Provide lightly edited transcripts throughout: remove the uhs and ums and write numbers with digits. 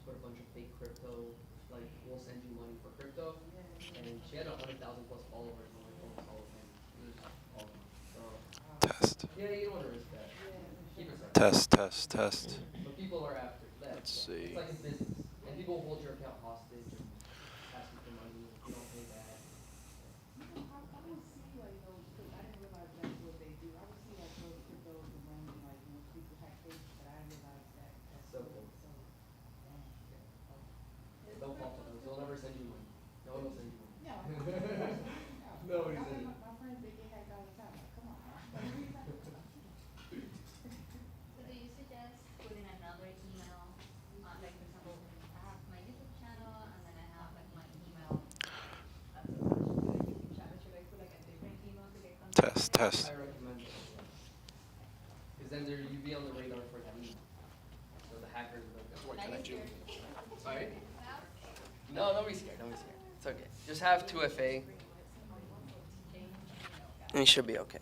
put a bunch of fake crypto, like we'll send you money for crypto, and she had 100,000 plus followers on like almost all of them. It was all of them. So Test. yeah, you don't want to risk that. Keep it separate. Test, test, test. But people are after that. Let's So see. it's like in business, and people hold your account hostage and ask you for money if you don't pay back. I would see like those, because I didn't realize that's what they do. I would see like those cryptos and when like most people hack things, but I didn't realize that that's So so, cool. dang. Don't fall for those. They'll never send you money. No one will send you money. No, Nobody I sends mean, you. my friends, they get hacked all the time, like, come on. So do you suggest putting another email, like for example, I have my YouTube channel and then I have like my email that's attached to the YouTube channel. Should I put like a different email to get Test, contacted? test. I recommend it. Because then there you be on the radar for that email. So the hackers will That's go. why I connect you. Sorry? No, don't be scared. Don't be scared. It's okay. Just have 2FA. And you should be okay.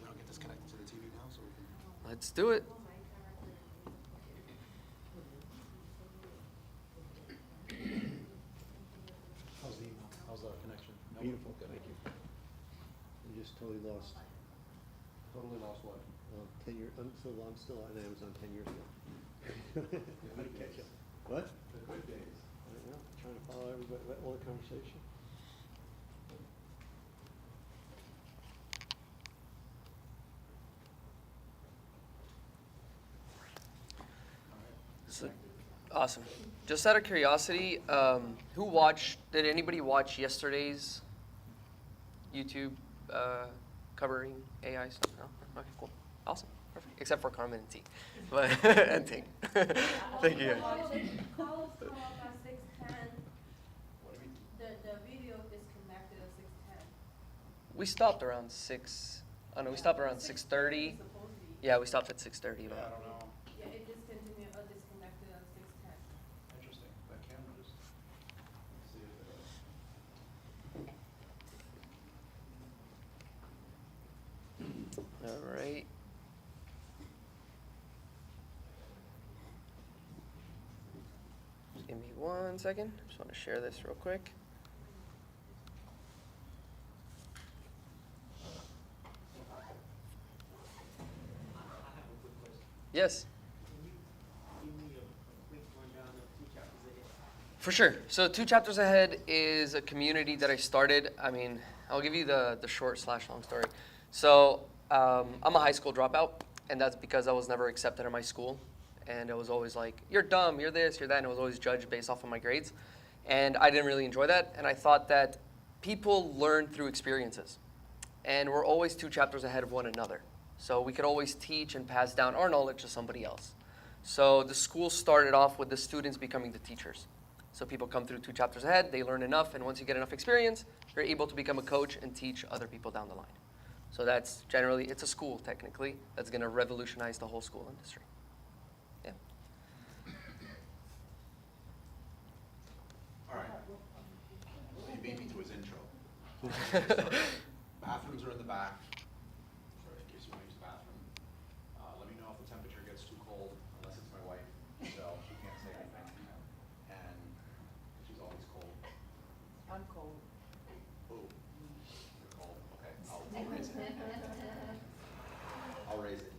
I'll get this connected to the TV now so we can. Let's do it. How's the email? How's the connection? Beautiful, Good. thank you. You just totally lost, Totally lost what? 10 years, I'm still on Amazon 10 years ago. How to catch up. What? The good days. I don't know, trying to follow everybody, all the conversation. So, awesome. Just out of curiosity, did anybody watch yesterday's YouTube covering AI stuff? No? Okay, cool. Awesome. Perfect. Except for Carmen and T. But, and Ting. Thank you. Calls come up at 6:10. What do we? The video is connected at 6:10. We stopped around 6. Oh no, we stopped around 6:30. Supposed to be. Yeah, we stopped at 6:30. Yeah, I don't know. Yeah, it discontinued or disconnected at 6:10. Interesting. That camera just. Let's see if it. All right. Just give me 1 second. Just want to share this real quick. Yes. For sure. So 2 Chapters Ahead is a community that I started. I mean, I'll give you the short/long story. So I'm a high school dropout, and that's because I was never accepted in my school. And it was always like, you're dumb, you're this, you're that, and it was always judged based off of my grades. And I didn't really enjoy that, and I thought that people learn through experiences. And we're always 2 chapters ahead of one another. So we could always teach and pass down our knowledge to somebody else. So the school started off with the students becoming the teachers. So people come through 2 chapters ahead, they learn enough, and once you get enough experience, you're able to become a coach and teach other people down the line. So that's generally, it's a school technically, that's gonna revolutionize the whole school industry. Yeah. All right. So you beat me to his intro. Bathrooms are in the back. Sorry, in case you want to use the bathroom. Let me know if the temperature gets too cold, unless it's my wife, so she can't say anything. And she's always cold. I'm cold. Ooh, you're cold. Okay, I'll raise it. I'll raise it.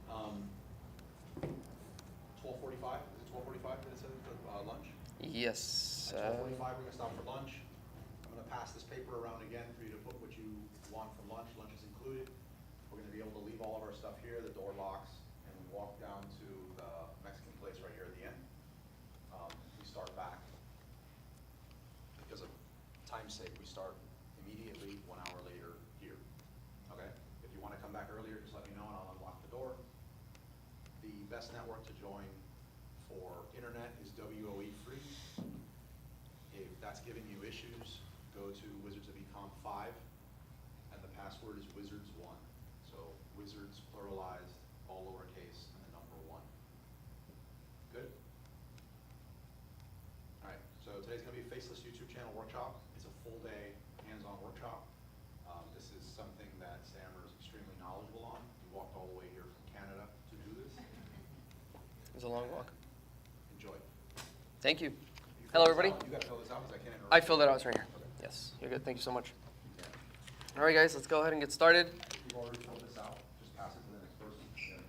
12:45. Is it 12:45 that it said for lunch? Yes. At 12:45, we're gonna stop for lunch. I'm gonna pass this paper around again for you to put what you want for lunch. Lunch is included. We're gonna be able to leave all of our stuff here. The door locks, and we walk down to the Mexican place right here at the end. We start back. Because of time's sake, we start immediately 1 hour later here. Okay? If you wanna come back earlier, just let me know and I'll unlock the door. The best network to join for internet is WOE free. If that's giving you issues, go to Wizards of Econ 5, and the password is Wizards1. So Wizards pluralized, all lowercase, and the number 1. Good? All right, so today's gonna be a Faceless YouTube channel workshop. It's a full day, hands-on workshop. This is something that Samer is extremely knowledgeable on. He walked all the way here from Canada to do this. It was a long walk. Enjoy. Thank you. Hello, everybody. You gotta fill this out, because I can't interrupt. I filled it out, it's right here. Yes, you're good. Thank you so much. All right, guys, let's go ahead and get started. You've already filled this out, just pass it to the next person.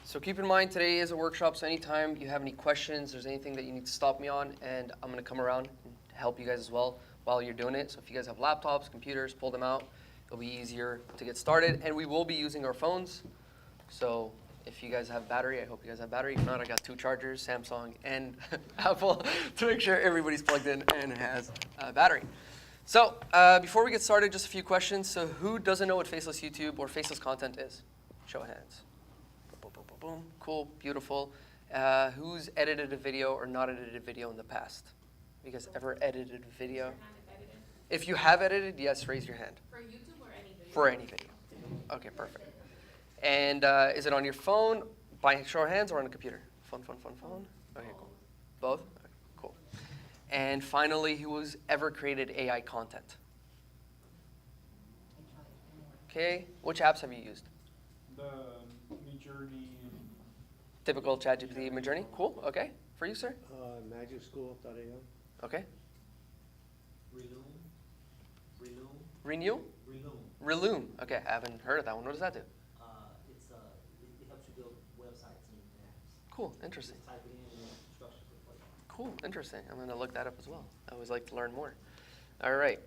So keep in mind, today is a workshop, so anytime you have any questions, there's anything that you need to stop me on, and I'm going to come around and help you guys as well while you're doing it. So if you guys have laptops, computers, pull them out. It'll be easier to get started, and we will be using our phones. So if you guys have battery, I hope you guys have battery. If not, I got 2 chargers, Samsung and Apple, to make sure everybody's plugged in and has battery. So before we get started, just a few questions. So who doesn't know what Faceless YouTube or Faceless content is? Show of hands. Boom, boom, boom, boom. Cool, beautiful. Who's edited a video or not edited a video in the past? You guys ever edited a video? If you have edited, yes, raise your hand. For YouTube or any video? For any video. Okay, perfect. And is it on your phone, by show of hands, or on a computer? Phone. Okay, cool. Both? Okay, cool. And finally, who has ever created AI content? Okay, which apps have you used? The Midjourney. Typical ChatGPT, Midjourney? Cool, okay. For you, sir? Magicschool.io. Okay. Renew. Renew? Renew. Reloom. Okay, I haven't heard of that one. What does that do? It helps you build websites and apps. Cool, interesting. Just type it in and instructions will play. Cool, interesting. I'm going to look that up as well. I always like to learn more. All right.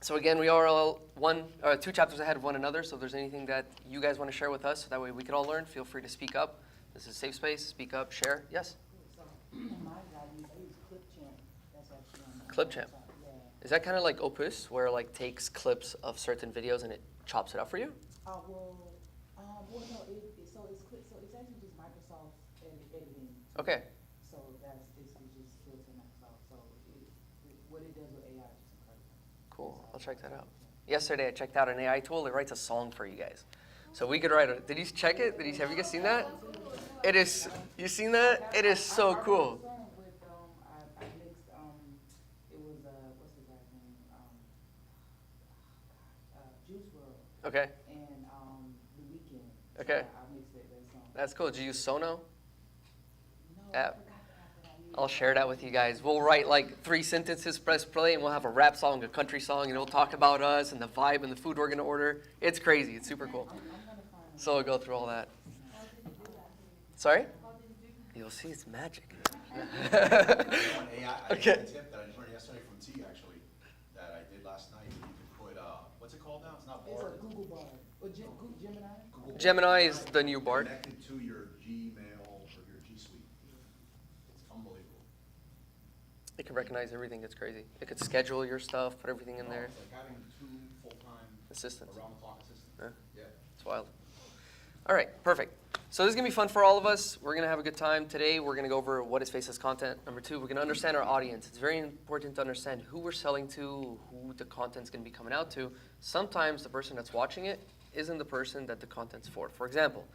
So again, we are all 2 chapters ahead of one another. So if there's anything that you guys want to share with us, so that way we can all learn, feel free to speak up. This is a safe space. Speak up, share. Yes? So, mine, I use ClipChamp. That's actually on my ClipChamp. website, yeah. Is that kind of like Opus, where it like takes clips of certain videos and it chops it up for you? Well, no, so it's actually just Microsoft editing. Okay. So it's just built in Microsoft. So what it does with AI is just incredible. Cool. I'll check that out. Yesterday I checked out an AI tool. It writes a song for you guys. So we could write a. Did you check it? Have you guys seen that? It is. You seen that? It is so I cool. wrote a song with, I mixed, it was, what's the guy's name? Juice WRLD. Okay. And The Weeknd. Okay. So I mixed that song. That's cool. Did you use Sono? No, I app. forgot the app that I used. I'll share that with you guys. We'll write like 3 sentences, press play, and we'll have a rap song, a country song, and it'll talk about us and the vibe and the food we're gonna order. It's crazy. It's super cool. I'm gonna find it. So we'll go through all that. Sorry? You'll see it's magic. AI, I Okay. did a tip that I just learned yesterday from T, actually, that I did last night. You can put, what's it called now? It's not It's Bard. a Google Bard. Or Gemini? Google Gemini is the new Bard. Connected to your Gmail or your G Suite. It's unbelievable. It can recognize everything. It's crazy. It could schedule your stuff, put everything in there. It's like having 2 full-time Assistants. around-the-clock assistants. Yeah. Yeah. It's wild. All right, perfect. So this is going to be fun for all of us. We're going to have a good time. Today, we're going to go over what is Faceless content. Number 2, we're going to understand our audience. It's very important to understand who we're selling to, who the content's going to be coming out to. Sometimes the person that's watching it isn't the person that the content's for. For example,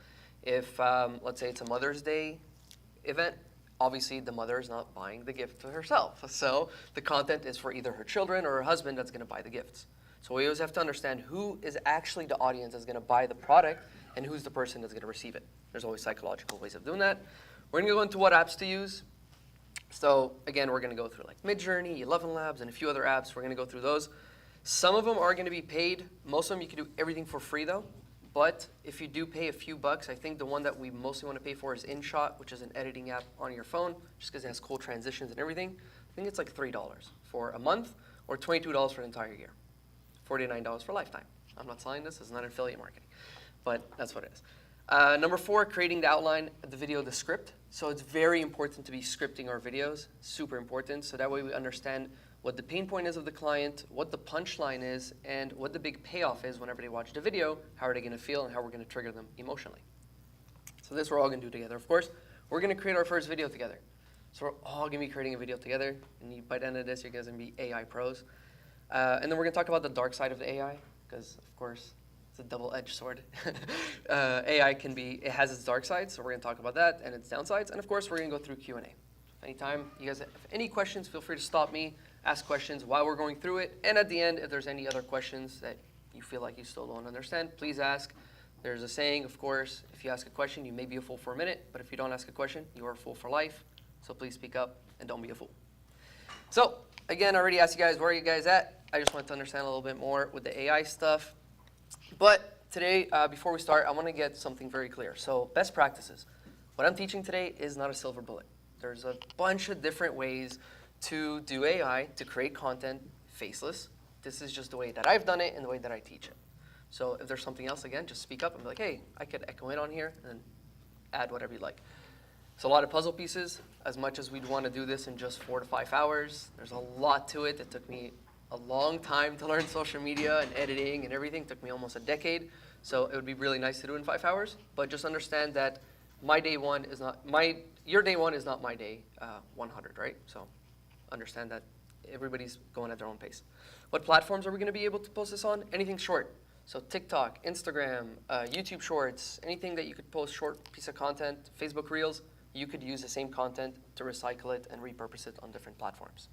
if, let's say it's a Mother's Day event, obviously the mother is not buying the gift to herself. So the content is for either her children or her husband that's going to buy the gifts. So we always have to understand who is actually the audience that's going to buy the product and who's the person that's going to receive it. There's always psychological ways of doing that. We're going to go into what apps to use. So again, we're going to go through like Midjourney, 11 Labs, and a few other apps. We're going to go through those. Some of them are going to be paid. Most of them you can do everything for free though. But if you do pay a few bucks, I think the one that we mostly want to pay for is InShot, which is an editing app on your phone, just because it has cool transitions and everything. I think it's like $3 for a month or $22 for an entire year. $49 for a lifetime. I'm not selling this. It's not affiliate marketing. But that's what it is. Number 4, creating the outline, the video, the script. So it's very important to be scripting our videos. Super important. So that way we understand what the pain point is of the client, what the punchline is, and what the big payoff is whenever they watch the video, how are they going to feel, and how we're going to trigger them emotionally. So this we're all going to do together. Of course, we're going to create our first video together. So we're all going to be creating a video together. And by the end of this, you guys are going to be AI pros. And then we're going to talk about the dark side of the AI, because, of course, it's a double-edged sword. AI it has its dark side, so we're going to talk about that and its downsides. And, of course, we're going to go through Q&A. Anytime you guys have any questions, feel free to stop me, ask questions while we're going through it. And at the end, if there's any other questions that you feel like you still don't understand, please ask. There's a saying, of course, if you ask a question, you may be a fool for a minute, but if you don't ask a question, you are a fool for life. So please speak up and don't be a fool. So again, I already asked you guys, where are you guys at? I just want to understand a little bit more with the AI stuff. But today, before we start, I want to get something very clear. So best practices. What I'm teaching today is not a silver bullet. There's a bunch of different ways to do AI, to create content faceless. This is just the way that I've done it and the way that I teach it. So if there's something else, again, just speak up and be like, hey, I could echo in on here and add whatever you like. It's a lot of puzzle pieces. As much as we'd want to do this in just 4 to 5 hours, there's a lot to it. It took me a long time to learn social media and editing and everything. It took me almost a decade. So it would be really nice to do in 5 hours. But just understand that my day one is not your day one is not my day 100, right? So understand that everybody's going at their own pace. What platforms are we going to be able to post this on? Anything short. So TikTok, Instagram, YouTube Shorts, anything that you could post short piece of content, Facebook Reels, you could use the same content to recycle it and repurpose it on different platforms.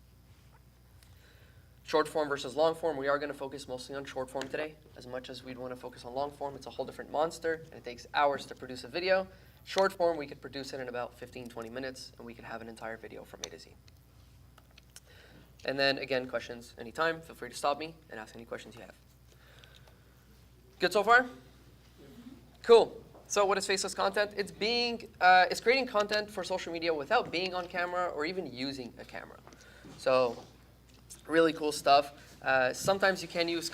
Short form versus long form, we are going to focus mostly on short form today. As much as we'd want to focus on long form, it's a whole different monster, and it takes hours to produce a video. Short form, we could produce it in about 15, 20 minutes, and we could have an entire video from A to Z. And then, again, questions anytime. Feel free to stop me and ask any questions you have. Good so far? Cool. So what is faceless content? It's creating content for social media without being on camera or even using a camera. So really cool stuff. Sometimes you can use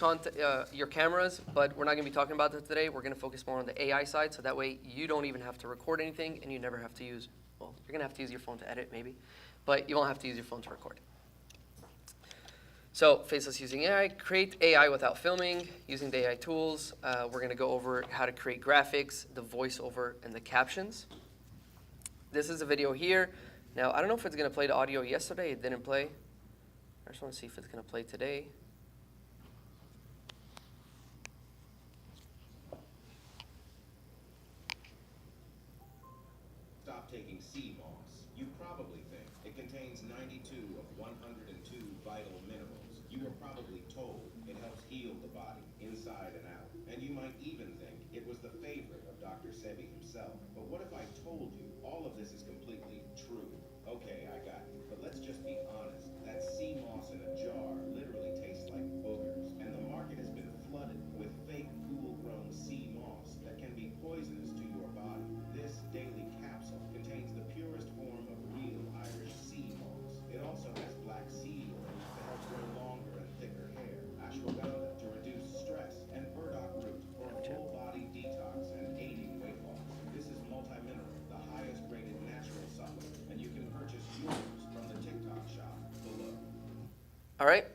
your cameras, but we're not going to be talking about that today. We're going to focus more on the AI side, so that way you don't even have to record anything, and you never have to use, well, you're going to have to use your phone to edit maybe, but you won't have to use your phone to record. So faceless using AI, create AI without filming, using the AI tools. We're going to go over how to create graphics, the voiceover, and the captions. This is a video here. Now, I don't know if it's going to play the audio yesterday. It didn't play. I just want to see if it's going to play today. Stop taking sea moss. You probably think it contains 92 of 102 vital minerals. You were probably told it helps heal the body inside and out. And you might even think it was the favorite of Dr. Sebi himself. But what if I told you all of this is completely true? Okay, I got you. But let's just be honest. That sea moss in a jar literally tastes like boogers. And the market has been flooded with fake pool-grown sea moss that can be poisonous to your body. This daily capsule contains the purest form of real Irish sea moss. It also has black seed oil to help grow longer and thicker hair, ashwagandha to reduce stress, and burdock root for a full-body detox and aiding weight loss. This is multi-mineral, the highest-rated natural supplement, and you can purchase yours from the TikTok shop below. All right,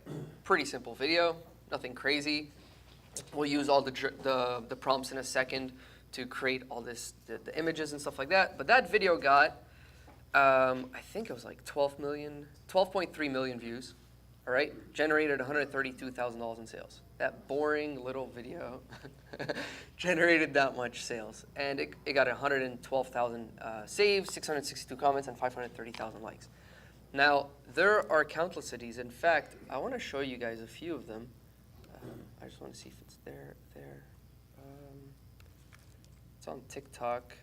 pretty simple video, nothing crazy. We'll use all the prompts in a second to create all this, the images and stuff like that. But that video got, I think it was like 12.3 million views. All right, generated $132,000 in sales. That boring little video generated that much sales, and it got 112,000 saves, 662 comments, and 530,000 likes. Now, there are countless of these. In fact, I want to show you guys a few of them. I just want to see if it's there. It's on TikTok.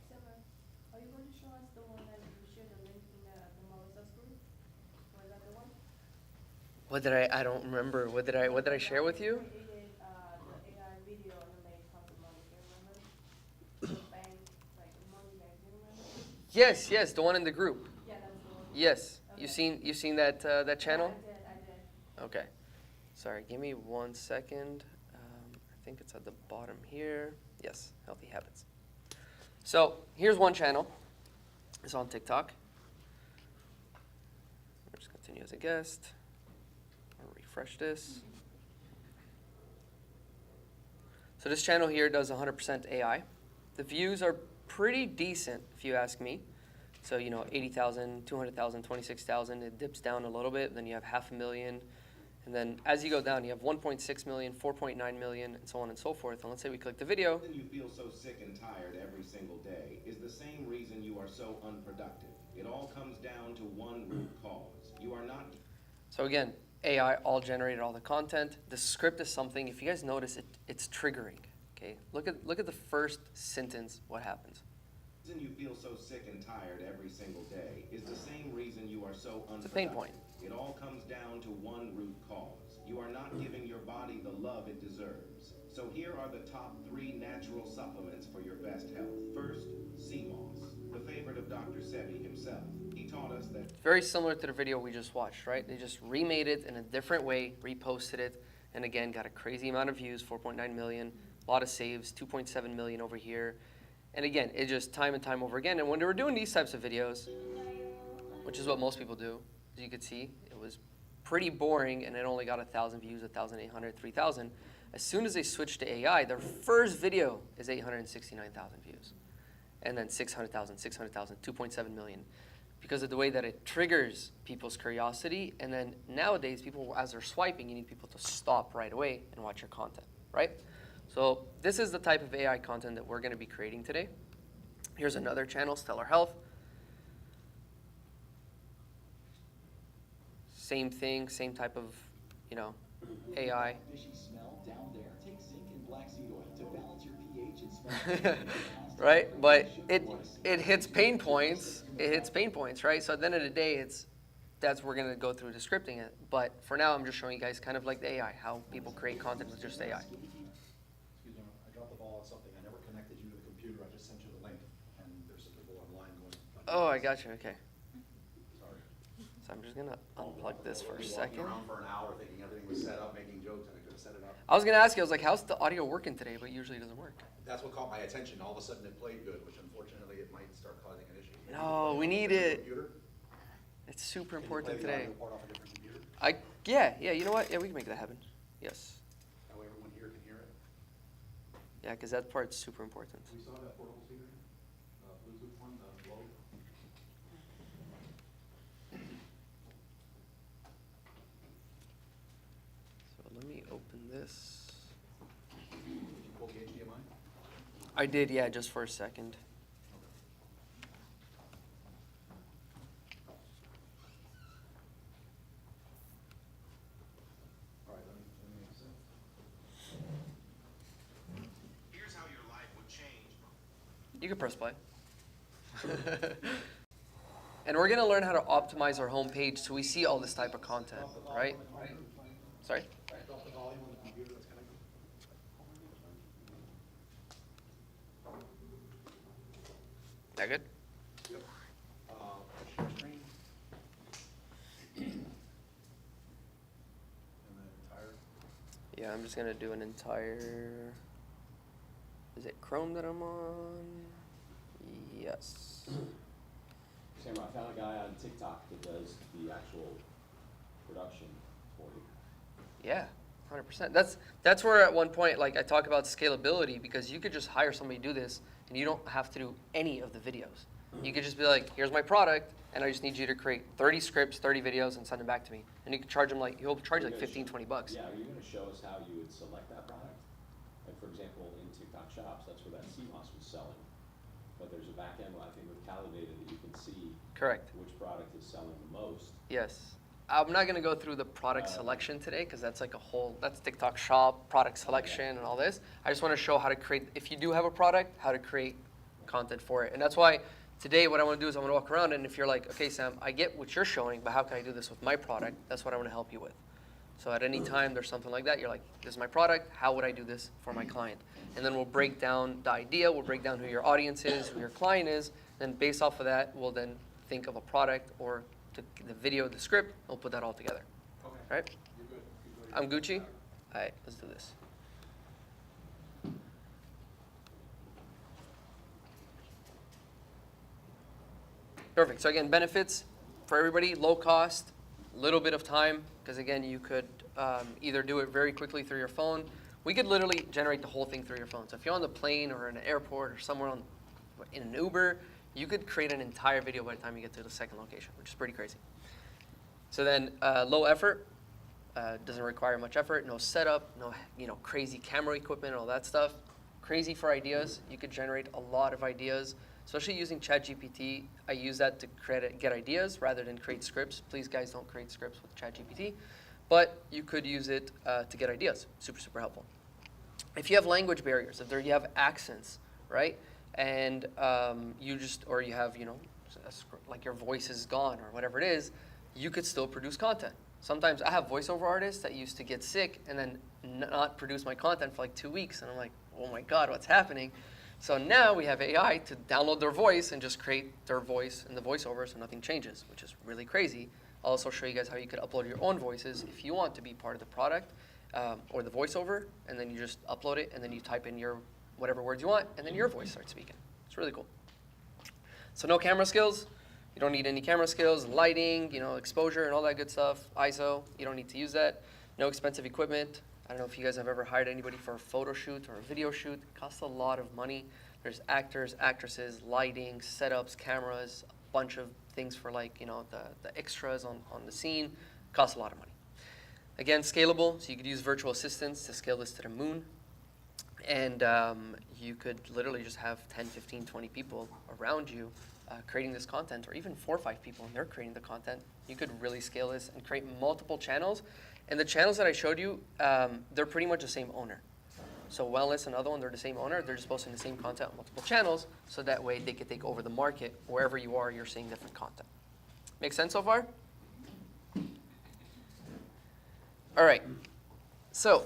Samer, are you going to show us the one that you shared the link in the Melissa's group? Was that the one? What did I don't remember. What did I share with you? Created the AI video and it made tons of money. Do you remember? The bank, like the money bank. Do you remember? Yes, the one in the group. Yeah, that's the one. Yes, Okay. you seen that channel? I did. Okay. Sorry, give me 1 second. I think it's at the bottom here. Yes, healthy habits. So here's one channel. It's on TikTok. I'll just continue as a guest. I'll refresh this. So this channel here does 100% AI. The views are pretty decent, if you ask me. So, 80,000, 200,000, 26,000. It dips down a little bit. Then you have 500,000. And then as you go down, you have 1.6 million, 4.9 million, and so on and so forth. And let's say we click the video. The reason you feel so sick and tired every single day is the same reason you are so unproductive. It all comes down to one root cause. You are not... So again, AI all generated all the content. The script is something, if you guys notice, it's triggering. Okay, look at the first sentence, what happens. reason you feel so sick and tired every single day is the same reason you are so unproductive. It's a pain point. It all comes down to one root cause. You are not giving your body the love it deserves. So here are the top 3 natural supplements for your best health. First, sea moss, the favorite of Dr. Sebi himself. He taught us that It's very similar to the video we just watched, right? They just remade it in a different way, reposted it, and again, got a crazy amount of views, 4.9 million, a lot of saves, 2.7 million over here. And again, it just time and time over again. And when they were doing these types of videos, which is what most people do, as you could see, it was pretty boring, and it only got 1,000 views, 1,800, 3,000. As soon as they switched to AI, their first video is 869,000 views. And then 600,000, 600,000, 2.7 million. Because of the way that it triggers people's curiosity. And then nowadays, people, as they're swiping, you need people to stop right away and watch your content, right? So this is the type of AI content that we're going to be creating today. Here's another channel, Stellar Health. Same thing, same type of, AI. Fishy smell down there. Take zinc and black seed oil to balance your pH and smell. Right? But it hits pain points. It hits pain points, right? So at the end of the day, that's we're going to go through the scripting it. But for now, I'm just showing you guys kind of like the AI, how people create content with just AI. Excuse me, I dropped the ball on something. I never connected you to the computer. I just sent you the link, and there's some people online going. Oh, I got you. Okay. Sorry. So I'm just going to unplug this for a second. Walking around for an hour thinking everything was set up, making jokes, and I could have set it up. I was going to ask you, I was like, how's the audio working today? But usually it doesn't work. That's what caught my attention. All of a sudden it played good, which unfortunately it might start causing an issue. No, we need it. It's super important today. Yeah, you know what? Yeah, we can make that happen. Yes. That way everyone here can hear it. Yeah, because that part's super important. We saw that portable speaker, Bluetooth one, the Globe. So let me open this. Did you pull the HDMI? I did, yeah, just for a second. All right, let me make sense. here's how your life would change. You can press play. And we're going to learn how to optimize our homepage so we see all this type of content, right? Sorry? Drop the volume on the computer that's connected. That good? Yep. Share screen. And then entire. Yeah, I'm just going to do an entire... Is it Chrome that I'm on? Yes. Samer, I found a guy on TikTok that does the actual production for you. Yeah, 100%. That's where at one point, like I talk about scalability, because you could just hire somebody to do this and you don't have to do any of the videos. You could just be like, here's my product, and I just need you to create 30 scripts, 30 videos, and send them back to me. And you can charge them like, he'll charge like 15, 20 bucks. Yeah, are you going to show us how you would select that product? Like, for example, in TikTok shops, that's where that CMOS was selling. But there's a back end, I think, with Calidated that you can see Correct. which product is selling the most. Yes. I'm not going to go through the product selection today because that's like that's TikTok shop, product selection, and all this. I just want to show how to create, if you do have a product, how to create content for it. And that's why today what I want to do is I want to walk around, and if you're like, okay, Sam, I get what you're showing, but how can I do this with my product? That's what I want to help you with. So at any time there's something like that, you're like, this is my product, how would I do this for my client? And then we'll break down the idea, we'll break down who your audience is, who your client is, and based off of that, we'll then think of a product or the video, the script, we'll put that all together. Okay. Right? You're good. I'm Gucci. All right, let's do this. Perfect. So again, benefits for everybody, low cost, little bit of time, because again, you could either do it very quickly through your phone. We could literally generate the whole thing through your phone. So if you're on the plane or in an airport or somewhere in an Uber, you could create an entire video by the time you get to the second location, which is pretty crazy. So then low effort, doesn't require much effort, no setup, no crazy camera equipment, all that stuff. Crazy for ideas. You could generate a lot of ideas, especially using ChatGPT. I use that to get ideas rather than create scripts. Please, guys, don't create scripts with ChatGPT. But you could use it to get ideas. Super, super helpful. If you have language barriers, if you have accents, right? and you just, or you have, you know, like your voice is gone or whatever it is, you could still produce content. Sometimes I have voiceover artists that used to get sick and then not produce my content for like 2 weeks, and I'm like, oh my God, what's happening? So now we have AI to download their voice and just create their voice in the voiceover so nothing changes, which is really crazy. I'll also show you guys how you could upload your own voices if you want to be part of the product or the voiceover, and then you just upload it and then you type in your whatever words you want and then your voice starts speaking. It's really cool. So no camera skills. You don't need any camera skills, lighting, you know, exposure and all that good stuff. ISO, you don't need to use that. No expensive equipment. I don't know if you guys have ever hired anybody for a photo shoot or a video shoot. It costs a lot of money. There's actors, actresses, lighting, setups, cameras, a bunch of things for like, you know, the extras on the scene. It costs a lot of money. Again, scalable, so you could use virtual assistants to scale this to the moon. And you could literally just have 10, 15, 20 people around you creating this content, or even 4 or 5 people and they're creating the content. You could really scale this and create multiple channels. And the channels that I showed you, they're pretty much the same owner. So Wellness, another one, they're the same owner. They're just posting the same content on multiple channels, so that way they could take over the market. Wherever you are, you're seeing different content. Make sense so far? All right. So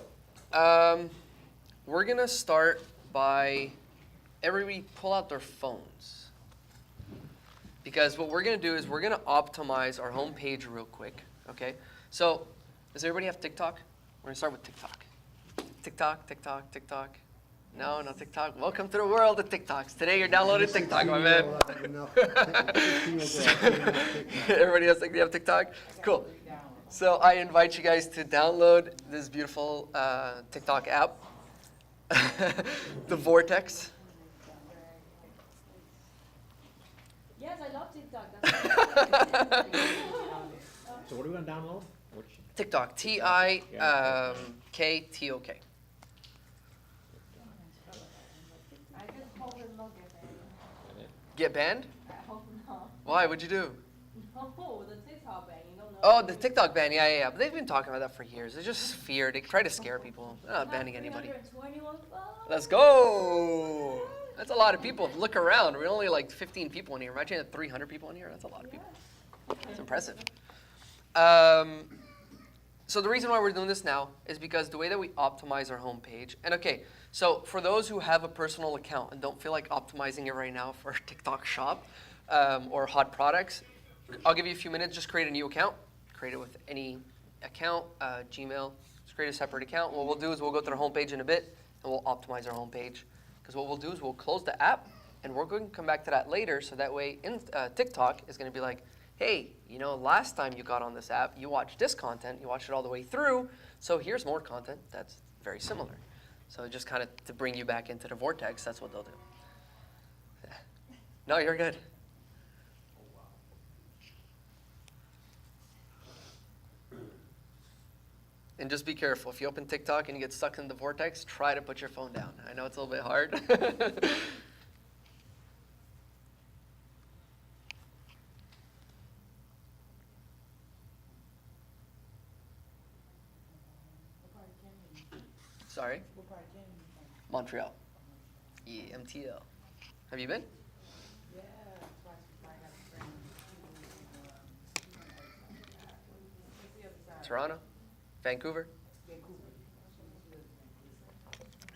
we're going to start by everybody pull out their phones. Because what we're going to do is we're going to optimize our home page real quick. Okay? So does everybody have TikTok? We're going to start with TikTok. TikTok, TikTok, TikTok. No, no TikTok. Welcome to the world of TikToks. Today you're downloading TikTok, my man. Everybody else think they have TikTok? Cool. So I invite you guys to download this beautiful TikTok app, the Vortex. Yes, I love TikTok. So what are we gonna download? TikTok, TikTok. I just hope it not get banned. Get banned? I hope not. Why? What'd you do? No, the TikTok ban, you don't know. Oh, the TikTok ban. Yeah. But they've been talking about that for years. It's just fear. They try to scare people. They're not banning anybody. 321 followers. Let's go. That's a lot of people. Look around. We're only like 15 people in here. Imagine 300 people in here. That's a lot of people. It's impressive. So the reason why we're doing this now is because the way that we optimize our homepage, and okay, so for those who have a personal account and don't feel like optimizing it right now for TikTok Shop or hot products, I'll give you a few minutes. Just create a new account. Create it with any account, Gmail. Just create a separate account. What we'll do is we'll go to the homepage in a bit and we'll optimize our homepage. Because what we'll do is we'll close the app and we're going to come back to that later, so that way in TikTok is going to be like, hey, you know, last time you got on this app, you watched this content, you watched it all the way through, so here's more content that's very similar. So just kind of to bring you back into the vortex, that's what they'll do. Yeah. No, you're good. And just be careful. If you open TikTok and you get stuck in the vortex, try to put your phone down. I know it's a little bit hard. Sorry? Montreal. Yeah, MTL. Have you been? Yeah, twice before I got a friend. What's the other side? Toronto? Vancouver? Vancouver.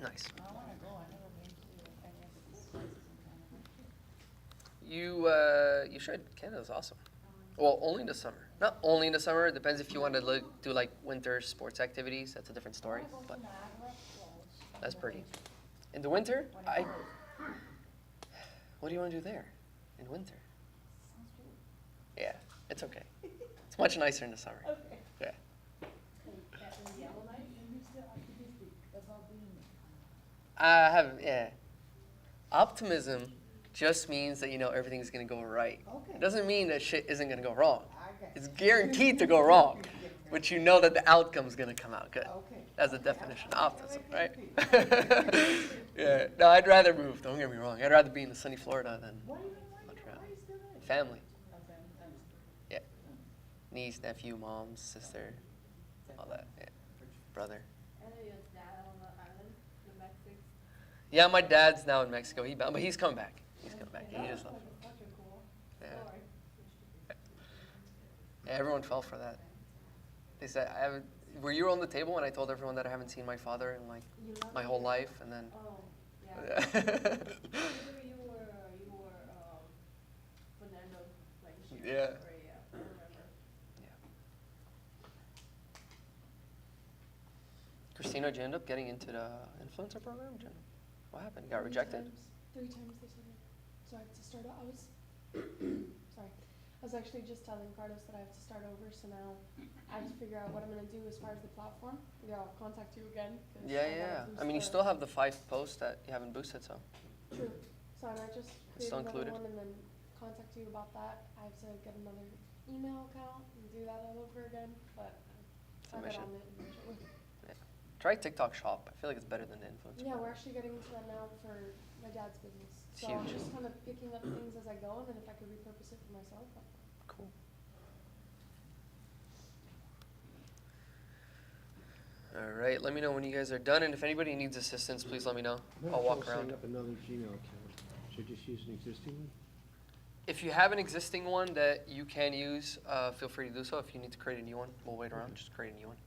Nice. I wanna go, I never been to any of the cool places in Canada. You should. Canada's awesome. Well, only in the summer. Not only in the summer. It depends if you want to do like winter sports activities. That's a different story. But that's pretty. In the winter, what do you want to do there? In winter? Yeah, it's okay. It's much nicer in the summer. Okay. Yeah. I haven't. Yeah. Optimism just means that you know everything's gonna go right. Okay. It doesn't mean that shit isn't gonna go wrong. Okay. It's guaranteed to go wrong, but you know that the outcome's gonna come out good. Okay. That's the definition of optimism, right? Yeah. No, I'd rather move. Don't get me wrong. I'd rather be in the sunny Florida than Montreal. Family. Yeah. Niece, nephew, mom, sister, all that. Yeah. Brother. And then your dad on the island, the Mexican. Yeah, my dad's now in Mexico. But he's coming back. He's coming back. He just left. Fucking cool. Yeah. Sorry. Everyone fell for that. They said, were you on the table when I told everyone that I haven't seen my father in like You love my me? whole life, and then. Oh, yeah. Yeah. You were Fernando, like, Yeah. story, yeah, I remember. Christina, did you end up getting into the influencer program? What happened? You got rejected? 3 times they said it. So I have to start. I was sorry. I was actually just telling Carlos that I have to start over. So now I have to figure out what I'm gonna do as far as the platform. Yeah, I'll contact you again. 'Cause Yeah, I gotta yeah. boost I mean, you the- still have the 5 posts that you haven't boosted, so. True. So I might just create Still another included. one and then contact you about that. I have to get another email account and do that all over again. But I'll get Submission. on it eventually. Try TikTok Shop. I feel like it's better than the influencer. Yeah, we're program. actually getting into that now for my dad's business. It's So I'm huge. just kind of picking up things as I go, and then if I could repurpose it for myself. Cool. All right, let me know when you guys are done, and if anybody needs assistance, please let me know. I'll walk around. Setting up another Gmail account. Should I just use an existing one? If you have an existing one that you can use, feel free to do so. If you need to create a new one, we'll wait around. Just create a new one.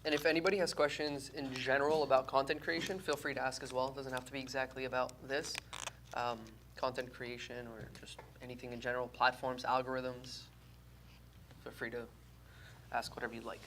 And if anybody has questions in general about content creation, feel free to ask as well. It doesn't have to be exactly about this. Content creation or just anything in general, platforms, algorithms. Feel free to ask whatever you'd like.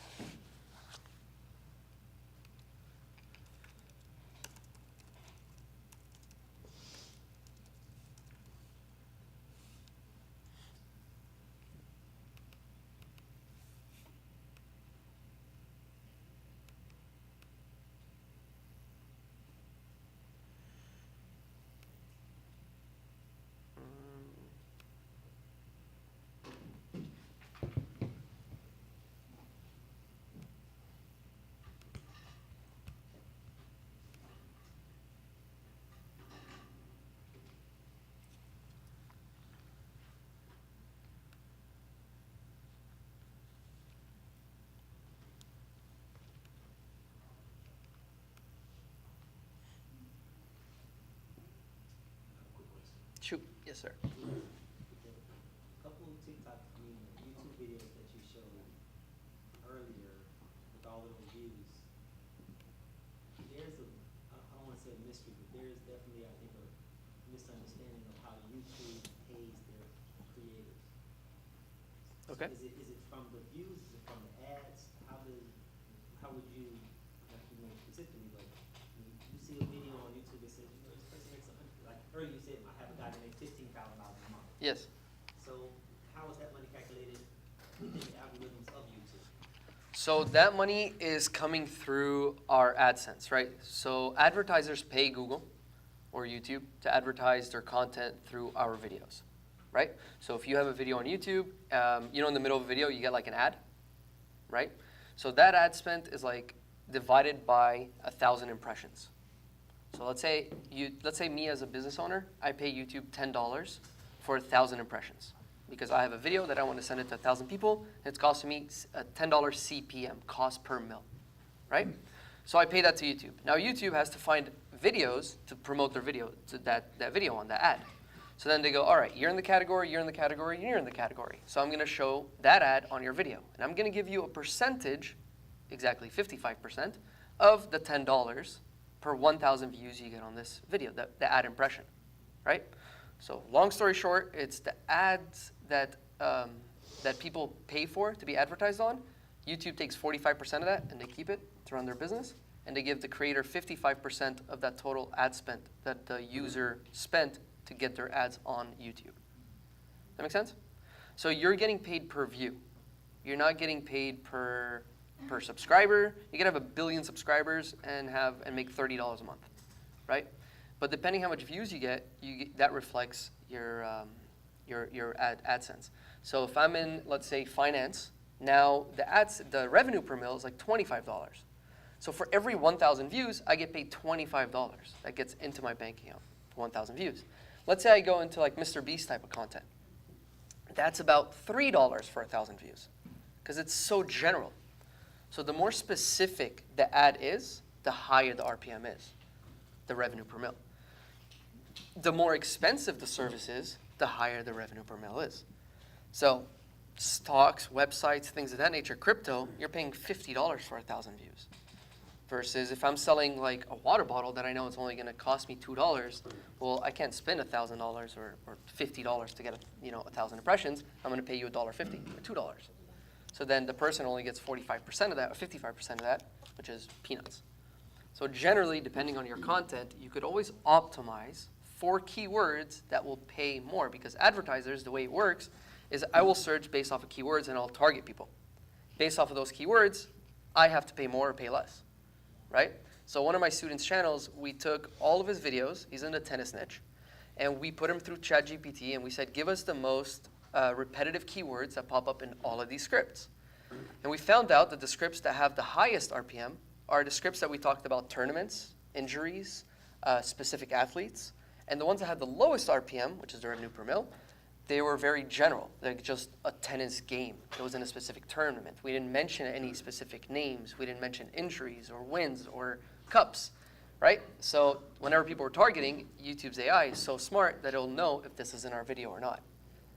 Shoot. Yes, sir. A couple of TikTok, YouTube videos that you showed earlier with all of the views. There's I don't want to say a mystery, but there is definitely, I think, a misunderstanding of how YouTube pays their creators. Okay. Is it from the views? Is it from the ads? How would you, like, specifically, like, you see a video on YouTube that says, this person makes like earlier you said, I have a guy that makes $15,000 a month. Yes. So how is that money calculated within the algorithms of YouTube? So that money is coming through our AdSense, right? So advertisers pay Google or YouTube to advertise their content through our videos, right? So if you have a video on YouTube, in the middle of a video, you get like an ad, right? So that ad spend is like divided by 1,000 impressions. So let's say me as a business owner, I pay YouTube $10 for 1,000 impressions because I have a video that I want to send it to 1,000 people. And it's costing me a $10 CPM, cost per mil, right? So I pay that to YouTube. Now YouTube has to find videos to promote their video, to that video on, the ad. So then they go, all right, you're in the category, you're in the category, you're in the category. So I'm going to show that ad on your video. And I'm going to give you a percentage, exactly 55%, of the $10 per 1,000 views you get on this video, the ad impression, right? So long story short, it's the ads that people pay for to be advertised on. YouTube takes 45% of that and they keep it to run their business, and they give the creator 55% of that total ad spent that the user spent to get their ads on YouTube. That make sense? So you're getting paid per view. You're not getting paid per subscriber. You can have 1 billion subscribers and make $30 a month, right? But depending how much views you get that reflects your AdSense. So if I'm in, let's say, finance, now the revenue per mil is like $25. So for every 1,000 views, I get paid $25. That gets into my bank account, 1,000 views. Let's say I go into like Mr. Beast type of content. That's about $3 for 1,000 views because it's so general. So the more specific the ad is, the higher the RPM is, the revenue per mil. The more expensive the service is, the higher the revenue per mil is. So stocks, websites, things of that nature, crypto, you're paying $50 for 1,000 views. Versus if I'm selling like a water bottle that I know it's only going to cost me $2, well, I can't spend $1,000 or $50 to get 1,000 impressions. I'm going to pay you $1.50 or $2. So then the person only gets 45% of that or 55% of that, which is peanuts. So generally, depending on your content, you could always optimize for keywords that will pay more, because advertisers, the way it works is I will search based off of keywords and I'll target people. Based off of those keywords, I have to pay more or pay less, right? So one of my students' channels, we took all of his videos, he's in the tennis niche, and we put him through ChatGPT and we said, give us the most repetitive keywords that pop up in all of these scripts. And we found out that the scripts that have the highest RPM are the scripts that we talked about: tournaments, injuries, specific athletes. And the ones that had the lowest RPM, which is the revenue per mil, they were very general, like just a tennis game. It was in a specific tournament. We didn't mention any specific names. We didn't mention injuries or wins or cups, right? So whenever people were targeting, YouTube's AI is so smart that it'll know if this is in our video or not.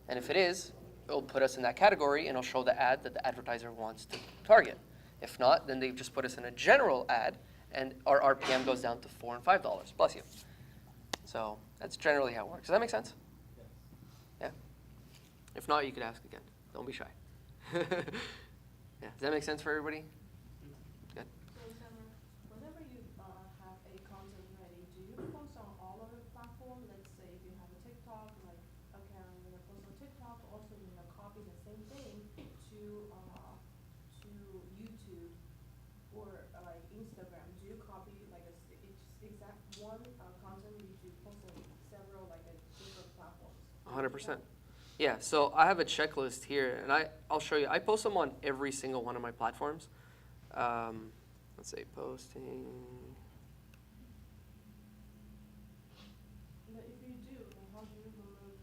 And if it is, it'll put us in that category and it'll show the ad that the advertiser wants to target. If not, then they've just put us in a general ad and our RPM goes down to $4 and $5. Bless you. So that's generally how it works. Does that make sense? Yeah. If not, you could ask again. Don't be shy. Yeah. Does that make sense for everybody? Good. So, Samer, whenever you have a content ready, do you post on all of the platforms? Let's say if you have a TikTok, like, okay, I'm gonna post on TikTok, also you're gonna copy the same thing to YouTube or like Instagram. Do you copy like each exact one content that you post on several like different platforms? 100%. Yeah, so I have a checklist here, and I'll show you. I post them on every single one of my platforms. Let's say posting. But if you do, then how do you remove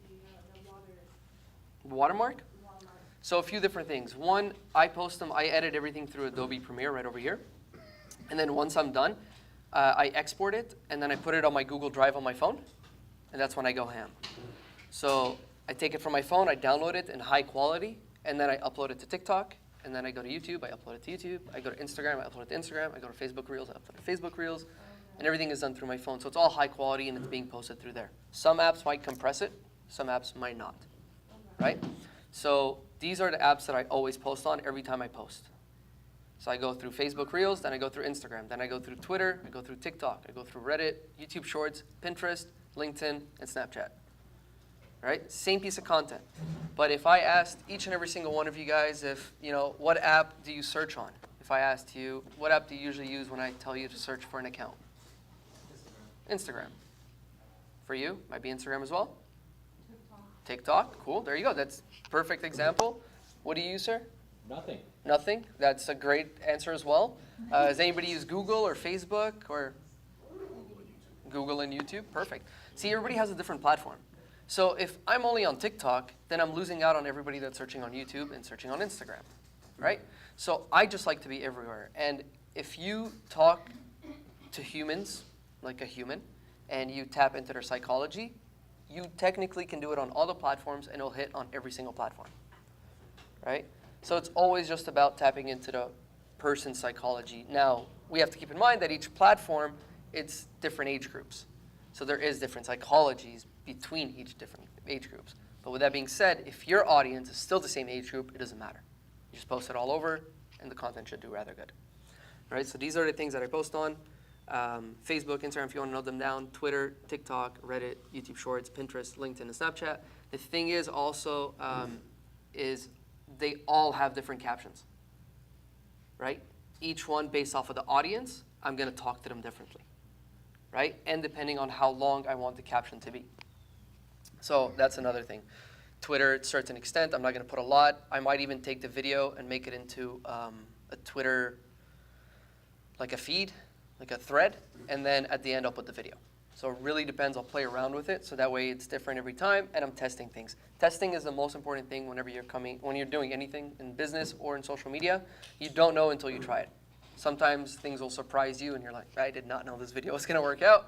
the watermark? Watermark? So a few different things. One, I post them, I edit everything through Adobe Premiere right over here. And then once I'm done, I export it, and then I put it on my Google Drive on my phone, and that's when I go ham. So I take it from my phone, I download it in high quality, and then I upload it to TikTok, and then I go to YouTube, I upload it to YouTube, I go to Instagram, I upload it to Instagram, I go to Facebook Reels, I upload it to Facebook Reels, and everything is done through my phone. So it's all high quality, and it's being posted through there. Some apps might compress it, some apps might not, right? So these are the apps that I always post on every time I post. So I go through Facebook Reels, then I go through Instagram, then I go through Twitter, I go through TikTok, I go through Reddit, YouTube Shorts, Pinterest, LinkedIn, and Snapchat. Right? Same piece of content. But if I asked each and every single one of you guys if, what app do you search on? If I asked you, what app do you usually use when I tell you to search for an account? Instagram. For you, might be Instagram as well? TikTok. Cool. There you go. That's a perfect example. What do you use, sir? Nothing. Nothing. That's a great answer as well. Does anybody use Google or Facebook or Google and YouTube? Perfect. See, everybody has a different platform. So if I'm only on TikTok, then I'm losing out on everybody that's searching on YouTube and searching on Instagram, right? So I just like to be everywhere. And if you talk to humans like a human and you tap into their psychology, you technically can do it on all the platforms and it'll hit on every single platform, right? So it's always just about tapping into the person's psychology. Now, we have to keep in mind that each platform, it's different age groups. So there is different psychologies between each different age groups. But with that being said, if your audience is still the same age group, it doesn't matter. You just post it all over, and the content should do rather good. Right? So these are the things that I post on. Facebook, Instagram, if you want to note them down, Twitter, TikTok, Reddit, YouTube Shorts, Pinterest, LinkedIn, and Snapchat. The thing is also is they all have different captions. Right? Each one based off of the audience, I'm going to talk to them differently. Right? And depending on how long I want the caption to be. So that's another thing. Twitter, to a certain extent, I'm not going to put a lot. I might even take the video and make it into a Twitter, like a feed, like a thread, and then at the end I'll put the video. So it really depends. I'll play around with it, so that way it's different every time, and I'm testing things. Testing is the most important thing when you're doing anything in business or in social media. You don't know until you try it. Sometimes things will surprise you, and you're like, I did not know this video was going to work out.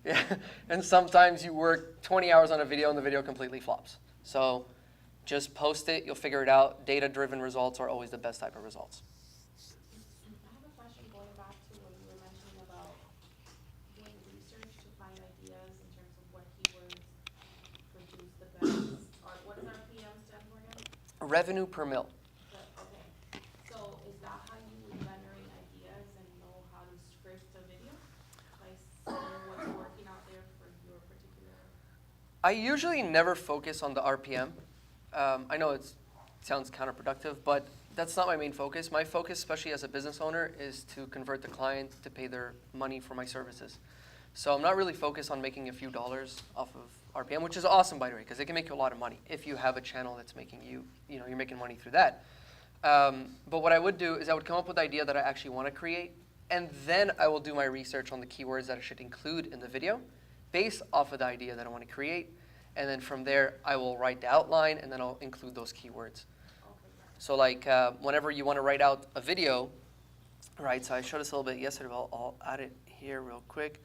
Yeah. And sometimes you work 20 hours on a video, and the video completely flops. So just post it. You'll figure it out. Data-driven results are always the best type of results. I have a question going back to when you were mentioning about doing research to find ideas in terms of what keywords produce the best, or what does RPM stand for again? Revenue per mil. Okay, so is that how you would generate ideas and know how to script a video? By seeing what's working out there for your particular? I usually never focus on the RPM. I know it sounds counterproductive, but that's not my main focus. My focus, especially as a business owner, is to convert the client to pay their money for my services. So I'm not really focused on making a few dollars off of RPM, which is awesome, by the way, because it can make you a lot of money if you have a channel that's making you're making money through that. But what I would do is I would come up with the idea that I actually want to create, and then I will do my research on the keywords that I should include in the video based off of the idea that I want to create. And then from there, I will write the outline, and then I'll include those keywords. So like whenever you want to write out a video, right, so I showed this a little bit yesterday, but I'll add it here real quick.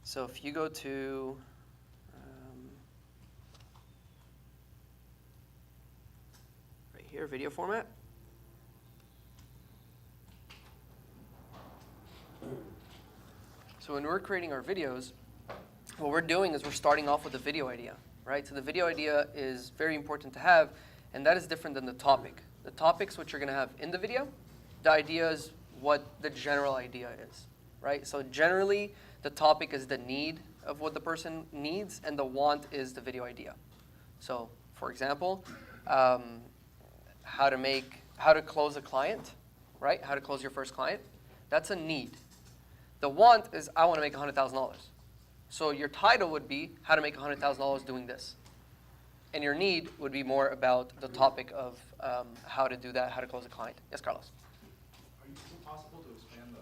So if you go to, right here, video format. So when we're creating our videos, what we're doing is we're starting off with a video idea, right? So the video idea is very important to have, and that is different than the topic. The topic's what you're going to have in the video. The idea is what the general idea is, right? So generally, the topic is the need of what the person needs, and the want is the video idea. So, for example, how to close a client, right? How to close your first client. That's a need. The want is, I want to make $100,000. So your title would be, how to make $100,000 doing this. And your need would be more about the topic of how to do that, how to close a client. Yes, Carlos? Is it possible to expand the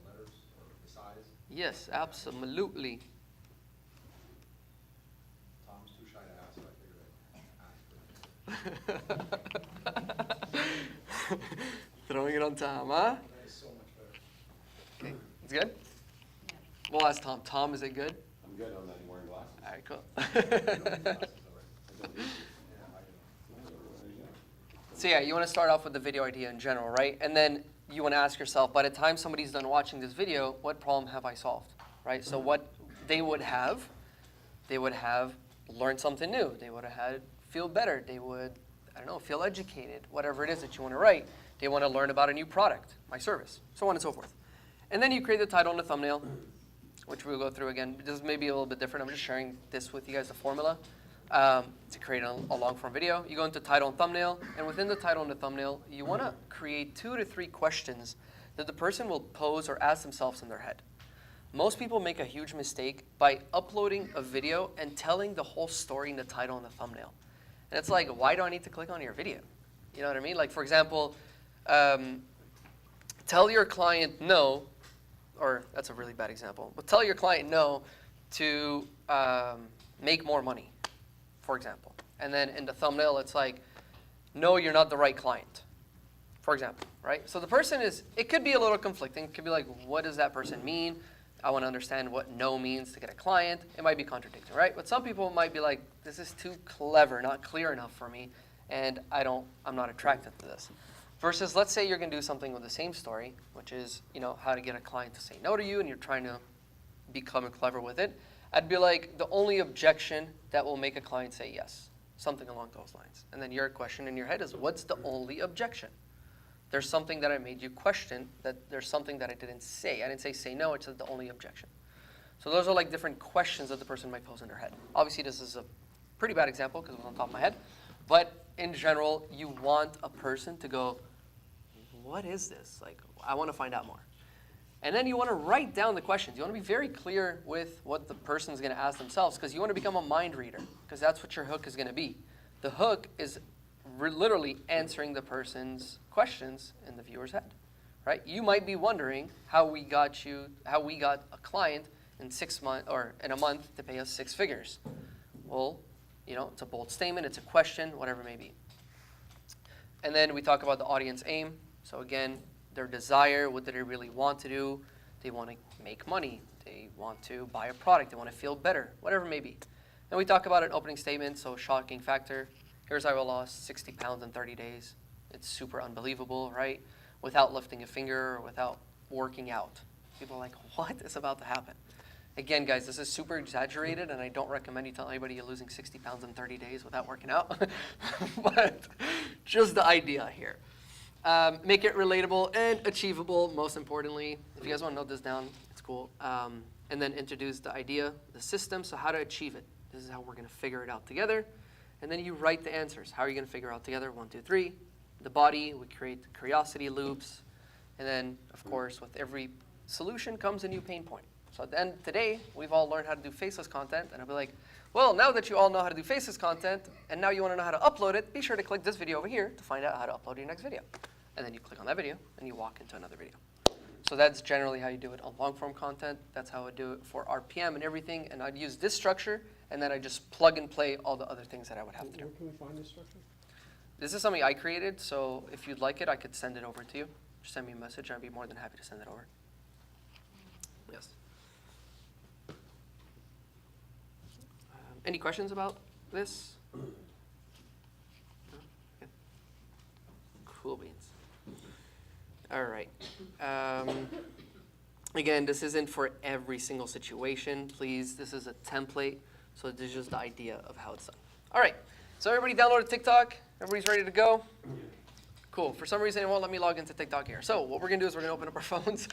letters or the size? Yes, absolutely. Tom's too shy to ask, so I figured I'd Throwing it on Tom, huh? that is so much better. Okay, it's good? We'll ask Tom. Tom, is it good? I'm good on that. You wearing glasses? All right, cool. I don't need to. So yeah, you want to start off with the video idea in general, right? And then you want to ask yourself, by the time somebody's done watching this video, what problem have I solved, right? So what they would have learned something new. They would have had feel better. They would, I don't know, feel educated, whatever it is that you want to write. They want to learn about a new product, my service, so on and so forth. And then you create the title and the thumbnail, which we'll go through again. This may be a little bit different. I'm just sharing this with you guys, the formula, to create a long-form video. You go into title and thumbnail, and within the title and the thumbnail, you want to create 2 to 3 questions that the person will pose or ask themselves in their head. Most people make a huge mistake by uploading a video and telling the whole story in the title and the thumbnail. And it's like, why do I need to click on your video? You know what I mean? Like, for example, tell your client no, or that's a really bad example, but tell your client no to make more money, for example. And then in the thumbnail, it's like, no, you're not the right client, for example, right? So the person it could be a little conflicting. It could be like, what does that person mean? I want to understand what no means to get a client. It might be contradicting, right? But some people might be like, this is too clever, not clear enough for me, and I'm not attracted to this. Versus, let's say you're going to do something with the same story, which is, how to get a client to say no to you, and you're trying to become clever with it. I'd be like, the only objection that will make a client say yes, something along those lines. And then your question in your head is, what's the only objection? There's something that I made you question, that there's something that I didn't say. I didn't say no, it said the only objection. So those are like different questions that the person might pose in their head. Obviously, this is a pretty bad example because it was on top of my head. But in general, you want a person to go, what is this? Like, I want to find out more. And then you want to write down the questions. You want to be very clear with what the person's going to ask themselves, because you want to become a mind reader, because that's what your hook is going to be. The hook is literally answering the person's questions in the viewer's head, right? You might be wondering how we got a client in 6 months or in a month to pay us 6 figures. Well, you know, it's a bold statement, it's a question, whatever it may be. And then we talk about the audience aim. So again, their desire, what do they really want to do? They want to make money. They want to buy a product. They want to feel better, whatever it may be. And we talk about an opening statement, so shocking factor. Here's how I lost 60 pounds in 30 days. It's super unbelievable, right? Without lifting a finger or without working out. People are like, what is about to happen? Again, guys, this is super exaggerated, and I don't recommend you tell anybody you're losing 60 pounds in 30 days without working out. But just the idea here. Make it relatable and achievable, most importantly. If you guys want to note this down, it's cool. And then introduce the idea, the system, so how to achieve it. This is how we're going to figure it out together. And then you write the answers. How are you going to figure out together? 1, 2, 3. The body, we create the curiosity loops. And then, of course, with every solution comes a new pain point. So at the end today, we've all learned how to do faceless content. And I'll be like, well, now that you all know how to do faceless content, and now you want to know how to upload it, be sure to click this video over here to find out how to upload your next video. And then you click on that video, and you walk into another video. So that's generally how you do it on long-form content. That's how I do it for RPM and everything. And I'd use this structure, and then I just plug and play all the other things that I would have to do. Where can we find this structure? This is something I created, so if you'd like it, I could send it over to you. Just send me a message, and I'd be more than happy to send it over. Yes. Any questions about this? No? Okay. Cool beans. All right. Again, this isn't for every single situation. Please, this is a template, so this is just the idea of how it's done. All right. So everybody downloaded TikTok? Everybody's ready to go? Cool. For some reason, it won't let me log into TikTok here. So what we're going to do is we're going to open up our phones,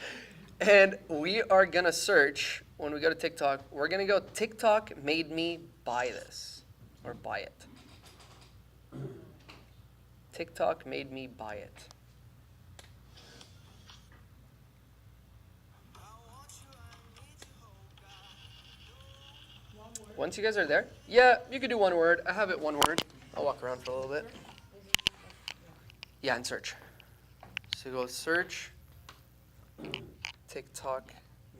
and we are going to search, when we go to TikTok, we're going to go, TikTok made me buy this, or buy it. TikTok made me buy it. Once you guys are there, yeah, you could do one word. I have it one word. I'll walk around for a little bit. Yeah, and search. So go search. TikTok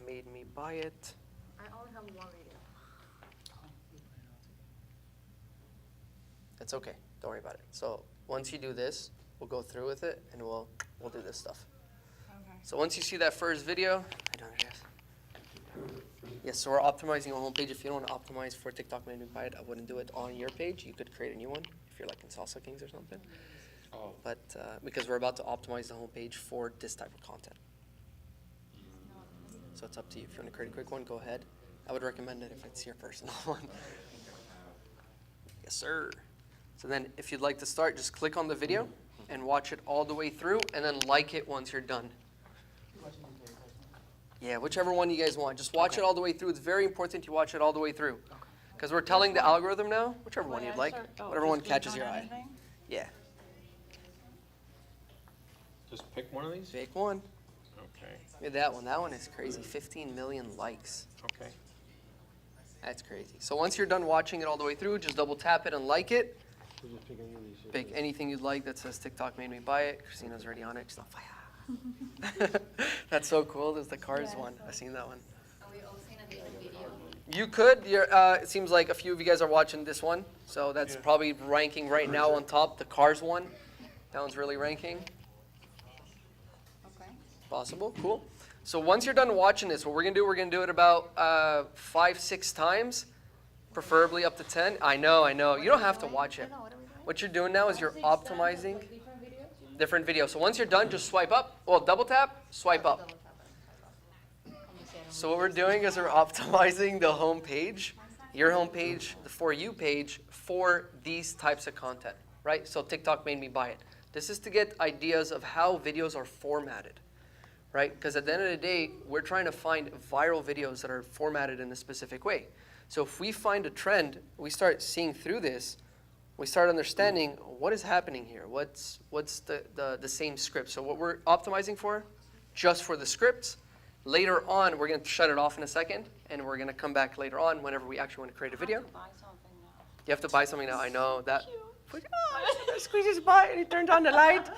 made me buy it. I only have one video. It's okay. Don't worry about it. So once you do this, we'll go through with it, and we'll do this stuff. Okay. So once you see that first video, I don't know. Yes, so we're optimizing a homepage. If you don't want to optimize for TikTok made me buy it, I wouldn't do it on your page. You could create a new one if you're like in Salsa Kings or something. Oh. But because we're about to optimize the homepage for this type of content. So it's up to you. If you want to create a quick one, go ahead. I would recommend it if it's your personal one. Yes, sir. So then if you'd like to start, just click on the video and watch it all the way through, and then like it once you're done. Yeah, whichever one you guys want. Just watch it all the way through. It's very important you watch it all the way through. Because we're telling the algorithm now, whichever one you'd like, whatever one catches your eye. Yeah. Just pick one of these? Pick one. Okay. Look at that one. That one is crazy. 15 million likes. Okay. That's crazy. So once you're done watching it all the way through, just double tap it and like it. So just pick any of these. Pick anything you'd like that says TikTok made me buy it. Christina's already on it. She's on fire. That's so cool. There's the Cars one. I've seen that one. Are we all seeing a different video? You could. It seems like a few of you guys are watching this one. So that's probably ranking right now on top. The Cars one. That one's really ranking. Okay. Possible. Cool. So once you're done watching this, what we're going to do it about 5-6 times, preferably up to 10. I know. You don't have to watch it. What you're doing now is you're optimizing different videos. So once you're done, just swipe up. Well, double tap, swipe up. So what we're doing is we're optimizing the home page, your home page, the For You page, for these types of content, right? So TikTok made me buy it. This is to get ideas of how videos are formatted, right? Because at the end of the day, we're trying to find viral videos that are formatted in a specific way. So if we find a trend, we start seeing through this, we start understanding what is happening here. What's the same script? So what we're optimizing for, just for the scripts. Later on, we're going to shut it off in a second, and we're going to come back later on whenever we actually want to create a video. You have to buy something now. I know that. Squeezes by, and he turns on the light.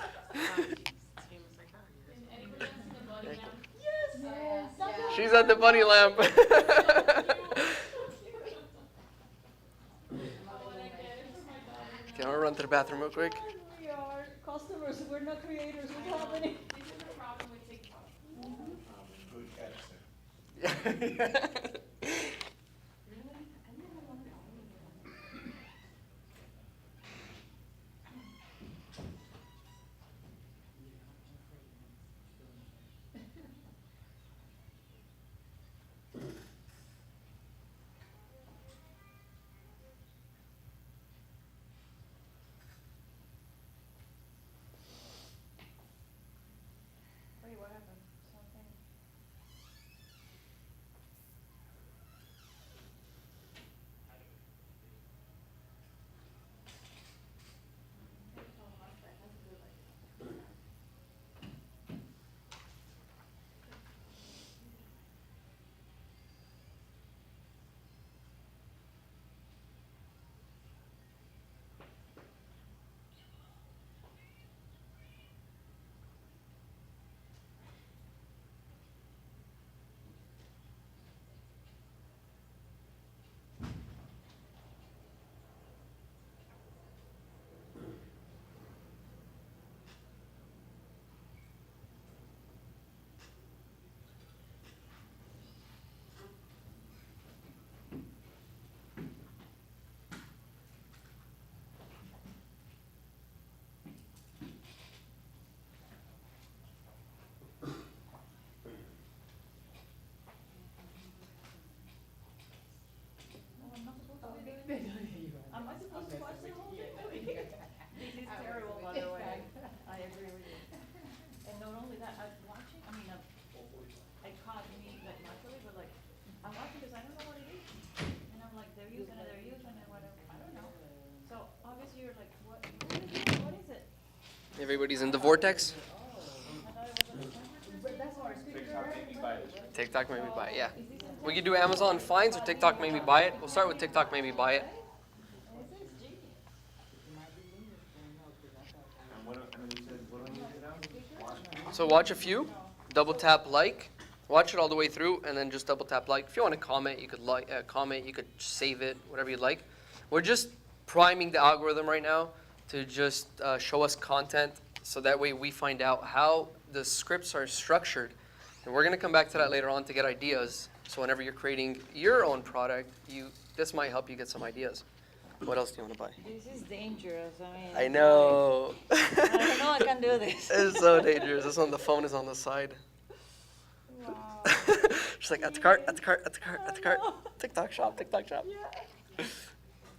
Yes. She's at the bunny lamp. Can I run to the bathroom real quick? We are customers, we're not creators, what's happening? This is the problem with TikTok. Good catch, Sam. Yeah. Wait, what happened? Something. Am I supposed to watch the whole thing? This is terrible, by the way. I agree with you. And not only that, I'm watching, I mean, it caught me like naturally, but like, I'm watching because I don't know what it is. And I'm like, they're using it, whatever, I don't know. So obviously you're like, what is it? Everybody's in the vortex. I thought it was like That's our speaker. TikTok made me buy it, yeah. We could do Amazon finds or TikTok made me buy it. We'll start with TikTok made me buy it. So watch a few, double tap like, watch it all the way through, and then just double tap like. If you want to comment, you could comment, you could save it, whatever you like. We're just priming the algorithm right now to just show us content, so that way we find out how the scripts are structured. And we're going to come back to that later on to get ideas. So whenever you're creating your own product, this might help you get some ideas. What else do you want to buy? This is dangerous, I mean. I know. I don't know I can do this. It's so dangerous. This one, the phone is on the side. Wow. She's like, at the cart, at the cart, at the cart, at the cart. I know. TikTok shop, TikTok shop. Yeah.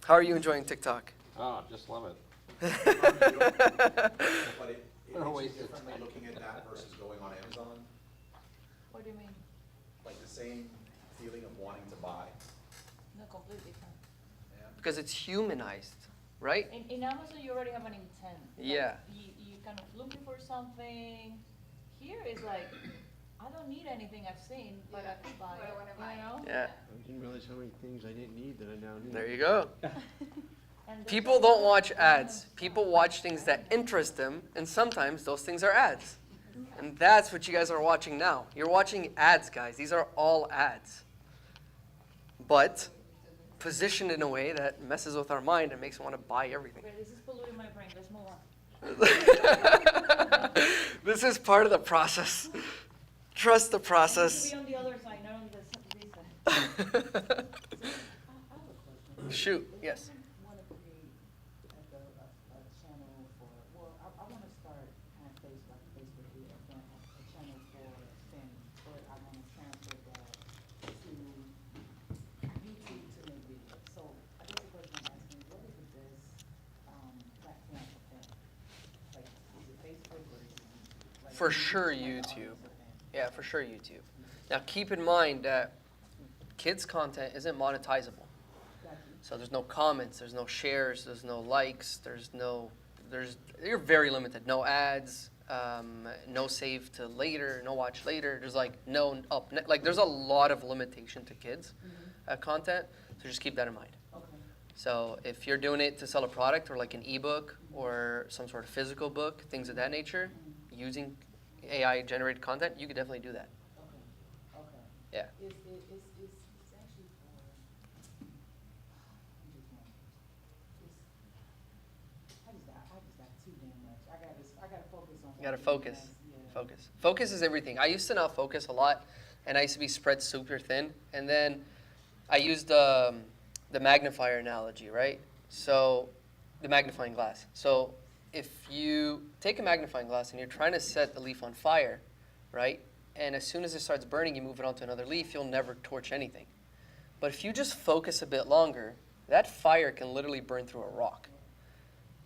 How are you enjoying TikTok? Oh, just love it. But it Oh, makes wait. you differently looking at that versus going on Amazon, What do you mean? like the same feeling of wanting to buy. No, completely different. Yeah. Because it's humanized, right? In Amazon, you already have an intent. Like, Yeah. You kind of looking for something. Here is like, I don't need anything I've seen, but I could buy But I it. wanna buy it. You know? Yeah. I didn't realize how many things I didn't need that I now need. There you go. And there's People also don't watch random ads. stuff. People watch things that interest them, and sometimes those things are ads. And that's what you guys are watching now. You're watching ads, guys. These are all ads. But positioned in a way that messes with our mind and makes us want to buy everything. Okay, this is polluting my brain. Let's move on. This is part of the process. Trust the I need process. to be on the other side, not on this side. Shoot, yes. Want to create like a channel for, well, I want to start on Facebook, here, then a channel for Spanish, but I want to transfer that to YouTube to make videos. So I guess the question I'm asking, what is the best platform for that? Like, is it Facebook or is it YouTube? Like, For is it sure like an YouTube. audience of fans? Yeah, for sure YouTube. Now keep in mind that kids' content isn't monetizable. Got you. So there's no comments, there's no shares, there's no likes, you're very limited. No ads, no save to later, no watch later. There's like no up, like there's a lot of limitation to kids content. So just keep that in mind. Okay. So if you're doing it to sell a product or like an ebook or some sort of physical book, things of that nature, using AI generated content, you could definitely do that. Okay. Okay. Yeah. It's actually for, I'm just wondering. I just got too damn much. I gotta focus on. You gotta one thing, focus. yeah. Focus. Focus is everything. I used to not focus a lot, and I used to be spread super thin. And then I used the magnifier analogy, right? So the magnifying glass. So if you take a magnifying glass and you're trying to set the leaf on fire, right? And as soon as it starts burning, you move it onto another leaf, you'll never torch anything. But if you just focus a bit longer, that fire can literally burn through a rock.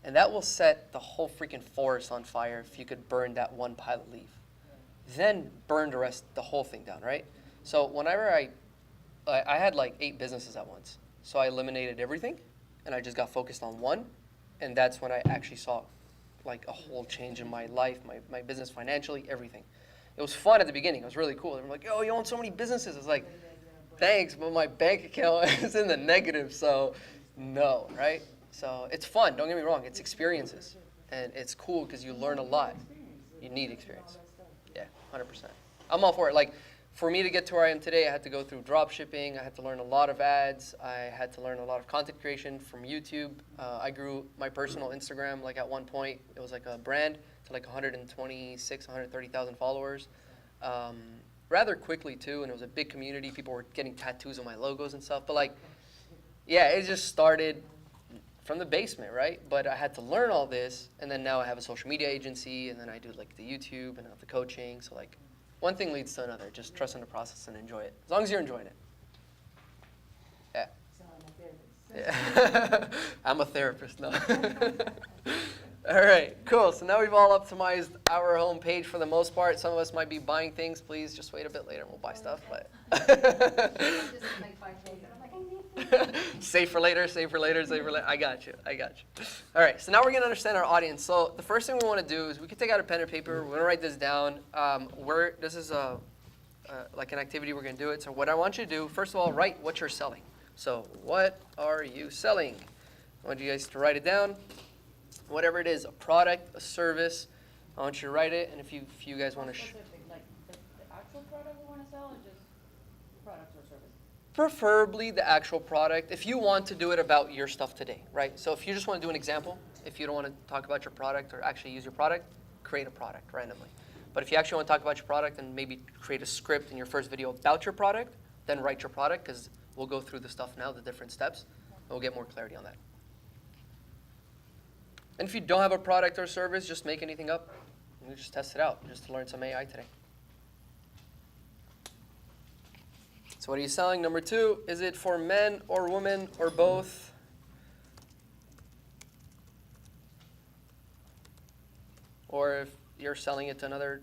And that will set the whole freaking forest on fire if you could burn that one pilot leaf. Then burn the whole thing down, right? So whenever I had like 8 businesses at once. So I eliminated everything, and I just got focused on one. And that's when I actually saw like a whole change in my life, my business financially, everything. It was fun at the beginning. It was really cool. They were like, "Yo, you own so many businesses." It's like, thanks, but my bank account is in the negative, so no, right? So it's fun. Don't get me wrong. It's experiences, and it's cool because you learn a lot. You need experience. Yeah, 100%. I'm all for it. Like, for me to get to where I am today, I had to go through drop shipping. I had to learn a lot of ads. I had to learn a lot of content creation from YouTube. I grew my personal Instagram. Like at one point, it was like a brand to like 126, 130,000 followers. Rather quickly too, and it was a big community. People were getting tattoos on my logos and stuff. But like, yeah, it just started from the basement, right? But I had to learn all this, and then now I have a social media agency, and then I do like the YouTube and the coaching. So like, one thing leads to another. Just trust in the process and enjoy it. As long as you're enjoying it. Yeah. So I'm a therapist. Yeah. I'm a therapist now. All right, cool. So now we've all optimized our home page for the most part. Some of us might be buying things. Please just wait a bit later and we'll buy stuff. But save for later, save for later, save for later. I got you. All right, so now we're going to understand our audience. So the first thing we want to do is we can take out a pen and paper. We're going to write this down. This is like an activity. We're going to do it. So what I want you to do, first of all, write what you're selling. So what are you selling? I want you guys to write it down. Whatever it is, a product, a service, I want you to write it. And if you guys want to... Specific, like the actual product we want to sell, or just products or service? Preferably the actual product. If you want to do it about your stuff today, right? So if you just want to do an example, if you don't want to talk about your product or actually use your product, create a product randomly. But if you actually want to talk about your product and maybe create a script in your first video about your product, then write your product, because we'll go through the stuff now, the different steps, and we'll get more clarity on that. And if you don't have a product or service, just make anything up. And we just test it out, just to learn some AI today. So what are you selling? Number 2, is it for men or women or both? Or if you're selling it to another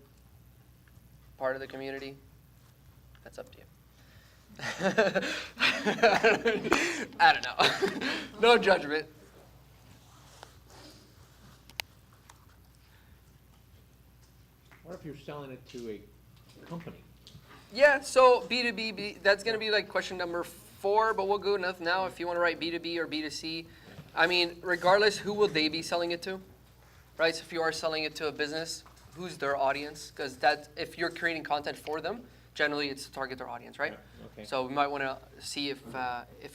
part of the community, that's up to you. I don't know. No judgment. What if you're selling it to a company? Yeah, so B2B, that's going to be like question number 4, but we'll go enough now if you want to write B2B or B2C. I mean, regardless, who will they be selling it to? Right, so if you are selling it to a business, who's their audience? Because if you're creating content for them, generally it's to target their audience, right? Yeah, okay. So we might want to see if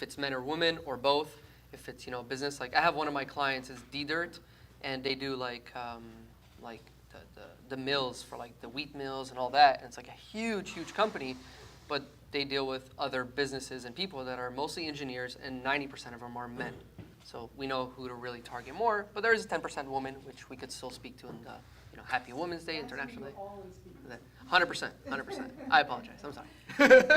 it's men or women or both. If it's business, like I have one of my clients is D-Dirt, and they do like the mills for like the wheat mills and all that, and it's like a huge company, but they deal with other businesses and people that are mostly engineers, and 90% of them are men. So we know who to really target more, but there is a 10% woman, which we could still speak to in the Happy Women's Day, International Day. 100%. I apologize. I'm sorry. No, and I know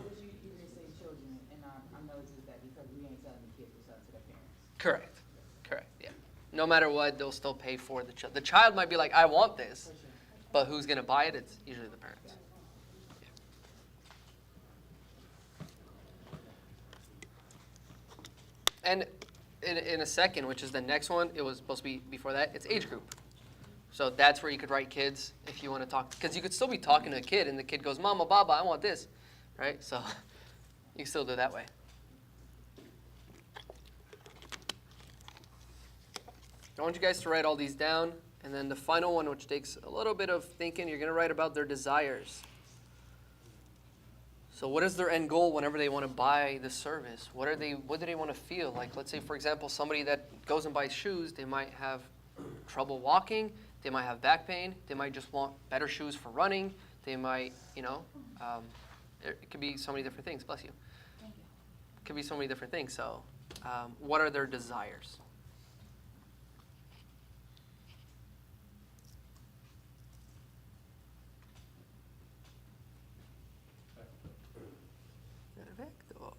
that you didn't say children, and I know it's just that because we ain't selling the kids, we're selling to their parents. Correct. Yeah. No matter what, they'll still pay for the child. The child might be like, I want this, but who's going to buy it? It's usually the parents. Yeah. And in a second, which is the next one, it was supposed to be before that, it's age group. So that's where you could write kids if you want to talk. Because you could still be talking to a kid, and the kid goes, Mama, Baba, I want this. Right? So you can still do it that way. I want you guys to write all these down. And then the final one, which takes a little bit of thinking, you're going to write about their desires. So what is their end goal whenever they want to buy the service? What do they want to feel? Like, let's say, for example, somebody that goes and buys shoes, they might have trouble walking, they might have back pain, they might just want better shoes for running, they might, it could be so many different things. Bless you. Thank you. It could be so many different things. So what are their desires? Basically,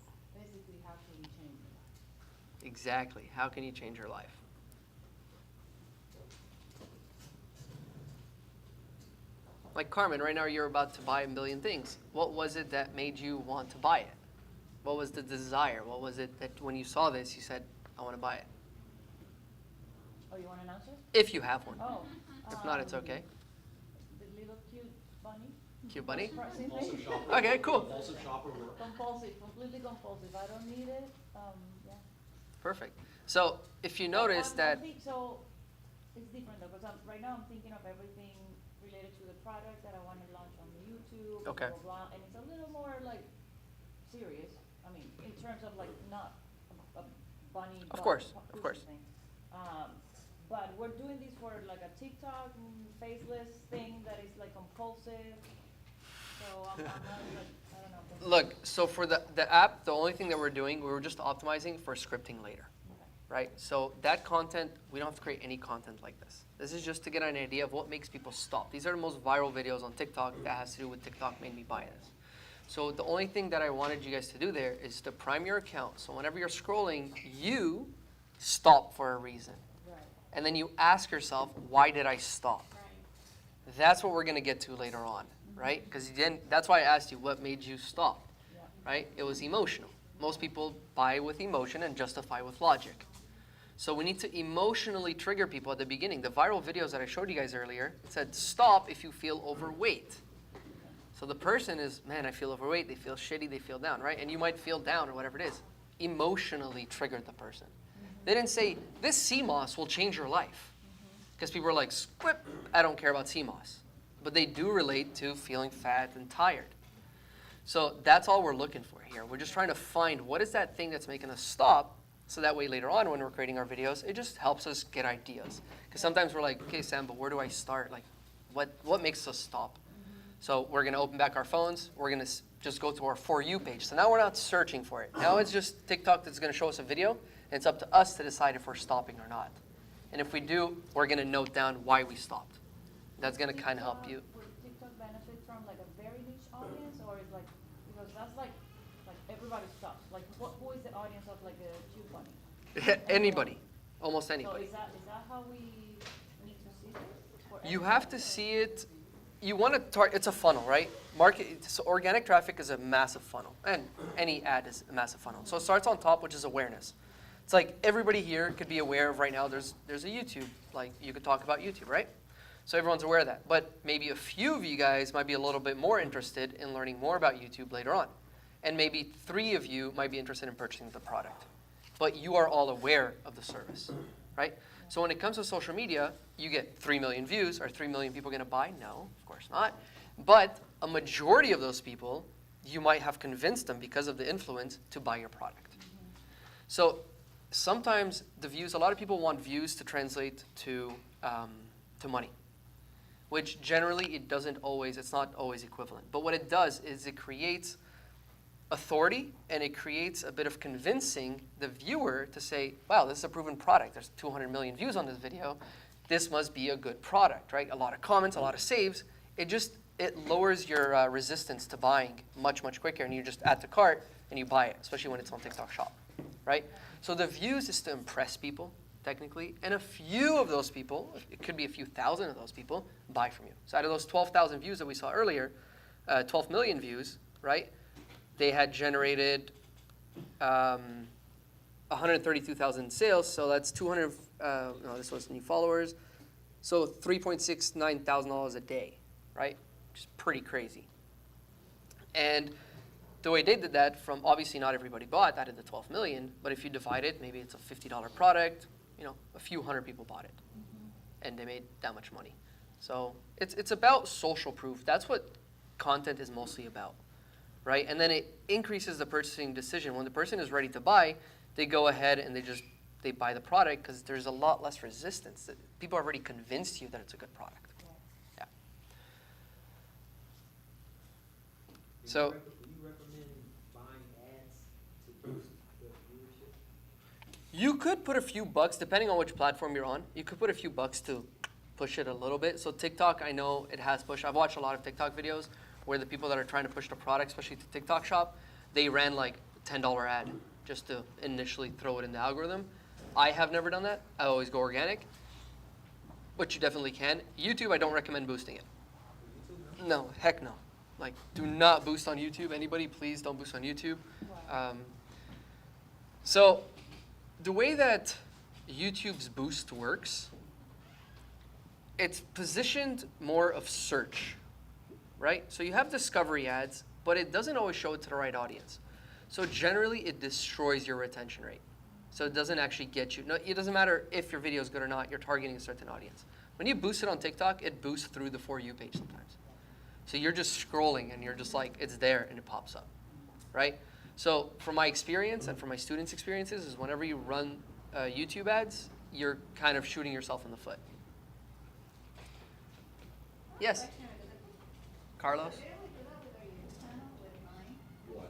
how can you change your life? Exactly. How can you change your life? Like Carmen, right now you're about to buy a million things. What was it that made you want to buy it? What was the desire? What was it that when you saw this, you said, I want to buy it? Oh, you want an answer? If you have one. Oh. If not, it's okay. The little cute bunny. Cute bunny? Compulsive shopper. Okay, cool. Compulsive shopper work. Compulsive, completely compulsive. I don't need it. Yeah. Perfect. So if you notice that, So it's different though, because right now I'm thinking of everything related to the product that I want to launch on YouTube. Okay. Blah, blah, blah, and it's a little more like serious. I mean, in terms of like not a bunny. Of course, of course. Thing. But we're doing this for like a TikTok faceless thing that is like compulsive. So I'm not like, I don't know. look, so for the app, the only thing that we're doing, we were just optimizing for scripting later. Okay. Right? So that content, we don't have to create any content like this. This is just to get an idea of what makes people stop. These are the most viral videos on TikTok that has to do with TikTok made me buy this. So the only thing that I wanted you guys to do there is to prime your account. So whenever you're scrolling, you stop for a reason. Right. And then you ask yourself, why did I stop? Right. That's what we're going to get to later on, right? Because then that's why I asked you, what made you stop? Yeah. Right? It was emotional. Most people buy with emotion and justify with logic. So we need to emotionally trigger people at the beginning. The viral videos that I showed you guys earlier, it said stop if you feel overweight. So the person is, man, I feel overweight, they feel shitty, they feel down, right? And you might feel down or whatever it is. Emotionally triggered the person. They didn't say, this CMOS will change your life. Because people are like, squip, I don't care about CMOS. But they do relate to feeling fat and tired. So that's all we're looking for here. We're just trying to find what is that thing that's making us stop, so that way later on when we're creating our videos, it just helps us get ideas. Because sometimes we're like, okay, Sam, but where do I start? Like, what makes us stop? So we're going to open back our phones. We're going to just go to our For You page. So now we're not searching for it. Now it's just TikTok that's going to show us a video, and it's up to us to decide if we're stopping or not. And if we do, we're going to note down why we stopped. That's going to kind of help you. Would TikTok benefit from like a very niche audience, or is like, because that's like everybody stops. Like, who is the audience of like the cute bunny? Anybody, almost So anybody. is that how we need to see this? For You everybody, have to or- see it. You want to target. It's a funnel, right? So organic traffic is a massive funnel, and any ad is a massive funnel. So it starts on top, which is awareness. It's like everybody here could be aware of right now. There's a YouTube. Like you could talk about YouTube, right? So everyone's aware of that. But maybe a few of you guys might be a little bit more interested in learning more about YouTube later on, and maybe 3 of you might be interested in purchasing the product. But you are all aware of the service, right? So when it comes to social media, you get 3 million views. Are 3 million people going to buy? No, of course not. But a majority of those people, you might have convinced them because of the influence to buy your product. So sometimes the views, a lot of people want views to translate to money, which generally it's not always equivalent. But what it does is it creates authority, and it creates a bit of convincing the viewer to say, wow, this is a proven product. There's 200 million views on this video. This must be a good product, right? A lot of comments, a lot of saves. It lowers your resistance to buying much, much quicker, and you just add to cart and you buy it, especially when it's on TikTok Shop, right? So the views is to impress people, technically, and a few of those people, it could be a few thousand of those people, buy from you. So out of those 12,000 views that we saw earlier, 12 million views, right? They had generated 132,000 sales, so that's 200. This was new followers, so $3,690 a day, right? Which is pretty crazy. And the way they did that, from obviously not everybody bought out of the 12 million, but if you divide it, maybe it's a $50 product. A few hundred people bought it, and they made that much money. So it's about social proof. That's what content is mostly about. right? And then it increases the purchasing decision. When the person is ready to buy, they go ahead and they buy the product because there's a lot less resistance. People are already convinced you that it's a good product. Yeah. So. Do you recommend buying ads to boost the viewership? You could put a few bucks, depending on which platform you're on. You could put a few bucks to push it a little bit. So TikTok, I know it has push. I've watched a lot of TikTok videos where the people that are trying to push the product, especially to TikTok Shop, they ran like a $10 ad just to initially throw it in the algorithm. I have never done that. I always go organic, but you definitely can. YouTube, I don't recommend boosting it. No, heck no. Like, do not boost on YouTube. Anybody, please don't boost on YouTube. So the way that YouTube's boost works, it's positioned more of search, right? So you have discovery ads, but it doesn't always show it to the right audience. So generally, it destroys your retention rate. So it doesn't actually get you. No, it doesn't matter if your video is good or not. You're targeting a certain audience. When you boost it on TikTok, it boosts through the For You page sometimes. So you're just scrolling, and you're just like, it's there, and it pops up, right? So from my experience and from my students' experiences is whenever you run YouTube ads, you're kind of shooting yourself in the foot. Yes? Carlos? What?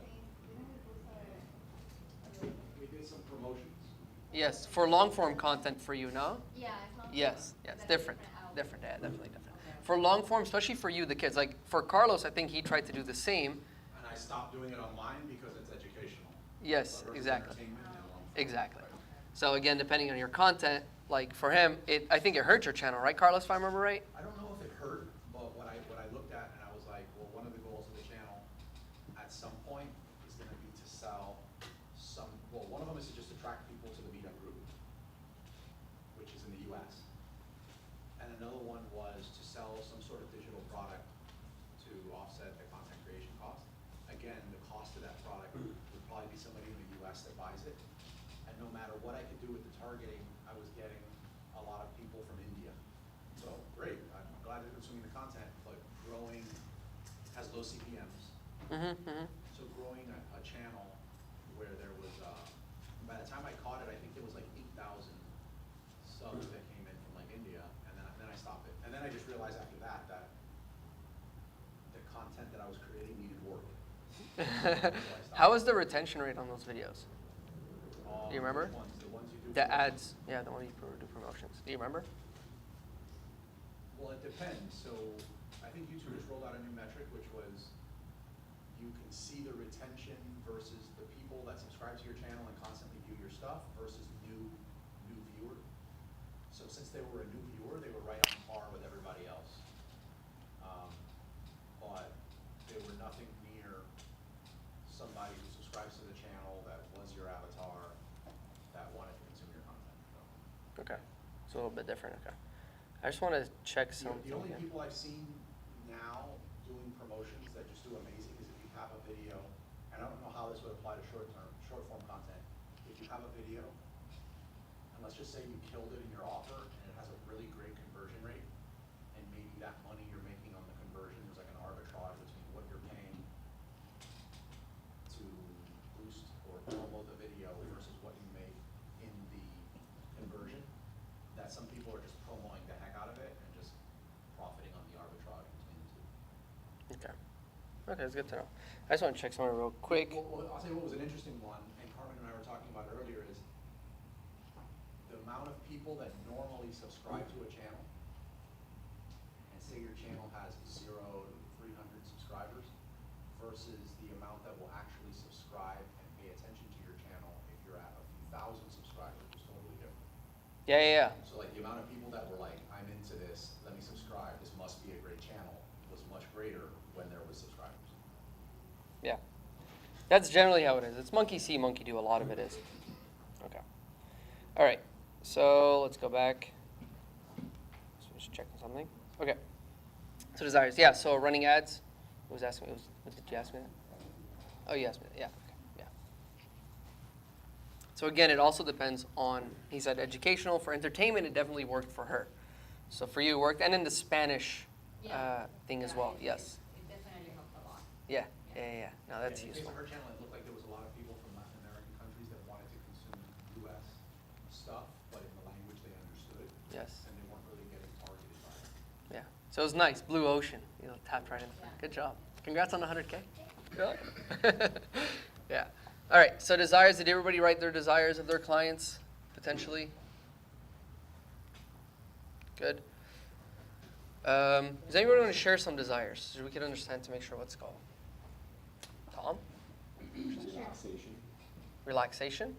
We did some promotions. Yes, for long form content for you, no? Yeah, it's not. Yes, different. Different, yeah, definitely different. For long form, especially for you, the kids, like for Carlos, I think he tried to do the same. And I stopped doing it online because it's educational. Yes, Versus exactly. entertainment and long form. Exactly. So again, depending on your content, like for him, I think it hurt your channel, right, Carlos, if I remember right? I don't know if it hurt, but what I looked at and I was like, well, one of the goals of the channel at some point is going to be to sell some, well, one of them is to just attract people to the meetup group, which is in the US. And another one was to sell some sort of digital product to offset the content creation cost. Again, the cost of that product would probably be somebody in the US that buys it. And no matter what I could do with the targeting, I was getting a lot of people from India. So great, I'm glad they're consuming the content, but growing has low CPMs. So growing a channel where there was, by the time I caught it, I think there was like 8,000 subs that came in from like India, and then I stopped it. And then I just realized after that the content that I was creating needed work. So I stopped. How was the retention rate on those videos? Do you remember? The ones you do. The ads, yeah, the one you do promotions. Do you remember? Well, it depends. So I think YouTube just rolled out a new metric, which was you can see the retention versus the people that subscribe to your channel and constantly view your stuff versus new viewer. So since they were a new viewer, they were right on par with everybody else. But they were nothing near somebody who subscribes to the channel that was your avatar that wanted to consume your content. So. Okay, it's a little bit different, okay. I just want to check something. The only here. people I've seen now doing promotions that just do amazing is if you have a video, and I don't know how this would apply to short form content. If you have a video, and let's just say you killed it in your offer, and it has a really great conversion rate, and maybe that money you're making on the conversion, there's like an arbitrage between what you're paying to boost or promote the video versus what you make in the conversion, that some people are just promoting the heck out of it and just profiting on the arbitrage between the two. Okay. Okay, it's good to know. I just want to check something real quick. Well, I'll tell you what was an interesting one, and Carmen and I were talking about earlier, is the amount of people that normally subscribe to a channel, and say your channel has 0 to 300 subscribers, versus the amount that will actually subscribe and pay attention to your channel if you're at a few thousand subscribers is totally different. Yeah. So like the amount of people that were like, I'm into this, let me subscribe, this must be a great channel, was much greater when there was subscribers. Yeah. That's generally how it is. It's monkey see, monkey do. A lot of it is. Okay. All right. So let's go back. So just checking something. Okay. So desires. Yeah. So running ads. Who was asking me? Did you ask me that? Oh, you asked me that. Yeah. Okay. Yeah. So again, it also depends on. He said educational. For entertainment, it definitely worked for her. So for you, it worked, and in the Spanish thing as well. Yes. It definitely helped a lot. Yeah. Yeah. Yeah. No, that's In the case useful. of her channel, it looked like there was a lot of people from Latin American countries that wanted to consume US stuff, but in the language they understood, Yes. and they weren't really getting targeted by it. Yeah. So it was nice. Blue ocean. You know, tapped right in. Good job. Congrats on the 100K. You're welcome. Yeah. All right. So desires. Did everybody write their desires of their clients potentially? Good. Does anybody want to share some desires so we can understand to make sure what's called? Tom? Relaxation. Relaxation?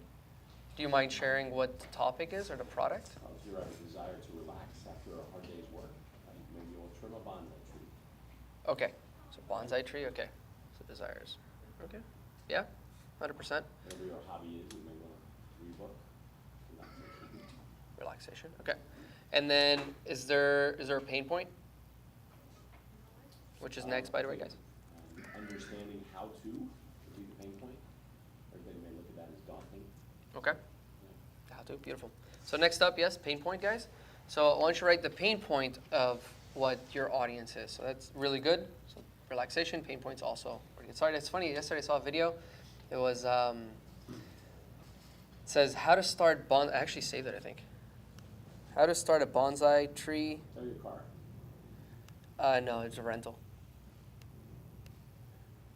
Do you mind sharing what the topic is or the product? If you have a desire to relax after a hard day's work, maybe you'll trim a bonsai tree. Okay. So bonsai tree. Okay. So desires. Okay. Yeah. 100%. Whatever your hobby is, you may want to read a book. Relaxation. Relaxation. Okay. And then is there a pain point? Which is next, by the way, guys. Understanding how to would be the pain point. Everybody may look at that as daunting. Okay. How to. Beautiful. So next up, yes, pain point, guys. So I want you to write the pain point of what your audience is. So that's really good. So relaxation, pain points also pretty good. Sorry, it's funny. Yesterday I saw a video. It was it says how to start I actually saved it, I think. How to start a bonsai tree. Is that your car? No, it's a rental.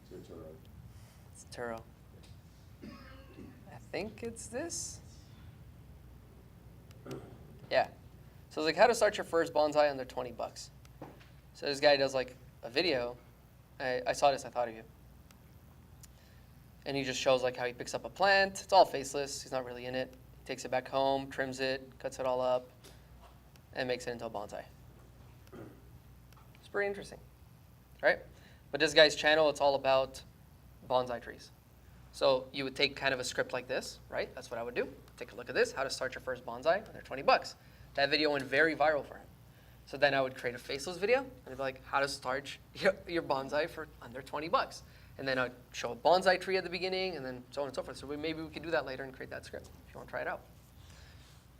It's your Turo. It's Turo. I think it's this. Yeah. So it's like how to start your first bonsai under 20 bucks. So this guy does like a video. I saw this, I thought of you. And he just shows like how he picks up a plant. It's all faceless. He's not really in it. He takes it back home, trims it, cuts it all up, and makes it into a bonsai. It's pretty interesting, right? But this guy's channel, it's all about bonsai trees. So you would take kind of a script like this, right? That's what I would do. Take a look at this, how to start your first bonsai under 20 bucks. That video went very viral for him. So then I would create a faceless video, and it'd be like, how to start your bonsai for under 20 bucks. And then I'd show a bonsai tree at the beginning, and then so on and so forth. So maybe we could do that later and create that script if you want to try it out.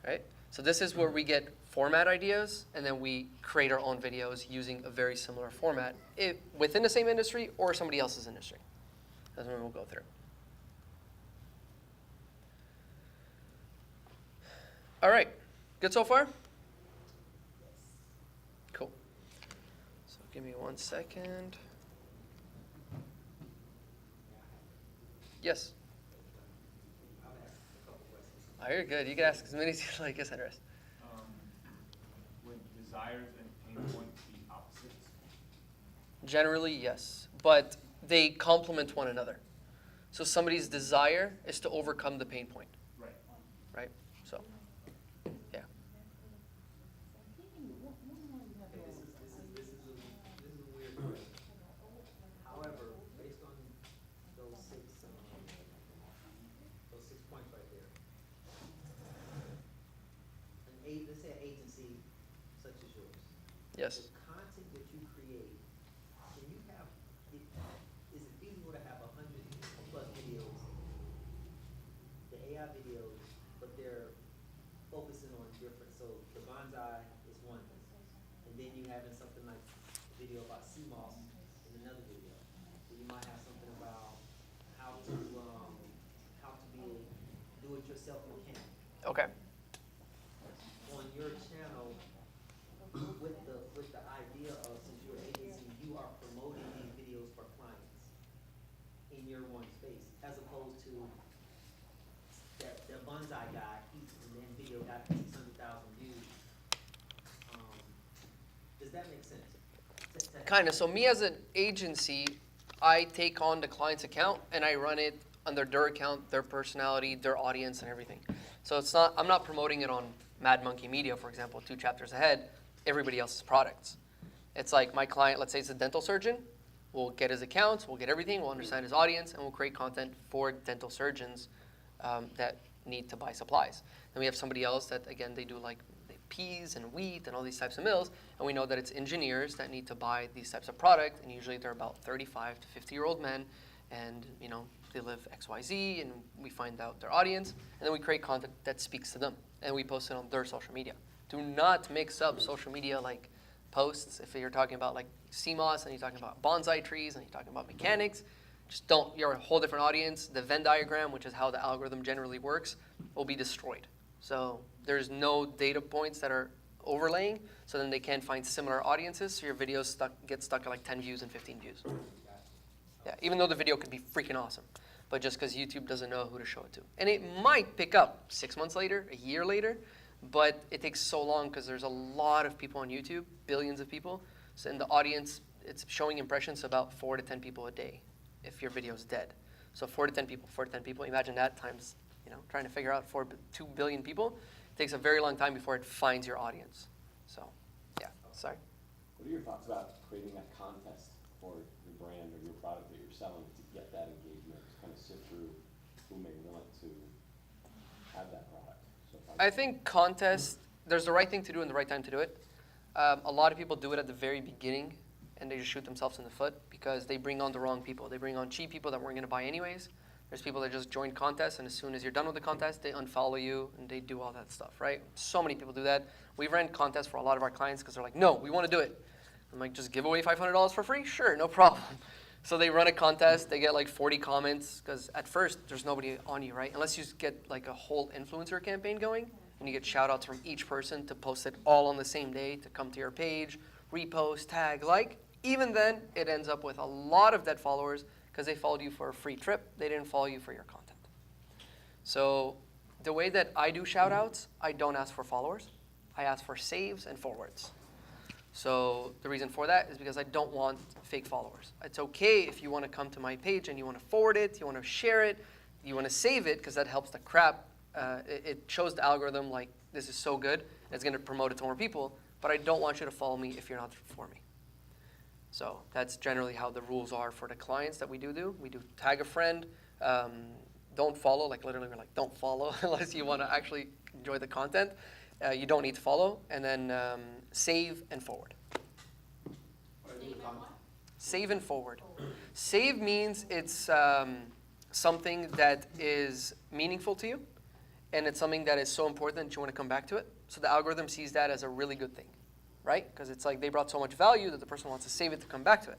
Right? So this is where we get format ideas, and then we create our own videos using a very similar format within the same industry or somebody else's industry. That's what we'll go through. All right. Good so far? Cool. So give me 1 second. Yes? Oh, you're good. You can ask as many as you like. Yes, Andres. Would desires and pain points be opposites? Generally, yes. But they complement one another. So somebody's desire is to overcome the pain point. Right. Right? So, yeah. This is a weird question. However, based on those six points right there, let's say an agency such as yours. Yes. The content that you create, can you have, is it feasible to have 100 plus videos, the AI videos, but they're focusing on different, so the bonsai is one, and then you having something like a video about sea moss in another video. So you might have something about how to be a do-it-yourself mechanic. Okay. On your channel, with the idea of, since you're an agency, you are promoting these videos for clients in your one space, as opposed to that bonsai guy, and then video got 600,000 views. Does that make sense? Kind of. So me as an agency, I take on the client's account and I run it under their account, their personality, their audience, and everything. So it's not. I'm not promoting it on Mad Monkey Media, for example, 2 chapters ahead. Everybody else's products. It's like my client. Let's say it's a dental surgeon. We'll get his accounts. We'll get everything. We'll understand his audience, and we'll create content for dental surgeons that need to buy supplies. Then we have somebody else that again they do like peas and wheat and all these types of mills, and we know that it's engineers that need to buy these types of product, and usually they're about 35 to 50-year-old men, and they live XYZ, and we find out their audience, and then we create content that speaks to them, and we post it on their social media. Do not mix up social media like posts if you're talking about like CMOS and you're talking about bonsai trees and you're talking about mechanics. Just don't, you're a whole different audience. The Venn diagram, which is how the algorithm generally works, will be destroyed. So there's no data points that are overlaying, so then they can't find similar audiences, so your videos get stuck at like 10 views and 15 views. Yeah, even though the video could be freaking awesome, but just because YouTube doesn't know who to show it to. And it might pick up 6 months later, a year later, but it takes so long because there's a lot of people on YouTube, billions of people, so in the audience, it's showing impressions to about 4 to 10 people a day if your video is dead. So 4 to 10 people, imagine that times, trying to figure out 2 billion people. It takes a very long time before it finds your audience. So, yeah, sorry. What are your thoughts about creating that contest for your brand or your product that you're selling to get that engagement, to kind of sift through who may want to have that product? So I think contests, there's the right thing to do and the right time to do it. A lot of people do it at the very beginning, and they just shoot themselves in the foot because they bring on the wrong people. They bring on cheap people that weren't going to buy anyways. There's people that just join contests, and as soon as you're done with the contest, they unfollow you, and they do all that stuff, right? So many people do that. We've ran contests for a lot of our clients because they're like, no, we want to do it. I'm like, just give away $500 for free? Sure, no problem. So they run a contest. They get like 40 comments because at first, there's nobody on you, right? Unless you get like a whole influencer campaign going, and you get shout-outs from each person to post it all on the same day, to come to your page, repost, tag, like. Even then, it ends up with a lot of dead followers because they followed you for a free trip. They didn't follow you for your content. So the way that I do shout-outs, I don't ask for followers. I ask for saves and forwards. So the reason for that is because I don't want fake followers. It's okay if you want to come to my page and you want to forward it, you want to share it, you want to save it because that helps the crap. It shows the algorithm like this is so good, it's going to promote it to more people, but I don't want you to follow me if you're not for me. So that's generally how the rules are for the clients that we do. We do tag a friend, don't follow, like literally we're like, don't follow unless you want to actually enjoy the content. You don't need to follow, and then save and forward. Save and forward. Save means it's something that is meaningful to you, and it's something that is so important that you want to come back to it. So the algorithm sees that as a really good thing, right? Because it's like they brought so much value that the person wants to save it to come back to it.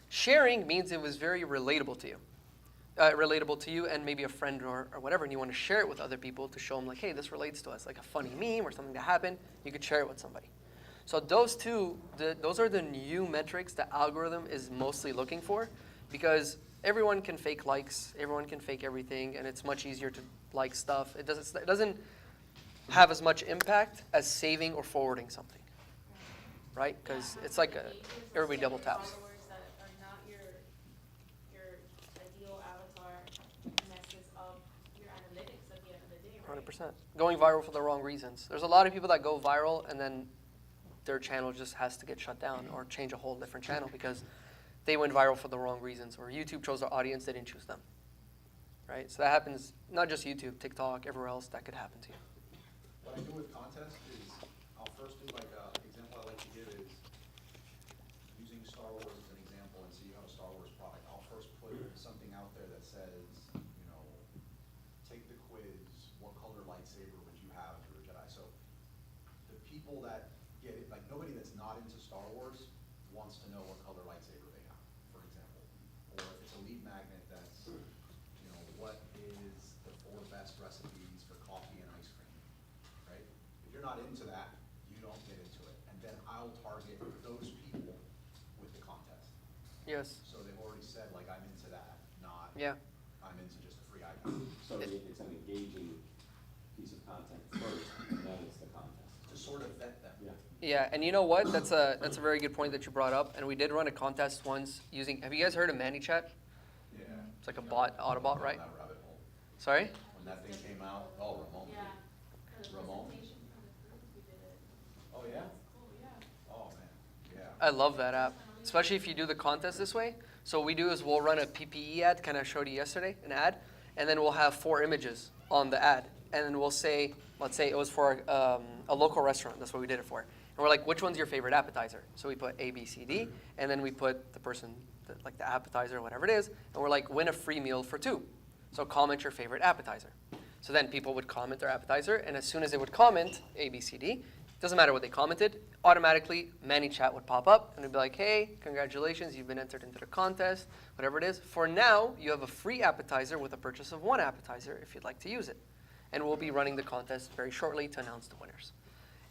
Sharing means it was very relatable to you. And maybe a friend or whatever, and you want to share it with other people to show them like, hey, this relates to us, like a funny meme or something that happened, you could share it with somebody. So those two, those are the new metrics the algorithm is mostly looking for, because everyone can fake likes, everyone can fake everything, and it's much easier to like stuff. It doesn't have as much impact as saving or forwarding something, right? Because it's like everybody double taps. Going viral for the wrong reasons. There's a lot of people that go viral and then their channel just has to get shut down or change a whole different channel because they went viral for the wrong reasons, or YouTube chose their audience, they didn't choose them, right? So that happens, not just YouTube, TikTok, everywhere else, that could happen to you. What I do with contests is I'll first do like an example I like to give is using Star Wars as an example, and so you have a Star Wars product. I'll first put something out there that says, take the quiz, what color lightsaber would you have if you were a Jedi? So the people that get it, like nobody that's not into Star Wars wants to know what color lightsaber they have, for example. Or if it's a lead magnet that's, what is the 4 best recipes for coffee and ice cream, right? If you're not into that, you don't get into it. And then I'll target those people with the contest. Yes. So they've already said, like, I'm into that, not I'm into just a free icon. So it's an engaging piece of content first, and then it's the contest. To sort of vet them. Yeah, and you know what? That's a very good point that you brought up. And we did run a contest once using. Have you guys heard of ManyChat? Yeah. It's like a bot, Autobot, right? That rabbit hole. Sorry? When that thing came out, Ramon. Ramon? Oh, yeah? Oh, man, yeah. I love that app, especially if you do the contest this way. So what we do is we'll run a PPE ad, kind of showed you yesterday, an ad, and then we'll have 4 images on the ad. And then we'll say, let's say it was for a local restaurant. That's what we did it for. And we're like, which one's your favorite appetizer? So we put A, B, C, D, and then we put the person, like the appetizer or whatever it is, and we're like, win a free meal for 2. So comment your favorite appetizer. So then people would comment their appetizer, and as soon as they would comment A, B, C, D, doesn't matter what they commented, automatically ManyChat would pop up and it'd be like, hey, congratulations, you've been entered into the contest, whatever it is. For now, you have a free appetizer with a purchase of 1 appetizer if you'd like to use it. And we'll be running the contest very shortly to announce the winners.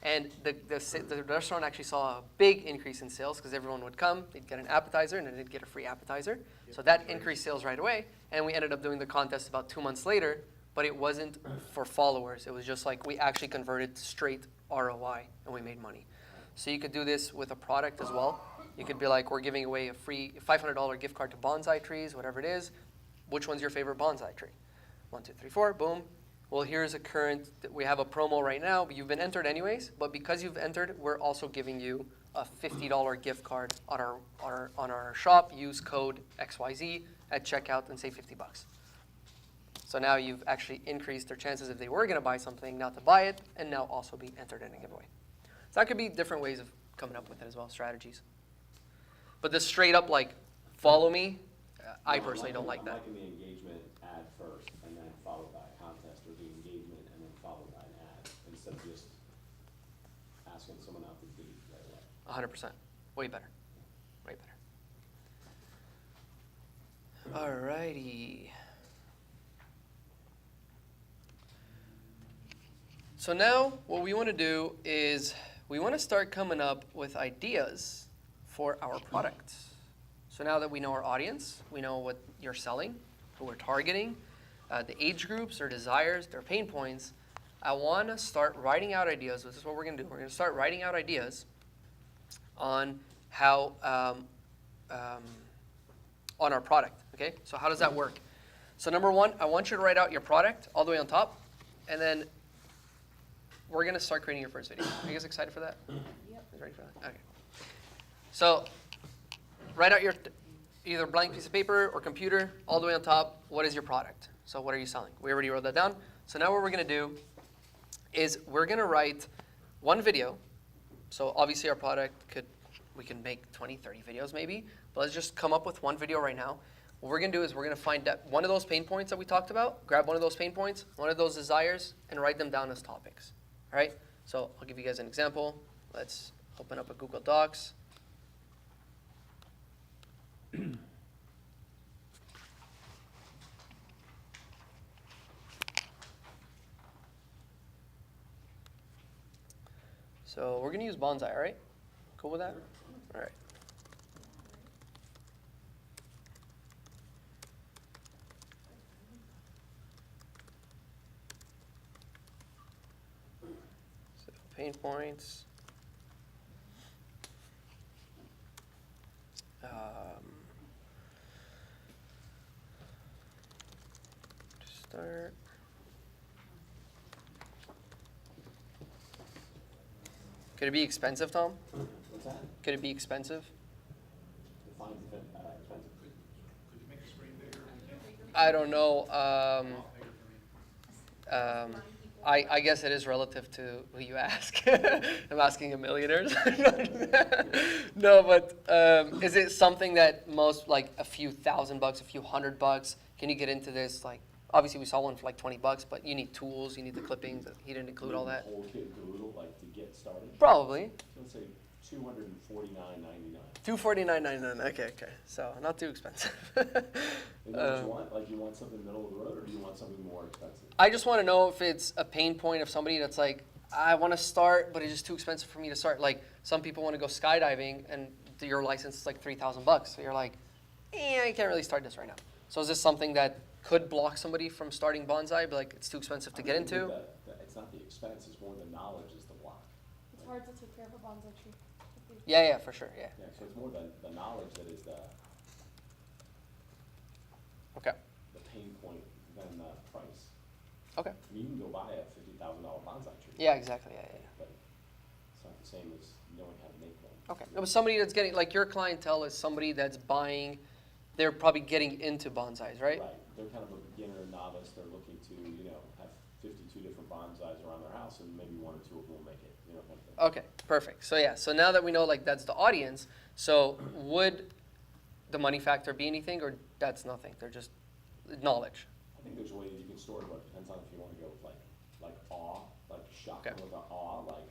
And the restaurant actually saw a big increase in sales because everyone would come, they'd get an appetizer, and then they'd get a free appetizer. So that increased sales right away. And we ended up doing the contest about 2 months later, but it wasn't for followers. It was just like we actually converted straight ROI, and we made money. So you could do this with a product as well. You could be like, we're giving away a free $500 gift card to bonsai trees, whatever it is. Which one's your favorite bonsai tree? 1, 2, 3, 4, boom. Well, here's a current, we have a promo right now, but you've been entered anyways, but because you've entered, we're also giving you a $50 gift card on our shop. Use code XYZ at checkout and save 50 bucks. So now you've actually increased their chances if they were going to buy something, not to buy it, and now also be entered in a giveaway. So that could be different ways of coming up with it as well, strategies. But the straight up, like, follow me, I personally don't like that. I'm liking the engagement ad first, and then followed by a contest, or the engagement and then followed by an ad, instead of just asking someone out to bid right away. 100%. Way better. Way better. Alrighty. So now what we want to do is we want to start coming up with ideas for our products. So now that we know our audience, we know what you're selling, who we're targeting, the age groups, their desires, their pain points, I want to start writing out ideas. This is what we're going to do. We're going to start writing out ideas on how, on our product, okay? So how does that work? So number one, I want you to write out your product all the way on top, and then we're going to start creating your first video. Are you guys excited for that? Yep. You ready for that? Okay. So write out your either blank piece of paper or computer all the way on top. What is your product? So what are you selling? We already wrote that down. So now what we're going to do is we're going to write one video. So obviously our product we can make 20, 30 videos maybe, but let's just come up with one video right now. What we're going to do is we're going to find that one of those pain points that we talked about, grab one of those pain points, one of those desires, and write them down as topics. All right? So I'll give you guys an example. Let's open up a Google Docs. So we're going to use bonsai, all right? Cool with that? All right. So pain points. Start. Could it be expensive, Tom? What's that? Could it be expensive? Define expensive. Could you make the screen bigger? I don't know. I guess it is relative to who you ask. I'm asking a millionaires. No, but is it something that most, like a few $1,000, a few $100? Can you get into this? Like, obviously we saw one for like $20, but you need tools, you need the clippings. He didn't include all that. Whole kit and caboodle, like to get started. Probably. Let's say $249.99. $249.99. Okay. So not too expensive. And then what you want? Like, you want something middle of the road, or do you want something more expensive? I just want to know if it's a pain point of somebody that's like, I want to start, but it's just too expensive for me to start. Like, some people want to go skydiving, and your license is like $3,000. So you're like, I can't really start this right now. So is this something that could block somebody from starting bonsai, but like it's too expensive to get into? It's not the expense, it's more the knowledge is the block. It's hard to take care of a bonsai tree. Yeah, for sure, yeah. Yeah, so it's more the knowledge that is the Okay. pain point than the price. Okay. I mean, you can go buy a $50,000 bonsai tree. Yeah, exactly, yeah. But it's not the same as knowing how to make one. Okay. It was somebody that's getting, like your clientele is somebody that's buying, they're probably getting into bonsais, right? Right. They're kind of a beginner, novice. They're looking to, have 52 different bonsais around their house, and maybe one or two of them will make it, kind of thing. Okay, perfect. So yeah, so now that we know like that's the audience, so would the money factor be anything, or that's nothing? They're just knowledge. I think there's a way that you can store it, but it depends on if you want to go with like awe, like shock Okay. them with awe, like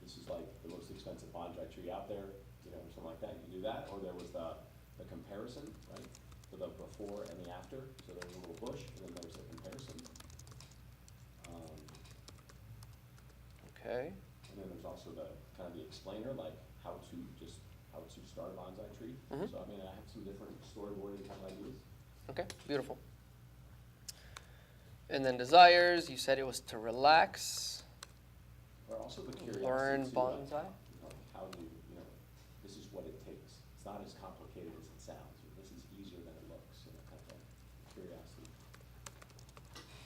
this is like the most expensive bonsai tree out there, you know, or something like that, you can do that. Or there was the comparison, right, for the before and the after. So there was a little bush, and then there was a comparison. Okay. And then there's also the kind of the explainer, like how to start a bonsai tree. Mhm. So I mean, I have some different storyboarding kind of ideas. Okay, beautiful. And then desires, you said it was to relax, Or also the curiosity. learn too, bonsai. like how do you know, this is what it takes. It's not as complicated as it sounds. This is easier than it looks, you know, kind of curiosity.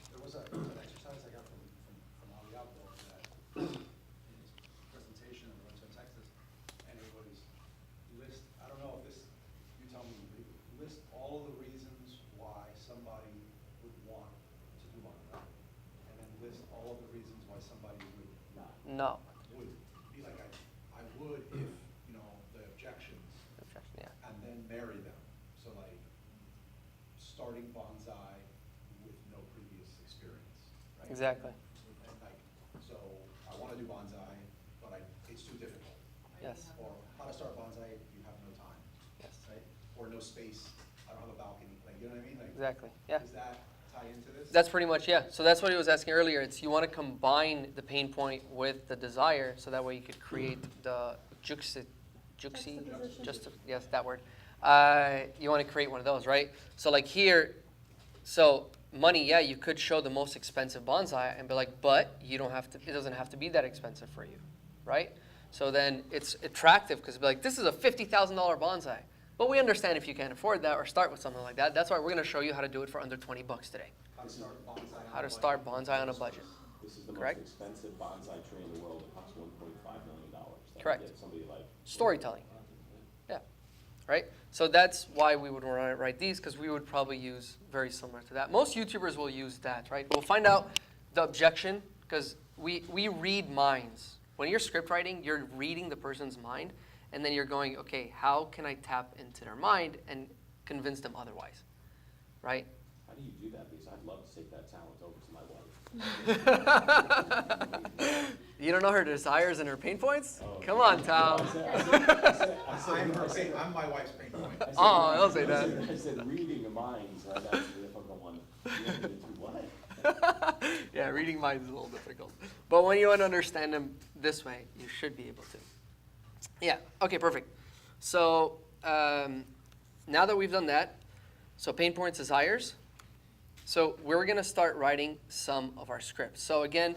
There was an exercise I got from Ali Outdoor that in his presentation, and we went to Texas, and it was I don't know if this, you tell me, list all of the reasons why somebody would want to do bonsai, and then list all of the reasons why somebody would not. No. Would be like, I would if, you know, the objections, Objection, yeah. and then marry them. So like, starting bonsai with no previous experience, right? Exactly. And like, so I want to do bonsai, but it's too difficult. Yes. Or how to start bonsai, you have no time, Yes. right? Or no space, I don't have a balcony, like, you know what I mean? Like, Exactly. Yeah. does that tie into this? That's pretty much, yeah. So that's what he was asking earlier. It's you want to combine the pain point with the desire, so that way you could create the Juxtaposition. yes, that word. You want to create one of those, right? So like here, so money, yeah, you could show the most expensive bonsai and be like, but you don't have to. It doesn't have to be that expensive for you, right? So then it's attractive because be like, this is a $50,000 bonsai. But we understand if you can't afford that or start with something like that. That's why we're going to show you how to do it for under $20 today. How to start bonsai. How to start bonsai on a budget. This is the Correct. most expensive bonsai tree in the world. It costs $1.5 million. That would Correct. get somebody like Storytelling. Yeah. Right? So that's why we would write these, because we would probably use very similar to that. Most YouTubers will use that, right? We'll find out the objection, because we read minds. When you're script writing, you're reading the person's mind, and then you're going, okay, how can I tap into their mind and convince them otherwise, right? How do you do that? Because I'd love to take that talent over to my wife. You don't know her desires and her pain points? Oh. Come on, Tal. I'm my wife's pain point. Oh, don't say that. I said reading the minds, right? That's the difficult one. You have to do what? Yeah, reading minds is a little difficult. But when you want to understand them this way, you should be able to. Yeah, okay, perfect. So now that we've done that, so pain points, desires. So we're going to start writing some of our scripts. So again,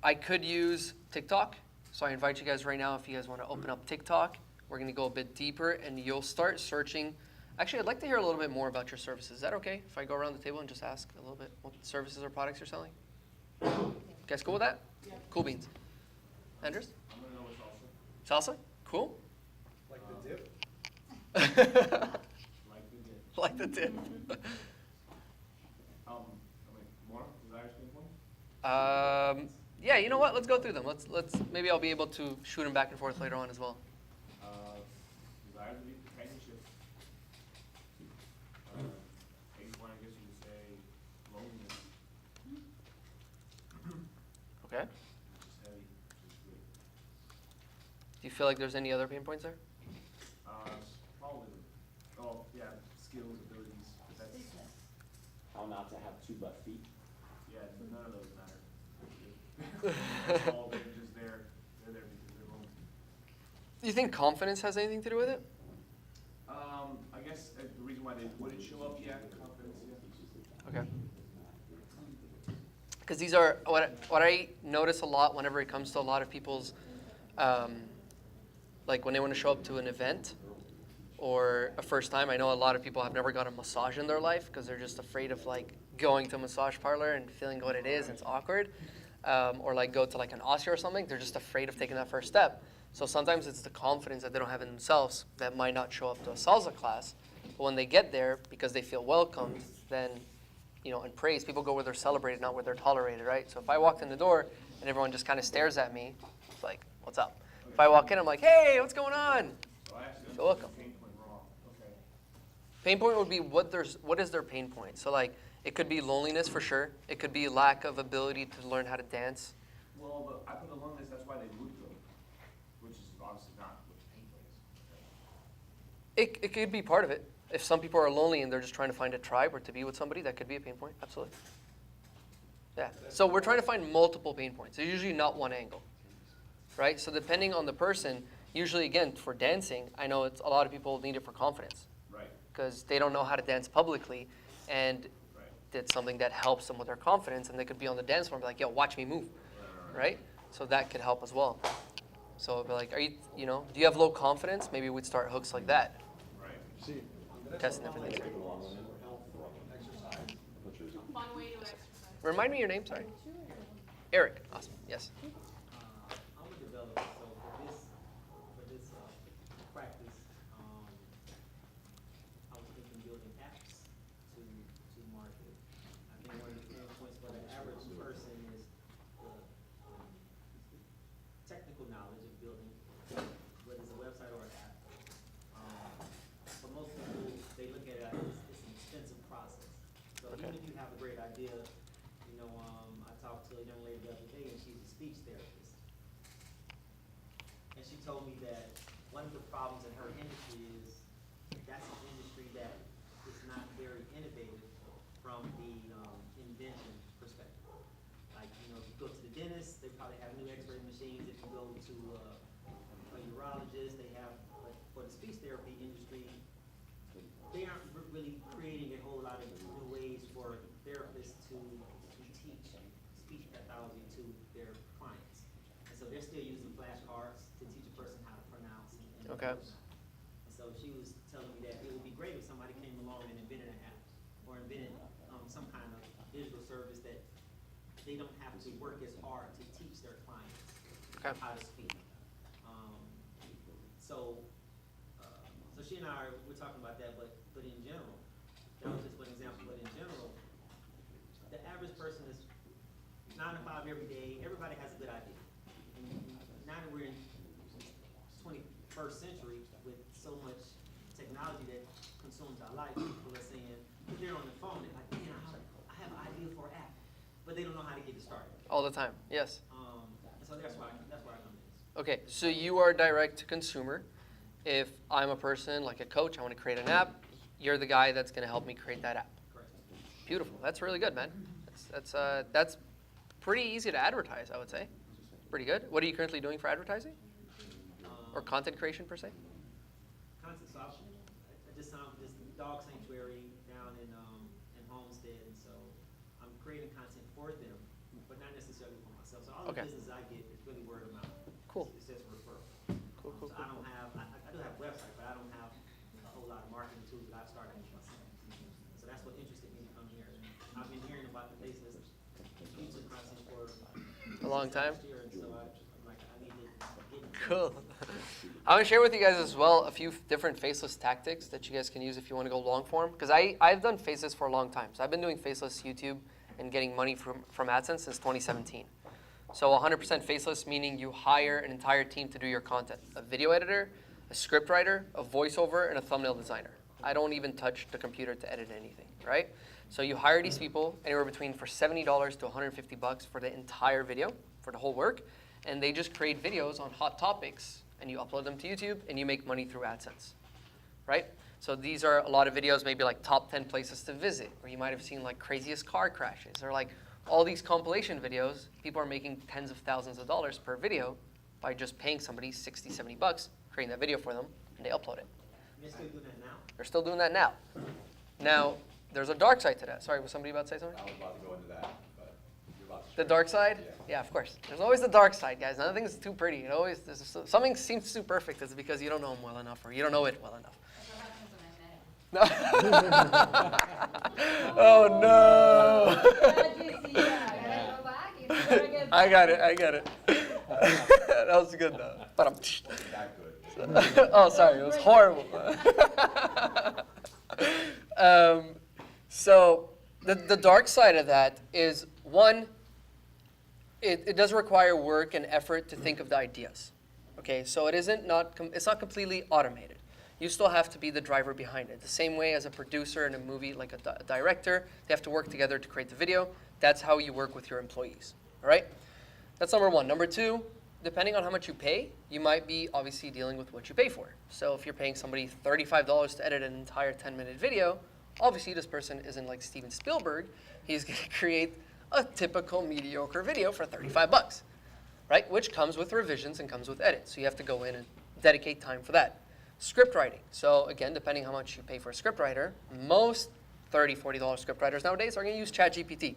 I could use TikTok. So I invite you guys right now, if you guys want to open up TikTok, we're going to go a bit deeper and you'll start searching. Actually, I'd like to hear a little bit more about your services. Is that okay if I go around the table and just ask a little bit what services or products you're selling? You guys cool with that? Yeah. Cool beans. Andres? I'm gonna know what's also. Salsa? Cool. Like the dip? Like we did. Like the tip. More desires, pain points? Yeah, you know what? Let's go through them. Let's maybe I'll be able to shoot them back and forth later on as well. Desires would be companionship. Pain point, I guess you could say loneliness. Okay. Which is heavy, which is good. Do you feel like there's any other pain points there? Probably. Oh, yeah, skills, abilities. But that's, How not to have two left feet. yeah, none of those matter. That's all, they're just there. They're there because they're lonely. Do you think confidence has anything to do with it? I guess the reason why they wouldn't show up, yeah, confidence, yeah. Okay. Because these are what I notice a lot whenever it comes to a lot of people's, like when they want to show up to an event or a first time. I know a lot of people have never got a massage in their life because they're just afraid of like going to a massage parlor and feeling what it is and it's awkward. Or like go to like an Aussie or something. They're just afraid of taking that first step. So sometimes it's the confidence that they don't have in themselves that might not show up to a salsa class. But when they get there, because they feel welcomed, then, you know, and praised, people go where they're celebrated, not where they're tolerated, right? So if I walked in the door and everyone just kind of stares at me, it's like, what's up? If I walk in, I'm like, hey, what's going on? So I actually Feel welcome. pain point wrong. Okay. Pain point would be what is their pain point? So like, it could be loneliness for sure. It could be lack of ability to learn how to dance. Well, I put the loneliness, that's why they would go. obviously not what the pain point is. It could be part of it. If some people are lonely and they're just trying to find a tribe or to be with somebody, that could be a pain point. Absolutely. Yeah. So we're trying to find multiple pain points. There's usually not one angle, right? So depending on the person, usually again for dancing, I know a lot of people need it for confidence, Right. because they don't know how to dance publicly, and Right. it's something that helps them with their confidence, and they could be on the dance floor and be like, yo, watch me move, right? So that could help as well. So it'd be like, do you have low confidence? Maybe we'd start hooks like that, Right. See, testing everything. Fun way to exercise. Remind me your name, sorry. Eric, awesome, yes. I'm a developer, so for this practice, I was thinking building apps to market. I think one of the pain points for the average person is the technical knowledge of building, whether it's a website or an app. For most people, they look at it as it's an expensive process. So even if you have a great idea, I talked to a young lady the other day, and she's a speech therapist. And she told me that one of the problems in her industry is that's an industry that is not very innovative from the invention perspective. Like, if you go to the dentist, they probably have new x-ray machines. If you go to a urologist, they have, but for the speech therapy industry, they aren't really creating a whole lot of new ways for therapists to teach speech pathology to their clients. And so they're still using flashcards to teach a person how to pronounce. And Okay. And so she was telling me that it would be great if somebody came along and invented an app or invented some kind of digital service that they don't have to work as hard to teach their clients how to speak. So she and I were talking about that, but in general, that was just one example, but in general, the average person is 9 to 5 every day. Everybody has a good idea. And now that we're in 21st century with so much technology that consumes our life, people are saying, if they're on the phone, they're like, man, I have an idea for an app, but they don't know how to get it started. All the time, yes. So that's why I come in. Okay, so you are direct to consumer. If I'm a person, like a coach, I want to create an app, you're the guy that's going to help me create that app. Correct. Beautiful. That's really good, man. That's pretty easy to advertise, I would say. Pretty good. What are you currently doing for advertising? Or content creation, per se? Content, so I just found this dog sanctuary down in Homestead, and so I'm creating content for them, but not necessarily for myself. So all the business I get is really word of mouth. Cool. It's just referral. Cool. So I don't have, I do have a website, but I don't have a whole lot of marketing tools that I've started myself. So that's what interested me to come here. And I've been hearing about the Faceless YouTube content for A long time? last year, and so I'm like, I need to get into it. Cool. I want to share with you guys as well a few different faceless tactics that you guys can use if you want to go long form. Because I've done faceless for a long time. So I've been doing faceless YouTube and getting money from AdSense since 2017. So 100% faceless, meaning you hire an entire team to do your content. A video editor, a script writer, a voiceover, and a thumbnail designer. I don't even touch the computer to edit anything, right? So you hire these people anywhere between for $70 to $150 for the entire video, for the whole work. And they just create videos on hot topics, and you upload them to YouTube, and you make money through AdSense, right? So these are a lot of videos, maybe like top 10 places to visit, or you might have seen like craziest car crashes, or like all these compilation videos. People are making tens of thousands of dollars per video by just paying somebody 60, 70 bucks, creating that video for them, and they upload it. They're still doing that now? They're still doing that now. Now, there's a dark side to that. Sorry, was somebody about to say something? I was about to go into that, but you're about to. The dark side? Yeah, of course. There's always the dark side, guys. Nothing's too pretty. Something seems too perfect. It's because you don't know him well enough, or you don't know it well enough. Oh no! I got it. That was good though. But I'm. That good. Oh, sorry. It was horrible. So the dark side of that is, one, it does require work and effort to think of the ideas. Okay, so it's not completely automated. You still have to be the driver behind it. The same way as a producer in a movie, like a director, they have to work together to create the video. That's how you work with your employees. All right? That's number one. Number two, depending on how much you pay, you might be obviously dealing with what you pay for. So if you're paying somebody $35 to edit an entire 10-minute video, obviously this person isn't like Steven Spielberg. He's going to create a typical mediocre video for 35 bucks, right? Which comes with revisions and comes with edits. So you have to go in and dedicate time for that. Script writing. So again, depending how much you pay for a script writer, most $30, $40 script writers nowadays are going to use ChatGPT.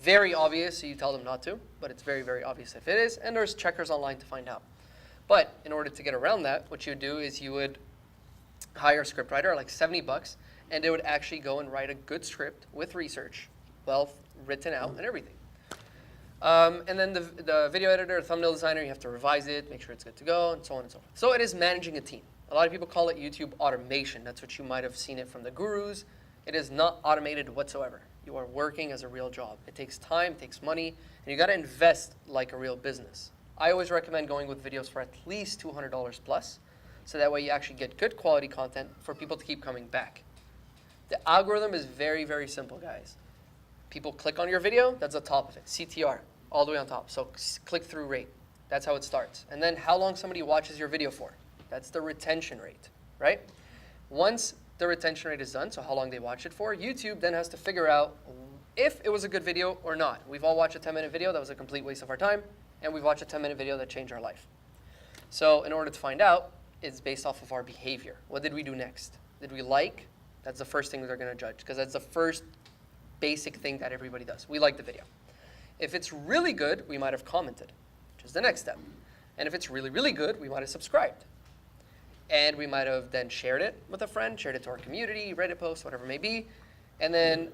Very obvious, so you tell them not to, but it's very, very obvious if it is, and there's checkers online to find out. But in order to get around that, what you would do is you would hire a script writer, like 70 bucks, and they would actually go and write a good script with research, well written out and everything. And then the video editor, thumbnail designer, you have to revise it, make sure it's good to go, and so on and so forth. So it is managing a team. A lot of people call it YouTube automation. That's what you might have seen it from the gurus. It is not automated whatsoever. You are working as a real job. It takes time, takes money, and you got to invest like a real business. I always recommend going with videos for at least $200 plus, so that way you actually get good quality content for people to keep coming back. The algorithm is very, very simple, guys. People click on your video, that's the top of it. CTR, all the way on top. So click-through rate, that's how it starts. And then how long somebody watches your video for. That's the retention rate, right? Once the retention rate is done, so how long they watch it for, YouTube then has to figure out if it was a good video or not. We've all watched a 10-minute video that was a complete waste of our time, and we've watched a 10-minute video that changed our life. So in order to find out, it's based off of our behavior. What did we do next? Did we like? That's the first thing they're going to judge, because that's the first basic thing that everybody does. We like the video. If it's really good, we might have commented, which is the next step. And if it's really, really good, we might have subscribed. And we might have then shared it with a friend, shared it to our community, Reddit post, whatever it may be. And then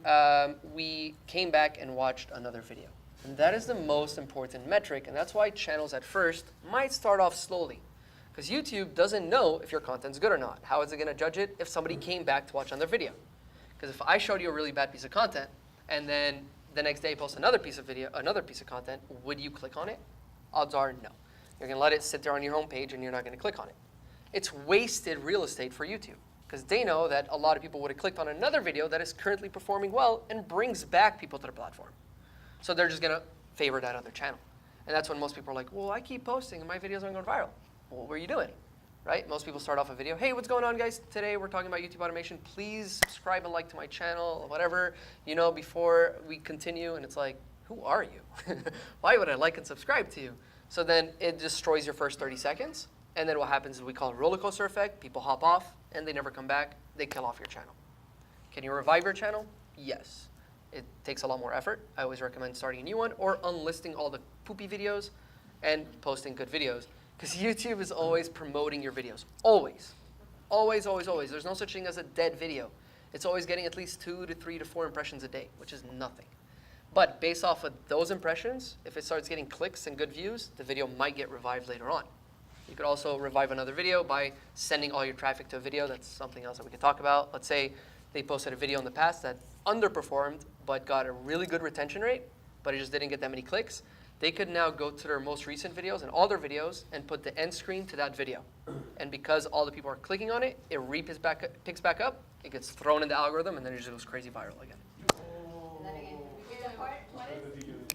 we came back and watched another video. And that is the most important metric, and that's why channels at first might start off slowly. Because YouTube doesn't know if your content's good or not. How is it going to judge it if somebody came back to watch another video? Because if I showed you a really bad piece of content, and then the next day post another piece of content, would you click on it? Odds are no. You're going to let it sit there on your homepage, and you're not going to click on it. It's wasted real estate for YouTube, because they know that a lot of people would have clicked on another video that is currently performing well and brings back people to the platform. So they're just going to favor that other channel. And that's when most people are like, well, I keep posting and my videos aren't going viral. Well, what were you doing? Right? Most people start off a video, hey, what's going on, guys? Today we're talking about YouTube automation. Please subscribe and like to my channel, whatever, before we continue. And it's like, who are you? Why would I like and subscribe to you? So then it destroys your first 30 seconds. And then what happens is we call it roller coaster effect. People hop off and they never come back. They kill off your channel. Can you revive your channel? Yes. It takes a lot more effort. I always recommend starting a new one or unlisting all the poopy videos and posting good videos. Because YouTube is always promoting your videos. Always. Always, always, always. There's no such thing as a dead video. It's always getting at least 2 to 3 to 4 impressions a day, which is nothing. But based off of those impressions, if it starts getting clicks and good views, the video might get revived later on. You could also revive another video by sending all your traffic to a video. That's something else that we could talk about. Let's say they posted a video in the past that underperformed but got a really good retention rate, but it just didn't get that many clicks. They could now go to their most recent videos and all their videos and put the end screen to that video. And because all the people are clicking on it, it picks back up, it gets thrown in the algorithm, and then it just goes crazy viral again.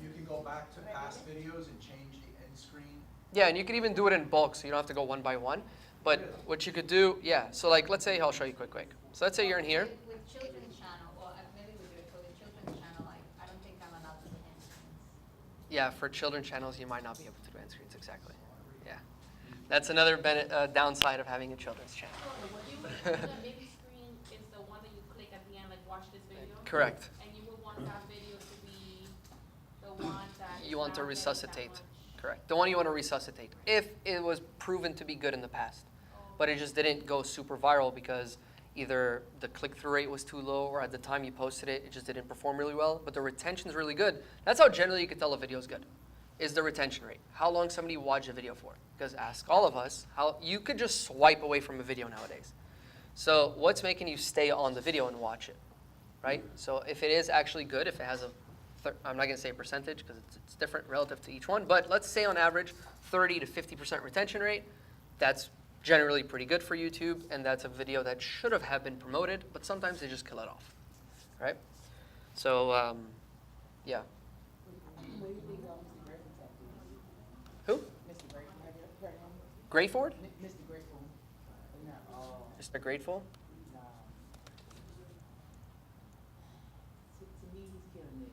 You can go back to past videos and change the end screen. Yeah, and you can even do it in bulk, so you don't have to go one by one. But what you could do, yeah, so like, let's say, I'll show you quick. So let's say you're in here. With children's channel, well, maybe we do it for the children's channel, I don't think I'm allowed to do end screens. Yeah, for children's channels, you might not be able to do end screens, exactly. Yeah. That's another downside of having a children's channel. The baby screen is the one that you click at the end, like watch this video? Correct. And you would want that video to be the one that You want to not getting that resuscitate. much. Correct. The one you want to resuscitate if it was proven to be good in the past. But it just didn't go super viral because either the click-through rate was too low or at the time you posted it, it just didn't perform really well. But the retention is really good. That's how generally you can tell a video is good, is the retention rate. How long somebody watched a video for. Because ask all of us, how you could just swipe away from a video nowadays. So what's making you stay on the video and watch it, right? So if it is actually good, if it has I'm not going to say a percentage because it's different relative to each one, but let's say on average 30 to 50% retention rate. That's generally pretty good for YouTube, and that's a video that should have been promoted, but sometimes they just kill it off, right? So, yeah. Who? Grateford? Mr. Grateful, not all, Mr. Grateful? nah. To me, he's killing it.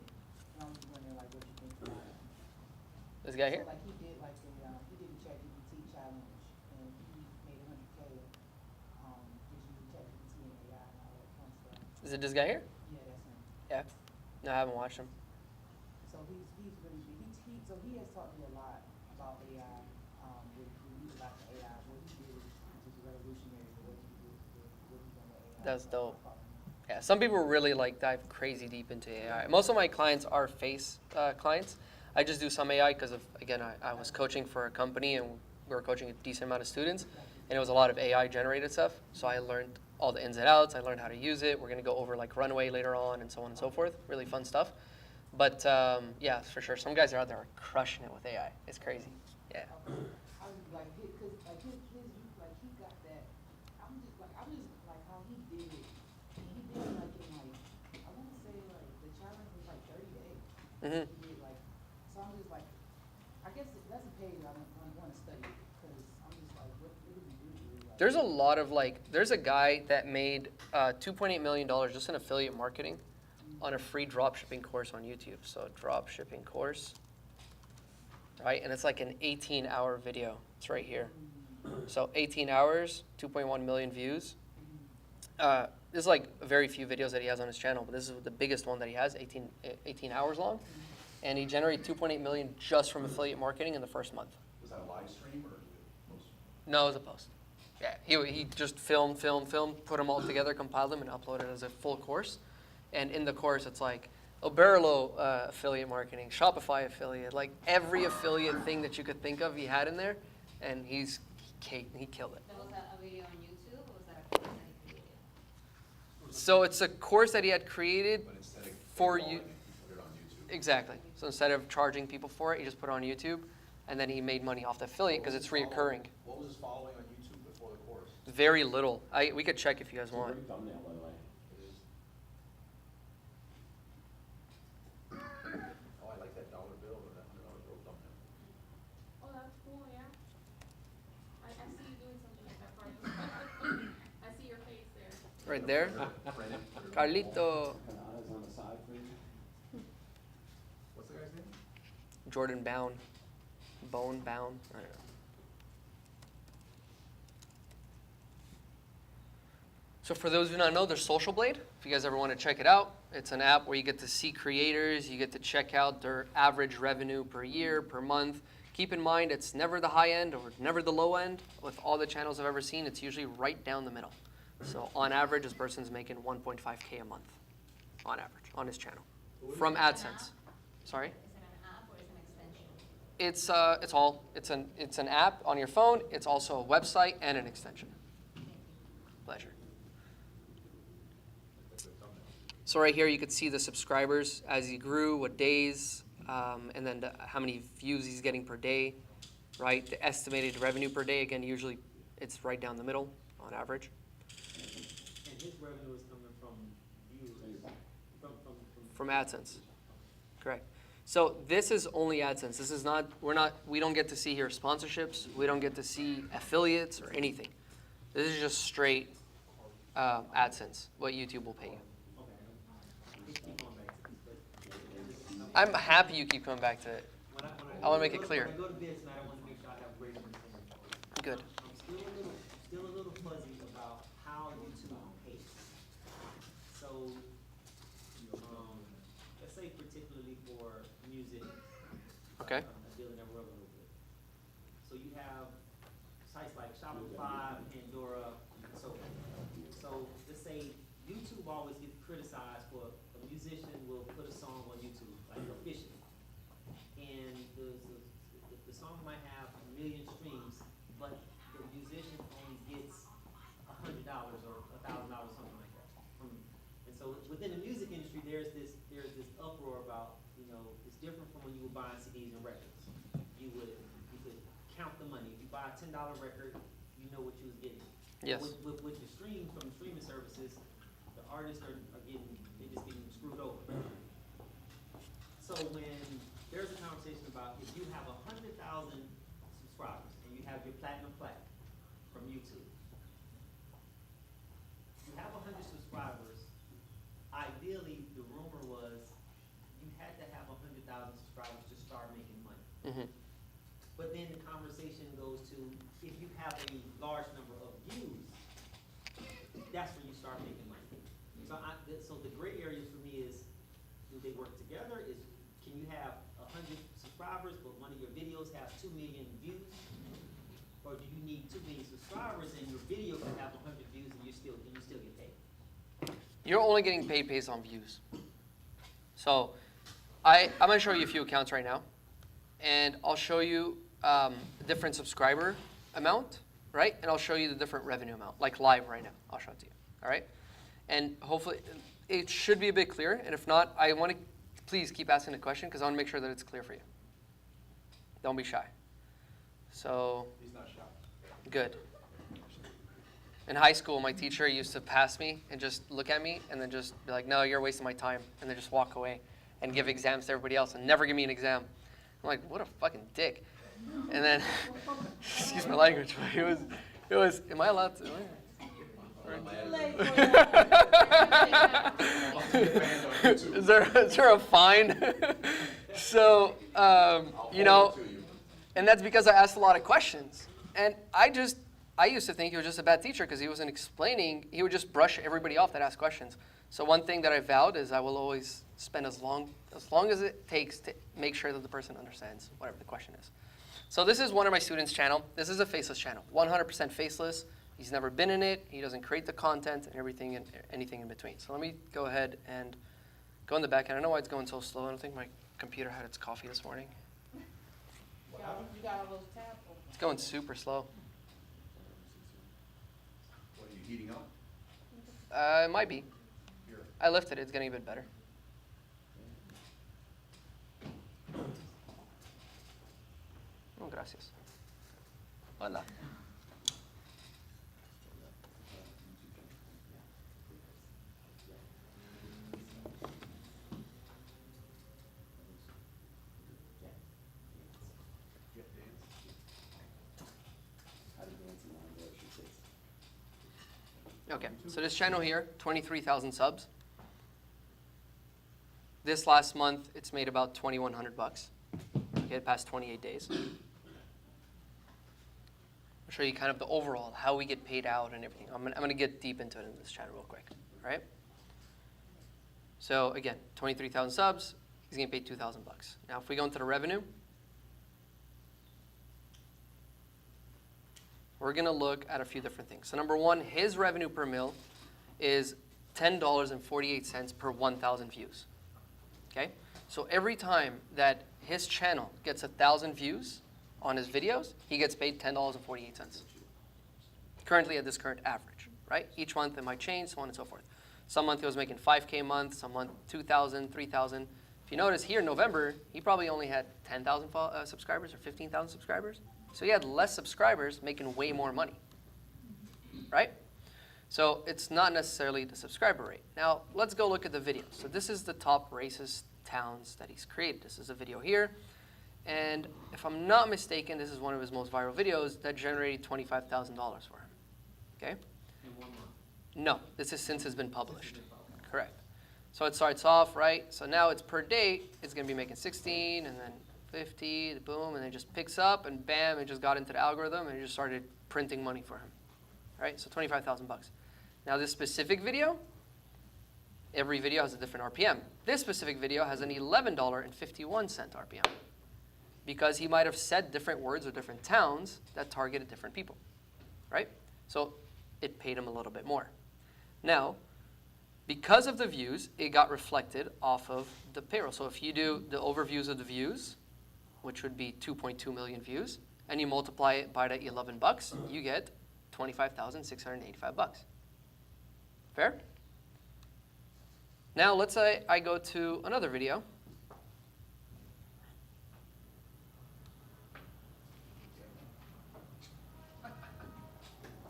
And I'm just wondering, like, what you think about it. This guy here? So, like, he did, like, he did the ChatGPT challenge, and he made 100K, just using ChatGPT and AI and all that kind of stuff. Is it this guy here? Yeah, that's him. Yeah. No, I haven't watched him. So he's really big. So he has taught me a lot about AI. We use a lot of AI. What he did was just revolutionary. The way he did what he's done with AI. That's So dope. I follow him. Yeah, some people really like dive crazy deep into AI. Most of my clients are face clients. I just do some AI because of, again, I was coaching for a company and we were coaching a decent amount of students, and it was a lot of AI generated stuff. So I learned all the ins and outs. I learned how to use it. We're gonna go over like Runway later on and so on and so forth. Really fun stuff. But yeah, for sure, some guys are out there are crushing it with AI. It's crazy. Yeah. I was like, cause like his like he got that. I'm just like how he did it. And he did it like in like I want to say like the challenge was like 30 days. Mhm. He did like so I'm just like I guess that's a page I want to study because I'm just like what did he do? Like, There's a lot of like, there's a guy that made $2.8 million just in affiliate marketing on a free dropshipping course on YouTube. So dropshipping course, right? And it's like an 18-hour video. It's right here. So 18 hours, 2.1 million views. There's like very few videos that he has on his channel, but this is the biggest one that he has, 18 hours long. And he generated 2.8 million just from affiliate marketing in the first month. Was that a live stream or post? No, it was a post. Yeah, he just filmed, put them all together, compiled them, and uploaded it as a full course. And in the course, it's like Oberlo affiliate marketing, Shopify affiliate, like every affiliate thing that you could think of, he had in there, and he killed it. That was a video on YouTube, or was that a course that he created? So it's a course that he had created But instead of for paywalling you. it, put it on YouTube. Exactly. So instead of charging people for it, he just put it on YouTube, and then he made money off the affiliate because it's reoccurring. What was his following on YouTube before the course? Very little. We could check if you guys It's a want. great thumbnail, by the way. It is. Oh, I like that dollar bill or that $100 bill thumbnail. Oh, that's cool, yeah. I see you doing something like that, Carlos. I see your face there. Right there. Print it, put it on the wall. Carlito. Kind of eyes on the side for you. What's the guy's name? Jordan Bound. Bone Bound. I don't know. So for those who do not know, there's Social Blade. If you guys ever want to check it out, it's an app where you get to see creators, you get to check out their average revenue per year, per month. Keep in mind, it's never the high end or never the low end. With all the channels I've ever seen, it's usually right down the middle. So on average, this person's making 1.5K a month, on average, on his channel, from AdSense. Sorry? Is it an app or is it an extension? It's all. It's an app on your phone. It's also a website and an extension. Pleasure. That's a good thumbnail. So right here, you could see the subscribers as he grew, what days, and then how many views he's getting per day, right? The estimated revenue per day, again, usually it's right down the middle on average. And his revenue is coming from views, From AdSense, correct. So this is only AdSense. This is not, we don't get to see here sponsorships. We don't get to see affiliates or anything. This is just straight AdSense, what YouTube will pay you. Okay. Just keep going back to this, but I'm happy you keep coming back to it. I wanna make it clear. When I go to bed tonight, I want to make sure I have great understanding. Good. I'm still a little fuzzy about how YouTube pays. So, let's say particularly for music. Okay. I'm dealing that rub a little bit. So you have sites like Shopify, Pandora, and so forth. So let's say YouTube always gets criticized for a musician will put a song on YouTube, like officially. And the song might have 1 million streams, but the musician only gets $100 or $1,000, something like that. And so within the music industry, there's this uproar about, it's different from when you were buying CDs and records. You could count the money. If you buy a $10 record, you know what you was getting. Yes. With the stream from the streaming services, the artists are getting screwed over. So when there's a conversation about if you have 100,000 subscribers and you have have your platinum plaque from YouTube. You have 100 subscribers. Ideally, the rumor was you had to have 100,000 subscribers to start making money. Mm-hmm. But then the conversation goes to, if you have a large number of views, that's when you start making money. So the gray area for me is, do they work together? Can you have 100 subscribers, but one of your videos has 2 million views? Or do you need 2 million subscribers and your video can have 100 views and you still get paid? You're only getting paid based on views. So I'm going to show you a few accounts right now. And I'll show you the different subscriber amount, right? And I'll show you the different revenue amount, like live right now. I'll show it to you, all right? And hopefully, it should be a bit clear. And if not, I want to please keep asking the question because I want to make sure that it's clear for you. Don't be shy. So, He's not shy. good. In high school, my teacher used to pass me and just look at me and then just be like, no, you're wasting my time. And then just walk away and give exams to everybody else and never give me an exam. I'm like, what a fucking dick. And then, excuse my language, but it was, am I allowed to? Is there a fine? So, you know, and that's because I asked a lot of questions. And I used to think he was just a bad teacher because he wasn't explaining. He would just brush everybody off that asked questions. So one thing that I vowed is I will always spend as long as it takes to make sure that the person understands whatever the question is. So this is one of my students' channel. This is a Faceless channel, 100% faceless. He's never been in it. He doesn't create the content and everything and anything in between. So let me go ahead and go in the back. And I don't know why it's going so slow. I don't think my computer had its coffee this morning. You got all those tabs open. It's going super slow. What, are you heating up? It might be. Here. I lifted it. It's getting a bit better. Oh, gracias. Hola. Okay, so this channel here, 23,000 subs. This last month, it's made about $2,100. Okay, it passed 28 days. I'll show you kind of the overall, how we get paid out and everything. I'm gonna get deep into it in this channel real quick, all right? So again, 23,000 subs, he's getting paid $2,000. Now, if we go into the revenue, we're going to look at a few different things. So number one, his revenue per mil is $10.48 per 1,000 views. Okay? So every time that his channel gets 1,000 views on his videos, he gets paid $10.48. Currently at this current average, right? Each month it might change, so on and so forth. Some month he was making 5K a month, some month 2,000, 3,000. If you notice here in November, he probably only had 10,000 subscribers or 15,000 subscribers. So he had less subscribers making way more money, right? So it's not necessarily the subscriber rate. Now, let's go look at the video. So this is the top racist towns that he's created. This is a video here. And if I'm not mistaken, this is one of his most viral videos that generated $25,000 for him, okay? In 1 month. No, this is since it's been published. Correct. So it starts off, right? So now it's per day, it's going to be making 16 and then 50, boom, and it just picks up and bam, it just got into the algorithm and it just started printing money for him. All right, so $25,000. Now this specific video, every video has a different RPM. This specific video has an $11.51 RPM because he might have said different words or different towns that targeted different people, right? So it paid him a little bit more. Now, because of the views, it got reflected off of the payroll. So if you do the overviews of the views, which would be 2.2 million views, and you multiply it by the $11, you get $25,685. Fair? Now let's say I go to another video.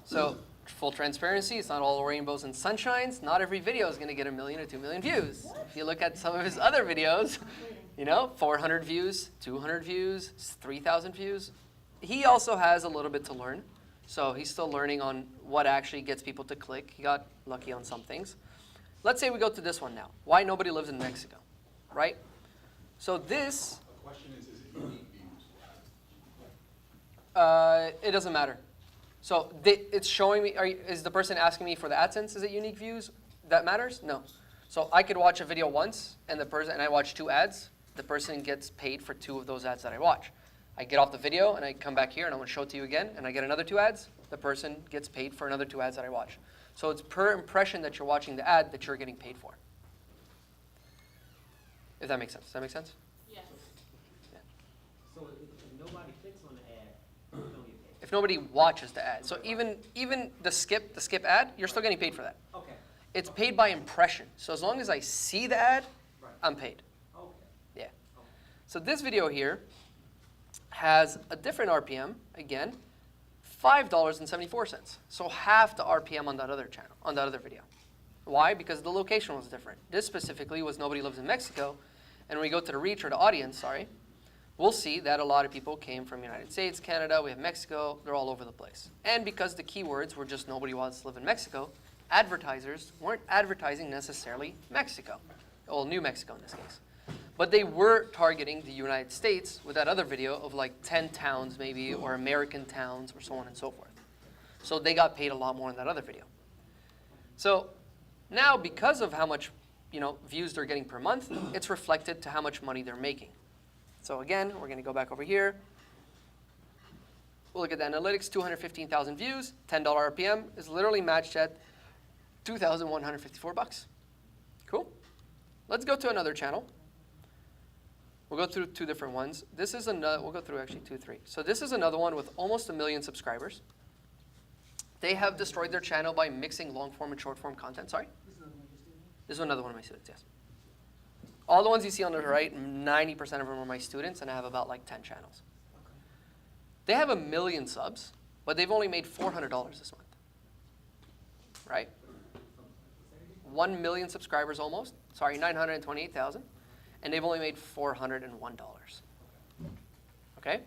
So full transparency, it's not all rainbows and sunshines. Not every video is going to get 1 million or 2 million views. If you look at some of his other videos, you know, 400 views, 200 views, 3,000 views. he also has a little bit to learn. So he's still learning on what actually gets people to click. He got lucky on some things. Let's say we go to this one now. Why nobody lives in Mexico, right? So this, The question is it unique views? it doesn't matter. So it's showing me, is the person asking me for the AdSense? Is it unique views? That matters? No. So I could watch a video once, and I watch 2 ads. The person gets paid for 2 of those ads that I watch. I get off the video, and I come back here, and I'm going to show it to you again, and I get another 2 ads. The person gets paid for another 2 ads that I watch. So it's per impression that you're watching the ad that you're getting paid for. If that makes sense. Does that make sense? Yes. Yeah. So if nobody clicks on the ad, you don't get paid. If nobody watches the ad. So even the skip ad, you're still getting paid for that. Okay. It's paid by impression. So as long as I see the ad, Right. I'm paid. Okay. Yeah. Okay. So this video here has a different RPM, again, $5.74. So half the RPM on that other channel, on that other video. Why? Because the location was different. This specifically was nobody lives in Mexico. And when we go to the reach or the audience, sorry, we'll see that a lot of people came from the United States, Canada, we have Mexico, they're all over the place. And because the keywords were just nobody wants to live in Mexico, advertisers weren't advertising necessarily Mexico. Well, New Mexico in this case. But they were targeting the United States with that other video of like 10 towns maybe, or American towns, or so on and so forth. So they got paid a lot more in that other video. So now, because of how much views they're getting per month, it's reflected to how much money they're making. So again, we're going to go back over here. We'll look at the analytics, 215,000 views, $10 RPM is literally matched at $2,154. Cool. Let's go to another channel. We'll go through 2 different ones. This is another, we'll go through actually 2, 3. So this is another one with almost 1 million subscribers. They have destroyed their channel by mixing long form and short form content. Sorry? This is another one of my students, yes. All the ones you see on the right, 90% of them are my students, and I have about like 10 channels. They have 1 million subs, but they've only made $400 this month. Right? 1 million subscribers almost. Sorry, 928,000. And they've only made $401. Okay?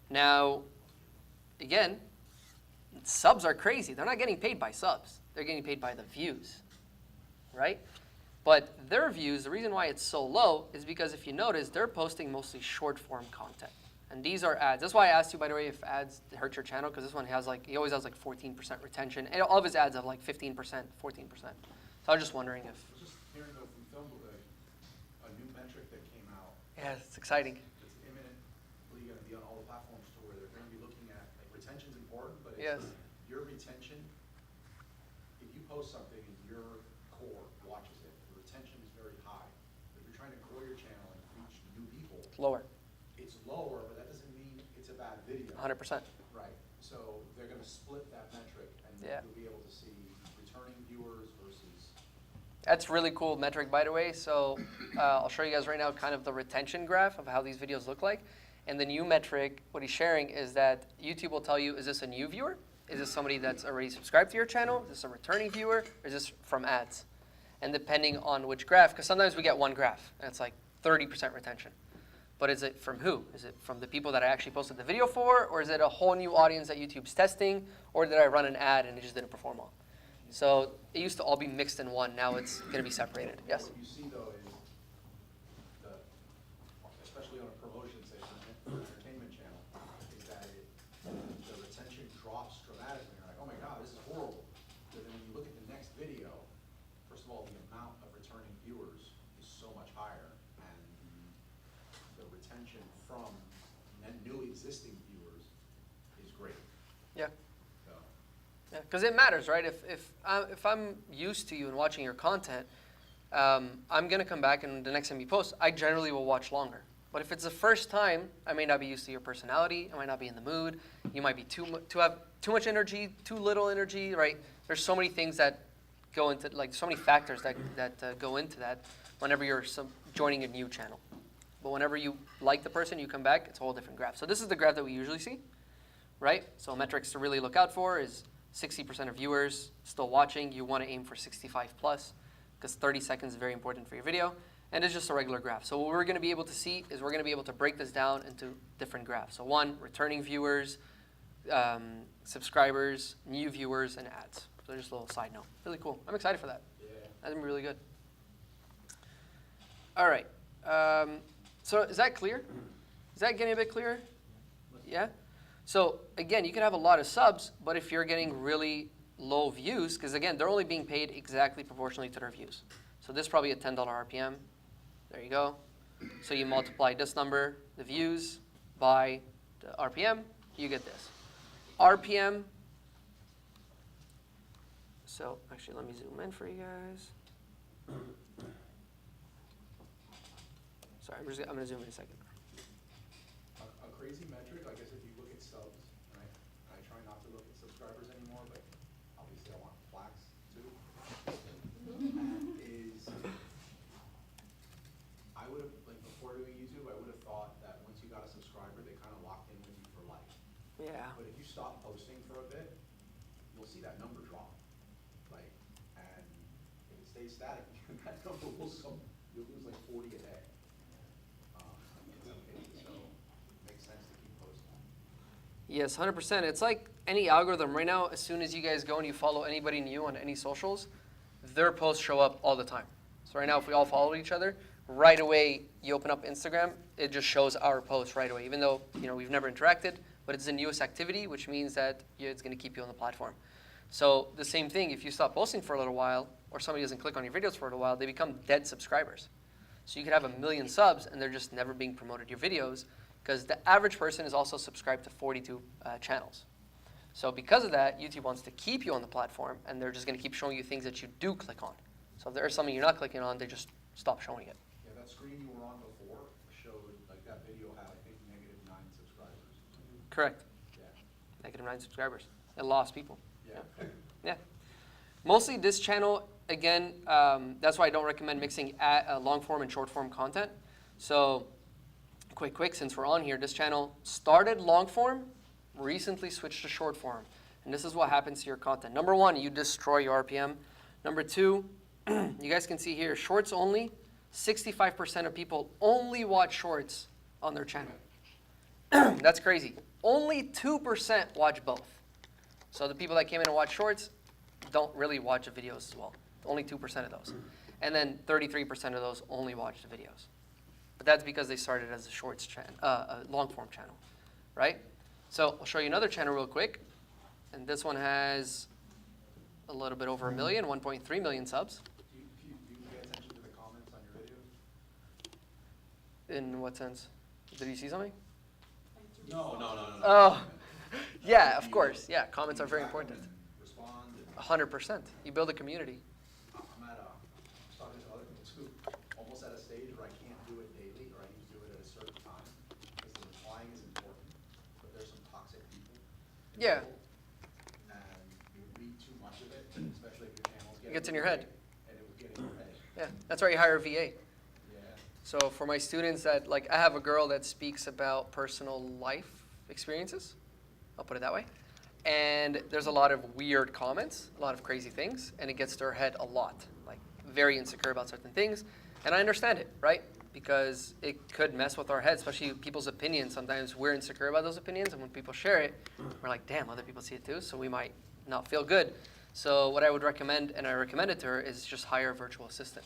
Now, again, subs are crazy. They're not getting paid by subs. They're getting paid by the views. Right? But their views, the reason why it's so low is because if you notice, they're posting mostly short form content. And these are ads. That's why I asked you, by the way, if ads hurt your channel, because this one has like, he always has like 14% retention. And all of his ads have like 15%, 14%. So I was just wondering if. I was just hearing though from Film a new metric that came out. Yeah, it's exciting. It's imminently going to be on all the platforms to where they're going to be looking at, like retention's important, but Yes. it's your retention. If you post something and your core watches it, the retention is very high. If you're trying to grow your channel and reach new people, It's lower. it's lower, but that doesn't mean it's a bad video. 100%. Right. So they're going to split that metric, and Yeah. you'll be able to see returning viewers versus. That's really cool metric, by the way. So I'll show you guys right now kind of the retention graph of how these videos look like. And the new metric, what he's sharing is that YouTube will tell you, is this a new viewer? Is this somebody that's already subscribed to your channel? Is this a returning viewer? Or is this from ads? And depending on which graph, because sometimes we get one graph, and it's like 30% retention. But is it from who? Is it from the people that I actually posted the video for? Or is it a whole new audience that YouTube's testing? Or did I run an ad and it just didn't perform well? So it used to all be mixed in one. Now it's going to be separated. Yes? What you see though is, especially on a promotion, say, for an entertainment channel, is that the retention drops dramatically. You're like, oh my God, this is horrible. But then when you look at the next video, first of all, the amount of returning viewers is so much higher, and the retention from new existing viewers is great. Yeah. So. Yeah, because it matters, right? If I'm used to you and watching your content, I'm going to come back and the next time you post, I generally will watch longer. But if it's the first time, I may not be used to your personality. I might not be in the mood. You might be have too much energy, too little energy, right? There's so many things that go into, like so many factors that go into that whenever you're joining a new channel. But whenever you like the person, you come back, it's a whole different graph. So this is the graph that we usually see, right? So metrics to really look out for is 60% of viewers still watching. You want to aim for 65 plus because 30 seconds is very important for your video. and it's just a regular graph. So what we're going to be able to see is we're going to be able to break this down into different graphs. So one, returning viewers, subscribers, new viewers, and ads. So just a little side note. Really cool. I'm excited for that. Yeah. That's going to be really good. All right. So is that clear? Is that getting a bit clearer? Yeah? So again, you can have a lot of subs, but if you're getting really low views, because again, they're only being paid exactly proportionally to their views. So this is probably a $10 RPM. There you go. So you multiply this number, the views, by the RPM, you get this. RPM, so actually let me zoom in for you guys. Sorry, I'm going to zoom in a second. A crazy metric, I guess if you look at subs, and I try not to look at subscribers anymore, but obviously I want plaques too, is I would have, like before doing YouTube, I would have thought that once you got a subscriber, they kind of locked in with you for life. Yeah. But if you stop posting for a bit, you'll see that number drop. Like, and if it stays static, that number will you'll lose like 40 a day. In some cases, so it makes sense to keep posting. Yes, 100%. It's like any algorithm right now. As soon as you guys go and you follow anybody new on any socials, their posts show up all the time. So right now, if we all follow each other, right away you open up Instagram, it just shows our posts right away. Even though we've never interacted, but it's the newest activity, which means that it's going to keep you on the platform. So the same thing, if you stop posting for a little while, or somebody doesn't click on your videos for a little while, they become dead subscribers. So you could have 1 million subs, and they're just never being promoted your videos, because the average person is also subscribed to 42 channels. So because of that, YouTube wants to keep you on the platform, and they're just going to keep showing you things that you do click on. So if there's something you're not clicking on, they just stop showing it. Yeah, that screen you were on before showed, like that video had, I think, -9 subscribers. Correct. Yeah. -9 subscribers. It lost people. Yeah. Yeah. Mostly this channel, again, that's why I don't recommend mixing long form and short form content. So quick, since we're on here, this channel started long form, recently switched to short form. And this is what happens to your content. Number one, you destroy your RPM. Number two, you guys can see here, shorts only. 65% of people only watch shorts on their channel. That's crazy. Only 2% watch both. So the people that came in and watch shorts don't really watch the videos as well. Only 2% of those. And then 33% of those only watch the videos. But that's because they started as a shorts channel, a long form channel, right? So I'll show you another channel real quick. And this one has a little bit over 1 million, 1.3 million subs. Do you pay attention to the comments on your videos? In what sense? Did you see something? No. Oh, yeah, of course. Yeah, comments are very important. Respond. 100%. You build a community. I'm talking to other people too, almost at a stage where I can't do it daily, or I need to do it at a certain time, because the replying is important, but there's some toxic people. Yeah. And you read too much of it, especially if your channel's getting. It gets in your head. And it would get in your head. Yeah, that's why you hire a VA. Yeah. So for my students that, like, I have a girl that speaks about personal life experiences. I'll put it that way. And there's a lot of weird comments, a lot of crazy things, and it gets to her head a lot, like very insecure about certain things. And I understand it, right? Because it could mess with our head, especially people's opinions. Sometimes we're insecure about those opinions, and when people share it, we're like, damn, other people see it too, so we might not feel good. So what I would recommend, and I recommended to her, is just hire a virtual assistant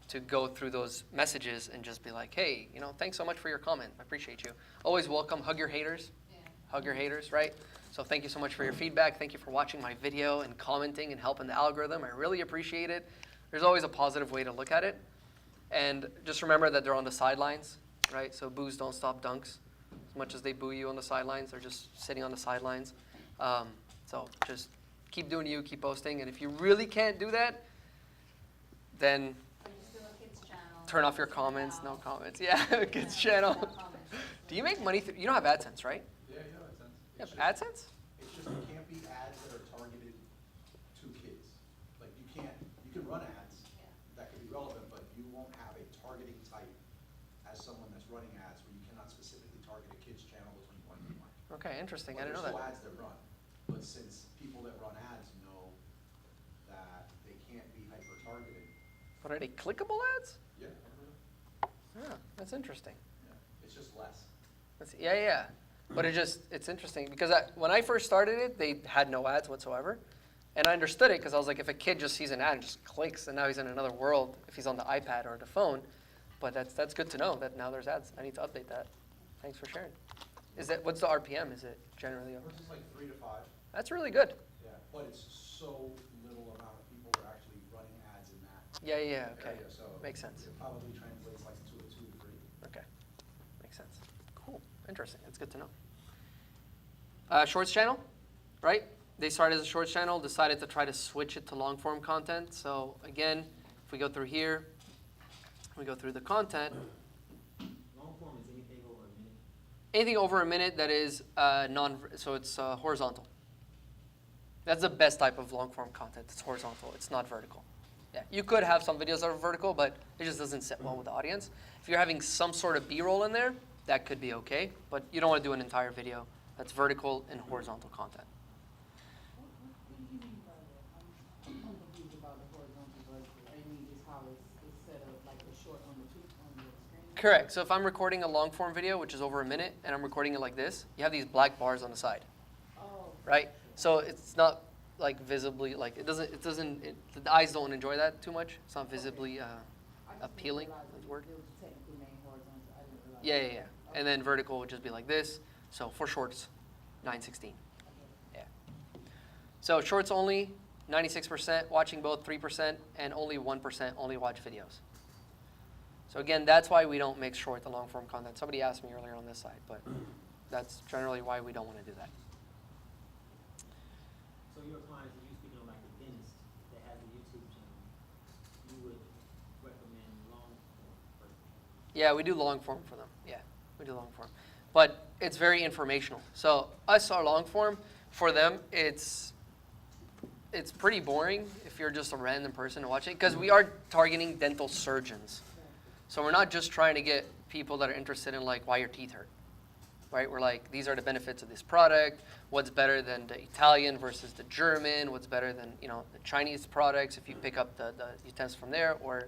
to go through those messages and just be like, hey, thanks so much for your comment. I appreciate you. Always welcome. Hug your haters. Hug your haters, right? So thank you so much for your feedback. Thank you for watching my video and commenting and helping the algorithm. I really appreciate it. There's always a positive way to look at it. And just remember that they're on the sidelines, right? So boos don't stop dunks. As much as they boo you on the sidelines, they're just sitting on the sidelines. So just keep doing you, keep posting. And if you really can't do that, then turn off your comments, no comments. Yeah, kids channel. Do you make money you don't have AdSense, right? Yeah, you have AdSense. You have AdSense? It's just, it can't be ads that are targeted to kids. Like, you can run ads that could be relevant, but you won't have a targeting type as someone that's running ads where you cannot specifically target a kid's channel between 1 and 1. Okay, interesting. I But didn't know there's that. still ads that run, but since people that run ads know that they can't be hyper-targeted. But are they clickable ads? Yeah. Yeah, that's interesting. Yeah, it's just less. Yeah. But it's interesting because when I first started it, they had no ads whatsoever. And I understood it because I was like, if a kid just sees an ad and just clicks, and now he's in another world if he's on the iPad or the phone. But that's good to know that now there's ads. I need to update that. Thanks for sharing. What's the RPM? Is it generally over? It's like 3 to 5. That's really good. Yeah, but it's so little amount of people are actually running ads in that. Yeah, okay. area, so Makes sense. It probably translates like to a 2 to 3. Okay, makes sense. Cool, interesting. That's good to know. Shorts channel, right? They started as a shorts channel, decided to try to switch it to long form content. So again, if we go through here, we go through the content. Long form is anything over a minute. Anything over a minute that is so it's horizontal. That's the best type of long form content. It's horizontal. It's not vertical. Yeah, you could have some videos that are vertical, but it just doesn't sit well with the audience. If you're having some sort of B-roll in there, that could be okay, but you don't want to do an entire video that's vertical and horizontal content. What do you mean by that? I'm confused about the horizontal vertical. I mean, is how it's set up, like the short on the screen? Correct. So if I'm recording a long form video, which is over a minute, and I'm recording it like this, you have these black bars on the side, Oh. right? So it's not like visibly, like the eyes don't enjoy that too much. It's not visibly appealing, is the word. It was technically named horizontal. I didn't realize. Yeah. And then vertical would just be like this. So for shorts, 916. Yeah. So shorts only, 96%, watching both 3%, and only 1% only watch videos. So again, that's why we don't mix short to long form content. Somebody asked me earlier on this side, but that's generally why we don't want to do that. So your clients, if you're speaking on like a dentist that has a YouTube channel, you would recommend long form first? Yeah, we do long form for them. Yeah, we do long form. But it's very informational. So us, our long form, for them, it's pretty boring if you're just a random person watching it, because we are targeting dental surgeons. So we're not just trying to get people that are interested in like why your teeth hurt, right? We're like, these are the benefits of this product. What's better than the Italian versus the German? What's better than the Chinese products if you pick up the utensils from there, or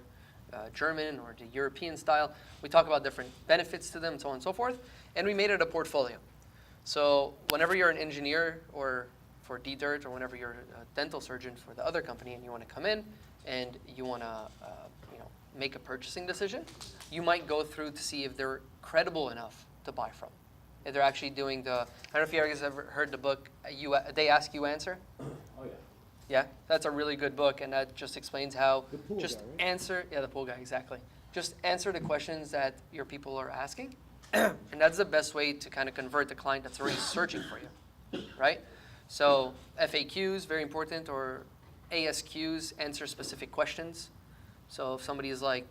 German or the European style? We talk about different benefits to them and so on and so forth. And we made it a portfolio. So whenever you're an engineer or for D-Dirt, or whenever you're a dental surgeon for the other company and you want to come in and you want to make a purchasing decision, you might go through to see if they're credible enough to buy from. If they're actually doing I don't know if you guys ever heard the book, They Ask You Answer. Oh, yeah. Yeah, that's a really good book, and that just explains how The pool just guy, right? answer, the pool guy, exactly. Just answer the questions that your people are asking, and that's the best way to kind of convert the client that's already searching for you, right? So FAQs, very important, or ASQs, answer specific questions. So if somebody is like,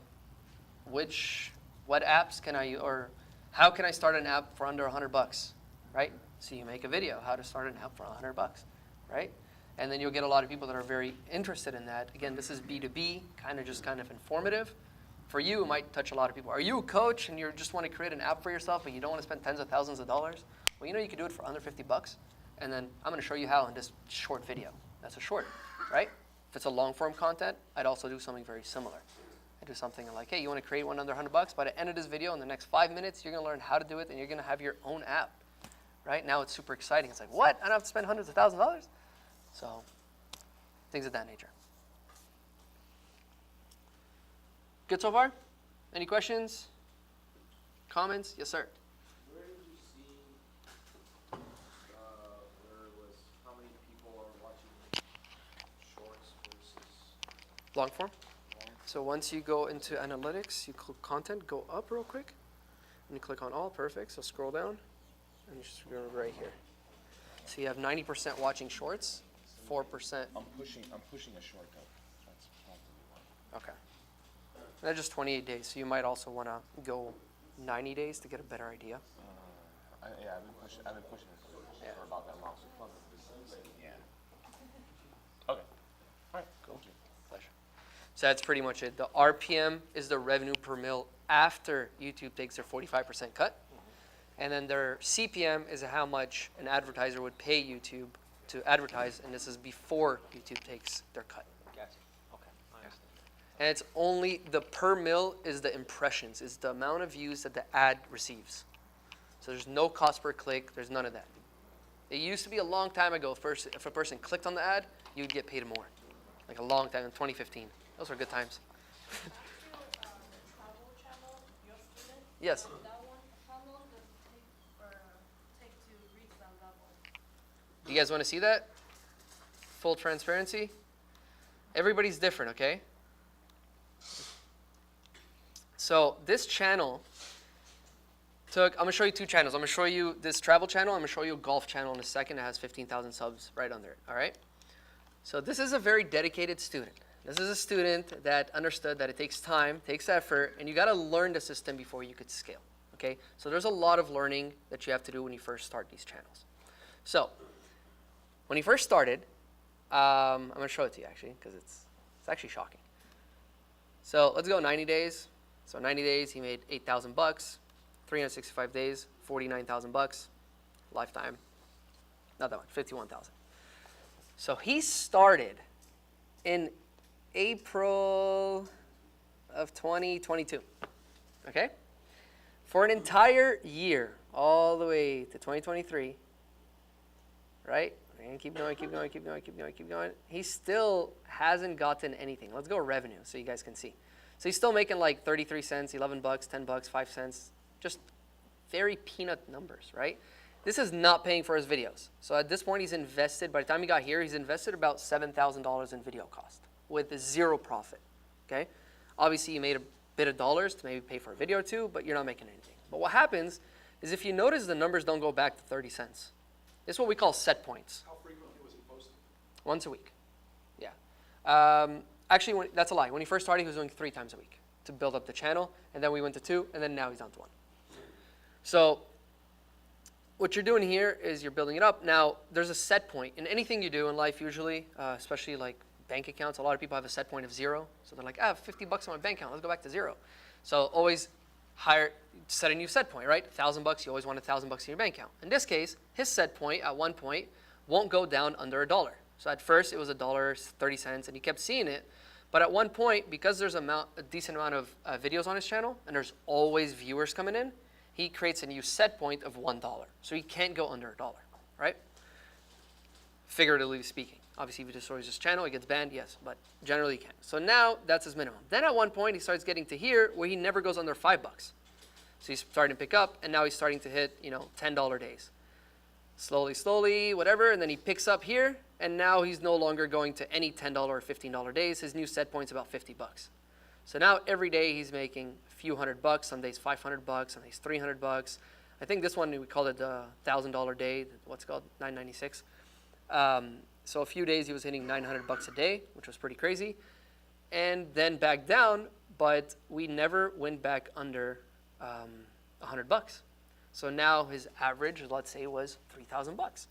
what apps can I use, or how can I start an app for under $100, right? So you make a video, how to start an app for $100, right? And then you'll get a lot of people that are very interested in that. Again, this is B2B, kind of informative. For you, it might touch a lot of people. Are you a coach and you just want to create an app for yourself, but you don't want to spend tens of thousands of dollars? Well, you can do it for under $50, and then I'm going to show you how in this short video. That's a short, right? If it's a long form content, I'd also do something very similar. I do something like, hey, you want to create one under $100? By the end of this video, in the next 5 minutes, you're going to learn how to do it, and you're going to have your own app, right? Now it's super exciting. It's like, what? I don't have to spend hundreds of thousands of dollars? So things of that nature. Good so far? Any questions? Comments? Yes, sir. Where did you see, where it was, how many people are watching shorts versus Long form? long? So once you go into analytics, you click content, go up real quick, and you click on all, perfect. So scroll down, and you just go right here. So you have 90% watching shorts, 4%. I'm pushing a shortcut. That's probably why. Okay. And that's just 28 days, so you might also want to go 90 days to get a better idea. I've been pushing it for about that long. So yeah. Okay. All right. Cool. Pleasure. So that's pretty much it. The RPM is the revenue per mil after YouTube takes their 45% cut. And then their CPM is how much an advertiser would pay YouTube to advertise, and this is before YouTube takes their cut. Gotcha. Okay, I understand. And it's only the per mil is the impressions, is the amount of views that the ad receives. So there's no cost per click, there's none of that. It used to be a long time ago, if a person clicked on the ad, you would get paid more. Like a long time, in 2015. Those were good times. Travel channel, your student? Yes. That one, how long does it take to reach that level? You guys want to see that? Full transparency? Everybody's different, okay? So this channel I'm going to show you two channels. I'm going to show you this travel channel. I'm going to show you a golf channel in a second. It has 15,000 subs right under it, all right? So this is a very dedicated student. This is a student that understood that it takes time, takes effort, and you got to learn the system before you could scale, okay? So there's a lot of learning that you have to do when you first start these channels. So when he first started, I'm going to show it to you actually because it's actually shocking. So let's go 90 days. So 90 days, he made 8,000 bucks. 365 days, 49,000 bucks. Lifetime, not that much, 51,000. So he started in April of 2022, okay? For an entire year, all the way to 2023, right? And keep going, keep going, keep going, keep going, keep going. He still hasn't gotten anything. Let's go revenue so you guys can see. So he's still making like 33 cents, 11 bucks, 10 bucks, 5 cents. Just very peanut numbers, right? This is not paying for his videos. So at this point, he's invested, by the time he got here, he's invested about $7,000 in video cost with zero profit, okay? Obviously, you made a bit of dollars to maybe pay for a video or two, but you're not making anything. But what happens is if you notice the numbers don't go back to 30 cents. It's what we call set points. How frequently was he posting? Once a week, yeah. Actually, that's a lie. When he first started, he was doing 3 times a week to build up the channel, and then we went to 2, and then now he's down to 1. So what you're doing here is you're building it up. Now, there's a set point. In anything you do in life, usually, especially like bank accounts, a lot of people have a set point of 0. So they're like, I have 50 bucks on my bank account. Let's go back to 0. So always set a new set point, right? 1,000 bucks, you always want 1,000 bucks in your bank account. In this case, his set point at one point won't go down under $1. So at first, it was $1.30, and he kept seeing it. But at one point, because there's a decent amount of videos on his channel, and there's always viewers coming in, he creates a new set point of $1. So he can't go under $1, right? Figuratively speaking. Obviously, if he destroys his channel, he gets banned, yes, but generally he can. So now that's his minimum. Then at one point, he starts getting to here where he never goes under $5. So he's starting to pick up, and now he's starting to hit, $10 days. Slowly, slowly, whatever, and then he picks up here, and now he's no longer going to any $10 or $15 days. His new set point's about 50 bucks. So now every day he's making a few $100, some days 500 bucks, some days 300 bucks. I think this one we called it the $1,000 day, what's it called, $996. So a few days he was hitting 900 bucks a day, which was pretty crazy. And then back down, but we never went back under 100 bucks. So now his average, let's say, was 3,000 bucks.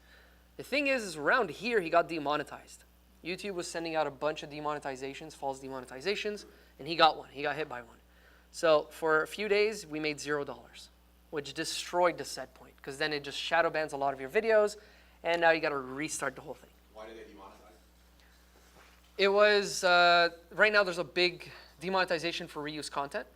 The thing is around here he got demonetized. YouTube was sending out a bunch of demonetizations, false demonetizations, and he got one. He got hit by one. So for a few days, we made $0, which destroyed the set point, because then it just shadow bans a lot of your videos, and now you got to restart the whole thing. Why did they demonetize? It was, right now there's a big demonetization for reuse content.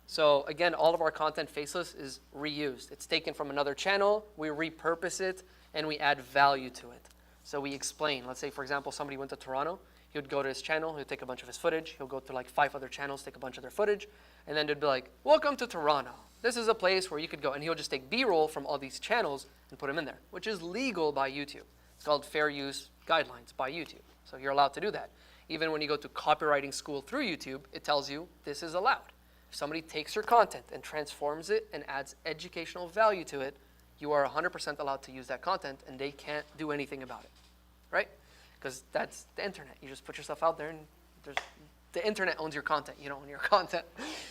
So again, all of our content, Faceless, is reused. It's taken from another channel, we repurpose it, and we add value to it. So we explain. Let's say, for example, somebody went to Toronto. He would go to his channel. He'll take a bunch of his footage. He'll go to like 5 other channels, take a bunch of their footage. And then they'd be like, welcome to Toronto. This is a place where you could go. And he'll just take B-roll from all these channels and put them in there, which is legal by YouTube. It's called fair use guidelines by YouTube. So you're allowed to do that. Even when you go to copywriting school through YouTube, it tells you this is allowed. If somebody takes your content and transforms it and adds educational value to it, you are 100% allowed to use that content, and they can't do anything about it, right? Because that's the internet. You just put yourself out there, and the internet owns your content. You don't own your content.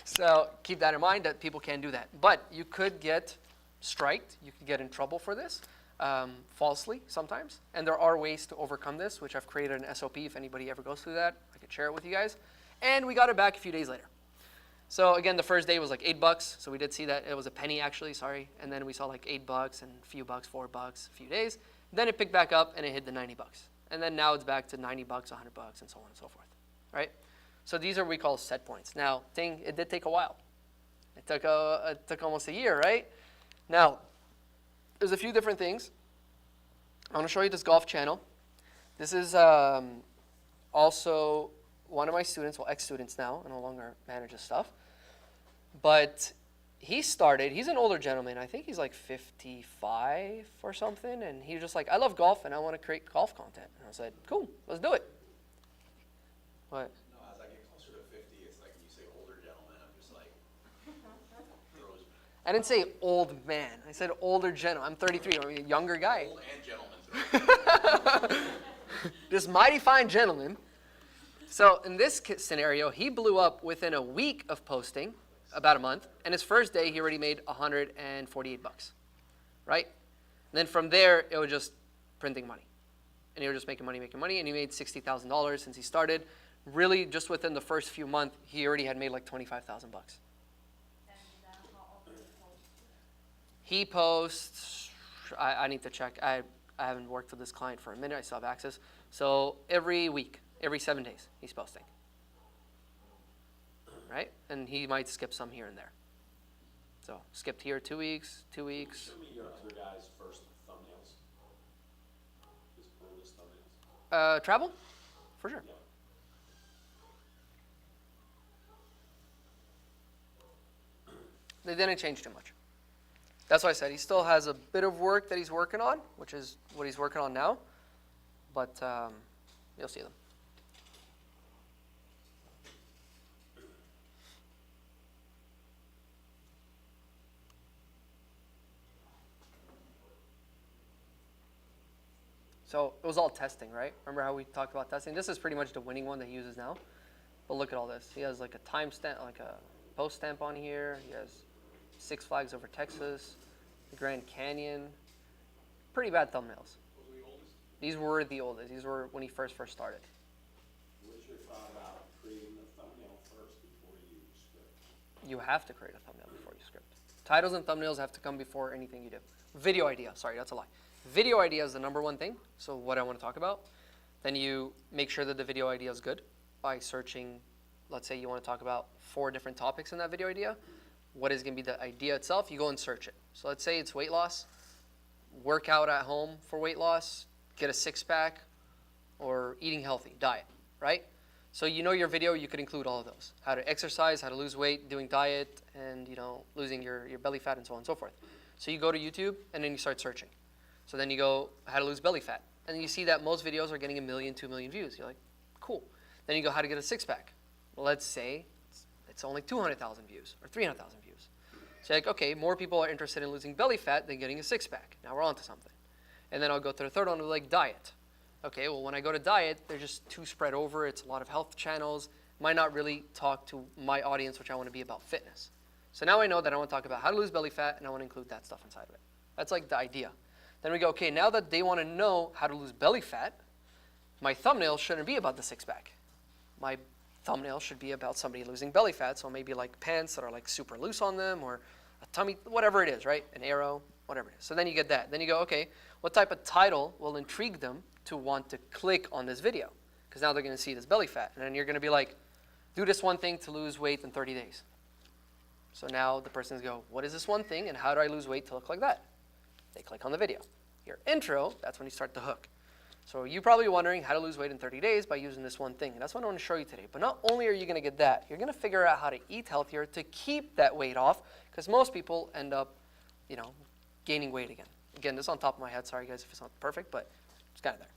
So keep that in mind that people can do that. But you could get striked. You could get in trouble for this, falsely sometimes. And there are ways to overcome this, which I've created an SOP. If anybody ever goes through that, I could share it with you guys. And we got it back a few days later. So again, the first day was like $8. So we did see that it was a penny actually, sorry. And then we saw like $8 and a few bucks, $4, a few days. Then it picked back up and it hit the $90. And then now it's back to $90, $100, and so on and so forth, right? So these are what we call set points. Now, it did take a while. It took almost a year, right? Now, there's a few different things. I want to show you this golf channel. This is also one of my students, well, ex-students now, and no longer manages stuff. But he's an older gentleman. I think he's like 55 or something. And he was just like, I love golf, and I want to create golf content. And I said, cool, let's do it. What? No, as I get closer to 50, it's like when you say older gentleman, I'm just like, I didn't say old man. I said older gentleman. I'm 33. I'm a younger guy. old and gentleman. This mighty fine gentleman. So in this scenario, he blew up within a week of posting, about a month. And his first day, he already made $148, right? And then from there, it was just printing money. And he was just making money. And he made $60,000 since he started. Really, just within the first few months, he already had made like $25,000. He posts, I need to check. I haven't worked with this client for a minute. I still have access. So every week, every 7 days, he's posting. Right? And he might skip some here and there. So skipped here 2 weeks, 2 weeks. Show me your other guy's first thumbnails. His oldest thumbnails. Travel? For sure. Yeah. They didn't change too much. That's why I said he still has a bit of work that he's working on, which is what he's working on now. But you'll see them. So it was all testing, right? Remember how we talked about testing? This is pretty much the winning one that he uses now. But look at all this. He has like a timestamp, like a post stamp on here. He has Six Flags Over Texas, the Grand Canyon. Pretty bad thumbnails. Those are the oldest? These were the oldest. These were when he first started. What's your thought about creating the thumbnail first before you script? You have to create a thumbnail before you script. Titles and thumbnails have to come before anything you do. Video idea, sorry, that's a lie. Video idea is the number one thing, so what I want to talk about. Then you make sure that the video idea is good by searching, let's say you want to talk about 4 different topics in that video idea. What is going to be the idea itself? You go and search it. So let's say it's weight loss, workout at home for weight loss, get a 6-pack, or eating healthy, diet, right? So you know your video, you could include all of those. How to exercise, how to lose weight, doing diet, and losing your belly fat and so on and so forth. So you go to YouTube and then you start searching. So then you go, how to lose belly fat. And then you see that most videos are getting 1 million, 2 million views. You're like, cool. Then you go, how to get a 6-pack. Well, let's say it's only 200,000 views or 300,000 views. So you're like, okay, more people are interested in losing belly fat than getting a 6-pack. Now we're on to something. And then I'll go to the third one, like diet. Okay, well, when I go to diet, they're just too spread over. It's a lot of health channels. Might not really talk to my audience, which I want to be about fitness. So now I know that I want to talk about how to lose belly fat, and I want to include that stuff inside of it. That's like the idea. Then we go, okay, now that they want to know how to lose belly fat, my thumbnail shouldn't be about the 6-pack. My thumbnail should be about somebody losing belly fat, so maybe like pants that are like super loose on them, or a tummy, whatever it is, right? An arrow, whatever it is. So then you get that. Then you go, okay, what type of title will intrigue them to want to click on this video? Because now they're going to see this belly fat. And then you're going to be like, do this one thing to lose weight in 30 days. So now the person's go, what is this one thing, and how do I lose weight to look like that? They click on the video. Your intro, that's when you start the hook. So you're probably wondering how to lose weight in 30 days by using this one thing. And that's what I want to show you today. But not only are you going to get that, you're going to figure out how to eat healthier to keep that weight off, because most people end up, gaining weight again. Again, this is on top of my head. Sorry, guys, if it's not perfect, but it's kind of there.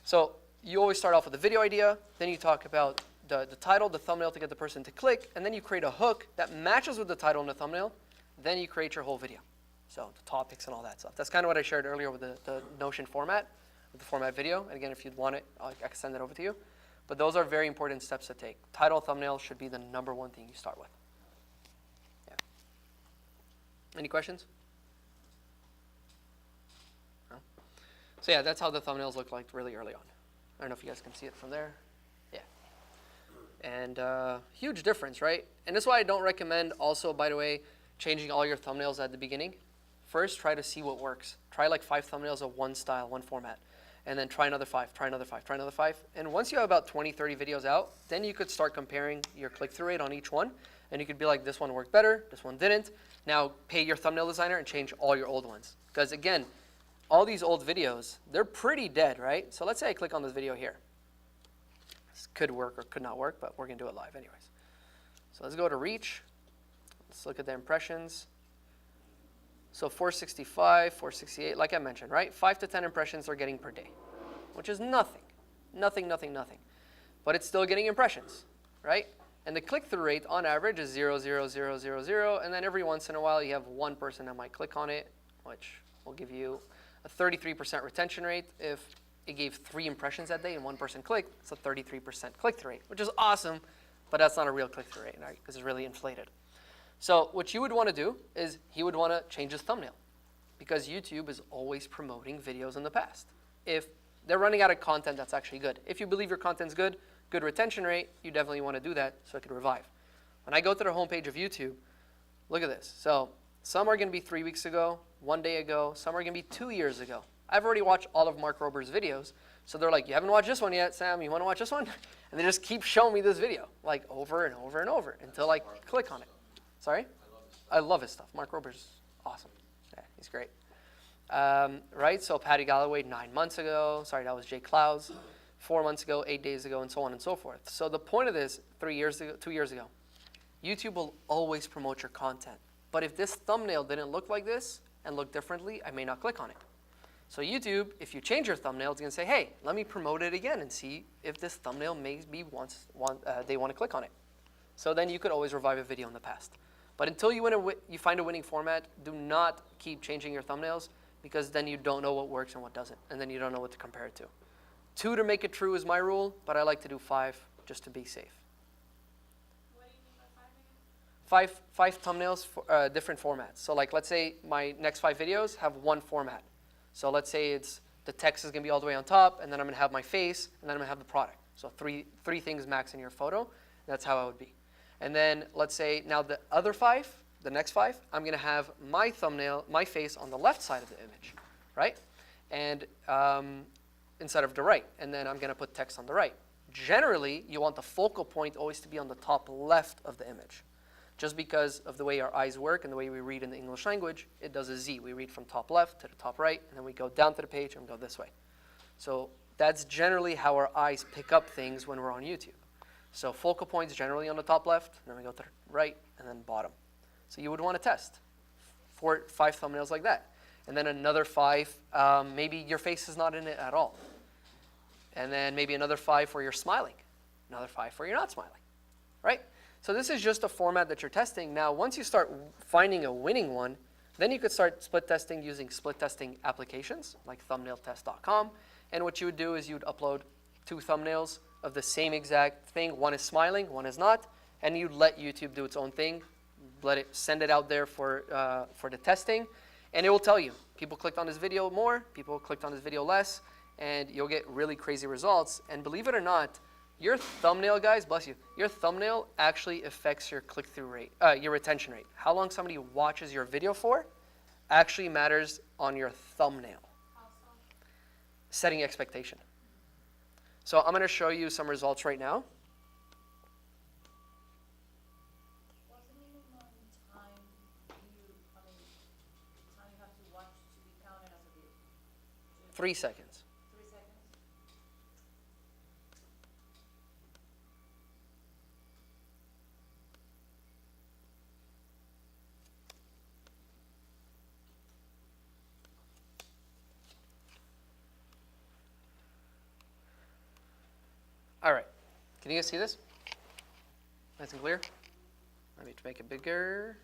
So you always start off with a video idea. Then you talk about the title, the thumbnail to get the person to click. And then you create a hook that matches with the title and the thumbnail. Then you create your whole video. So the topics and all that stuff. That's kind of what I shared earlier with the Notion format, with the format video. And again, if you'd want it, I can send it over to you. But those are very important steps to take. Title, thumbnail should be the number one thing you start with. Yeah. Any questions? No? So yeah, that's how the thumbnails look like really early on. I don't know if you guys can see it from there. Yeah. And huge difference, right? And that's why I don't recommend also, by the way, changing all your thumbnails at the beginning. First, try to see what works. Try like 5 thumbnails of one style, one format. and then try another 5, try another 5, try another 5. And once you have about 20, 30 videos out, then you could start comparing your click-through rate on each one. And you could be like, this one worked better, this one didn't. Now pay your thumbnail designer and change all your old ones. Because again, all these old videos, they're pretty dead, right? So let's say I click on this video here. This could work or could not work, but we're going to do it live anyways. So let's go to reach. Let's look at the impressions. So 465, 468, like I mentioned, right? 5 to 10 impressions they're getting per day, which is nothing. Nothing, nothing, nothing. But it's still getting impressions, right? And the click-through rate on average is 0.0000, and then every once in a while you have one person that might click on it, which will give you a 33% retention rate. If it gave 3 impressions that day and one person clicked, it's a 33% click-through rate, which is awesome, but that's not a real click-through rate, right? Because it's really inflated. So what you would want to do is he would want to change his thumbnail, because YouTube is always promoting videos in the past. If they're running out of content that's actually good. If you believe your content's good retention rate, you definitely want to do that so it can revive. When I go to the homepage of YouTube, look at this. So some are going to be 3 weeks ago, 1 day ago, some are going to be 2 years ago. I've already watched all of Mark Rober's videos, so they're like, you haven't watched this one yet, Sam, you want to watch this one? And they just keep showing me this video, like over and over and over, until I click on it. Sorry? I love his stuff. Mark Rober's awesome. Yeah, he's great. Right, so Patty Galloway 9 months ago, sorry, that was Jay Clouds. 4 months ago, 8 days ago, and so on and so forth. So the point of this, 3 years ago, 2 years ago, YouTube will always promote your content. But if this thumbnail didn't look like this and look differently, I may not click on it. So YouTube, if you change your thumbnail, it's going to say, hey, let me promote it again and see if this thumbnail maybe they want to click on it. So then you could always revive a video in the past. But until you find a winning format, do not keep changing your thumbnails, because then you don't know what works and what doesn't, and then you don't know what to compare it to. 2 to make it true is my rule, but I like to do 5 just to be safe. What do you mean by 5 again? 5 thumbnails for different formats. So like, let's say my next 5 videos have one format. So let's say it's the text is going to be all the way on top, and then I'm going to have my face, and then I'm going to have the product. So three things max in your photo. That's how I would be. And then let's say now the other 5, the next 5, I'm going to have my thumbnail, my face on the left side of the image, right? And instead of the right, and then I'm going to put text on the right. Generally, you want the focal point always to be on the top left of the image. Just because of the way our eyes work and the way we read in the English language, it does a Z. We read from top left to the top right, and then we go down to the page and go this way. So that's generally how our eyes pick up things when we're on YouTube. So focal points generally on the top left, and then we go to the right, and then bottom. So you would want to test 4, 5 thumbnails like that. And then another 5, maybe your face is not in it at all. And then maybe another 5 where you're smiling. Another 5 where you're not smiling, right? So this is just a format that you're testing. Now, once you start finding a winning one, then you could start split testing using split testing applications like thumbnailtest.com. And what you would do is you would upload 2 thumbnails of the same exact thing. One is smiling, one is not. And you'd let YouTube do its own thing. Let it send it out there for the testing. And it will tell you, people clicked on this video more, people clicked on this video less, and you'll get really crazy results. And believe it or not, your thumbnail, guys, bless you, your thumbnail actually affects your click-through rate, your retention rate. How long somebody watches your video for actually matters on your thumbnail. How so? Setting expectation. So I'm going to show you some results right now. What's the minimum time you have to watch to be counted as a view? 3 seconds. 3 seconds? All right. Can you guys see this? Nice and clear? I need to make it bigger.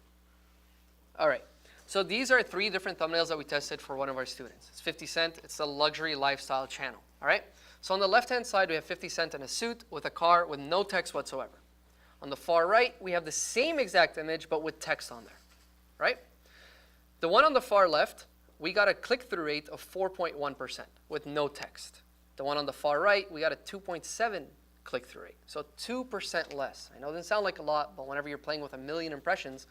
All right. So these are 3 different thumbnails that we tested for one of our students. It's 50 Cent. It's the luxury lifestyle channel. All right. So on the left-hand side, we have 50 Cent in a suit with a car with no text whatsoever. On the far right, we have the same exact image, but with text on there. Right? The one on the far left, we got a click-through rate of 4.1% with no text. The one on the far right, we got a 2.7 click-through rate. So 2% less. I know it doesn't sound like a lot, but whenever you're playing with 1 million impressions,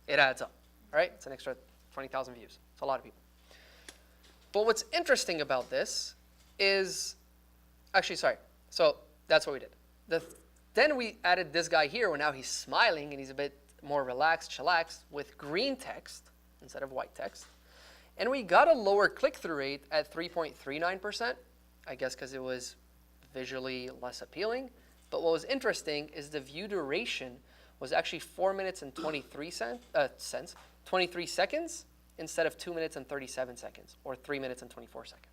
it adds up. All right? It's an extra 20,000 views. It's a lot of people. But what's interesting about this is, actually, sorry. So that's what we did. Then we added this guy here where now he's smiling and he's a bit more relaxed, chillaxed with green text instead of white text. And we got a lower click-through rate at 3.39%, I guess because it was visually less appealing. But what was interesting is the view duration was actually 4 minutes and 23 seconds instead of 2 minutes and 37 seconds, or 3 minutes and 24 seconds.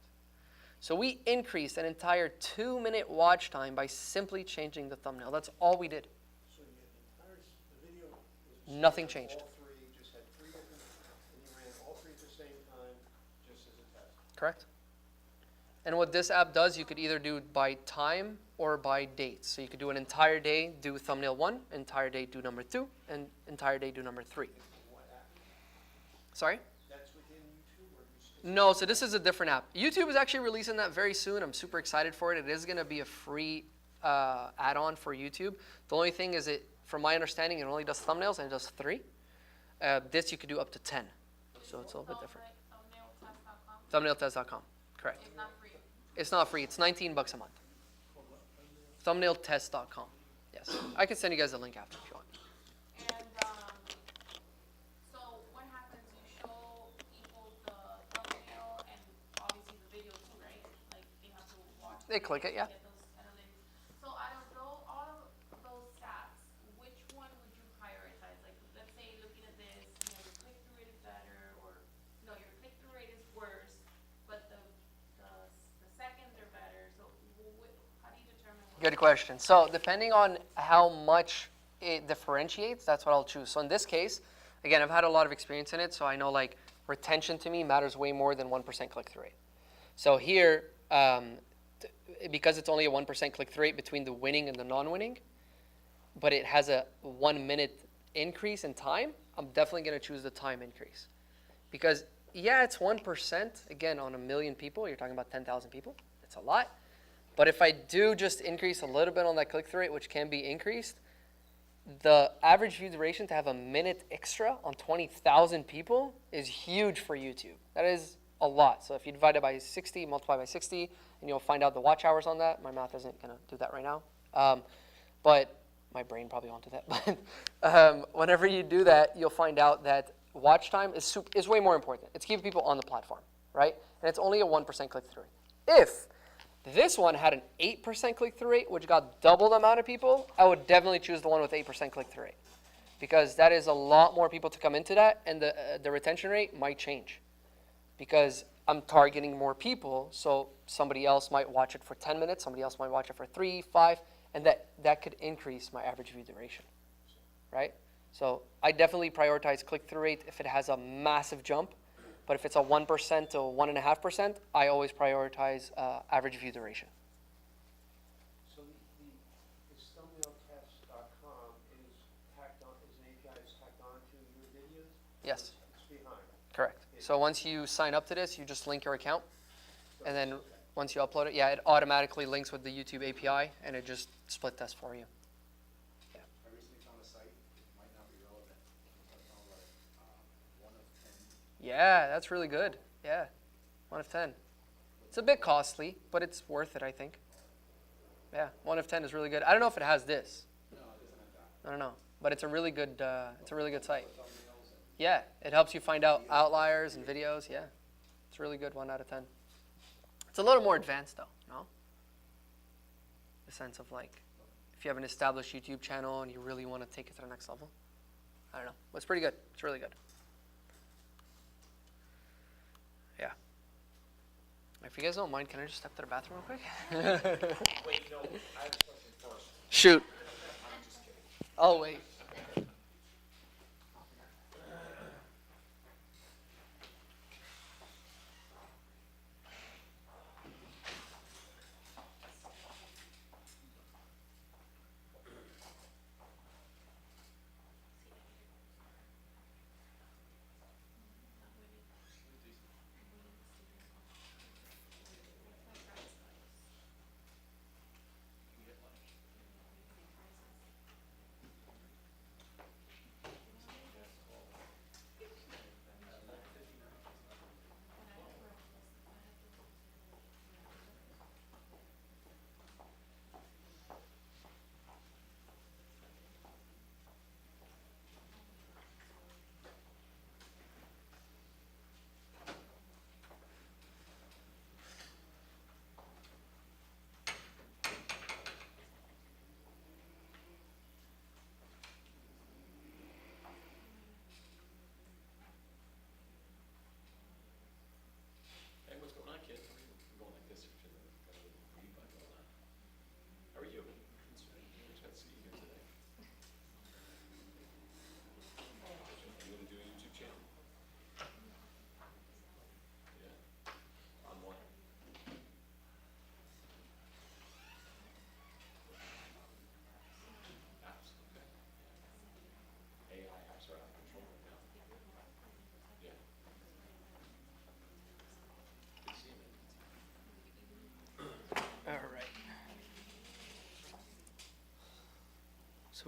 So we increased an entire 2-minute watch time by simply changing the thumbnail. That's all we did. So you had the video was Nothing changed. all three, just had 3 different, and you ran all 3 at the same time, just as a test. Correct. And what this app does, you could either do by time or by date. So you could do an entire day, do thumbnail 1, entire day, do number 2, and entire day, do number 3. Sorry? That's within YouTube, or you still? No, so this is a different app. YouTube is actually releasing that very soon. I'm super excited for it. It is going to be a free add-on for YouTube. The only thing is, from my understanding, it only does thumbnails and it does 3. This you could do up to 10. So it's a little bit different. Thumbnailtest.com. Correct. It's not free. It's not free. It's $19 a month. Thumbnailtest.com. Yes. I can send you guys a link after if you want. And so what happens? You show people the thumbnail and obviously the video too, right? Like they have to watch. They click it, yeah. Get those analytics. So out of all of those stats, which one would you prioritize? Like let's say looking at this, your click-through rate is better, or no, your click-through rate is worse, but the seconds are better. So how do you determine? Good question. So depending on how much it differentiates, that's what I'll choose. So in this case, again, I've had a lot of experience in it, so I know like retention to me matters way more than 1% click-through rate. So here, because it's only a 1% click-through rate between the winning and the non-winning, but it has a 1 minute increase in time, I'm definitely going to choose the time increase. Because yeah, it's 1%, again, on 1 million people, you're talking about 10,000 people, it's a lot. But if I do just increase a little bit on that click-through rate, which can be increased, the average view duration to have a minute extra on 20,000 people is huge for YouTube. That is a lot. So if you divide it by 60, multiply by 60, and you'll find out the watch hours on that. My math isn't going to do that right now. But my brain probably won't do that. But whenever you do that, you'll find out that watch time is way more important. It's keeping people on the platform, right? And it's only a 1% click-through rate. If this one had an 8% click-through rate, which got double the amount of people, I would definitely choose the one with 8% click-through rate. Because that is a lot more people to come into that, and the retention rate might change. Because I'm targeting more people, so somebody else might watch it for 10 minutes, somebody else might watch it for 3, 5, and that could increase my average view duration, right? So I definitely prioritize click-through rate if it has a massive jump. But if it's a 1% to 1.5%, I always prioritize average view duration. So this thumbnailtest.com is tacked on, is an API is tacked on to your videos? Yes. It's behind. Correct. So once you sign up to this, you just link your account. And then once you upload it, yeah, it automatically links with the YouTube API, and it just split tests for you. I recently found a site, it might not be relevant, but found like 1 of 10. Yeah, that's really good. Yeah, 1 of 10. It's a bit costly, but it's worth it, I think. Yeah, 1 of 10 is really good. I don't know if it has this. No, it doesn't have that. I don't know, but it's a really good site. Yeah, it helps you find out outliers and videos. Yeah, it's a really good 1 out of 10. It's a little more advanced though, no? The sense of like, if you have an established YouTube channel and you really want to take it to the next level. I don't know, but it's pretty good. It's really good. Yeah. If you guys don't mind, can I just step to the bathroom real quick? Wait, no, I have a question first. Shoot. I'm just kidding. Oh, wait.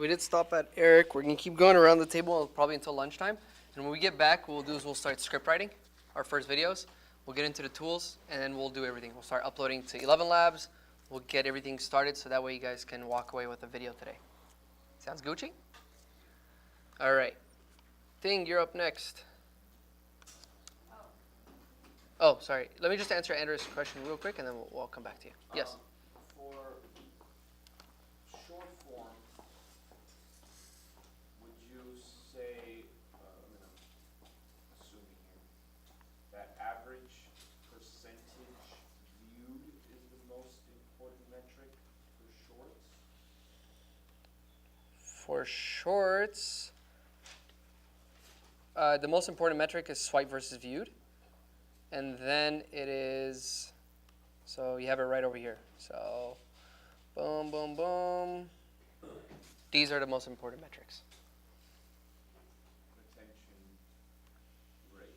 So we did stop at Eric. We're going to keep going around the table probably until lunchtime. And when we get back, what we'll do is we'll start script writing, our first videos. We'll get into the tools, and then we'll do everything. We'll start uploading to 11 Labs. We'll get everything started so that way you guys can walk away with a video today. Sounds Gucci? All right. Thing, you're up next. Oh, sorry. Let me just answer Andrew's question real quick, and then we'll come back to you. Yes? For short form, would you say, I'm assuming here, that average percentage viewed is the most important metric for shorts? For shorts, the most important metric is swipe versus viewed. And then it is, so you have it right over here. So, boom, boom, boom. These are the most important metrics. Retention rate.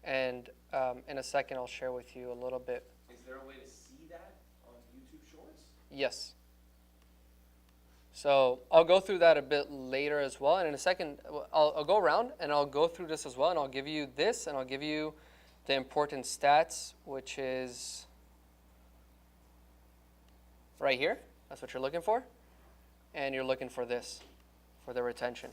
And in a second, I'll share with you a little bit. Is there a way to see that on YouTube Shorts? Yes. So I'll go through that a bit later as well. And in a second, I'll go around and I'll go through this as well. And I'll give you this and I'll give you the important stats, which is right here. That's what you're looking for. And you're looking for this, for the retention.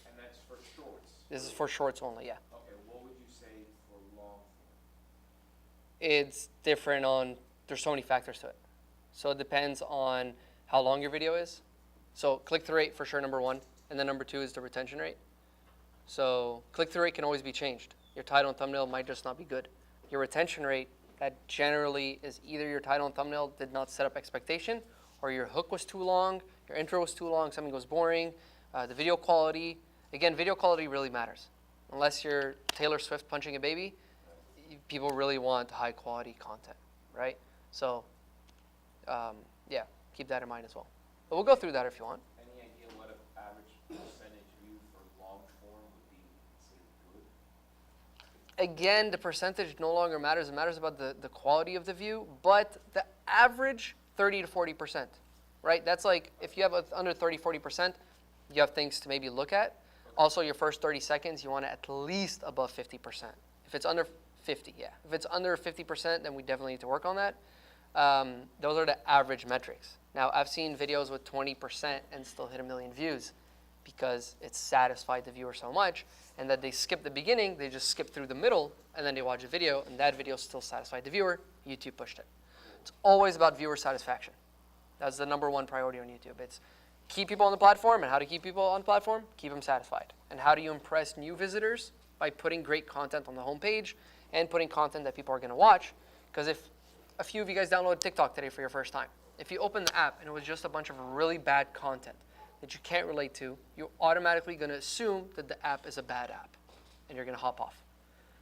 And that's for shorts? This is for shorts only, yeah. Okay, what would you say for long form? It's different on, there's so many factors to it. So it depends on how long your video is. So click-through rate for sure, number one. And then number two is the retention rate. So click-through rate can always be changed. Your title and thumbnail might just not be good. Your retention rate, that generally is either your title and thumbnail did not set up expectation, or your hook was too long, your intro was too long, something was boring, the video quality. Again, video quality really matters. Unless you're Taylor Swift punching a baby, people really want high quality content, right? So, yeah, keep that in mind as well. But we'll go through that if you want. Any idea what an average percentage view for long form would be considered good? Again, the percentage no longer matters. It matters about the quality of the view, but the average 30 to 40%, right? That's like if you have under 30, 40%, you have things to maybe look at. Also, your first 30 seconds, you want it at least above 50%. If it's under 50, yeah. If it's under 50%, then we definitely need to work on that. Those are the average metrics. Now, I've seen videos with 20% and still hit 1 million views because it satisfied the viewer so much, and that they skip the beginning, they just skip through the middle, and then they watch a video, and that video still satisfied the viewer. YouTube pushed it. It's always about viewer satisfaction. That's the number one priority on YouTube. It's keep people on the platform, and how to keep people on the platform? Keep them satisfied. And how do you impress new visitors? By putting great content on the homepage and putting content that people are going to watch. Because if a few of you guys downloaded TikTok today for your first time, if you open the app and it was just a bunch of really bad content that you can't relate to, you're automatically going to assume that the app is a bad app, and you're going to hop off.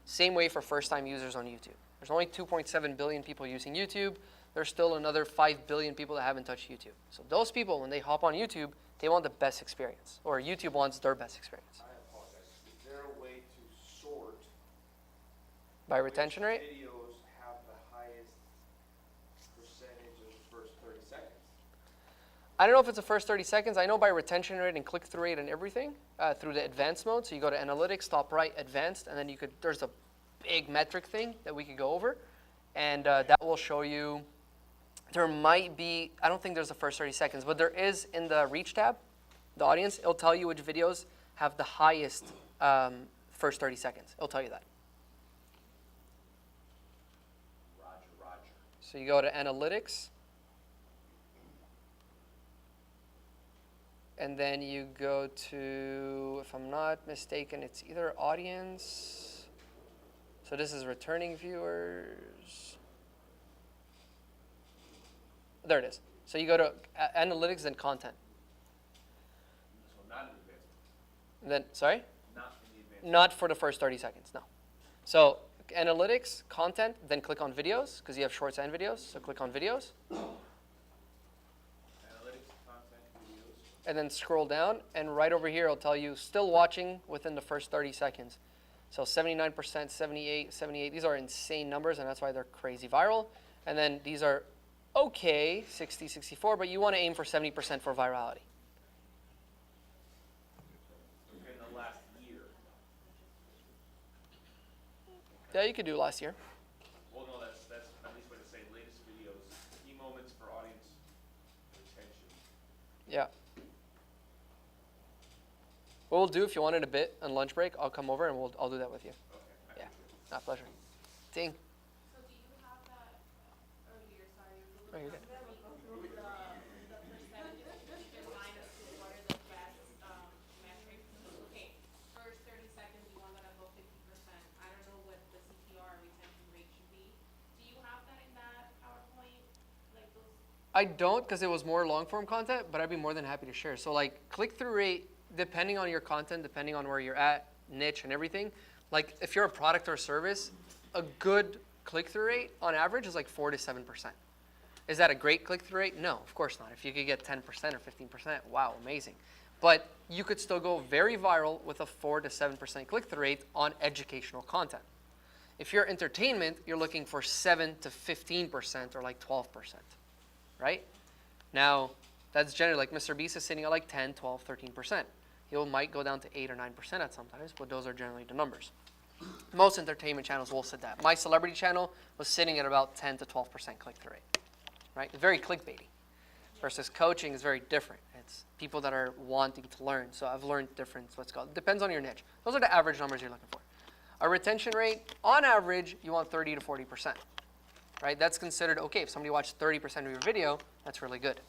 Same way for first-time users on YouTube. There's only 2.7 billion people using YouTube. There's still another 5 billion people that haven't touched YouTube. So those people, when they hop on YouTube, they want the best experience, or YouTube wants their best experience. I apologize. Is there a way to sort By retention rate? videos have the highest percentage of the first 30 seconds? I don't know if it's the first 30 seconds. I know by retention rate and click-through rate and everything through the advanced mode. So you go to analytics, top right, advanced, and then you could, there's a big metric thing that we could go over. And that will show you, there might be, I don't think there's the first 30 seconds, but there is in the reach tab, the audience, it'll tell you which videos have the highest first 30 seconds. It'll tell you that. Roger. So you go to analytics. And then you go to, if I'm not mistaken, it's either audience. So this is returning viewers. There it is. So you go to analytics and content. So not in advanced. Then, sorry? Not in the advanced. Not for the first 30 seconds, no. So analytics, content, then click on videos, because you have shorts and videos. So click on videos. Analytics, content, videos. And then scroll down, and right over here it'll tell you still watching within the first 30 seconds. So 79%, 78, these are insane numbers, and that's why they're crazy viral. And then these are okay, 60, 64, but you want to aim for 70% for virality. Yeah, you could do last year. Well, no, that's a nice way to say latest videos, key moments for audience retention. Yeah. What we'll do, if you want in a bit on lunch break, I'll come over and I'll do that with you. Okay. Yeah, my pleasure. Ting. So do you have that earlier, sorry, Oh, you're good. the percentages in mind as to what are the best metrics? Okay, first 30 seconds, you want that above 50%. I don't know what the CTR retention rate should be. Do you have that in that PowerPoint? Like those? I don't, because it was more long form content, but I'd be more than happy to share. So like click-through rate, depending on your content, depending on where you're at, niche and everything, like if you're a product or service, a good click-through rate on average is like 4 to 7%. Is that a great click-through rate? No, of course not. If you could get 10% or 15%, wow, amazing. But you could still go very viral with a 4 to 7% click-through rate on educational content. If you're entertainment, you're looking for 7 to 15% or like 12%, right? Now, that's generally like Mr. Beast is sitting at like 10, 12, 13%. He might go down to 8 or 9% at sometimes, but those are generally the numbers. Most entertainment channels will sit that. My celebrity channel was sitting at about 10 to 12% click-through rate, right? Very clickbaity. Versus coaching is very different. It's people that are wanting to learn. So I've learned different, what's called, depends on your niche. Those are the average numbers you're looking for. A retention rate, on average, you want 30 to 40%, right? That's considered, okay, if somebody watched 30% of your video, that's really good.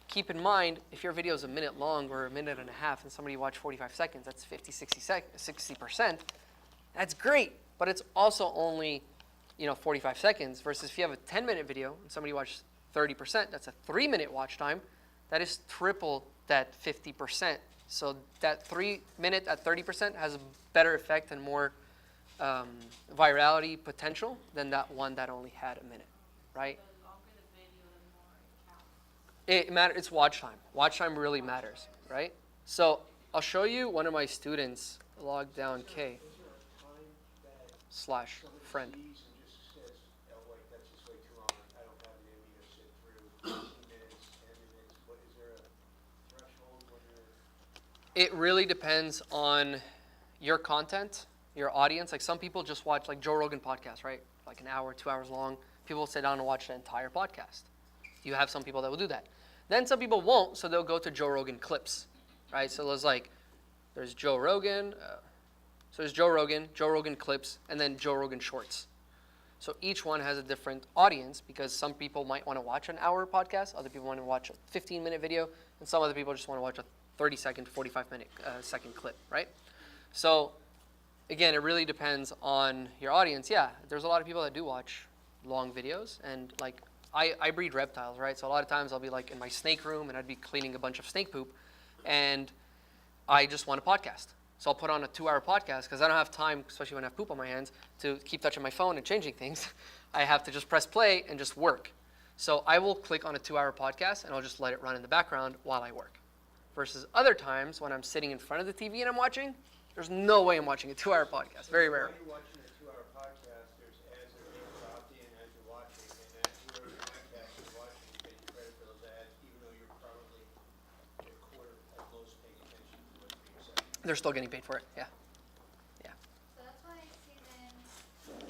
Keep in mind, if your video is a minute long or a minute and a half and somebody watched 45 seconds, that's 50, 60%. That's great, but it's also only 45 seconds versus if you have a 10-minute video and somebody watched 30%, that's a 3-minute watch time. That is triple that 50%. So that 3-minute at 30% has a better effect and more virality potential than that one that only had a minute, right? The longer the video, the more it counts. It matters. It's watch time. Watch time really matters, right? So I'll show you one of my students, Lockdown K Is there a time that slash somebody friend. sees and just says, oh, wait, that's just way too long, I don't have it in me to sit through 15 minutes, 10 minutes, what, is there a threshold when you're? It really depends on your content, your audience. Like some people just watch like Joe Rogan podcast, right? Like an hour, 2 hours long. People will sit down and watch the entire podcast. You have some people that will do that. Then some people won't, so they'll go to Joe Rogan clips, right? So there's Joe Rogan, so there's Joe Rogan clips, and then Joe Rogan shorts. So each one has a different audience because some people might want to watch an hour podcast, other people want to watch a 15-minute video, and some other people just want to watch a 30-second, 45-minute second clip, right? So again, it really depends on your audience. Yeah, there's a lot of people that do watch long videos, and like I breed reptiles, right? So a lot of times I'll be like in my snake room and I'd be cleaning a bunch of snake poop, and I just want a podcast. So I'll put on a 2-hour podcast because I don't have time, especially when I have poop on my hands, to keep touching my phone and changing things. I have to just press play and just work. So I will click on a 2-hour podcast and I'll just let it run in the background while I work. Versus other times when I'm sitting in front of the TV and I'm watching, there's no way I'm watching a 2-hour podcast. Very rare. When you're watching a 2-hour podcast, there's ads that are being dropped in as you're watching, and then whoever podcast you're watching, you get credit for those ads, even though you're probably a quarter at most paying attention to what's being said. They're still getting paid for it, yeah. Yeah. So that's why I see them,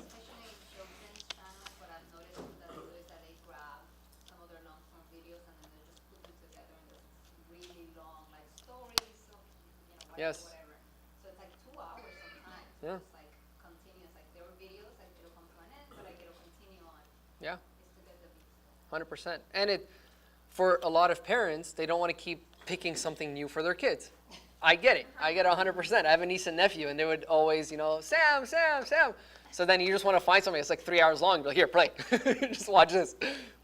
especially in children's channels, what I've noticed that they do is that they grab some of their long-form videos and then they just put them together in this really long, like stories of, whatever, Yes. whatever. So it's like 2 hours sometimes. Yeah. It's like continuous, like there are videos, like it'll come to an end, but like it'll continue on. Yeah. It's to get the views. 100%. And for a lot of parents, they don't want to keep picking something new for their kids. I get it. I get it 100%. I have a niece and nephew, and they would always, Sam. So then you just want to find something that's like 3 hours long. Be like, here, play. Just watch this.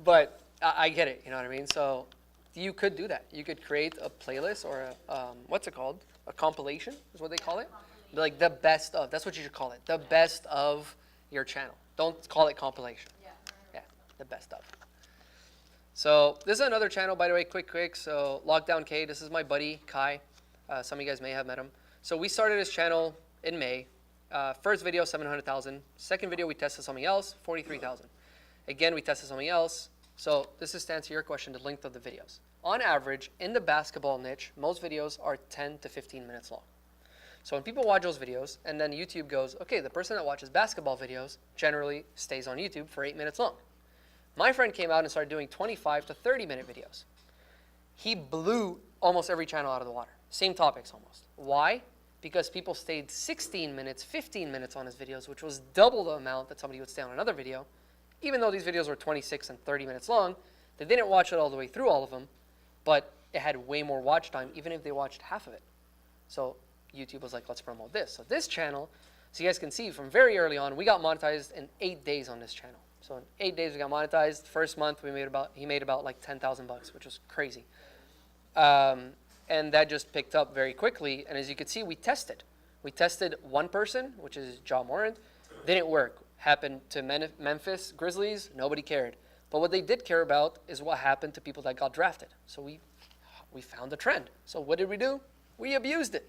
But I get it. You know what I mean? So you could do that. You could create a playlist or what's it called? A compilation is what they call it. Like the best of. That's what you should call it. The best of your channel. Don't call it compilation. Yeah, the best of. So this is another channel, by the way, quick. So Lockdown K, this is my buddy, Kai. Some of you guys may have met him. So we started this channel in May. First video, 700,000. Second video, we tested something else, 43,000. Again, we tested something else. So this is to answer your question, the length of the videos. On average, in the basketball niche, most videos are 10 to 15 minutes long. So when people watch those videos, and then YouTube goes, okay, the person that watches basketball videos generally stays on YouTube for 8 minutes long. My friend came out and started doing 25 to 30-minute videos. He blew almost every channel out of the water. Same topics almost. Why? Because people stayed 16 minutes, 15 minutes on his videos, which was double the amount that somebody would stay on another video. Even though these videos were 26 and 30 minutes long, they didn't watch it all the way through all of them, but it had way more watch time, even if they watched half of it. So YouTube was like, let's promote this. So this channel, so you guys can see from very early on, we got monetized in 8 days on this channel. So in 8 days we got monetized. First month he made about like $10,000, which was crazy. And that just picked up very quickly. And as you can see, we tested. We tested one person, which is John Morant. Didn't work. Happened to Memphis Grizzlies. Nobody cared. But what they did care about is what happened to people that got drafted. So we found a trend. So what did we do? We abused it.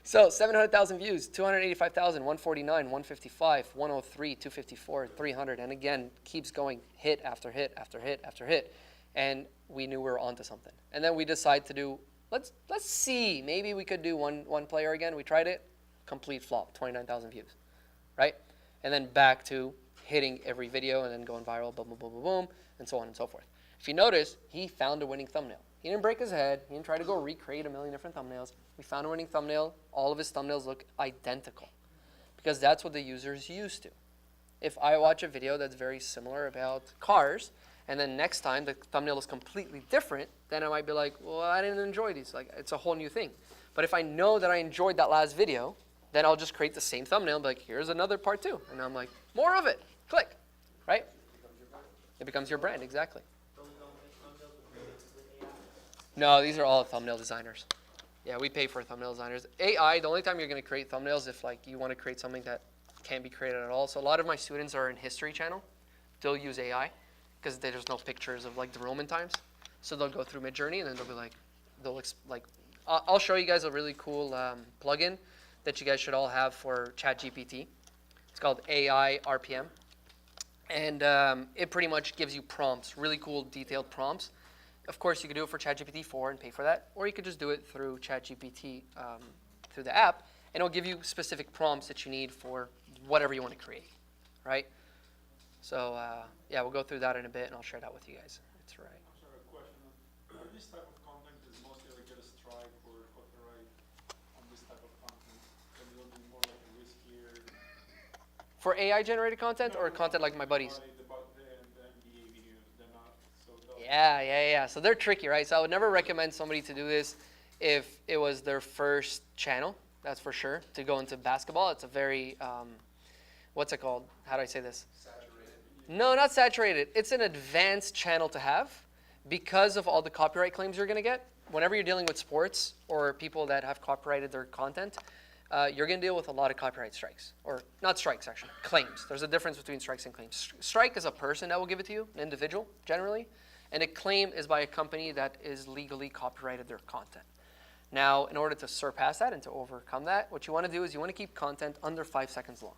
So 700,000 views, 285,000, 149, 155, 103, 254, 300. And again, keeps going hit after hit after hit after hit. And we knew we were onto something. And then we decided to do, let's see, maybe we could do one player again. We tried it, complete flop, 29,000 views, right? And then back to hitting every video and then going viral, boom, boom, boom, boom, boom, and so on and so forth. If you notice, he found a winning thumbnail. He didn't break his head. He didn't try to go recreate a million different thumbnails. We found a winning thumbnail. All of his thumbnails look identical because that's what the user's used to. If I watch a video that's very similar about cars, and then next time the thumbnail is completely different, then I might be like, well, I didn't enjoy these. Like, it's a whole new thing. But if I know that I enjoyed that last video, then I'll just create the same thumbnail and be like, here's another part 2. And I'm like, more of it. Click. Right? It becomes your brand, exactly. No, these are all thumbnail designers. Yeah, we pay for thumbnail designers. AI, the only time you're going to create thumbnails if like you want to create something that can't be created at all. So a lot of my students are in History Channel. They'll use AI because there's no pictures of like the Roman times. So they'll go through Midjourney and then they'll be like, I'll show you guys a really cool plugin that you guys should all have for ChatGPT. It's called AI RPM. And it pretty much gives you prompts, really cool detailed prompts. Of course, you could do it for ChatGPT 4 and pay for that, or you could just do it through ChatGPT through the app, and it'll give you specific prompts that you need for whatever you want to create, right? So yeah, we'll go through that in a bit, and I'll share that with you guys. That's right. I'm sorry, a question. This type of content is mostly like get a strike or copyright on this type of content, and it will be more like riskier. For AI-generated content or content like my buddies? Yeah. So they're tricky, right? So I would never recommend somebody to do this if it was their first channel, that's for sure, to go into basketball. It's a very, what's it called? How do I say this? Saturated. No, not saturated. It's an advanced channel to have because of all the copyright claims you're going to get. Whenever you're dealing with sports or people that have copyrighted their content, you're going to deal with a lot of copyright strikes. Or not strikes, actually, claims. There's a difference between strikes and claims. Strike is a person that will give it to you, an individual, generally. And a claim is by a company that is legally copyrighted their content. Now, in order to surpass that and to overcome that, what you want to do is you want to keep content under 5 seconds long.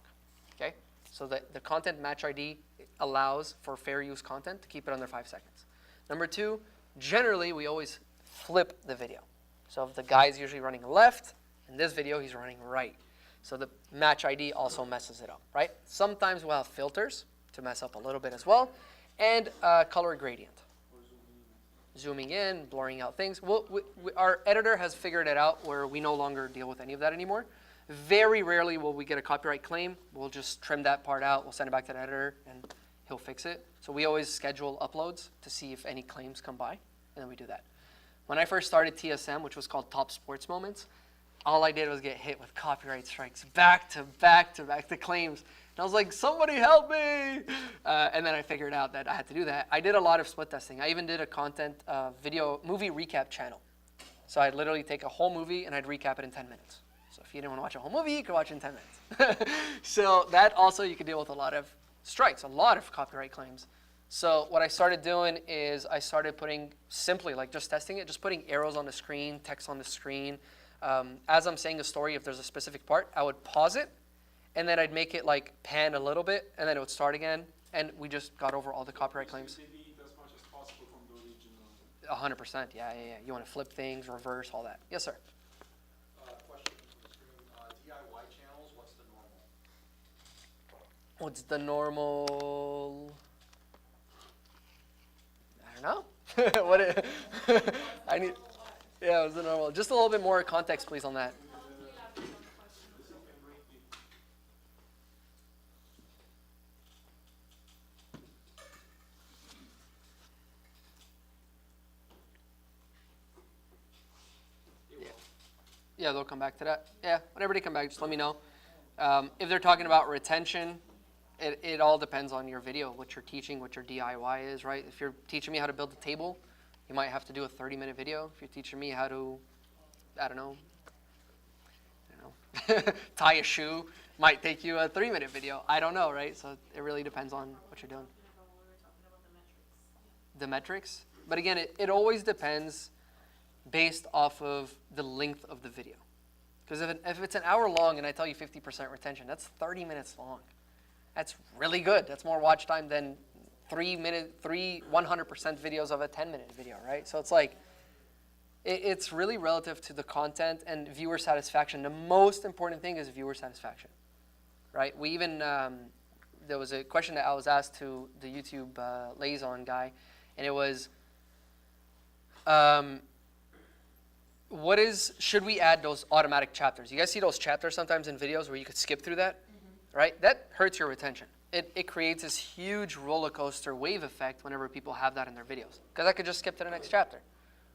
Okay? So that the content match ID allows for fair use content to keep it under 5 seconds. Number 2, generally we always flip the video. So if the guy's usually running left, in this video he's running right. So the match ID also messes it up, right? Sometimes we'll have filters to mess up a little bit as well, and color gradient. Zooming in, blurring out things. Our editor has figured it out where we no longer deal with any of that anymore. Very rarely will we get a copyright claim. We'll just trim that part out. We'll send it back to the editor, and he'll fix it. So we always schedule uploads to see if any claims come by, and then we do that. When I first started TSM, which was called Top Sports Moments, all I did was get hit with copyright strikes back to back to back to claims. And I was like, somebody help me! And then I figured out that I had to do that. I did a lot of split testing. I even did a content movie recap channel. So I'd literally take a whole movie and I'd recap it in 10 minutes. So if you didn't want to watch a whole movie, you could watch it in 10 minutes. So that also, you could deal with a lot of strikes, a lot of copyright claims. So what I started doing is I started putting, simply like just testing it, just putting arrows on the screen, text on the screen. As I'm saying a story, if there's a specific part, I would pause it, and then I'd make it like pan a little bit, and then it would start again, and we just got over all the copyright claims. Delete as much as possible from the original. 100%, yeah. You want to flip things, reverse, all that. Yes, sir. Question from the screen. What's the normal? I don't know. I need. Yeah, what's the normal? Just a little bit more context, please, on that. Yeah, they'll come back to that. Yeah, whenever they come back, just let me know. If they're talking about retention, it all depends on your video, what you're teaching, what your DIY is, right? If you're teaching me how to build a table, you might have to do a 30-minute video. If you're teaching me how to, I don't know, tie a shoe, might take you a 3-minute video. I don't know, right? So it really depends on what you're doing. The metrics? But again, it always depends based off of the length of the video. Because if it's an hour long and I tell you 50% retention, that's 30 minutes long. That's really good. That's more watch time than 100% videos of a 10-minute video, right? So it's like, it's really relative to the content and viewer satisfaction. The most important thing is viewer satisfaction, right? We even, there was a question that I was asked to the YouTube liaison guy, and it was, should we add those automatic chapters? You guys see those chapters sometimes in videos where you could skip through that, right? That hurts your retention. It creates this huge roller coaster wave effect whenever people have that in their videos. Because I could just skip to the next chapter,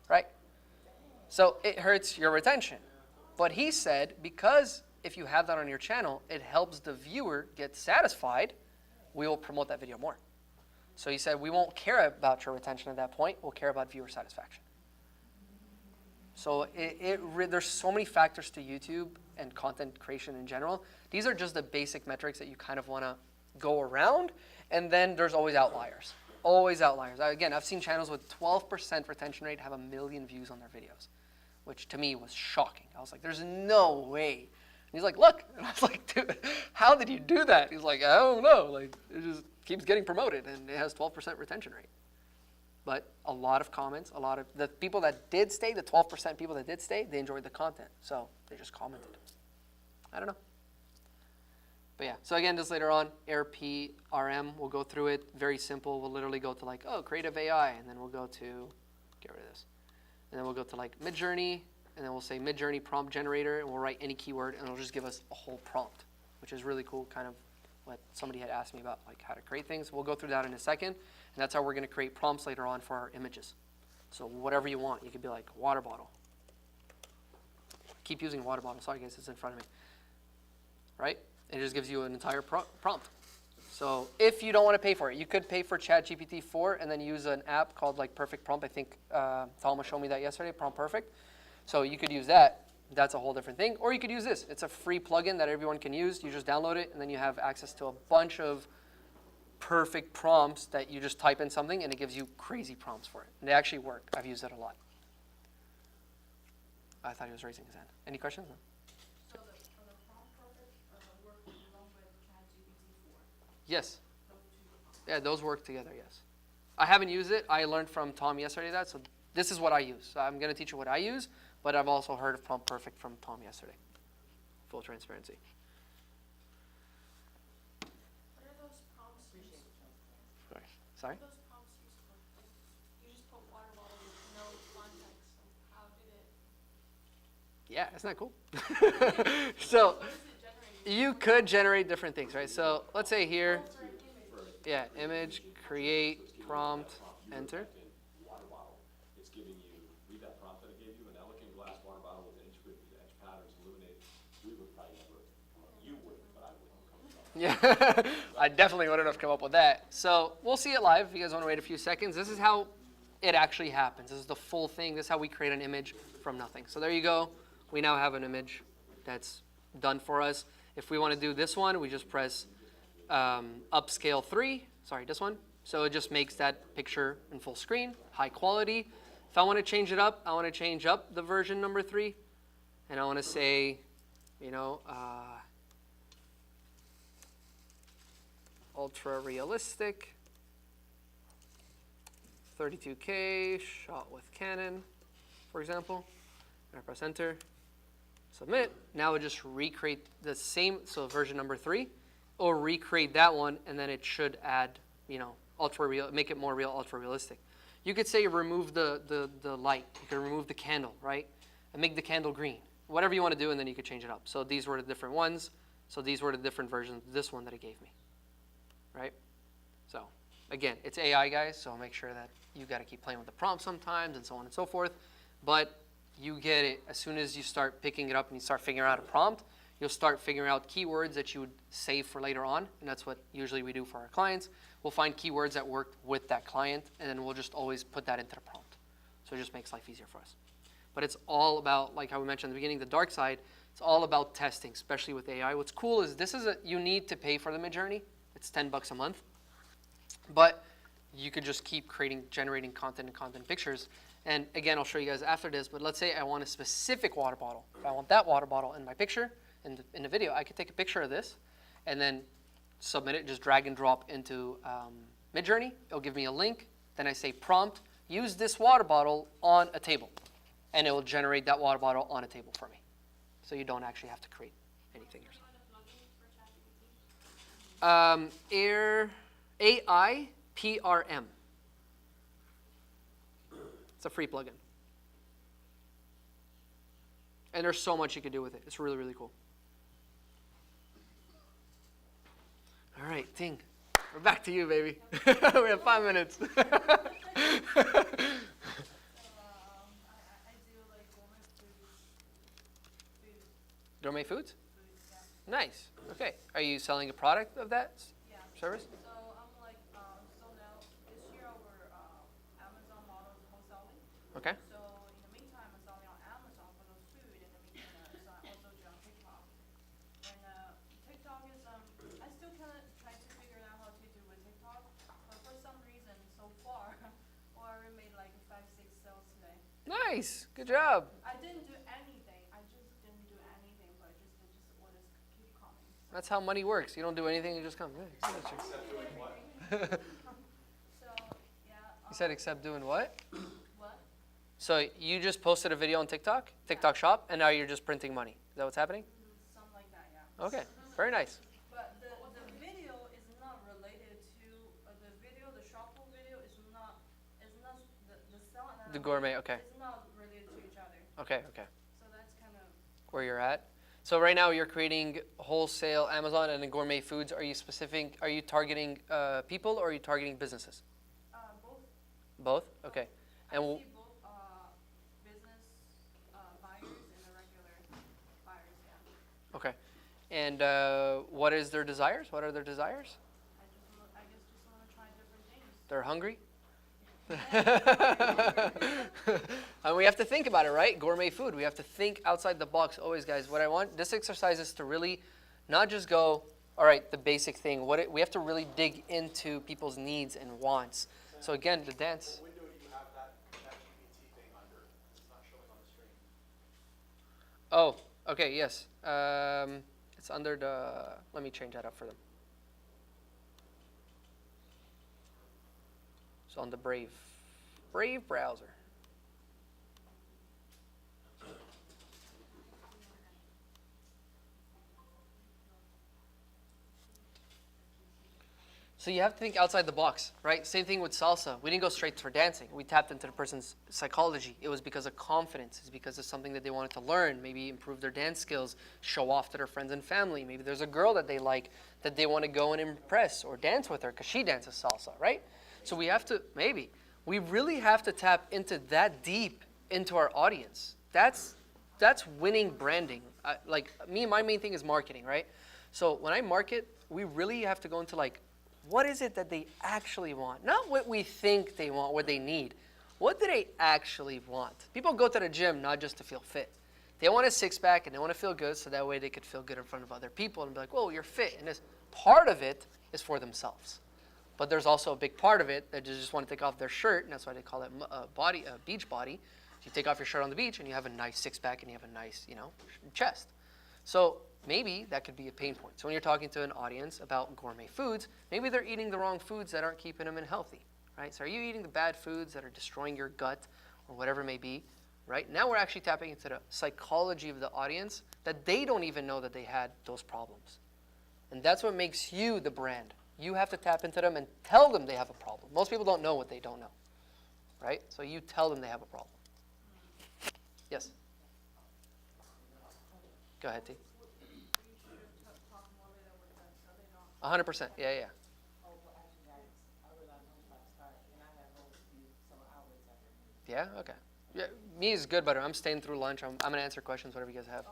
right? So it hurts your retention. But he said, because if you have that on your channel, it helps the viewer get satisfied, we will promote that video more. So he said, we won't care about your retention at that point, we'll care about viewer satisfaction. So there's so many factors to YouTube and content creation in general. These are just the basic metrics that you kind of want to go around, and then there's always outliers. Always outliers. Again, I've seen channels with 12% retention rate have 1 million views on their videos, which to me was shocking. I was like, there's no way. And he's like, look. And I was like, dude, how did you do that? He's like, I don't know. Like, it just keeps getting promoted, and it has 12% retention rate. But a lot of comments, a lot of the people that did stay, the 12% people that did stay, they enjoyed the content. So they just commented. I don't know. But yeah, so again, just later on, AirPRM, we'll go through it. Very simple. We'll literally go to like, oh, creative AI, and then we'll go to, get rid of this. And then we'll go to like Midjourney, and then we'll say Midjourney prompt generator, and we'll write any keyword, and it'll just give us a whole prompt, which is really cool, kind of what somebody had asked me about, like how to create things. We'll go through that in a second, and that's how we're going to create prompts later on for our images. So whatever you want. You could be like, water bottle. Keep using water bottle. Sorry, guys, it's in front of me. Right? It just gives you an entire prompt. So if you don't want to pay for it, you could pay for ChatGPT 4 and then use an app called like Perfect Prompt. I think Thalma showed me that yesterday, Prompt Perfect. So you could use that. That's a whole different thing. Or you could use this. It's a free plugin that everyone can use. You just download it, and then you have access to a bunch of perfect prompts that you just type in something, and it gives you crazy prompts for it. And they actually work. I've used it a lot. I thought he was raising his hand. Any questions? No? So the prompt perfect work along with ChatGPT 4? Yes. Yeah, those work together, yes. I haven't used it. I learned from Tom yesterday that, so this is what I use. So I'm going to teach you what I use, but I've also heard of Prompt Perfect from Tom yesterday. Full transparency. What are those prompts used for? Sorry? What are those prompts used for? You just put water bottle with no context. How did it? Yeah, isn't that cool? So What is it generating? you could generate different things, right? So let's say here, yeah, image, create, prompt, enter. Water bottle. It's giving you, read that prompt that it gave you, an elegant glass water bottle with intricate edge patterns illuminated. We would probably never come up, you wouldn't, but I wouldn't come up. Yeah, I definitely wouldn't have come up with that. So we'll see it live. If you guys want to wait a few seconds, this is how it actually happens. This is the full thing. This is how we create an image from nothing. So there you go. We now have an image that's done for us. If we want to do this one, we just press upscale 3. Sorry, this one. So it just makes that picture in full screen, high quality. If I want to change it up, I want to change up the version number 3. And I want to say, you know, ultra realistic, 32K, shot with Canon, for example. And I press enter, submit. Now it just recreate the same, so version number 3. or recreate that one, and then it should add, you know, ultra real, make it more real, ultra realistic. You could say remove the light. You could remove the candle, right? And make the candle green. Whatever you want to do, and then you could change it up. So these were the different ones. So these were the different versions of this one that it gave me, right? So again, it's AI, guys, so make sure that you got to keep playing with the prompt sometimes and so on and so forth. But you get it as soon as you start picking it up and you start figuring out a prompt, you'll start figuring out keywords that you would save for later on, and that's what usually we do for our clients. We'll find keywords that work with that client, and then we'll just always put that into the prompt. So it just makes life easier for us. But it's all about, like how we mentioned in the beginning, the dark side, it's all about testing, especially with AI. What's cool is you need to pay for the Midjourney. It's $10 a month. But you could just keep generating content and content pictures. And again, I'll show you guys after this, but let's say I want a specific water bottle. If I want that water bottle in my picture, in the video, I could take a picture of this and then submit it, just drag and drop into Midjourney. It'll give me a link. Then I say prompt, use this water bottle on a table. And it will generate that water bottle on a table for me. So you don't actually have to create anything yourself. AI PRM. It's a free plugin. And there's so much you can do with it. It's really, really cool. All right, Ting, we're back to you, baby. We have 5 minutes. I do like Gourmet foods? foods, yeah. Nice. Okay. Are you selling a product of that Yeah. service? So I'm like, so now this year our Amazon model is wholesaling. Okay. So in the meantime, I'm selling on Amazon for those food, and then we can so I also do on TikTok. And TikTok is I still kind of trying to figure out how to do with TikTok, but for some reason so far, I already made like 5, 6 sales today. Nice. Good job. I didn't do anything. I just didn't do anything, but just orders keep coming. That's how money works. You don't do anything, you just come. Yeah, So yeah. You said except doing what? What? So you just posted a video on TikTok, TikTok Shop, and now you're just printing money. Is that what's happening? Something like that, yeah. Okay. Very nice. But the video is not related to the Shoppo video is not the sell and The gourmet, okay. It's not related to each other. Okay, okay. So that's kind of Where you're at. So right now you're creating wholesale Amazon and then gourmet foods. Are you targeting people or are you targeting businesses? both. Both? Okay. I And see both business buyers and the regular buyers, yeah. okay. And what is their desires? What are their desires? I guess just want to try different things. They're hungry? And we have to think about it, right? Gourmet food. We have to think outside the box always, guys. What I want, this exercise is to really not just go, all right, the basic thing. We have to really dig into people's needs and wants. So again, the dance. What window do you have that GPT thing under? It's not showing on the screen. Oh, okay, yes. It's under the, let me change that up for them. So on the Brave browser. So you have to think outside the box, right? Same thing with salsa. We didn't go straight for dancing. We tapped into the person's psychology. It was because of confidence. It's because of something that they wanted to learn, maybe improve their dance skills, show off to their friends and family. Maybe there's a girl that they like that they want to go and impress or dance with her because she dances salsa, right? So we really have to tap into that deep into our audience. That's winning branding. My main thing is marketing, right? So when I market, we really have to go into what is it that they actually want? Not what we think they want, what they need. What do they actually want? People go to the gym not just to feel fit. They want a six-pack and they want to feel good so that way they could feel good in front of other people and be like, whoa, you're fit. And this part of it is for themselves. But there's also a big part of it that they just want to take off their shirt, and that's why they call it a beach body. You take off your shirt on the beach and you have a nice six-pack and you have a nice, chest. So maybe that could be a pain point. So when you're talking to an audience about gourmet foods, maybe they're eating the wrong foods that aren't keeping them healthy, right? So are you eating the bad foods that are destroying your gut or whatever it may be, right? Now we're actually tapping into the psychology of the audience that they don't even know that they had those problems, And that's what makes you the brand. You have to tap into them and tell them they have a problem. Most people don't know what they don't know, right? So you tell them they have a problem. Yes? Go ahead, T. 100%. Yeah, yeah. Yeah? Okay. Yeah, me is good, but I'm staying through lunch. I'm going to answer questions, whatever you guys have.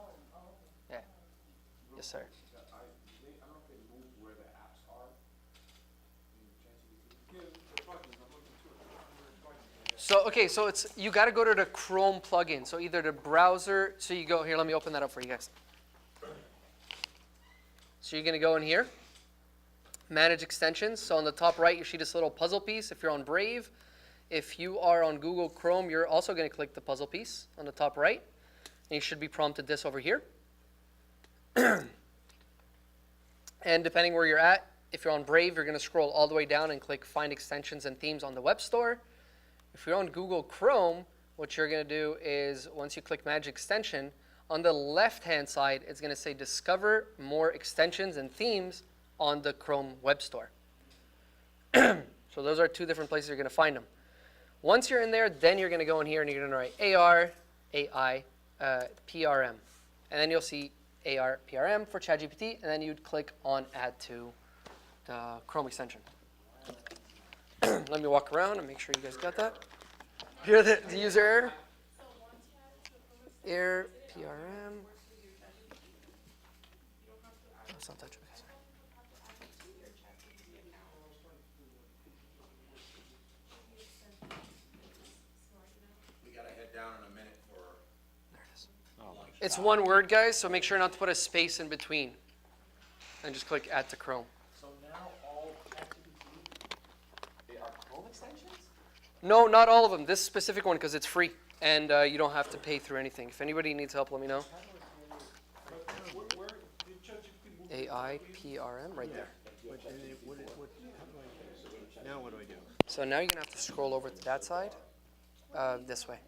Yeah. Yes, sir. Yeah, the plugins, I'm looking to it. So, okay, so it's, you got to go to the Chrome plugin. So either the browser, so you go, here, let me open that up for you guys. So you're going to go in here, manage extensions. So on the top right, you see this little puzzle piece if you're on Brave. If you are on Google Chrome, you're also going to click the puzzle piece on the top right. And you should be prompted this over here. And depending where you're at, if you're on Brave, you're going to scroll all the way down and click Find Extensions and Themes on the Web Store. If you're on Google Chrome, what you're going to do is once you click Manage Extension, on the left-hand side, it's going to say Discover More Extensions and Themes on the Chrome Web Store. So those are two different places you're going to find them. Once you're in there, then you're going to go in here and you're going to write AR, AI, PRM. And then you'll see AR, PRM for ChatGPT, and then you'd click on Add to the Chrome extension. Let me walk around and make sure you guys got that. Hear the user error? Error, PRM. Let's not touch it. We gotta head down in a minute for. There it is. It's one word, guys, so make sure not to put a space in between. And just click Add to Chrome. So now all ChatGPT are Chrome extensions? No, not all of them. This specific one, because it's free, and you don't have to pay through anything. If anybody needs help, let me know. Where did ChatGPT move? AI, PRM, right there. Now what do I do? So now you're going to have to scroll over to that side, this way,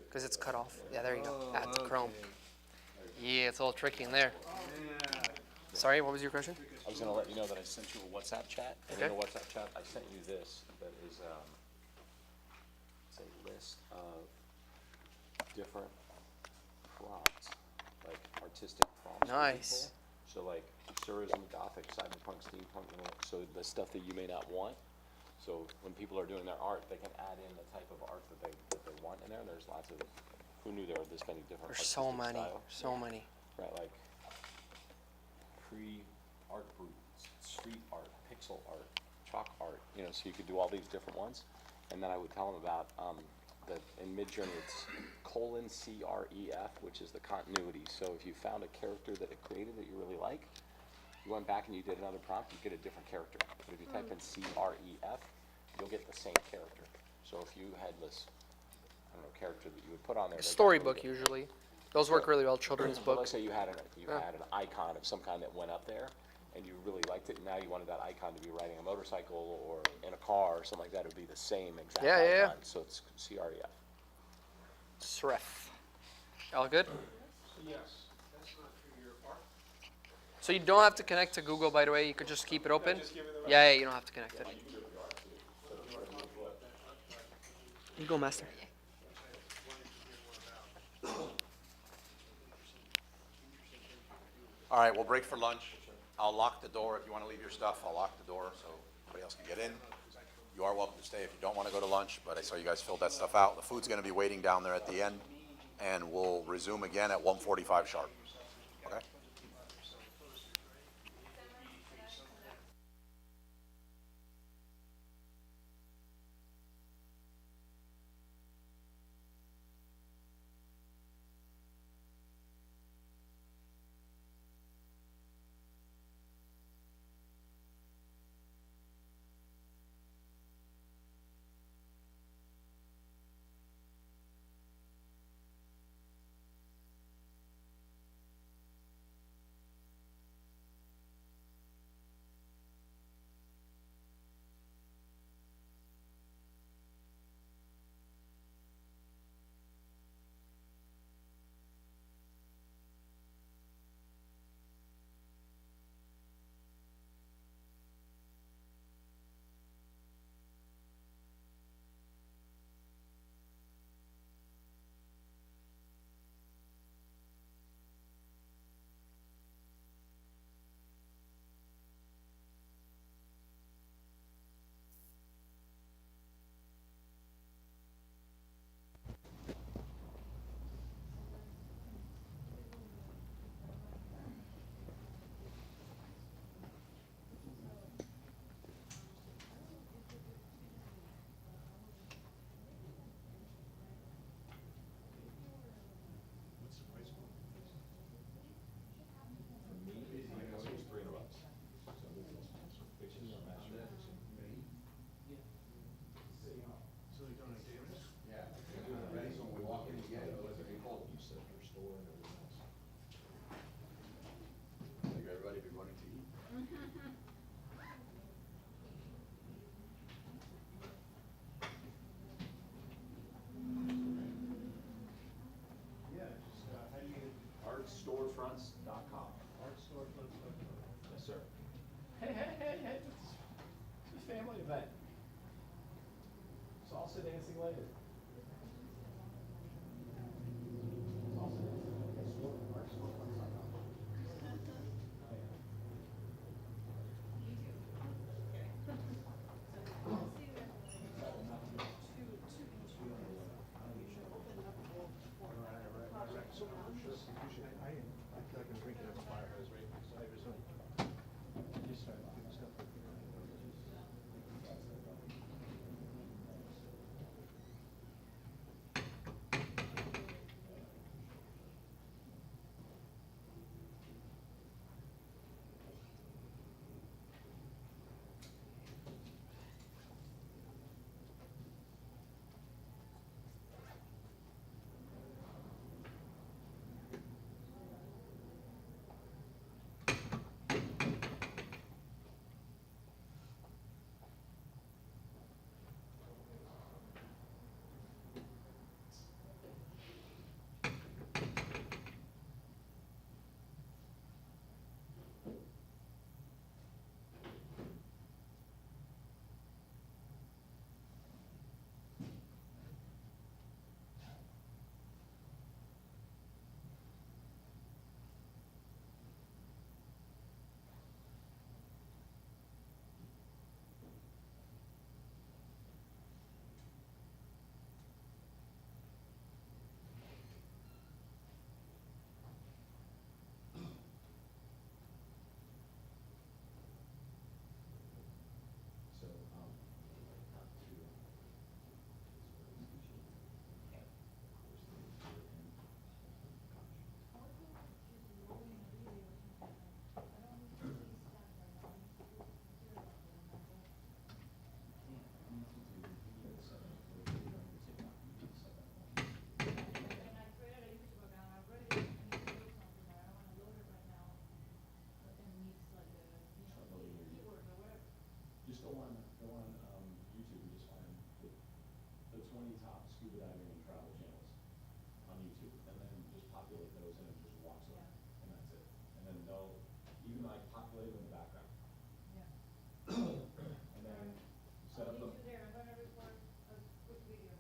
because it's cut off. Yeah, there you go. Add to Chrome. Yeah, it's all tricky in there. Sorry, what was your question? I was gonna let you know that I sent you a WhatsApp chat. And in the WhatsApp chat, I sent you this, that is, it's a list of different prompts, like artistic prompts. for Nice. people. So like futurism, gothic, cyberpunk, steampunk, so the stuff that you may not want. So when people are doing their art, they can add in the type of art that they want in there. There's lots of, who knew there were this many different There's artistic so many, styles? so many. Right, like pre-art brute, street art, pixel art, chalk art, so you could do all these different ones. And then I would tell them about that in Midjourney it's :CREF, which is the continuity. So if you found a character that it created that you really like, you went back and you did another prompt, you get a different character. But if you type in CREF, you'll get the same character. So if you had this, character that you would put on there. Storybook usually. Those work really well, children's But books. let's say you had an icon of some kind that went up there, and you really liked it, and now you wanted that icon to be riding a motorcycle or in a car or something like that. It would be the same exact icon. So it's CREF. SREF. All good? Yes, that's not for your part. So you don't have to connect to Google, by the way. You could just keep it open. Just give it away. Yeah, you don't have to connect it. You go, Master. All right, we'll break for lunch. I'll lock the door. If you want to leave your stuff, I'll lock the door so nobody else can get in. You are welcome to stay if you don't want to go to lunch, but I saw you guys filled that stuff out. The food's going to be waiting down there at the end, and we'll resume again at 1:45 sharp. Okay? artstores.com. Artstore.com. Yes, sir. Hey, it's a family event. Salsa dancing later. Salsa dancing. Artstore.com. Just go on YouTube and just find the 20 top scuba diving and travel channels on YouTube, and then just populate those in and just watch them, and that's it. And then they'll even like populate them in the background. And then set up the. There, I'm gonna record a quick video.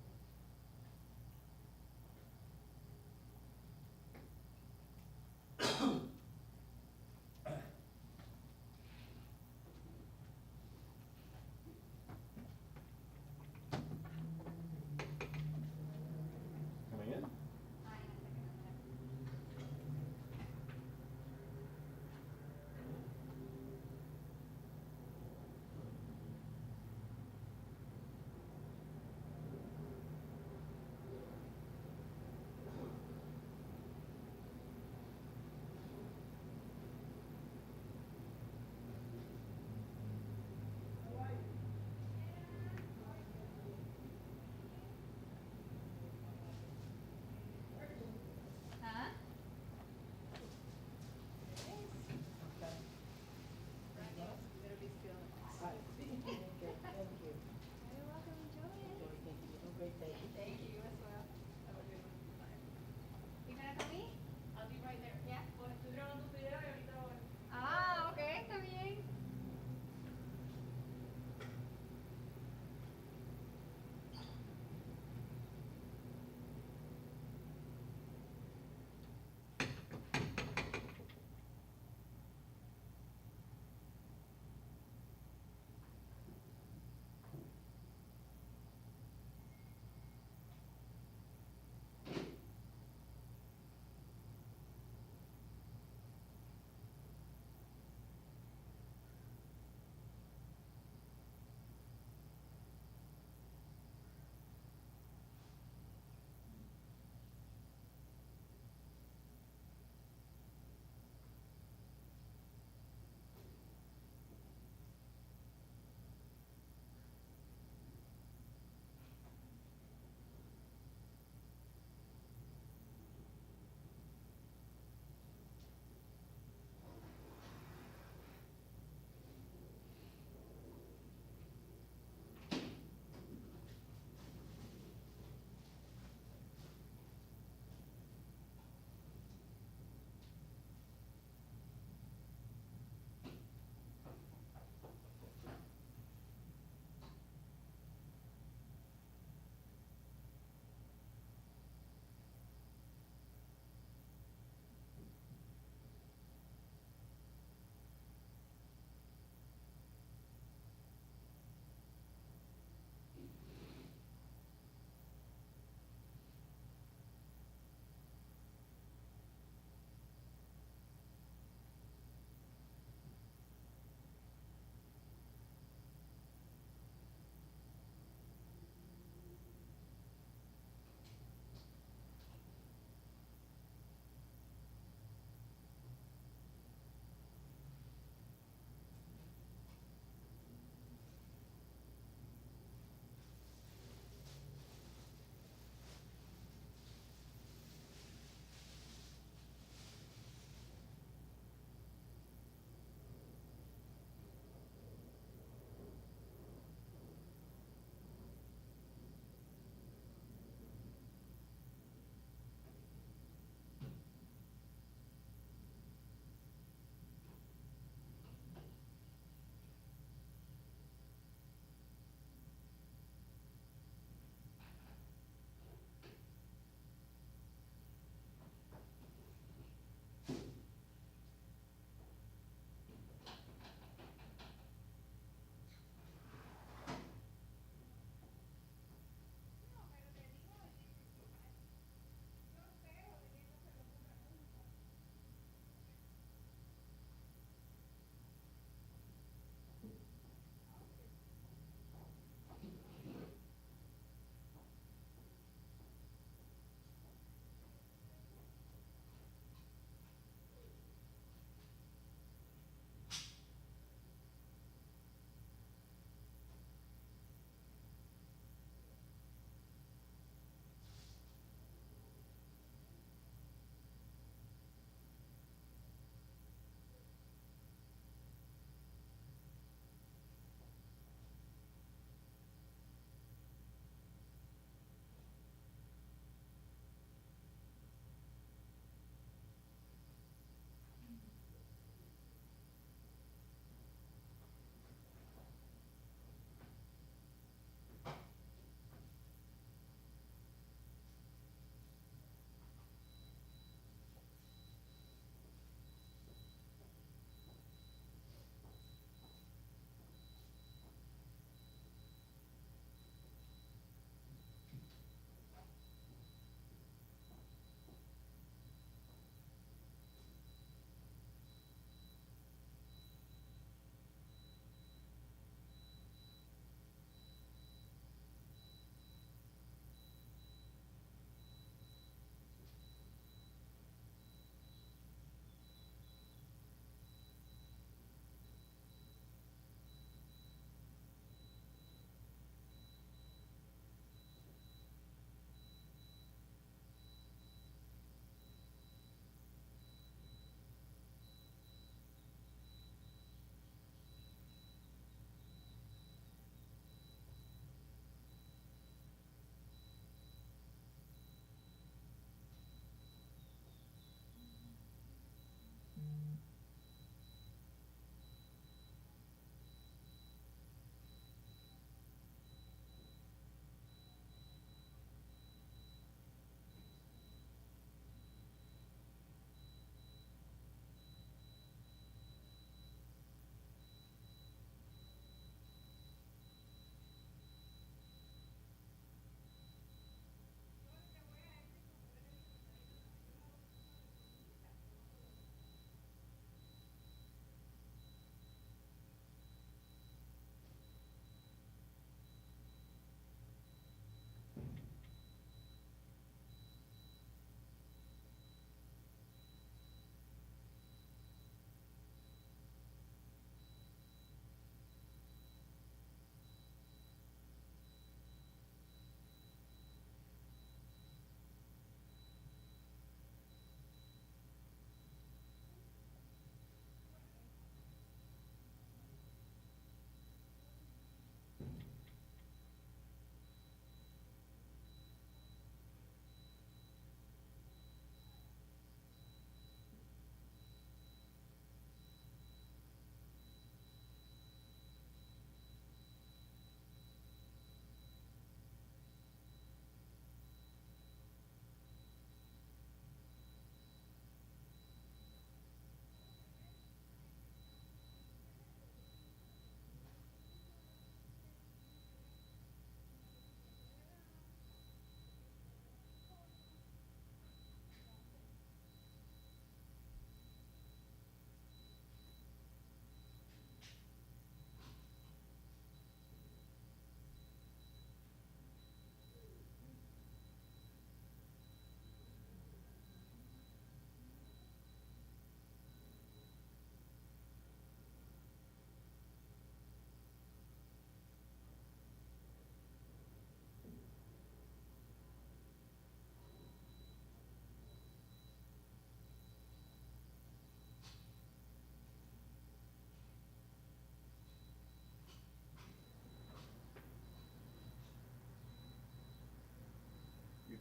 Coming in?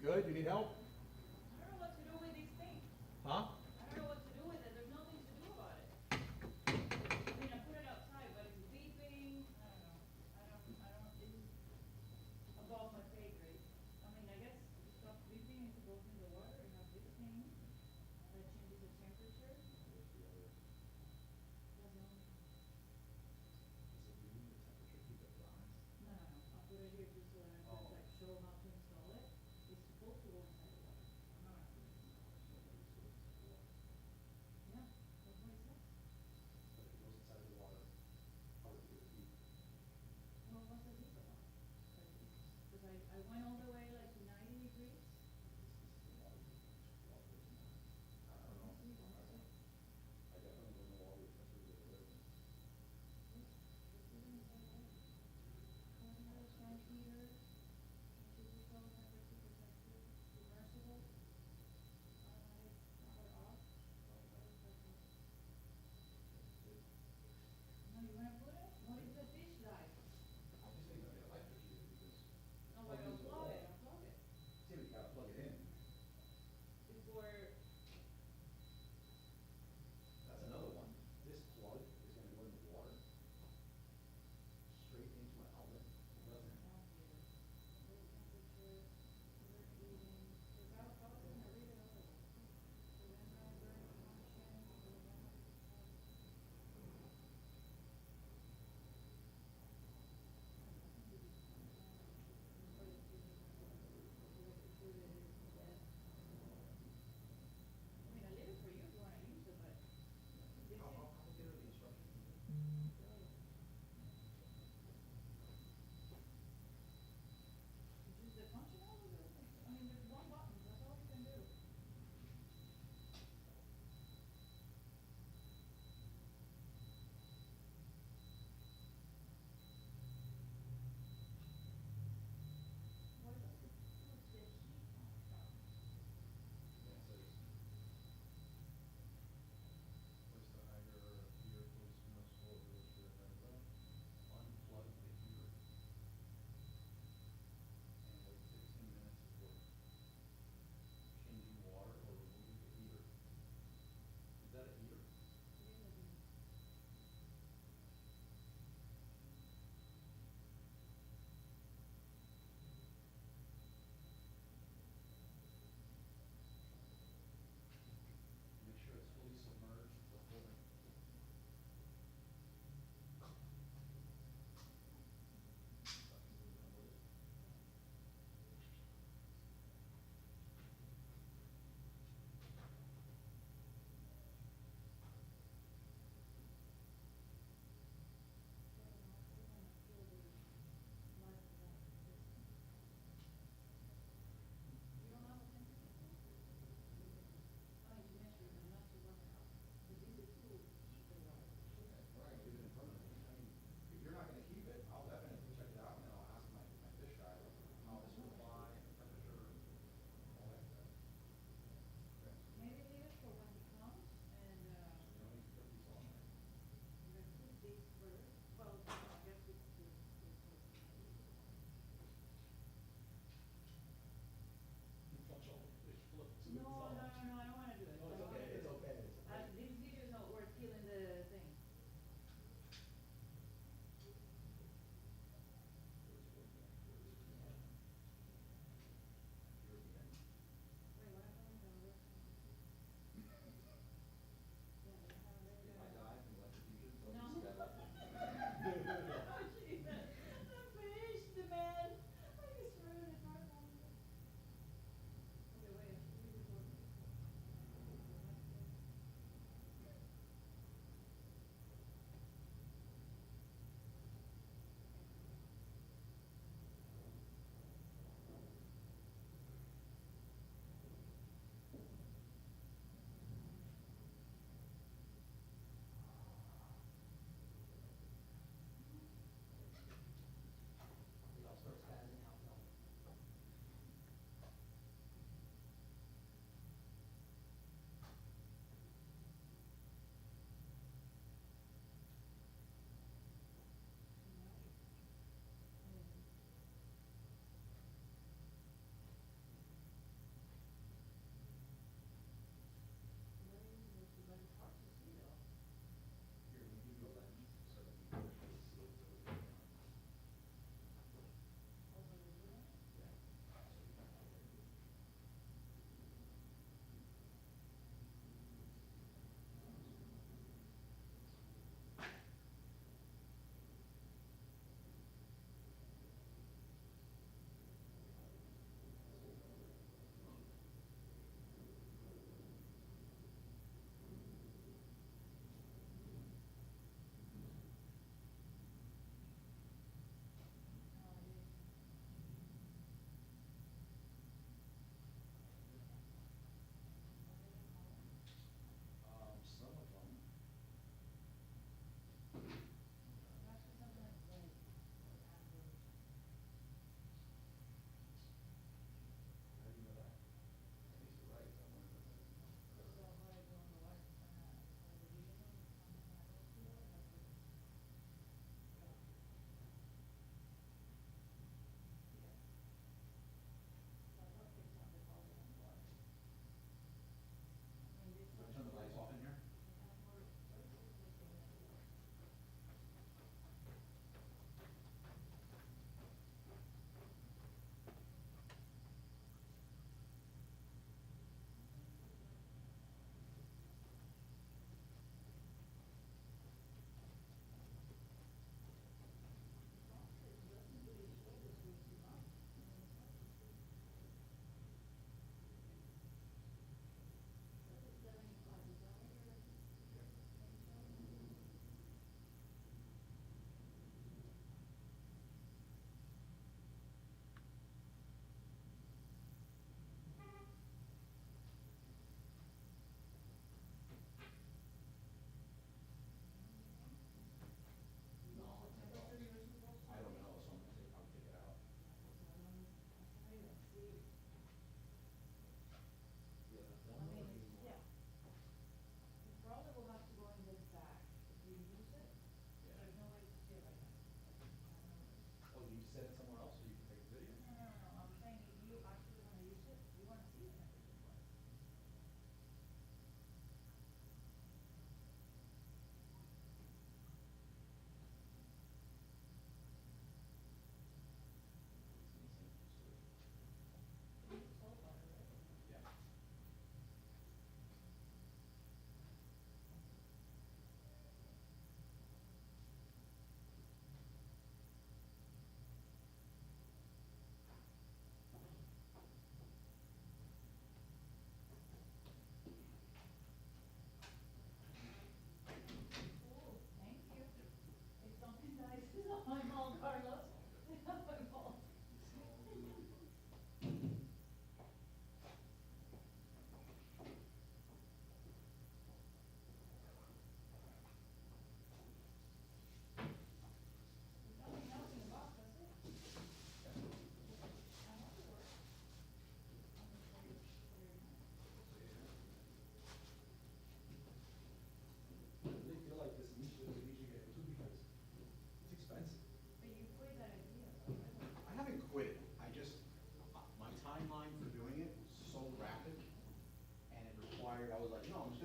You good? You need help? I don't know what to do with these things. Huh? I don't know what to do with it. There's nothing to do about it. I mean, I put it outside, but it's beeping. I don't know. This is above my pay grade. I mean, I guess it stops beeping if it goes in the water. It has this thing that changes the temperature. What's the other? That's the only. Does it do the temperature, keep it honest? No. I put it here just so that I could like show how to install it. It's supposed to go inside the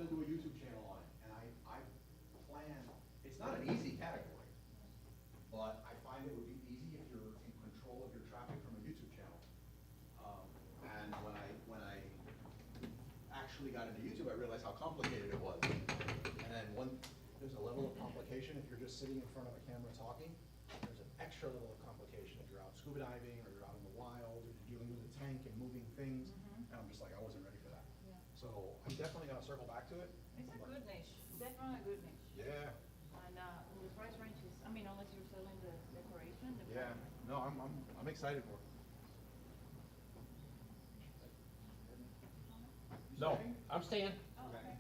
gonna do a YouTube channel on it, and I plan, it's not an easy category, but I find it would be easy if you're in control of your traffic from a YouTube channel. And when I actually got into YouTube, I realized how complicated it was. And then there's a level of complication if you're just sitting in front of a camera talking. There's an extra level of complication if you're out scuba diving, or you're out in the wild, or you're dealing with a tank and moving things. And I'm just like, I wasn't ready for that. Yeah. So I'm definitely gonna circle back to it. It's a good niche, definitely a good niche. Yeah, And, the price range is, I mean, unless you're selling the decoration, the. yeah. No, I'm excited for it. You No, staying? I'm staying. Oh, okay.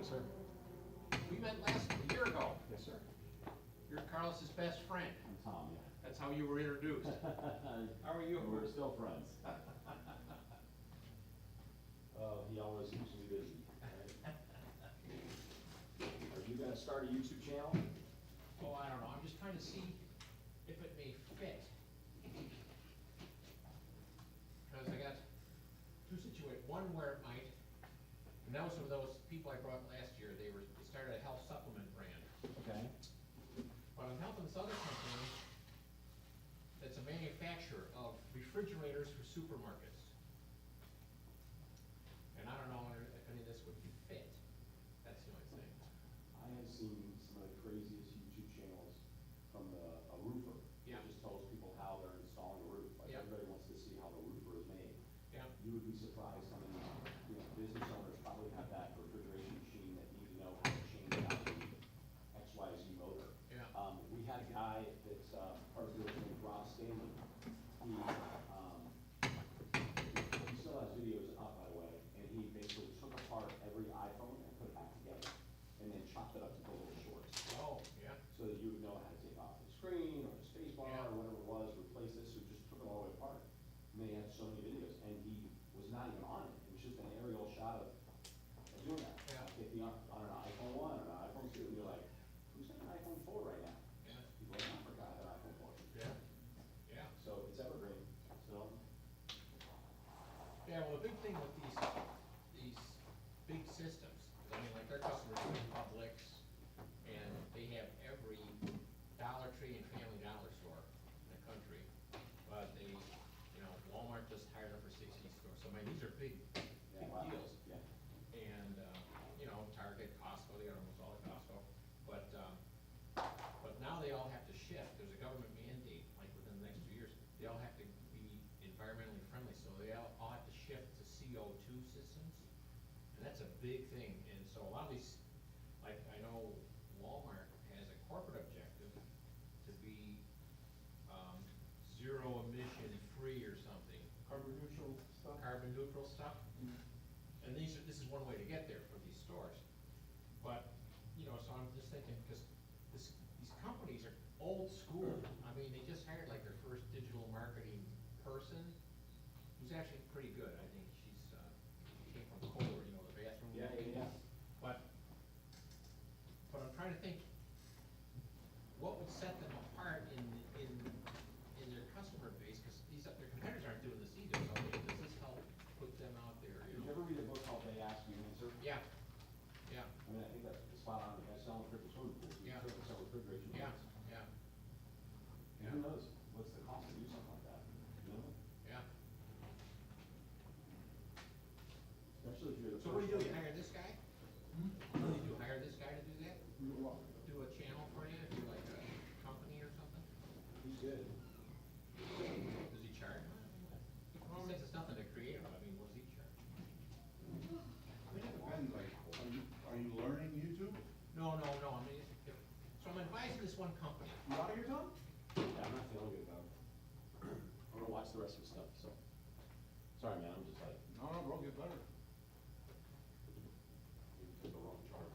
Yes, sir. We met a year ago. Yes, sir. You're Carlos's best friend. I'm Tom, yeah. That's how you were introduced. How are you? We're still friends. He always keeps me busy, right? Are you gonna start a YouTube channel? Oh, I don't know. I'm just trying to see if it may fit. Because I got two situations. One where it might, and that was some of those people I brought last year. They started a health supplement brand. Okay. But I'm helping this other company that's a manufacturer of refrigerators for supermarkets. And I don't know if any of this would fit. That's the only thing. I have seen some of the craziest YouTube channels from a roofer. Yeah. That just tells people how they're installing a roof. Like Yeah. everybody wants to see how the roofer is made. Yeah. You would be surprised how many, business owners probably have that refrigeration machine that need to know how to change out the XYZ motor. Yeah. We had a guy that's, part of the named Rob Stanley. He still has videos up, by the way, and he basically took apart every iPhone and put it back together, and then chopped it up into little shorts, Oh, yeah. so that you would know how to take off the screen, or the space bar, Yeah. or whatever it was, replace this, so just took it all the way apart. And then he had so many videos, and he was not even on it, it was just an aerial shot of doing that. Yeah. Like if you're on an iPhone 1 or an iPhone 2, and you're like, who's got an iPhone 4 right now? Yeah. People are like, I forgot I had an iPhone 4. Yeah. Yeah. So it's evergreen, so. Yeah, well, the big thing with these big systems, I mean, like their customers are Publix, and they have every Dollar Tree and Family Dollar store in the country. But they, Walmart just hired up for 60 stores, so I mean, these are big Yeah, wow. deals. Yeah. And, Target, Costco, they got almost all at Costco. But now they all have to shift. There's a government mandate, like within the next 2 years, they all have to be environmentally friendly, so they all have to shift to CO2 systems. And that's a big thing. And so a lot of these, like I know Walmart has a corporate objective to be zero emission free or something. Carbon neutral stuff. Carbon neutral stuff. And this is one way to get there for these stores. But, so I'm just thinking, because these companies are old school. I mean, they just hired like their first digital marketing person, who's actually pretty good. I think she came from Kohler, the bathroom. Yeah. But I'm trying to think, what would set them apart in their customer base, because their competitors aren't doing this either, so does this help put them out there? Did you ever read a book called They Ask You Answer? Yeah, yeah, I mean, I think that's spot on, the guy selling crippled swimming pools, Yeah. sell refrigeration yeah, units. yeah, And who knows, what's the cost to do something like that, yeah. Especially if you're the So what do you do, first you one. hire this guy? What do you do, hire this guy to do that? Do a channel for you, do like a company or something? He's good. Does he charge? He says it's nothing to create them, I mean, what does he charge? I mean, it depends, like, are you learning YouTube? No, I mean, so I'm advising this one company. You out of here, Tom? Yeah, I'm not feeling good about it. I'm gonna watch the rest of the stuff, so. Sorry, man, I'm just like, No, bro, get better. you took the wrong charge.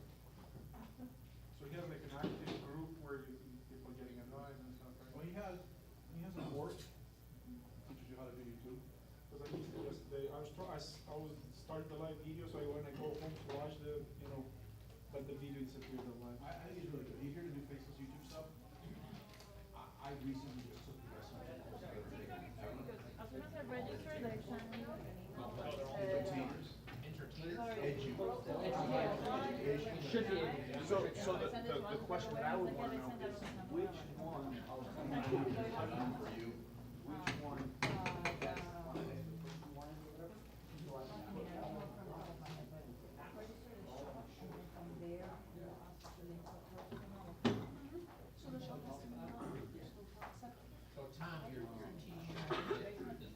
So he has like an active group where you see people getting annoyed and stuff, right? Well, he has a course, teaches you how to do YouTube. Because I used to yesterday, I was start the live video, so when I go home to watch but the video disappeared the live. I think he's really good. He's here to do Faceless YouTube stuff. I recently just took the rest of it. Apenas se register, they send me like an email, but Entertainers. Entertainers? Edu. Should be able to. So the question that I would want to know is, which one of them I need to type for you, which one? So Tom, your t-shirt, does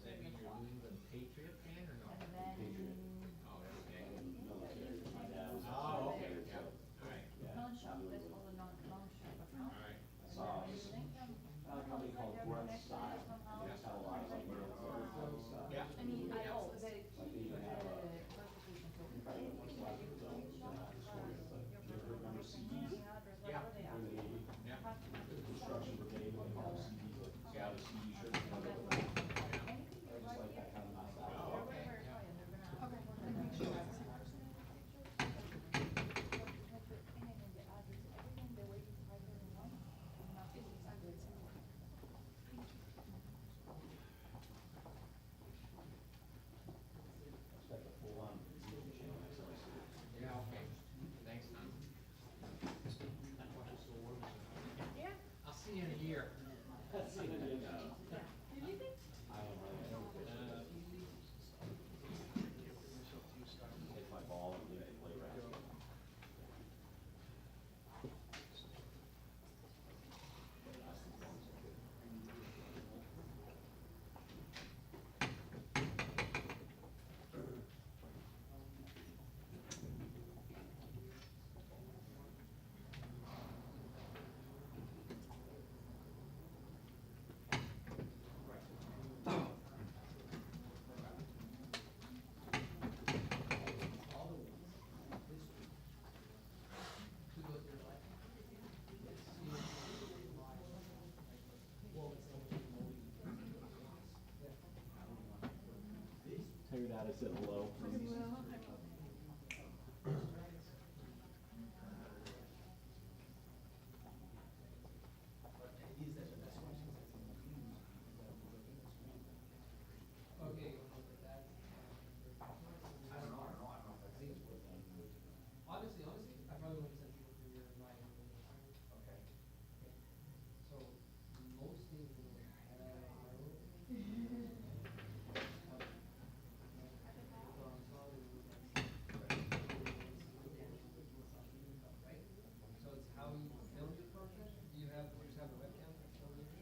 that mean you're New England Patriot fan or no? Oh, that's okay. My dad was. Oh, okay, yeah, all right, Non-shop, let's call it non-shop account. all right. I saw a company called Breath Style, they just had a lot of like military figured out I said hello. Honestly, I probably wouldn't send people through your line anyway. Okay. So most things in the right? So it's how you film your content. Do you just have a webcam for filming it?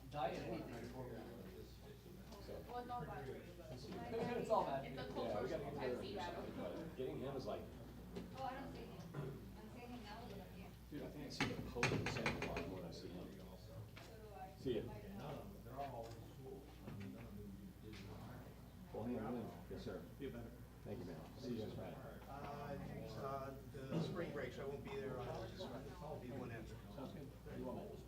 Diet anything before we Well, it's all bad. It's all bad. It's a Yeah, cultural we gotta get thing. there or something, but getting him is like, Oh, I don't see him. I'm seeing him now with him here. dude, I think I see the Pope in Santa Claus when I see him. See ya. Well, hang on. Yes, sir. Feel better. Thank you, man. See you guys Friday. The spring break, so I won't be there on this Friday. I'll be the one after. Sounds good. You want it?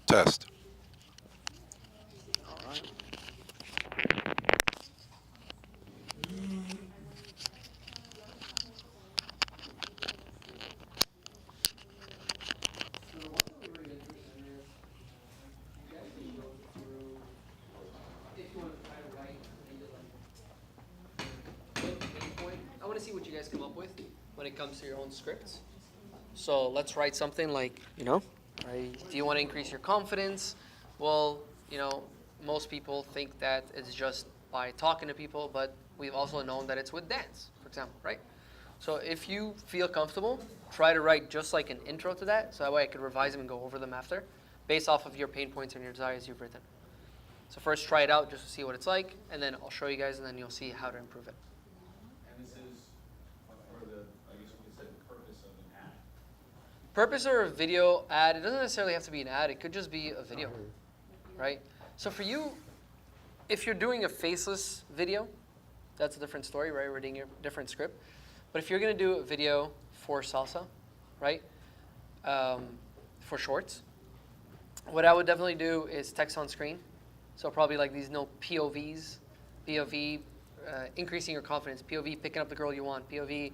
Test. All right. So the ones that we're really interested in is, you guys can go through, if you want to try to write maybe like main point. I want to see what you guys come up with when it comes to your own scripts. So let's write something like, right, do you want to increase your confidence? Well, most people think that it's just by talking to people, but we've also known that it's with dance, for example, right? So if you feel comfortable, try to write just like an intro to that, so that way I can revise them and go over them after, based off of your pain points and your desires you've written. So first try it out just to see what it's like, and then I'll show you guys, and then you'll see how to improve it. And this is for the, I guess we could say the purpose of an ad. Purpose or a video ad, it doesn't necessarily have to be an ad, it could just be a video, right? So for you, if you're doing a faceless video, that's a different story, right? We're doing a different script. But if you're going to do a video for salsa, right, for shorts, what I would definitely do is text on screen. So probably like these POVs, POV, increasing your confidence, POV, picking up the girl you want, POV,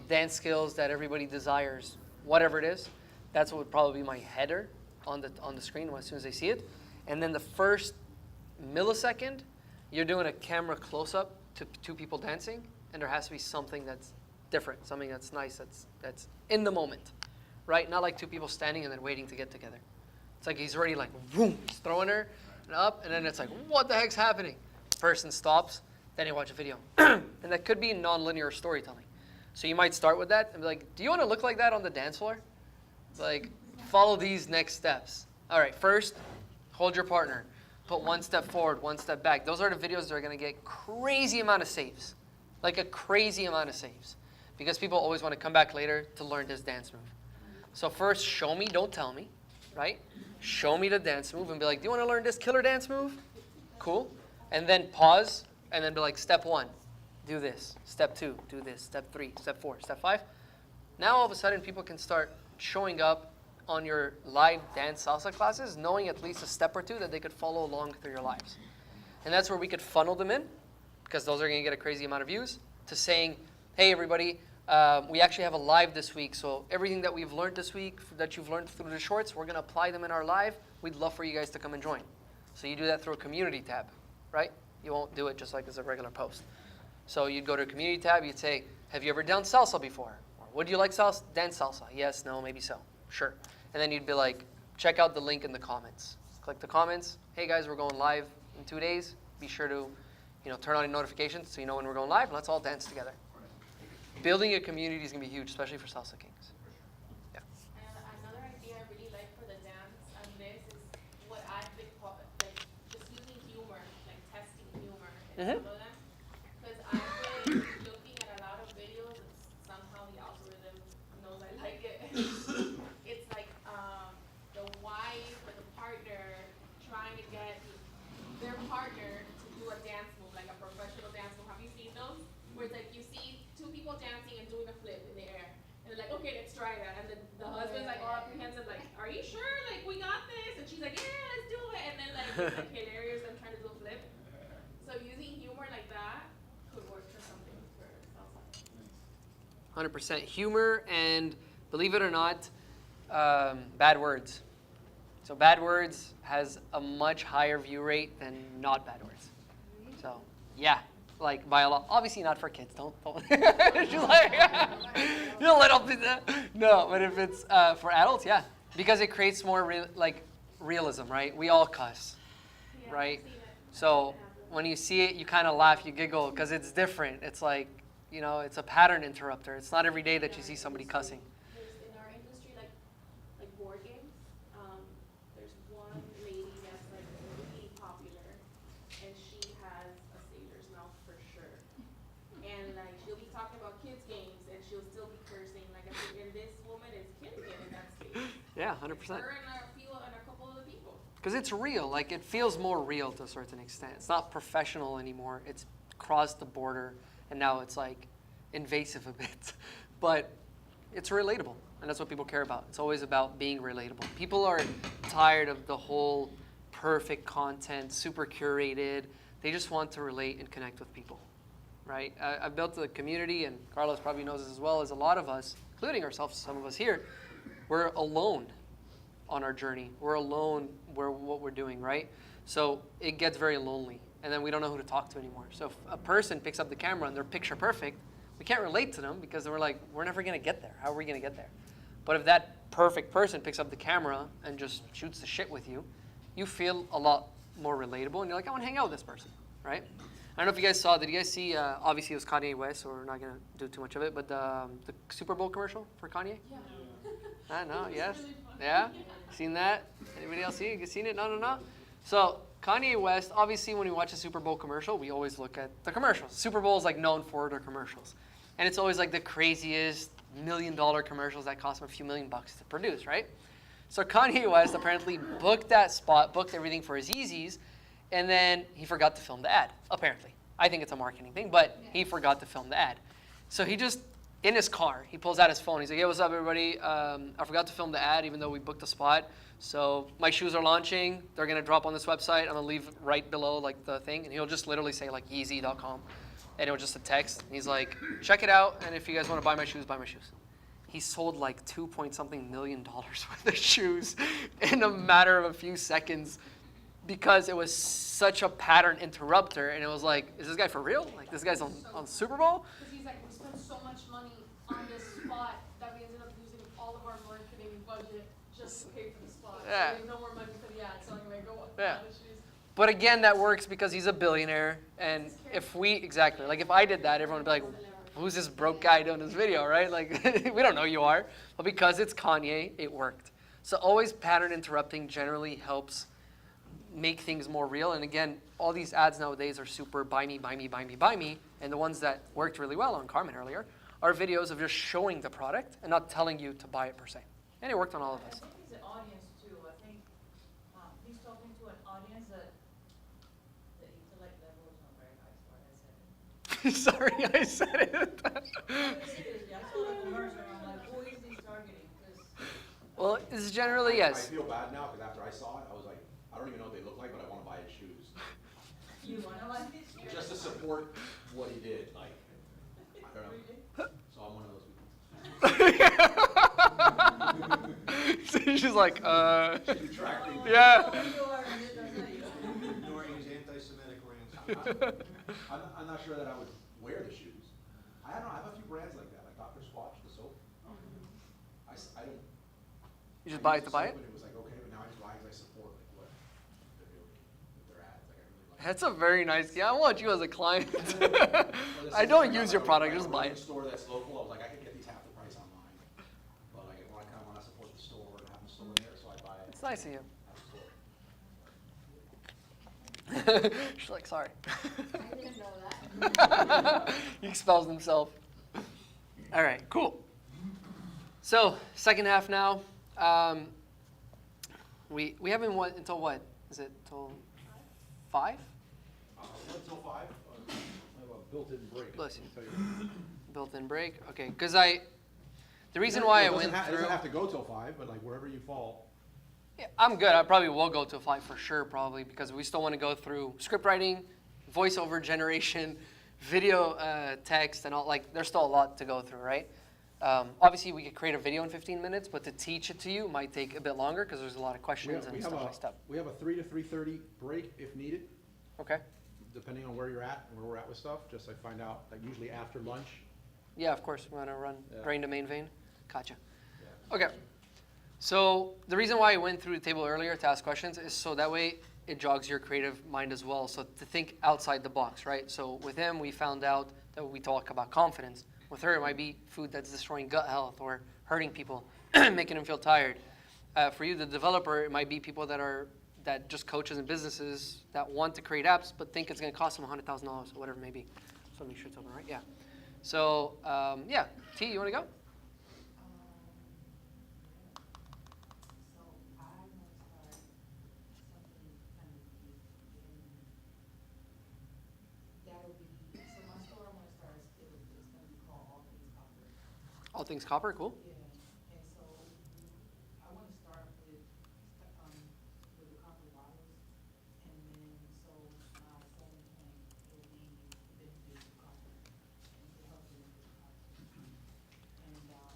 dance skills that everybody desires, whatever it is. That's what would probably be my header on the screen as soon as they see it. And then the first millisecond, you're doing a camera close-up to two people dancing, and there has to be something that's different, something that's nice, that's in the moment, right? Not like two people standing and then waiting to get together. It's like he's already like, boom, he's throwing her and up, and then it's like, what the heck's happening? Person stops, then you watch a video. And that could be non-linear storytelling. So you might start with that and be like, do you want to look like that on the dance floor? Like, follow these next steps. All right, first, hold your partner. Put one step forward, one step back. Those are the videos that are going to get crazy amount of saves. Like a crazy amount of saves. Because people always want to come back later to learn this dance move. So first, show me, don't tell me, right? Show me the dance move and be like, do you want to learn this killer dance move? Cool. And then pause and then be like, step 1, do this. Step 2, do this. Step 3, step 4, step 5. Now all of a sudden people can start showing up on your live dance salsa classes, knowing at least a step or two that they could follow along through your lives. And that's where we could funnel them in, because those are going to get a crazy amount of views, to saying, hey everybody, we actually have a live this week, so everything that we've learned this week, that you've learned through the shorts, we're going to apply them in our live. We'd love for you guys to come and join. So you do that through a community tab, right? You won't do it just like as a regular post. So you'd go to a community tab, you'd say, have you ever done salsa before? Or would you like salsa? Dance salsa? Yes, no, maybe so. Sure. And then you'd be like, check out the link in the comments. Click the comments. Hey guys, we're going live in 2 days. Be sure to, turn on your notifications so you know when we're going live. Let's all dance together. Building a community is going to be huge, especially for salsa kings. Yeah. And another idea I really like for the dance and this is what I've been like just using humor, like testing humor in some of them. Because I've been looking at a lot of videos and somehow the algorithm knows I like it. It's like the wife or the partner trying to get their partner to do a dance move, like a professional dance move. Have you seen those? Where it's like you see two people dancing and doing a flip in the air. And they're like, okay, let's try that. And then the husband's like all apprehensive, like, are you sure? Like, we got this? And she's like, yeah, let's do it. And then like, it's like hilarious, I'm trying to do a flip. So using humor like that could work for something for salsa. 100% humor and, believe it or not, bad words. So bad words has a much higher view rate than not bad words. So yeah, like by a lot. Obviously not for kids. Don't. She's like, you don't let them do that. No, but if it's for adults, yeah, because it creates more realism, right? We all cuss, right? So when you see it, you kind of laugh, you giggle, because it's different. It's like, it's a pattern interrupter. It's not every day that you see somebody cussing. In our industry, like board games, there's one lady that's like really popular, and she has a sailor's mouth for sure. And like she'll be talking about kids games, and she'll still be cursing. Like I think, and this woman is killing it in that space. Yeah, 100%. Her and a couple other people. Because it's real. Like, it feels more real to a certain extent. It's not professional anymore. It's crossed the border, and now it's like invasive a bit. But it's relatable, and that's what people care about. It's always about being relatable. People are tired of the whole perfect content, super curated. They just want to relate and connect with people, right? I've built a community, and Carlos probably knows this as well as a lot of us, including ourselves, some of us here, we're alone on our journey. We're alone what we're doing, right? So it gets very lonely, and then we don't know who to talk to anymore. So if a person picks up the camera and they're picture perfect, we can't relate to them because we're like, we're never going to get there. How are we going to get there? But if that perfect person picks up the camera and just shoots the shit with you, you feel a lot more relatable, and you're like, I want to hang out with this person, right? I don't know if you guys saw, did you guys see, obviously it was Kanye West, so we're not going to do too much of it, but the Super Bowl commercial for Kanye? Yeah. I know, yes. Really funny. Yeah? Seen that? Anybody else see it? You seen it? No. So Kanye West, obviously when we watch a Super Bowl commercial, we always look at the commercials. Super Bowl is like known for their commercials. And it's always like the craziest $1 million commercials that cost them a few $1 million to produce, right? So Kanye West apparently booked that spot, booked everything for his Yeezys, and then he forgot to film the ad, apparently. I think it's a marketing thing, but he forgot to film the ad. So he just, in his car, he pulls out his phone. He's like, hey, what's up, everybody? I forgot to film the ad, even though we booked the spot. So my shoes are launching. They're going to drop on this website. I'm going to leave right below like the thing. And he'll just literally say like Yeezy.com. And it was just a text. He's like, check it out. And if you guys want to buy my shoes, buy my shoes. He sold like $2 million worth of shoes in a matter of a few seconds because it was such a pattern interrupter. And it was like, is this guy for real? Like this guy's on Super Bowl? Because he's like, we spent so much money on this spot that we ended up using all of our marketing budget just to pay for the spot. Yeah. So we have no more money for the ad, so I'm going to go Yeah. buy the shoes. But again, that works because he's a billionaire. And if if I did that, everyone would be like, who's this broke guy doing this video, right? Like, we don't know who you are. But because it's Kanye, it worked. So always pattern interrupting generally helps make things more real. And again, all these ads nowadays are super buy me, buy me, buy me, buy me. And the ones that worked really well on Carmen earlier are videos of just showing the product and not telling you to buy it per se. And it worked on all of us. I think he's an audience too. I think he's talking to an audience that the intellect level is not very high. Sorry, I said it. Sorry, I said it. No, seriously, I saw the commercial and I'm like, who is he targeting? 'Cause Well, it's generally yes. I feel bad now because after I saw it, I was like, I don't even know what they look like, but I want to buy his shoes. you wanna like these shoes? Just to support what he did, like, I don't know. So I'm one of those people. She's like, Retracting. yeah. Ignoring his anti-Semitic rants. I'm not sure that I would wear the shoes. I don't know, I have a few brands like that, like Dr. Squatch, the soap. I don't. You just buy it to buy it? But it was like, okay, but now I just buy it because I support like what they're doing with their ads. Like I really like. That's a very nice. Yeah, I want you as a client. Well, I don't use your product, just buy a it. store that's local, I was like, I could get these half the price online. But like, I kind of want to support the store and have the store there, so I buy it. It's nice of you. At the store. She's like, sorry. I didn't know that. He expels himself. All right, cool. So second half now. We haven't went until what? Is it till 5? Until 5. I have a built-in break. Bless you. I'll tell you. Built-in break. Okay, because the reason why I went It through. doesn't have to go till 5, but like wherever you fall. Yeah, I'm good. I probably will go to 5 for sure, probably, because we still want to go through script writing, voiceover generation, video text, and all. Like, there's still a lot to go through, right? Obviously, we could create a video in 15 minutes, but to teach it to you might take a bit longer because there's a lot of questions and stuff like that. We have a 3 to 3:30 break if needed, Okay. depending on where you're at and where we're at with stuff. Just like find out, like usually after lunch. Yeah, of course. We want to run Yeah. brain to main vein. Gotcha. Yeah. Okay. So the reason why I went through the table earlier to ask questions is so that way it jogs your creative mind as well. So to think outside the box, right? So with him, we found out that we talk about confidence. With her, it might be food that's destroying gut health or hurting people, making them feel tired. For you, the developer, it might be people that just coaches and businesses that want to create apps but think it's going to cost them $100,000 or whatever it may be. So make sure it's open, right? Yeah. So yeah, T, you want to go? So I want to start something kind of deep that'll be, so my store I want to start, it's going to be called All things copper, cool. Yeah, and so I want to start with the copper bottles, and then so my selling point will be the benefits of copper and the health benefits of copper. And well,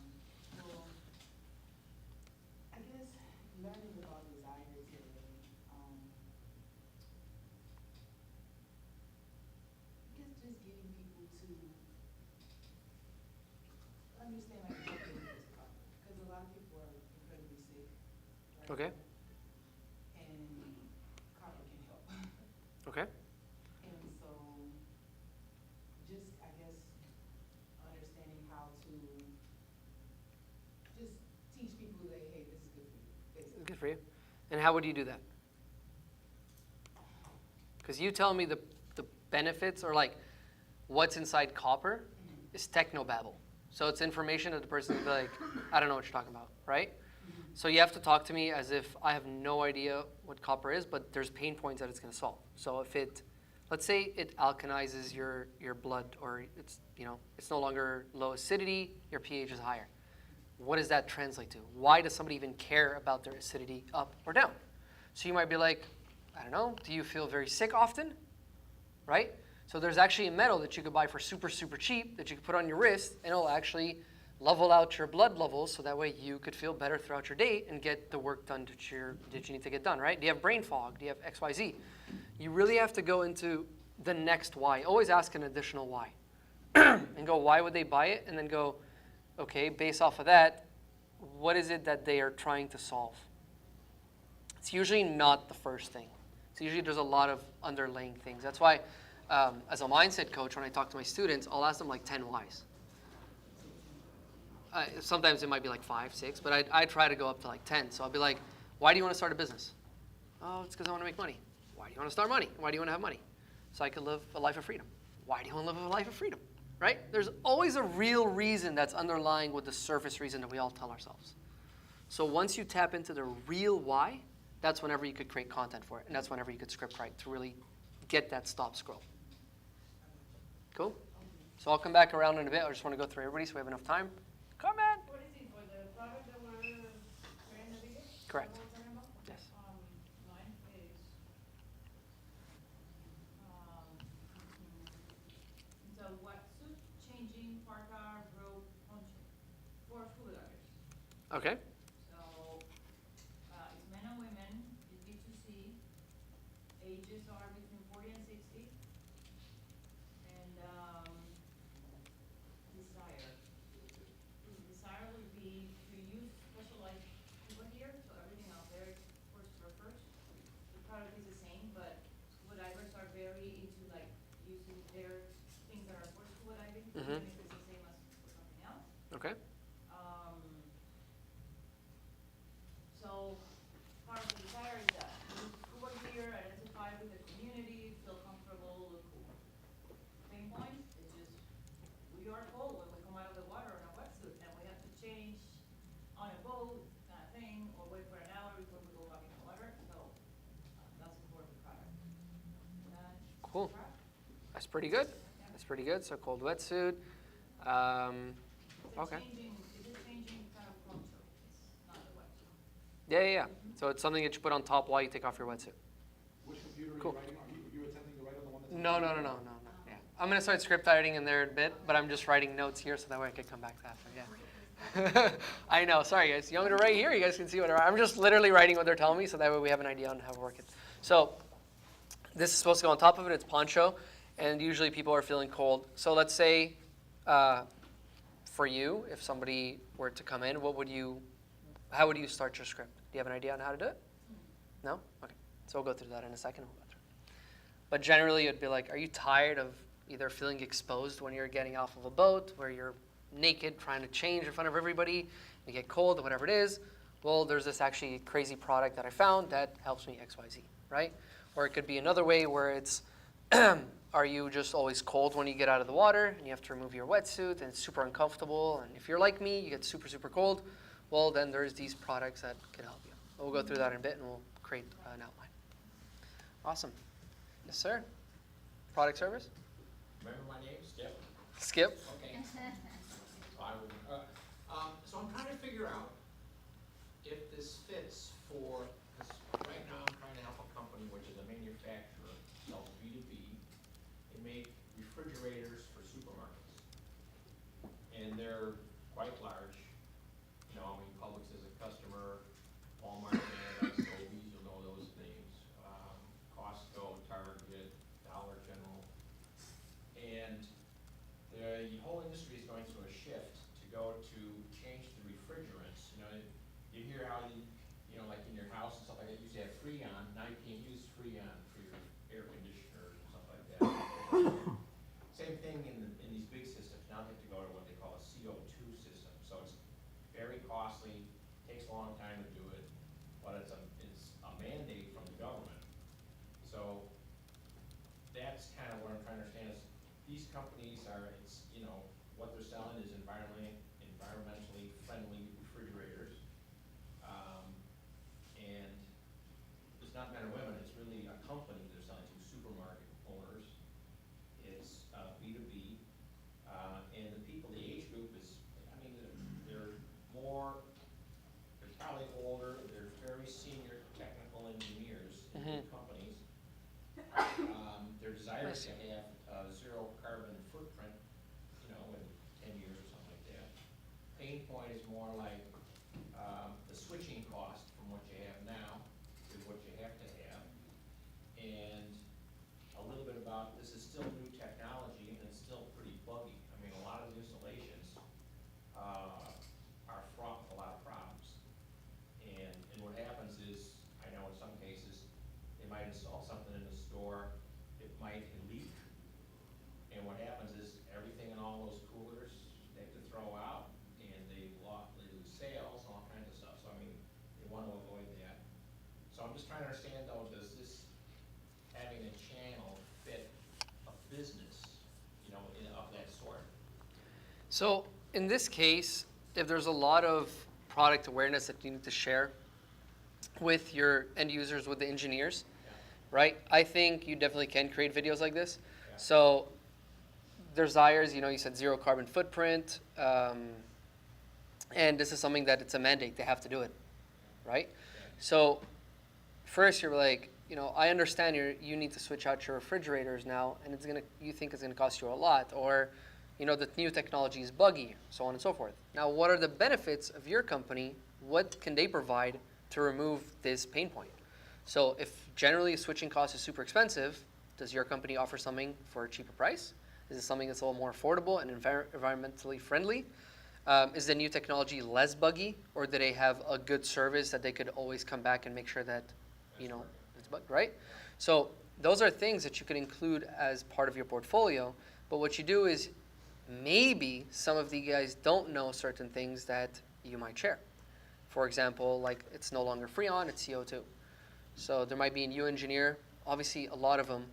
I guess learning about desire today, I guess just getting people to understand like the benefits of copper, because a lot of people are incredibly sick. Right? Okay. And copper can help. Okay. And so, just I guess understanding how to just teach people that hey, this is good for you. Basically. Good for you. And how would you do that? Because you tell me the benefits or like what's inside copper is technobabble. So it's information that the person would be like, I don't know what you're talking about, right? So you have to talk to me as if I have no idea what copper is, but there's pain points that it's going to solve. So if it, let's say it alkalizes your blood, or it's, you know, it's no longer low acidity, your pH is higher. What does that translate to? Why does somebody even care about their acidity up or down? So you might be like, I don't know, do you feel very sick often? Right? So there's actually a metal that you could buy for super, super cheap that you could put on your wrist, and it'll actually level out your blood levels so that way you could feel better throughout your day and get the work done that you need to get done, right? Do you have brain fog? Do you have XYZ? You really have to go into the next why. Always ask an additional why. And go, why would they buy it? And then go, okay, based off of that, what is it that they are trying to solve? It's usually not the first thing. It's usually there's a lot of underlying things. That's why, as a mindset coach, when I talk to my students, I'll ask them like 10 whys. Sometimes it might be like 5, 6, but I try to go up to like 10. So I'll be like, why do you want to start a business? Oh, it's because I want to make money. Why do you want to start money? Why do you want to have money? So I can live a life of freedom. Why do you want to live a life of freedom? Right? There's always a real reason that's underlying with the surface reason that we all tell ourselves. So once you tap into the real why, that's whenever you could create content for it. And that's whenever you could script write to really get that stop scroll. Cool? So I'll come back around in a bit. I just want to go through everybody so we have enough time. Come on. What is it for the product that we're creating the video? Correct. What we're talking about? Yes. Mine is, the wetsuit changing parka robe poncho for scuba divers. Okay. So, it's men and women, it's B2C, ages are between 40 and 60, and, desire would be to use specialized scuba gear, so everything out there is for surfers. The product is the same, but scuba divers are very into like using their things that are for scuba diving, even if it's the same as for something else. Okay. So part of the desire is that use scuba gear, identify with the community, feel comfortable, look cool. Pain points, it's just, we are cold when we come out of the water in a wetsuit, and we have to change on a boat, kind of thing, or wait for an hour before we go back in the water, so that's for the product. Cool. That's pretty good. That's pretty good. So cold wetsuit. Okay. It's a changing kind of poncho, it's not a wetsuit. Yeah. So it's something that you put on top while you take off your wetsuit. Which computer Cool. are you writing on? Are you attempting to write on the one that's? No. Yeah. I'm going to start script editing in there in a bit, but I'm just writing notes here so that way I can come back to that. Yeah. I know. Sorry, guys. You want me to write here? You guys can see whatever. I'm just literally writing what they're telling me so that way we have an idea on how we're working. So this is supposed to go on top of it. It's poncho, and usually people are feeling cold. So let's say for you, if somebody were to come in, how would you start your script? Do you have an idea on how to do it? No? Okay. So we'll go through that in a second. We'll go through. But generally, it'd be like, are you tired of either feeling exposed when you're getting off of a boat, where you're naked trying to change in front of everybody, you get cold or whatever it is? Well, there's this actually crazy product that I found that helps me XYZ, right? Or it could be another way where it's, are you just always cold when you get out of the water and you have to remove your wetsuit and it's super uncomfortable, and if you're like me, you get super, super cold? Well, then there's these products that can help you. We'll go through that in a bit and we'll create an outline. Awesome. Yes, sir. Product service? Remember my name, Skip? Skip? Okay. So So I'm trying to figure out if this fits for, because right now I'm trying to help a company which is a manufacturer, sells B2B, and make refrigerators for supermarkets. And they're quite large. You know, I mean, Publix is a customer, Walmart, Canada, Sobeys, you'll know those names, Costco, Target, Dollar General. And the whole industry is going through a shift to go to change the refrigerants. You know, you hear how you know, like in your house and stuff like that, you used to have Freon, now you can't use Freon for your air conditioners and stuff like that. Same thing in these big systems, now they have to go to what they call a CO2 system. So it's very costly, takes a long time to do it, but it's a mandate from the government. So that's kind of what I'm trying to understand is these companies are, it's, you know, what they're selling is environmentally friendly refrigerators. And it's not men or women, it's really a company they're selling to, supermarket owners. It's B2B. And the people, the age group is, I mean, they're probably older, they're very senior technical engineers in big companies. Their desire is to have zero carbon footprint, you know, in 10 years or something like that. Pain point is more like the switching cost from what you have now to what you have to have. And a little bit about, this is still new technology and it's still pretty buggy. I mean, a lot of the installations are fraught with a lot of problems. And what happens is, I know in some cases, they might install something in the store, it might leak. And what happens is everything in all those coolers they have to throw out, and they lose sales and all kinds of stuff. So I mean, they want to avoid that. So I'm just trying to understand though, does this having a channel fit a business, you know, of that sort? So in this case, if there's a lot of product awareness that you need to share with your end users, with the engineers, right? I think you definitely can create videos like this. Yeah. So their desires, you know, you said zero carbon footprint, and this is something that it's a mandate, they have to do it, right? So first you're like, you know, I understand you need to switch out your refrigerators now, and you think it's gonna cost you a lot, or, you know, the new technology is buggy, so on and so forth. Now, what are the benefits of your company? What can they provide to remove this pain point? So if generally switching cost is super expensive, does your company offer something for a cheaper price? Is it something that's a little more affordable and environmentally friendly? Is the new technology less buggy, or do they have a good service that they could always come back and make sure that, you know, it's bugged, right? So those are things that you could include as part of your portfolio, but what you do is maybe some of the guys don't know certain things that you might share. For example, like it's no longer Freon, it's CO2. So there might be a new engineer. Obviously, a lot of them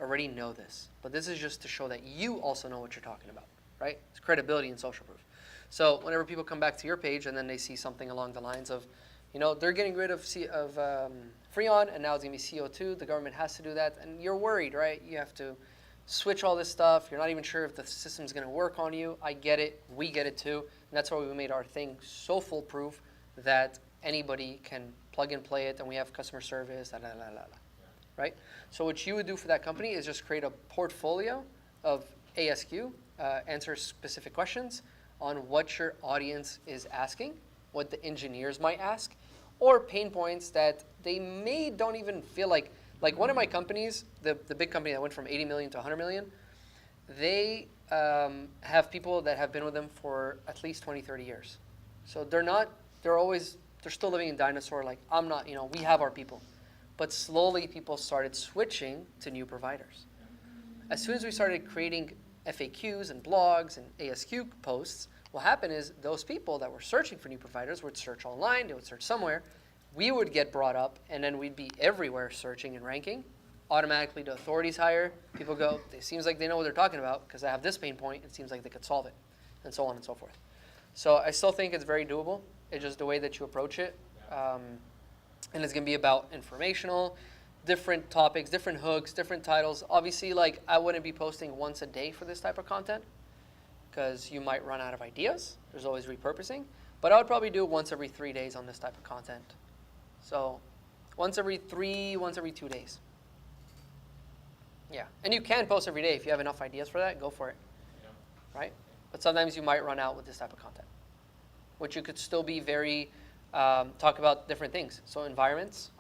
already know this, but this is just to show that you also know what you're talking about, right? It's credibility and social proof. So whenever people come back to your page and then they see something along the lines of, you know, they're getting rid of Freon and now it's gonna be CO2, the government has to do that, and you're worried, right? You have to switch all this stuff. You're not even sure if the system's gonna work on you. I get it, we get it too, and that's why we made our thing so foolproof that anybody can plug and play it, and we have customer service, right? So what you would do for that company is just create a portfolio of ASQ, answer specific questions on what your audience is asking, what the engineers might ask, or pain points that they don't even feel like one of my companies, the big company that went from 80 million to 100 million, they have people that have been with them for at least 20, 30 years. So they're still living in dinosaur, like, I'm not, you know, we have our people. But slowly people started switching to new providers. As soon as we started creating FAQs and blogs and ASQ posts, what happened is those people that were searching for new providers would search online, they would search somewhere, we would get brought up, and then we'd be everywhere searching and ranking. Automatically the authorities hire, people go, it seems like they know what they're talking about because I have this pain point, it seems like they could solve it, and so on and so forth. So I still think it's very doable. It's just the way that you approach it. And it's gonna be about informational, different topics, different hooks, different titles. Obviously, like, I wouldn't be posting once a day for this type of content because you might run out of ideas. There's always repurposing. But I would probably do it once every 3 days on this type of content. So once every 2 days. Yeah, and you can post every day if you have enough ideas for that. Go for it, right? But sometimes you might run out with this type of content, which you could still be very talk about different things. So environments,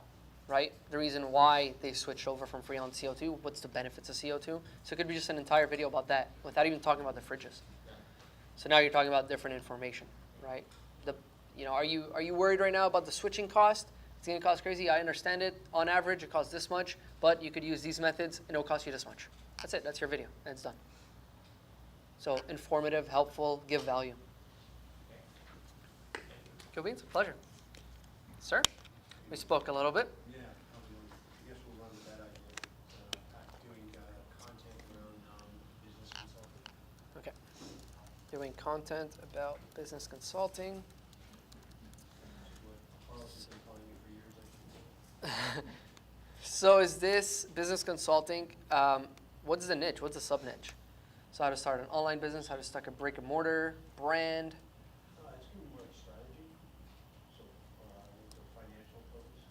right? The reason why they switched over from Freon to CO2. What's the benefits of CO2? So it could be just an entire video about that, without even talking about the fridges. So now you're talking about different information, right? Are you worried right now about the switching cost? It's going to cost crazy. I understand it. On average, it costs this much, but you could use these methods, and it'll cost you this much. That's it. That's your video, and it's done. So informative, helpful, give value. Cool beans. Pleasure. Sir, we spoke a little bit. Yeah, I guess we'll run with that idea. Doing content around business consulting. Okay. Doing content about business consulting. Carlos has been calling you for years, I should say. So is this business consulting, what's the niche? What's the sub-niche? So how to start an online business, how to start a brick and mortar, brand. It's going to be more like strategy, so with a financial focus.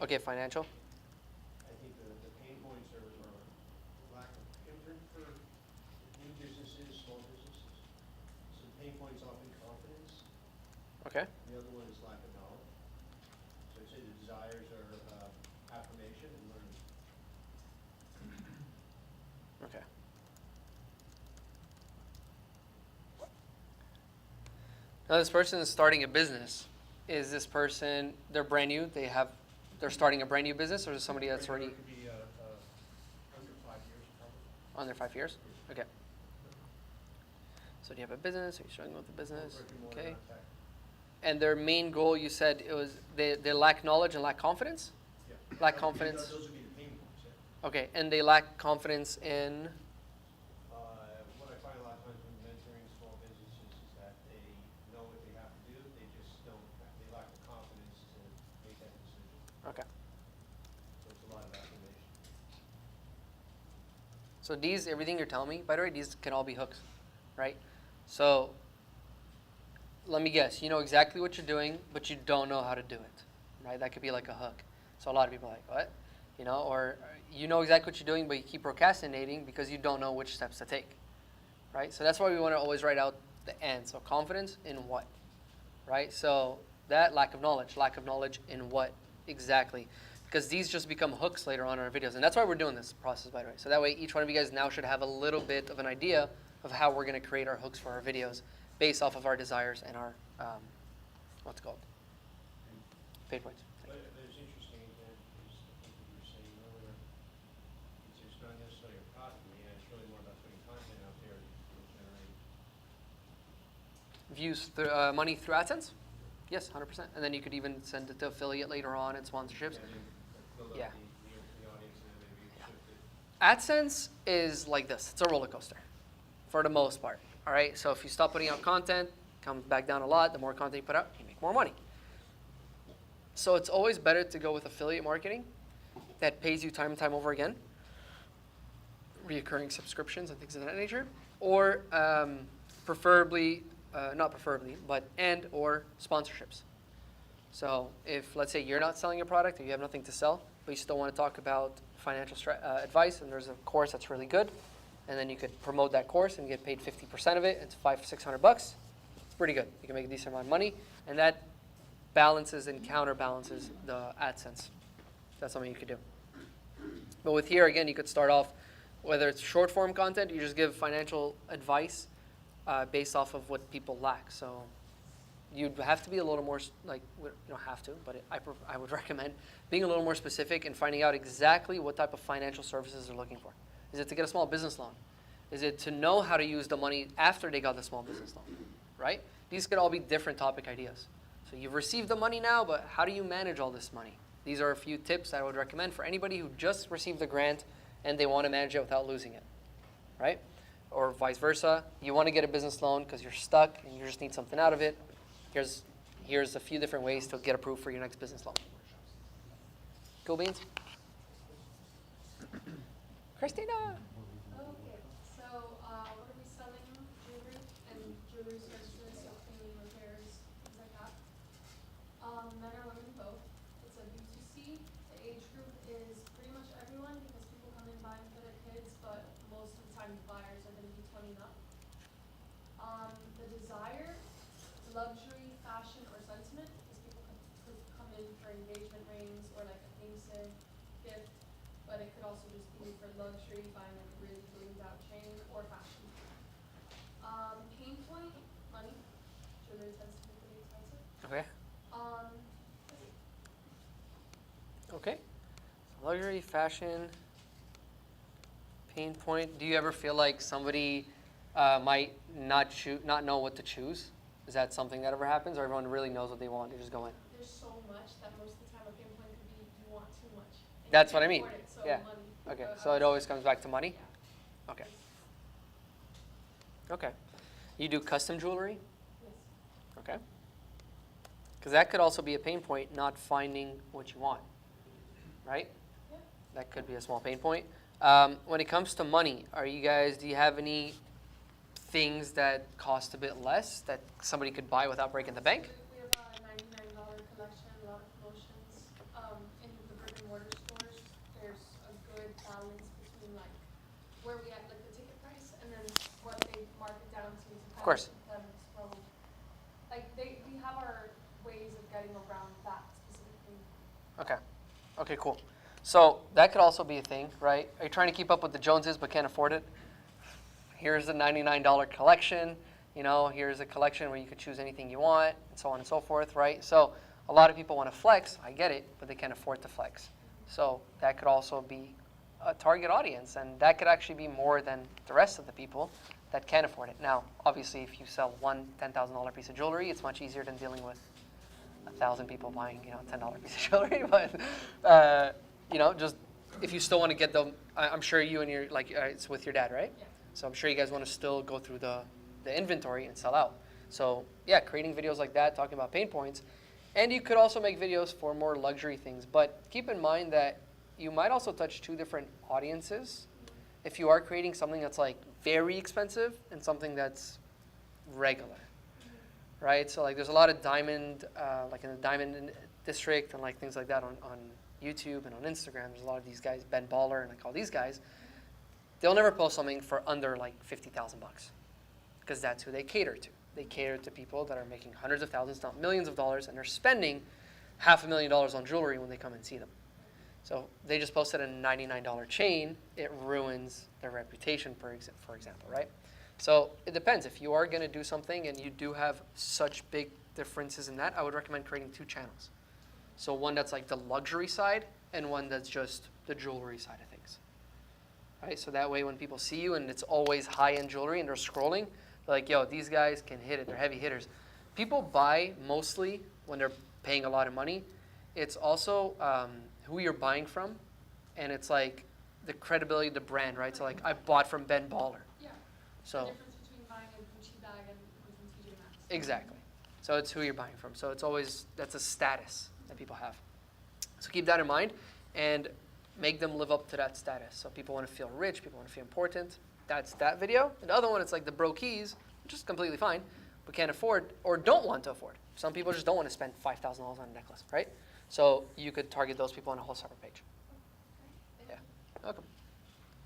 Okay, financial. I think the pain points are lack of, for new businesses, small businesses. So the pain point's often confidence. Okay. The other one is lack of knowledge. So I'd say the desires are affirmation and learning. Okay. Now this person is starting a business. Is this person, they're brand new, they're starting a brand new business, or is it somebody that's already It could be under 5 years probably. under 5 years? Okay. So do you have a business? Are you struggling with the business? Brick and mortar, Okay. not tech. And their main goal, you said it was they lack knowledge and lack confidence? Yeah. Lack confidence. Those would be the pain points, yeah. Okay, and they lack confidence in, What I find a lot of times when mentoring small businesses is that they know what they have to do, they just don't, they lack the confidence to make that decision. okay. So it's a lot of affirmation. So these, everything you're telling me, by the way, these can all be hooks, right? So let me guess, you know exactly what you're doing, but you don't know how to do it, right? That could be like a hook. So a lot of people are like, what? You know, or you know exactly what you're doing, but you keep procrastinating because you don't know which steps to take, right? So that's why we want to always write out the end. So confidence in what, right? So that lack of knowledge in what exactly? Because these just become hooks later on in our videos. And that's why we're doing this process, by the way. So that way each one of you guys now should have a little bit of an idea of how we're going to create our hooks for our videos based off of our desires and our, what's it called? Paid points. But it's interesting again, is I think what you were saying earlier, it's not necessarily a profit, it's really more about putting content out there to generate. Views, money through AdSense? Yes, 100%. And then you could even send it to affiliate later on and sponsorships. And then build up Yeah. the audience and then maybe shift it. AdSense is like this. It's a roller coaster for the most part. All right. So if you stop putting out content, it comes back down a lot. The more content you put out, you make more money. So it's always better to go with affiliate marketing that pays you time and time over again, reoccurring subscriptions and things of that nature, or preferably, not preferably, but and or sponsorships. So if, let's say, you're not selling a product or you have nothing to sell, but you still want to talk about financial advice, and there's a course that's really good, and then you could promote that course and get paid 50% of it. It's $500-600 bucks. It's pretty good. You can make a decent amount of money, and that balances and counterbalances the AdSense. That's something you could do. But with here, again, you could start off, whether it's short form content, you just give financial advice based off of what people lack. So you'd have to be a little more, like, you don't have to, but I would recommend being a little more specific and finding out exactly what type of financial services they're looking for. Is it to get a small business loan? Is it to know how to use the money after they got the small business loan, right? These could all be different topic ideas. So you've received the money now, but how do you manage all this money? These are a few tips that I would recommend for anybody who just received the grant and they want to manage it without losing it, right? Or vice versa. You want to get a business loan because you're stuck and you just need something out of it. Here's a few different ways to get approved for your next business loan. Cool beans? Christina. Okay, so what are we selling? Jewelry? coming up. The desire, luxury, fashion, or sentiment, because people could come in for engagement rings or like a namesake gift, but it could also just be for luxury, buying like a really blinged out chain, or fashion. Pain point, money. Jewelry tends to be pretty expensive. Okay. That's it. Okay. Luxury, fashion, pain point. Do you ever feel like somebody might not know what to choose? Is that something that ever happens, or everyone really knows what they want? They just go in. There's so much that most of the time a pain point could be you want too much. And That's you what I can't mean. afford it, so Yeah. money. Okay. So it always comes back to money. Yeah. Okay. Okay. You do custom jewelry? Yes. Okay. Because that could also be a pain point, not finding what you want, right? Yeah. That could be a small pain point. When it comes to money, do you have any things that cost a bit less that somebody could buy without breaking the bank? We have a $99 collection, a lot of promotions. In the brick and mortar stores, there's a good balance between like where we have like the ticket price and then what they mark it down to Of course. keep them from like we have our ways of getting around that specifically. Okay. Okay, cool. So that could also be a thing, right? Are you trying to keep up with the Joneses but can't afford it? Here's the $99 collection. Here's a collection where you could choose anything you want, and so on and so forth, right? So a lot of people want to flex. I get it, but they can't afford to flex. So that could also be a target audience, and that could actually be more than the rest of the people that can afford it. Now, obviously, if you sell one $10,000 piece of jewelry, it's much easier than dealing with 1,000 people buying, a $10 piece of jewelry. But just if you still want to get them, I'm sure you and it's with your dad, right? Yeah. So I'm sure you guys want to still go through the inventory and sell out. So yeah, creating videos like that, talking about pain points. And you could also make videos for more luxury things. But keep in mind that you might also touch two different audiences. If you are creating something that's like very expensive and something that's regular, right? So like there's a lot of diamond, like in the diamond district and like things like that on YouTube and on Instagram. There's a lot of these guys, Ben Baller and like all these guys. They'll never post something for under like $50,000 because that's who they cater to. They cater to people that are making hundreds of thousands, not millions of dollars, and they're spending $500,000 on jewelry when they come and see them. So they just posted a $99 chain. It ruins their reputation, for example, right? So it depends. If you are going to do something and you do have such big differences in that, I would recommend creating two channels. So one that's like the luxury side and one that's just the jewelry side of things. Right? So that way when people see you and it's always high-end jewelry and they're scrolling, they're like, yo, these guys can hit it. They're heavy hitters. People buy mostly when they're paying a lot of money. It's also who you're buying from, and it's like the credibility of the brand, right? So like I bought from Ben Baller. Yeah. So The difference between buying a Gucci bag and from TJ Maxx. exactly. So it's who you're buying from. So it's always, that's a status that people have. So keep that in mind and make them live up to that status. So people want to feel rich, people want to feel important. That's that video. And the other one, it's like the bro keys, which is completely fine, but can't afford or don't want to afford. Some people just don't want to spend $5,000 on a necklace, right? So you could target those people on a whole separate page. Yeah. Welcome.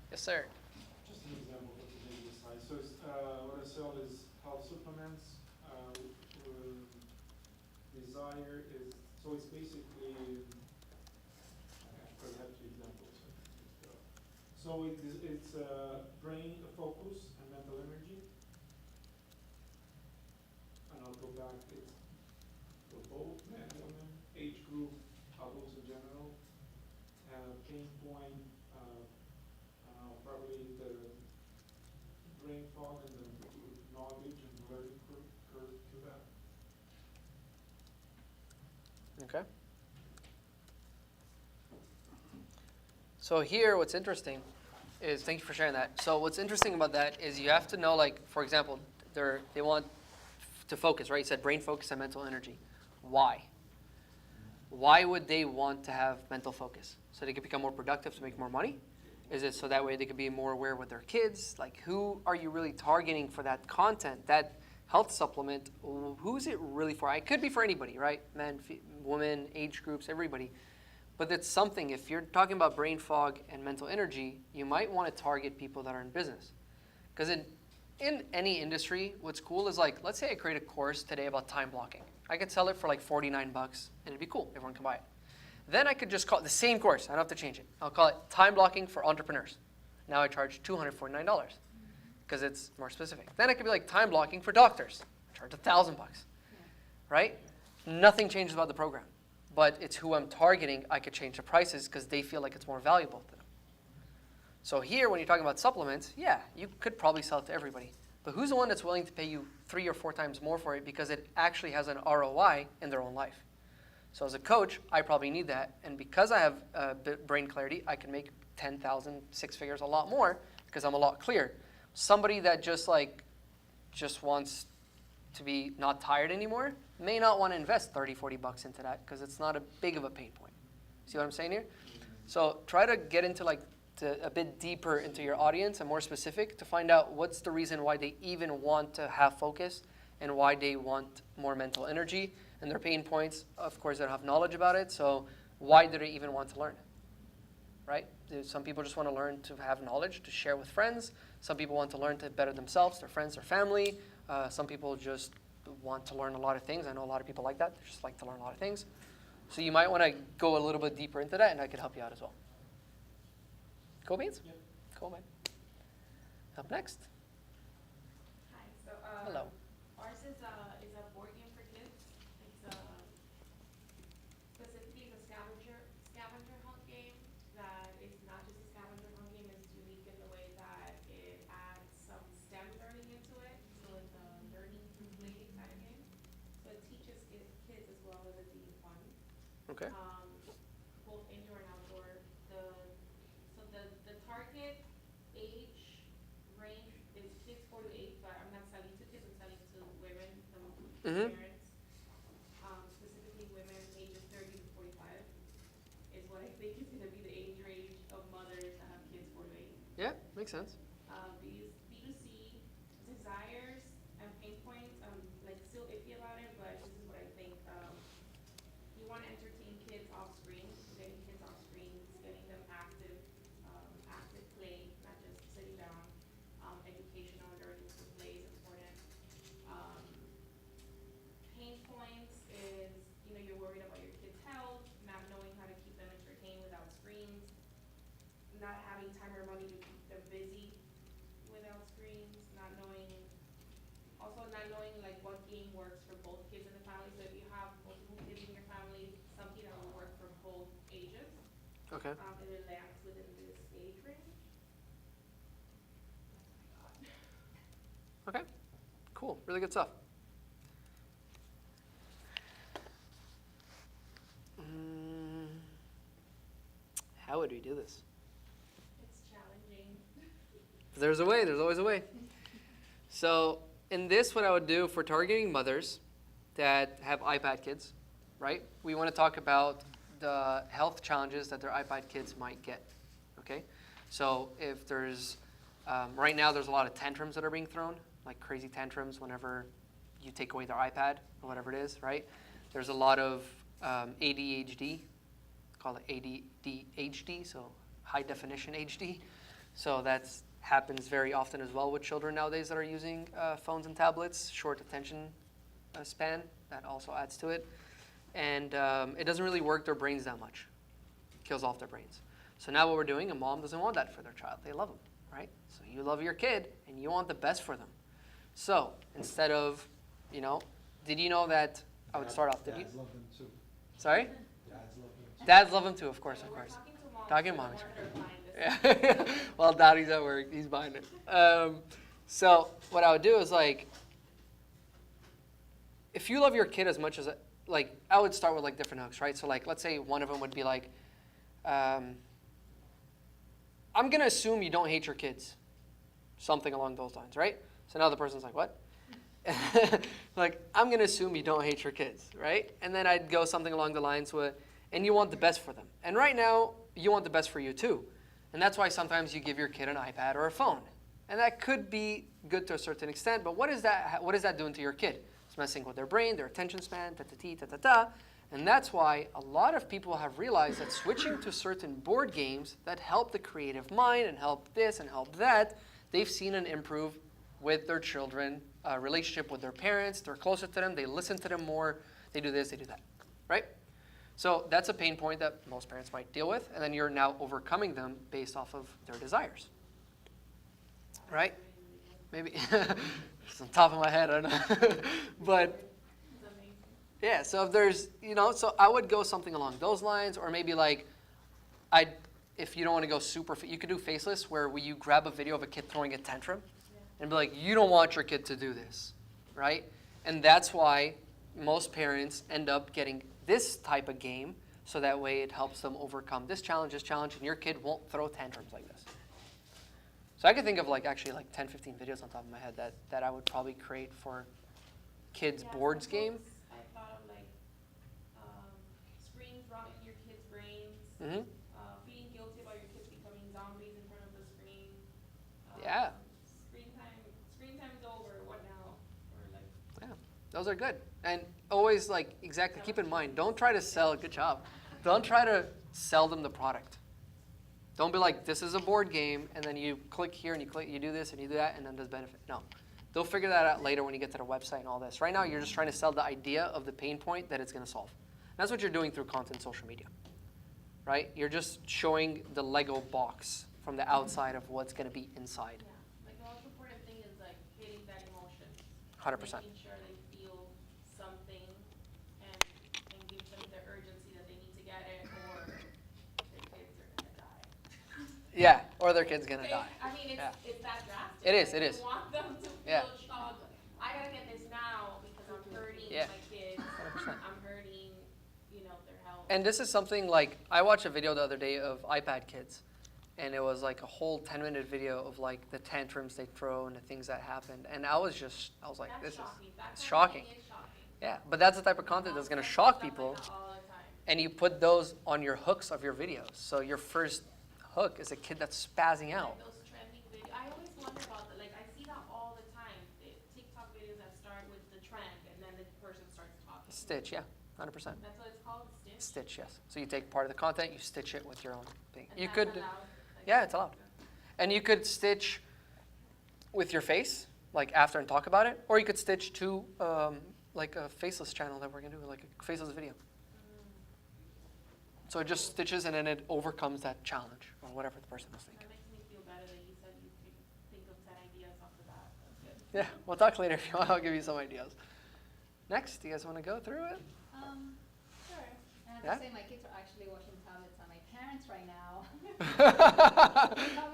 Yes, sir. Just an example for today's slide. So what I sell is health supplements. Desire is, so it's basically, I have two examples. So it's brain focus and mental energy. And I'll go back, it's for both men and women, age group, adults in general, pain point, probably the brain fog and the knowledge and learning curve to that. Okay. So here, what's interesting is, thank you for sharing that. So what's interesting about that is you have to know, like, for example, they want to focus, right? You said brain focus and mental energy. Why? Why would they want to have mental focus? So they can become more productive to make more money? Is it so that way they can be more aware with their kids? Like, who are you really targeting for that content, that health supplement? Who's it really for? It could be for anybody, right? Men, women, age groups, everybody. But it's something, if you're talking about brain fog and mental energy, you might want to target people that are in business. Because in any industry, what's cool is like, let's say I create a course today about time blocking. I could sell it for like 49 bucks and it'd be cool. Everyone can buy it. Then I could just call it the same course. I don't have to change it. I'll call it time blocking for entrepreneurs. Now I charge $249 because it's more specific. Then it could be like time blocking for doctors. I charge $1,000 bucks, right? Nothing changes about the program, but it's who I'm targeting. I could change the prices because they feel like it's more valuable to them. So here, when you're talking about supplements, yeah, you could probably sell it to everybody. But who's the one that's willing to pay you 3 or 4 times more for it because it actually has an ROI in their own life? So as a coach, I probably need that. And because I have brain clarity, I can make 10,000, 6 figures, a lot more because I'm a lot clearer. Somebody that just wants to be not tired anymore may not want to invest 30, 40 bucks into that because it's not a big of a pain point. See what I'm saying here? So try to get into a bit deeper into your audience and more specific to find out what's the reason why they even want to have focus and why they want more mental energy and their pain points. Of course, they don't have knowledge about it, so why do they even want to learn? Right? Some people just want to learn to have knowledge, to share with friends. Some people want to learn to better themselves, their friends, their family. Some people just want to learn a lot of things. I know a lot of people like that. They just like to learn a lot of things. So you might want to go a little bit deeper into that, and I could help you out as well. Cool beans? Yep. Cool, man. Up next. Hi, so Hello. ours is a board game for kids. It's specifically the scavenger hunt game that is not just a scavenger hunt game, it's unique in the way that it adds some STEM learning into it. So it's a learning through play kind of game. So it teaches kids as well as it being fun. Okay. Both indoor and outdoor. The target age range is kids 4 to 8, but I'm not selling to kids, I'm selling to women, parents. Specifically women ages 30 to 45 is what I think is going to be the age range of mothers that have kids 4 to 8. Yeah, makes sense. B2C desires and pain points, I'm still iffy about it, but this is what I think. You want to entertain kids off screen, getting kids off screens, getting them active play, not just sitting down. Educational learning through play is important. Pain points is, you're worried about your kids' health, not knowing how to keep them entertained without screens, not having time or money to keep them busy without screens, not knowing what game works for both kids in the family. So if you have multiple kids in your family, something that will work for both ages. Okay. If it lands within this age range. Okay. Cool. Really good stuff. How would we do this? It's challenging. There's a way. There's always a way. So in this, what I would do for targeting mothers that have iPad kids, right? We want to talk about the health challenges that their iPad kids might get, okay? So if there's, right now there's a lot of tantrums that are being thrown, like crazy tantrums whenever you take away their iPad or whatever it is, right? There's a lot of ADHD, call it ADHD, so high definition HD. So that's happens very often as well with children nowadays that are using phones and tablets, short attention span, that also adds to it. And it doesn't really work their brains that much. It kills off their brains. So now what we're doing, a mom doesn't want that for their child. They love them, right? So you love your kid and you want the best for them. So instead of, did you know that, I would start off, did you? Dads love them too. Sorry? Dads love them too. Dads love them too, of course, of We're course. talking Talking to moms. moms. That are buying this. Yeah. Well, Daddy's at work. He's buying it. So what I would do is if you love your kid as much as, I would start with different hooks, right? So let's say one of them would be I'm going to assume you don't hate your kids. Something along those lines, right? So now the person's like, what? I'm going to assume you don't hate your kids, right? And then I'd go something along the lines with, and you want the best for them. And right now, you want the best for you too. And that's why sometimes you give your kid an iPad or a phone. And that could be good to a certain extent, but what is that doing to your kid? It's messing with their brain, their attention span, ta-ta-ta. And that's why a lot of people have realized that switching to certain board games that help the creative mind and help this and help that, they've seen an improve with their children, a relationship with their parents, they're closer to them, they listen to them more, they do this, they do that, right? So that's a pain point that most parents might deal with, and then you're now overcoming them based off of their desires, right? Maybe, it's on top of my head, I don't know. But, yeah, so if there's, so I would go something along those lines, or maybe like, if you don't want to go super, you could do Faceless, where you grab a video of a kid throwing a tantrum, and be like, you don't want your kid to do this, right? And that's why most parents end up getting this type of game, so that way it helps them overcome this challenge, and your kid won't throw tantrums like this. So I could think of actually 10, 15 videos on top of my head that I would probably create for kids' boards game. I thought of screens rotting your kids' brains, Mm-hmm. feeling guilty about your kids becoming zombies in front of the screen. Yeah. Screen time's over, what now? Or Yeah, those are good. And always exactly keep in mind, don't try to sell, good job. Don't try to sell them the product. Don't be like, this is a board game, and then you click here and you do this and you do that, and then there's benefit. No. They'll figure that out later when you get to the website and all this. Right now, you're just trying to sell the idea of the pain point that it's going to solve. And that's what you're doing through content social media, right? You're just showing the Lego box from the outside of what's going to be inside. Yeah, the most important thing is hitting that emotion. 100%. Making sure they feel something and give them the urgency that they need to get it, or their kids are gonna die. Yeah, or their kid's going to die. I mean, it's that drastic. It is, it is. You want them to feel shocked. I gotta get this now because I'm hurting my kids. 100%. I'm hurting, their health. And this is something I watched a video the other day of iPad kids, and it was a whole 10-minute video of the tantrums they throw and the things that happened. And I was like, That's this shocking. is shocking. Is shocking. Yeah, but that's the type of content that's going to shock people. All the time. And you put those on your hooks of your videos. So your first hook is a kid that's spazzing out. Those trending videos. I always wonder about that. I see that all the time. The TikTok videos that start with the trend, and then the person starts talking. Stitch, yeah, 100%. That's what it's called, Stitch? Stitch, yes. So you take part of the content, you stitch it with your own thing. And You that's could, allowed? yeah, it's allowed. And you could stitch with your face, after and talk about it, or you could stitch to a Faceless channel that we're gonna do, a Faceless video. So it just stitches and then it overcomes that challenge or whatever the person was thinking. That makes me feel better that you said you could think of 10 ideas off the bat. That's good. Yeah, we'll talk later if you want. I'll give you some ideas. Next, do you guys want to go through it? Sure. And I have Yeah? to say, my kids are actually watching tablets on my parents right now.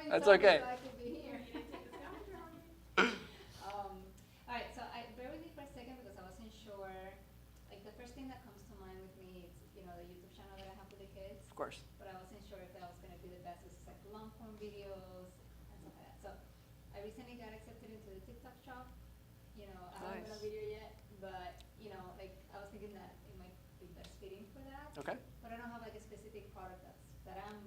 That's okay. So I could be here. Alright, so bear with me for a second because I wasn't sure. The first thing that comes to mind with me is, the YouTube channel that I have with the kids. Of course. But I wasn't sure if that was going to be the best. It's long form videos and stuff like that. So I recently got accepted into the TikTok shop. I haven't done a video yet, but I was thinking that it might be best fitting for that. Okay. But I don't have a specific product that I'm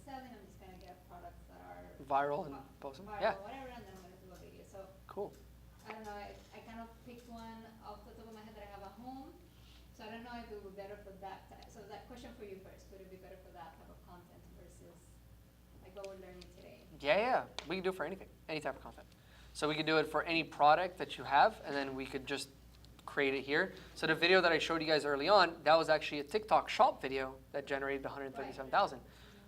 selling. I'm just gonna get products that are Viral and post them? viral, Yeah. whatever, and then I'm gonna do a video. So Cool. I don't know. I kind of picked one off the top of my head that I have at home. So I don't know if it would be better for that type. So that question for you first: would it be better for that type of content versus what we're learning today? Yeah. We can do it for anything, any type of content. So we could do it for any product that you have, and then we could just create it here. So the video that I showed you guys early on, that was actually a TikTok shop video that generated 137,000.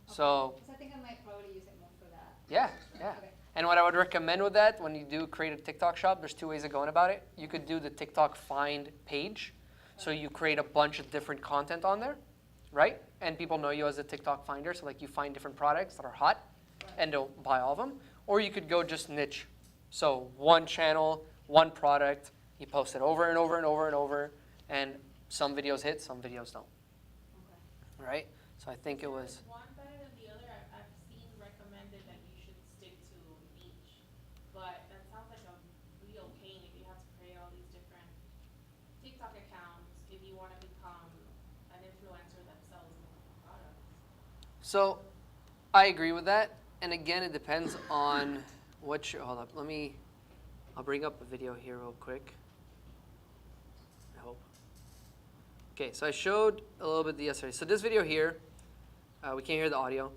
So I think I might probably use it more for that. yeah. Okay. And what I would recommend with that, when you do create a TikTok shop, there's two ways of going about it. You could do the TikTok find page. So you create a bunch of different content on there, right? And people know you as a TikTok finder. So you find different products that are hot and they'll buy all of them. Or you could go just niche. So one channel, one product, you post it over and over and over and over. And some videos hit, some videos don't. Okay. Right? So I think it was... One better than the other. I've seen recommended that you should stick to niche, but that sounds like a real pain if you have to create all these different TikTok accounts if you want to become an influencer that sells products. So I agree with that. And again, it depends on what you, hold up, I'll bring up a video here real quick. I hope. Okay, so I showed a little bit yesterday. So this video here, we can't hear the audio,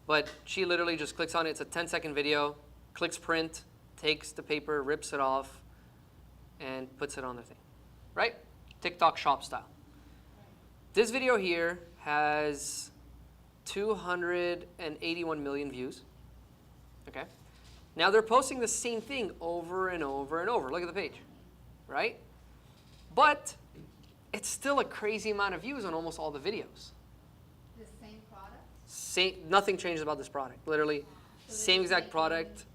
but she literally just clicks on it. It's a 10-second video, clicks print, takes the paper, rips it off, and puts it on the thing, right? TikTok shop style. This video here has 281 million views, okay? Now they're posting the same thing over and over and over. Look at the page, right? But it's still a crazy amount of views on almost all the videos. The same product? Nothing changes about this product. Literally, So same they're exact making- product.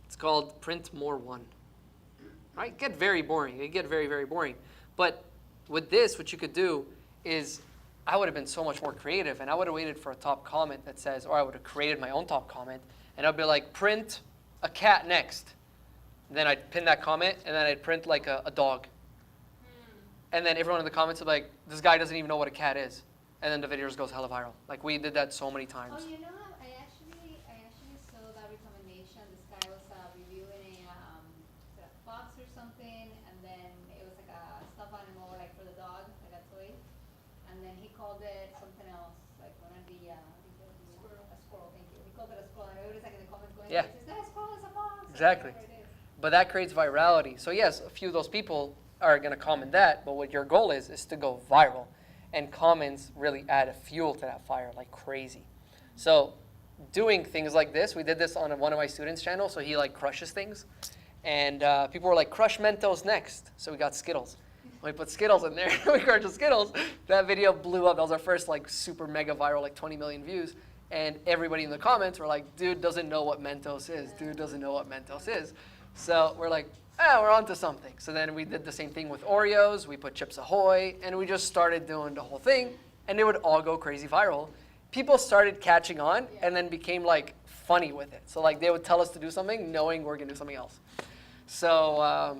It's called Print More One. Right? Get very boring. It get very, very boring. But with this, what you could do is, I would have been so much more creative, and I would have waited for a top comment that says, or I would have created my own top comment, and I'd be like, print a cat next. Then I'd pin that comment, and then I'd print like a dog. And then everyone in the comments would be like, this guy doesn't even know what a cat is. And then the video just goes hella viral. Like, we did that so many times. Oh, you know, I actually saw that recommendation. This guy was reviewing a fox or something, and then it was like a stuffed animal, like for the dog, like a toy. And then he called it something else, like one of the a squirrel. Thank you. He called it a squirrel, and everybody's like in the comments going, Yeah. "It's not a squirrel, it's a fox." or Exactly. whatever it is. But that creates virality. So yes, a few of those people are going to comment that, but what your goal is to go viral. And comments really add a fuel to that fire like crazy. So doing things like this, we did this on one of my students' channel, so he like crushes things. And people were like, crush Mentos next. So we got Skittles. When we put Skittles in there, we crushed the Skittles. That video blew up. That was our first like super mega viral, like 20 million views. And everybody in the comments were like, dude doesn't know what Mentos is. Dude doesn't know what Mentos is. So we're like, we're onto something. So then we did the same thing with Oreos. We put Chips Ahoy, and we just started doing the whole thing, and it would all go crazy viral. People started catching on, and then became like funny with it. So like they would tell us to do something, knowing we're gonna do something else. So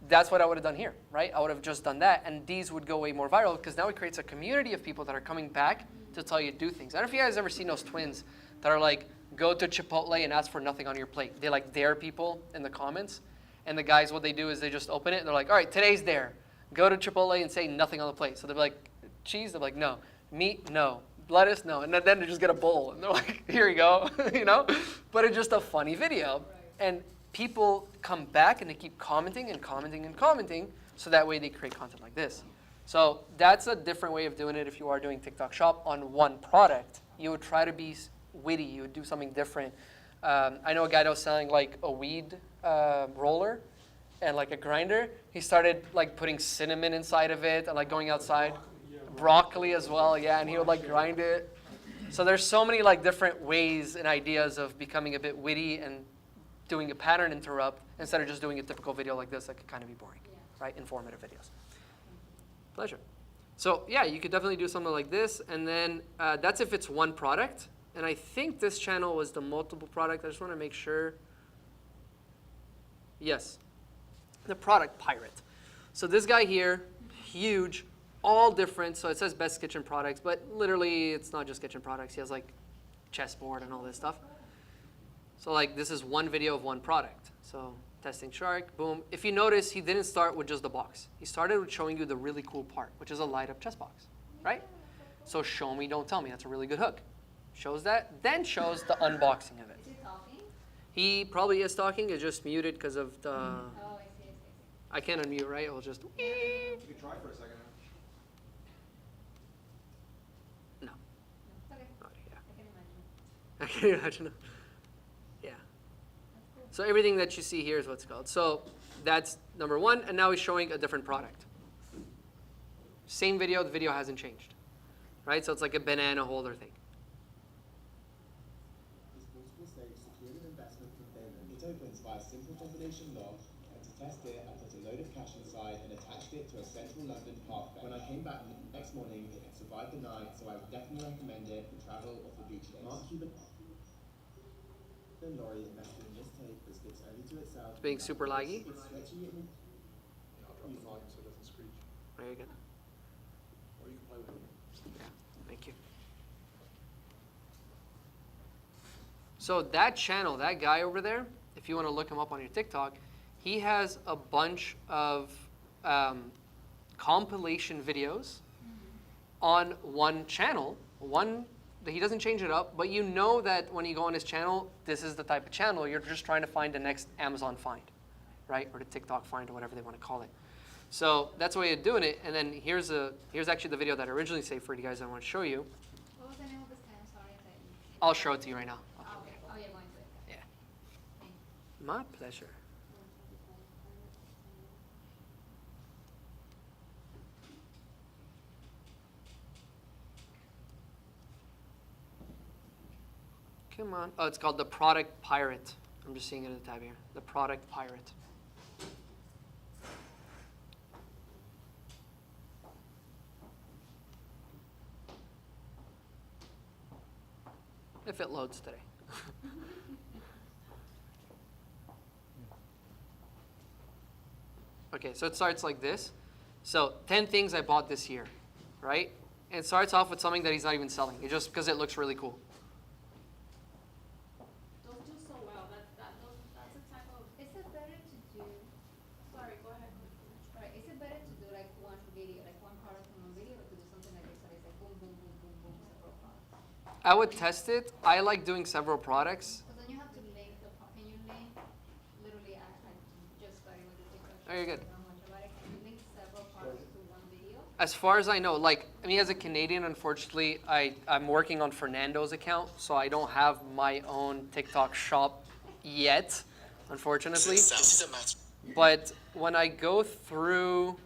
that's what I would have done here, right? I would have just done that, and these would go way more viral because now it creates a community of people that are coming back to tell you to do things. I don't know if you guys ever seen those twins that are like, go to Chipotle and ask for nothing on your plate. They like dare people in the comments. And the guys, what they do is they just open it, and they're like, all right, today's dare. Go to Chipotle and say nothing on the plate. So they're like, cheese? They're like, no. Meat? No. Lettuce? No. And then they just get a bowl. And they're like, here you go, you know? But it's just a funny video. And people come back, and they keep commenting and commenting and commenting, so that way they create content like this. So that's a different way of doing it if you are doing TikTok Shop on one product. You would try to be witty. You would do something different. I know a guy that was selling like a weed roller and like a grinder. He started like putting cinnamon inside of it and like going outside. Broccoli as well, yeah, and he would like grind it. So there's so many like different ways and ideas of becoming a bit witty and doing a pattern interrupt instead of just doing a typical video like this that could kind of be boring, right? Informative videos. Pleasure. So yeah, you could definitely do something like this, and then that's if it's one product. And I think this channel was the multiple product. I just want to make sure. Yes, the product pirate. So this guy here, huge, all different. So it says best kitchen products, but literally it's not just kitchen products. He has like chessboard and all this stuff. So like this is one video of one product. So testing shark, boom. If you notice, he didn't start with just the box. He started with showing you the really cool part, which is a light up chess box, right? So show me, don't tell me. That's a really good hook. Shows that, then shows the unboxing of it. Is it talking? He probably is talking. It's just muted because of the. Oh, I see. I can't unmute, right? I'll just. You can try for a second. No. Okay. Oh, yeah. I can imagine. I can imagine. Yeah. That's cool. So everything that you see here is what's called. So that's number one, and now he's showing a different product. Same video. The video hasn't changed, right? So it's like a banana holder thing. It opens by a simple combination lock, and to test it, I put a load of cash inside and attached it to a central London park bench. When I came back the next morning, it had survived the night, so I would definitely recommend it for travel or for beach days. Mark Cuban and Laurie invested in this tape, which sticks only to itself. It's being super laggy. It's stretchy and I'll drop the volume so it doesn't screech. There you go. Or you can play with it. Yeah. Thank you. So that channel, that guy over there, if you want to look him up on your TikTok, he has a bunch of compilation videos on one channel. He doesn't change it up, but you know that when you go on his channel, this is the type of channel. You're just trying to find the next Amazon find, right? Or the TikTok find, or whatever they want to call it. So that's the way of doing it. And then here's actually the video that I originally saved for you guys. I want to show you. What was the name of this channel? Sorry, I'll show it to you right now. oh, okay. Oh, you're going to it. Yeah. Thank you. My pleasure. Come on. Oh, it's called The Product Pirate. I'm just seeing it at the tab here. The Product Pirate. If it loads today. Okay, so it starts like this. So 10 things I bought this year, right? And it starts off with something that he's not even selling. It's just because it looks really cool. Those do so well. That's a type of. Is it better to do, Sorry, go ahead. right, is it better to do like one video, like one product from one video, or to do something like this, that is like boom, boom, boom, boom, boom, several products? I would test it. I like doing several products. Because then you have to link the, can you link, literally, I just started with the TikTok. Oh, you're good. I don't know much about it. Can you link several products to one video? As far as I know, like, I mean, as a Canadian, unfortunately, I'm working on Fernando's account, so I don't have my own TikTok shop yet, unfortunately. But when I go through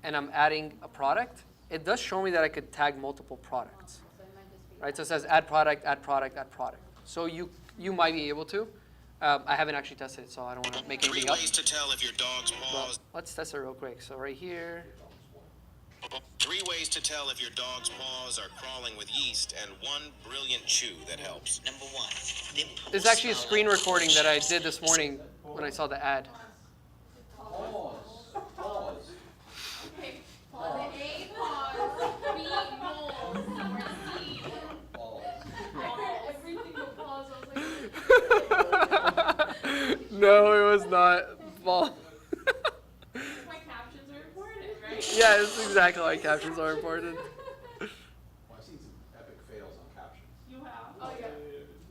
and I'm adding a product, it does show me that I could tag multiple products. So it might just be. Right, so it says add product, add product, add product. So you might be able to. I haven't actually tested it, so I don't want to make anything up. 3 ways to tell if your dog's paws. Let's test it real quick. So right here. 3 ways to tell if your dog's paws are crawling with yeast, and 1 brilliant chew that helps. Number 1. This is actually a screen recording that I did this morning when I saw the ad. Pause. Okay, pause. A, pause. B, moles. Or C. Everything but pause. I was like, No, it was not. Well, my captions are important, right? yeah, it's exactly why captions are important. Well, I've seen some epic fails on captions. You have? Oh, yeah.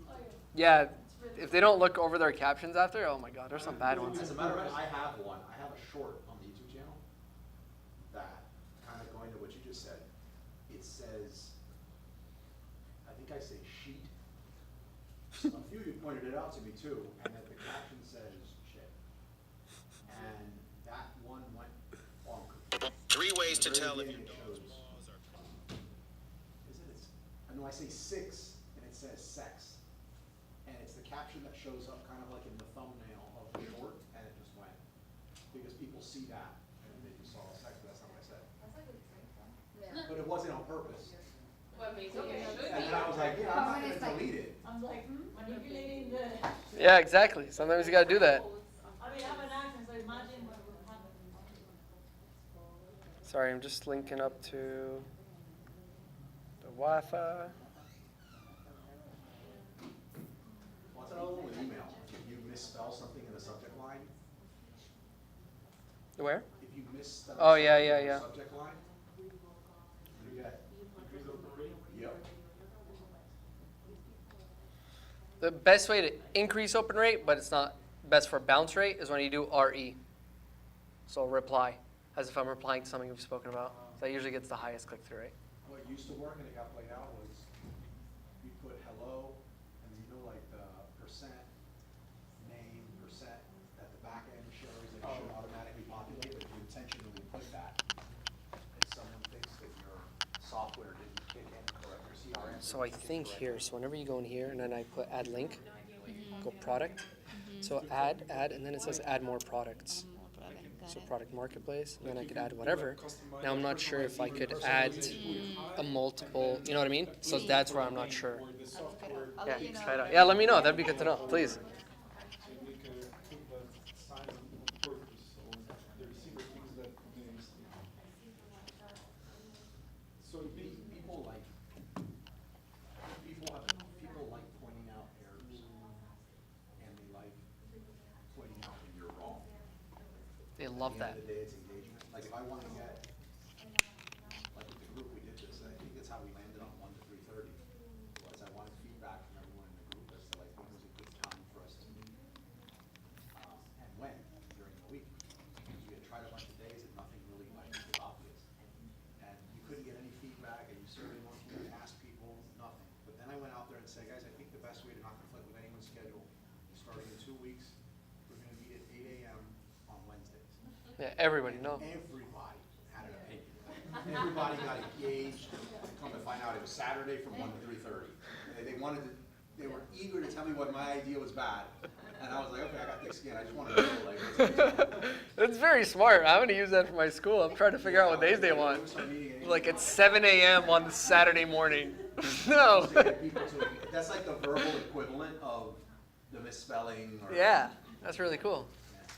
Oh, Yeah, yeah. if they don't look over their captions after, oh my God, there's some bad ones. As a matter of fact, I have one. I have a short on the YouTube channel that, kind of going to what you just said, it says, I think I say sheet. A few of you pointed it out to me too, and that the caption says shit. And that one went bonkers. 3 ways to At the very tell if your beginning, it dog's shows- paws are. I know I say 6, and it says sex. And it's the caption that shows up kind of like in the thumbnail of the short, and it just went. Because people see that, and they just saw sex, but that's not what I said. That's a good trick, though. But it wasn't on purpose. What makes it Okay. should And be. then I was like, yeah, I'm not gonna delete it. I'm like, manipulating the. Yeah, exactly. Sometimes you gotta do that. I mean, I'm an actor, so imagine what would happen. Sorry, I'm just linking up to the Wi-Fi. What's another one with email? If you misspell something in the subject line, Where? if you misspell Oh, something yeah, in yeah, the yeah. subject line, what do you get? Yep. The best way to increase open rate, but it's not best for bounce rate, is when you do RE. So reply, as if I'm replying to something we've spoken about. That usually gets the highest click-through rate. What used to work and it got played out was you put hello, and then you know like the percent, name, percent, at the back end shows that it should automatically populate, but if you intentionally put that, if someone thinks that your software didn't kick in correct, your CRM. So I think here, so whenever you go in here and then I put add link, go product. So add, and then it says add more products. So product marketplace, and then I could add whatever. Now I'm not sure if I could add a multiple, you know what I mean? So that's where I'm not sure. Yeah, try it out. Yeah, let me know. That'd be good to know, please. We can put the sign on purpose, so the receiver thinks that they mistake. So people like pointing out errors, and they like pointing out when you're wrong. They love that. At the end of the day, it's engagement. Like if I want to get, like with the group, we did this, and I think that's how we landed on 1 to 3:30. Was I wanted feedback from everyone in the group as to like when was a good time for us to meet. Yeah, everybody, no. Everybody had an opinion. Everybody got engaged, and come to find out it was Saturday from 1 to 3:30. They wanted to, they were eager to tell me what my idea was bad. And I was like, okay, I got thick skin, I just want to know, like, what's That's very smart. I'm gonna use that for my school. I'm trying to figure out what days they want. Like it's 7 a.m. on Saturday morning. No. That's like the verbal equivalent of the misspelling or. Yeah, that's really cool.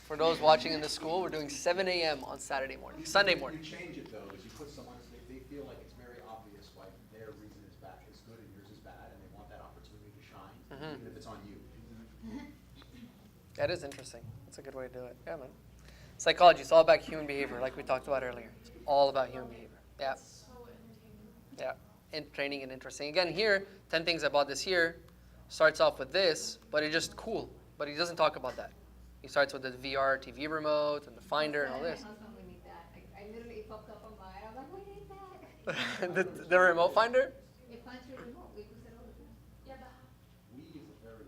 For those watching in the school, we're doing 7 a.m. on Saturday morning, Sunday morning. You change it though, because you put someone, they feel like it's very obvious why their reason is bad, is good and yours is bad, and they want that opportunity to shine, even if it's on you. That is interesting. That's a good way to do it. Yeah, man. Psychology, it's all about human behavior, like we talked about earlier. It's all about human behavior. Yeah. Yeah. Entertaining and interesting. Again, here, 10 things I bought this year starts off with this, but it's just cool. But he doesn't talk about that. He starts with the VR TV remote and the Finder and all this. My husband, we need that. I literally, it popped up on mine. I was like, we need that. the remote finder? It finds your remote. We use it all the time. Yeah, but We is a very,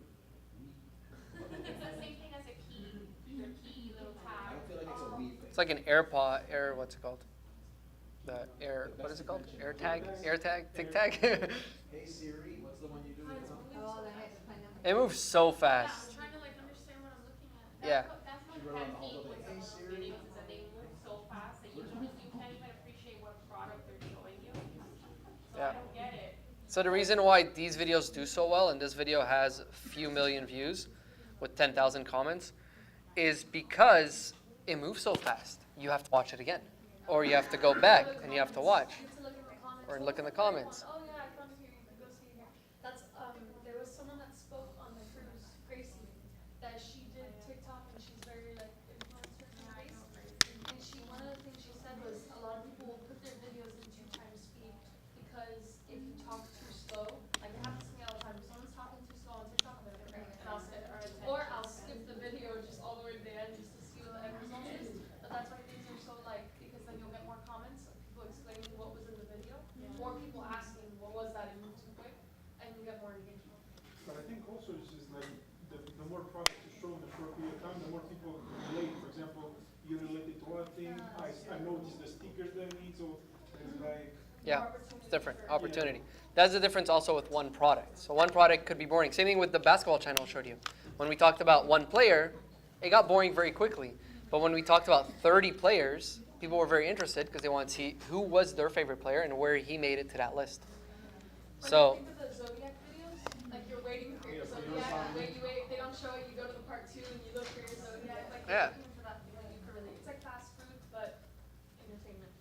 it's the same thing as a key, the key little I tab. don't feel like it's a we thing. It's like an what's it called? The what is it called? AirTag? Tic Tac? Hey Siri, what's the one you do? Oh, that has to find out. It moves so Yeah, fast. I'm trying to like understand what I'm looking at. Yeah. That's my pet peeve with some of those videos is that they move so fast that you can't even appreciate what product they're showing you. So Yeah. I don't get it. So the reason why these videos do so well, and this video has a few million views with 10,000 comments, is because it moves so fast. You have to watch it again. Or you have to go back and you have to watch. Or look in the comments. Oh yeah, I found it here. You can go see it here. That's there was someone that spoke on the cruise, Gracie, that she did TikTok and she's very like influencer in space. And she one of the things she said was a lot of people will put their videos in 2 times speed because if you talk too slow, like it happens to me all the time. If someone's talking too slow on TikTok, I'm gonna and I'll skip or I'll skip the video just all the way to the end just to see what the end result is. But that's why things are so like because then you'll get more comments of people explaining what was in the video, more people asking what was that, it moved too quick, and you get more engagement. But I think also it's just like the more product you show in a short period of time, the more people relate. For example, you relate it to one thing. I noticed the stickers that I need, so it's like. Yeah, it's different. Opportunity. That's the difference also with one product. So one product could be boring. Same thing with the basketball channel I showed you. When we talked about one player, it got boring very quickly. But when we talked about 30 players, people were very interested because they wanted to see who was their favorite player and where he made it to that list. So. Think of the Zodiac videos, like you're waiting for your Zodiac, you wait, they don't show it, you go to the part 2 and you look for your Zodiac. Like Yeah. you're looking for that feeling, you can relate. It's like fast food, but entertainment.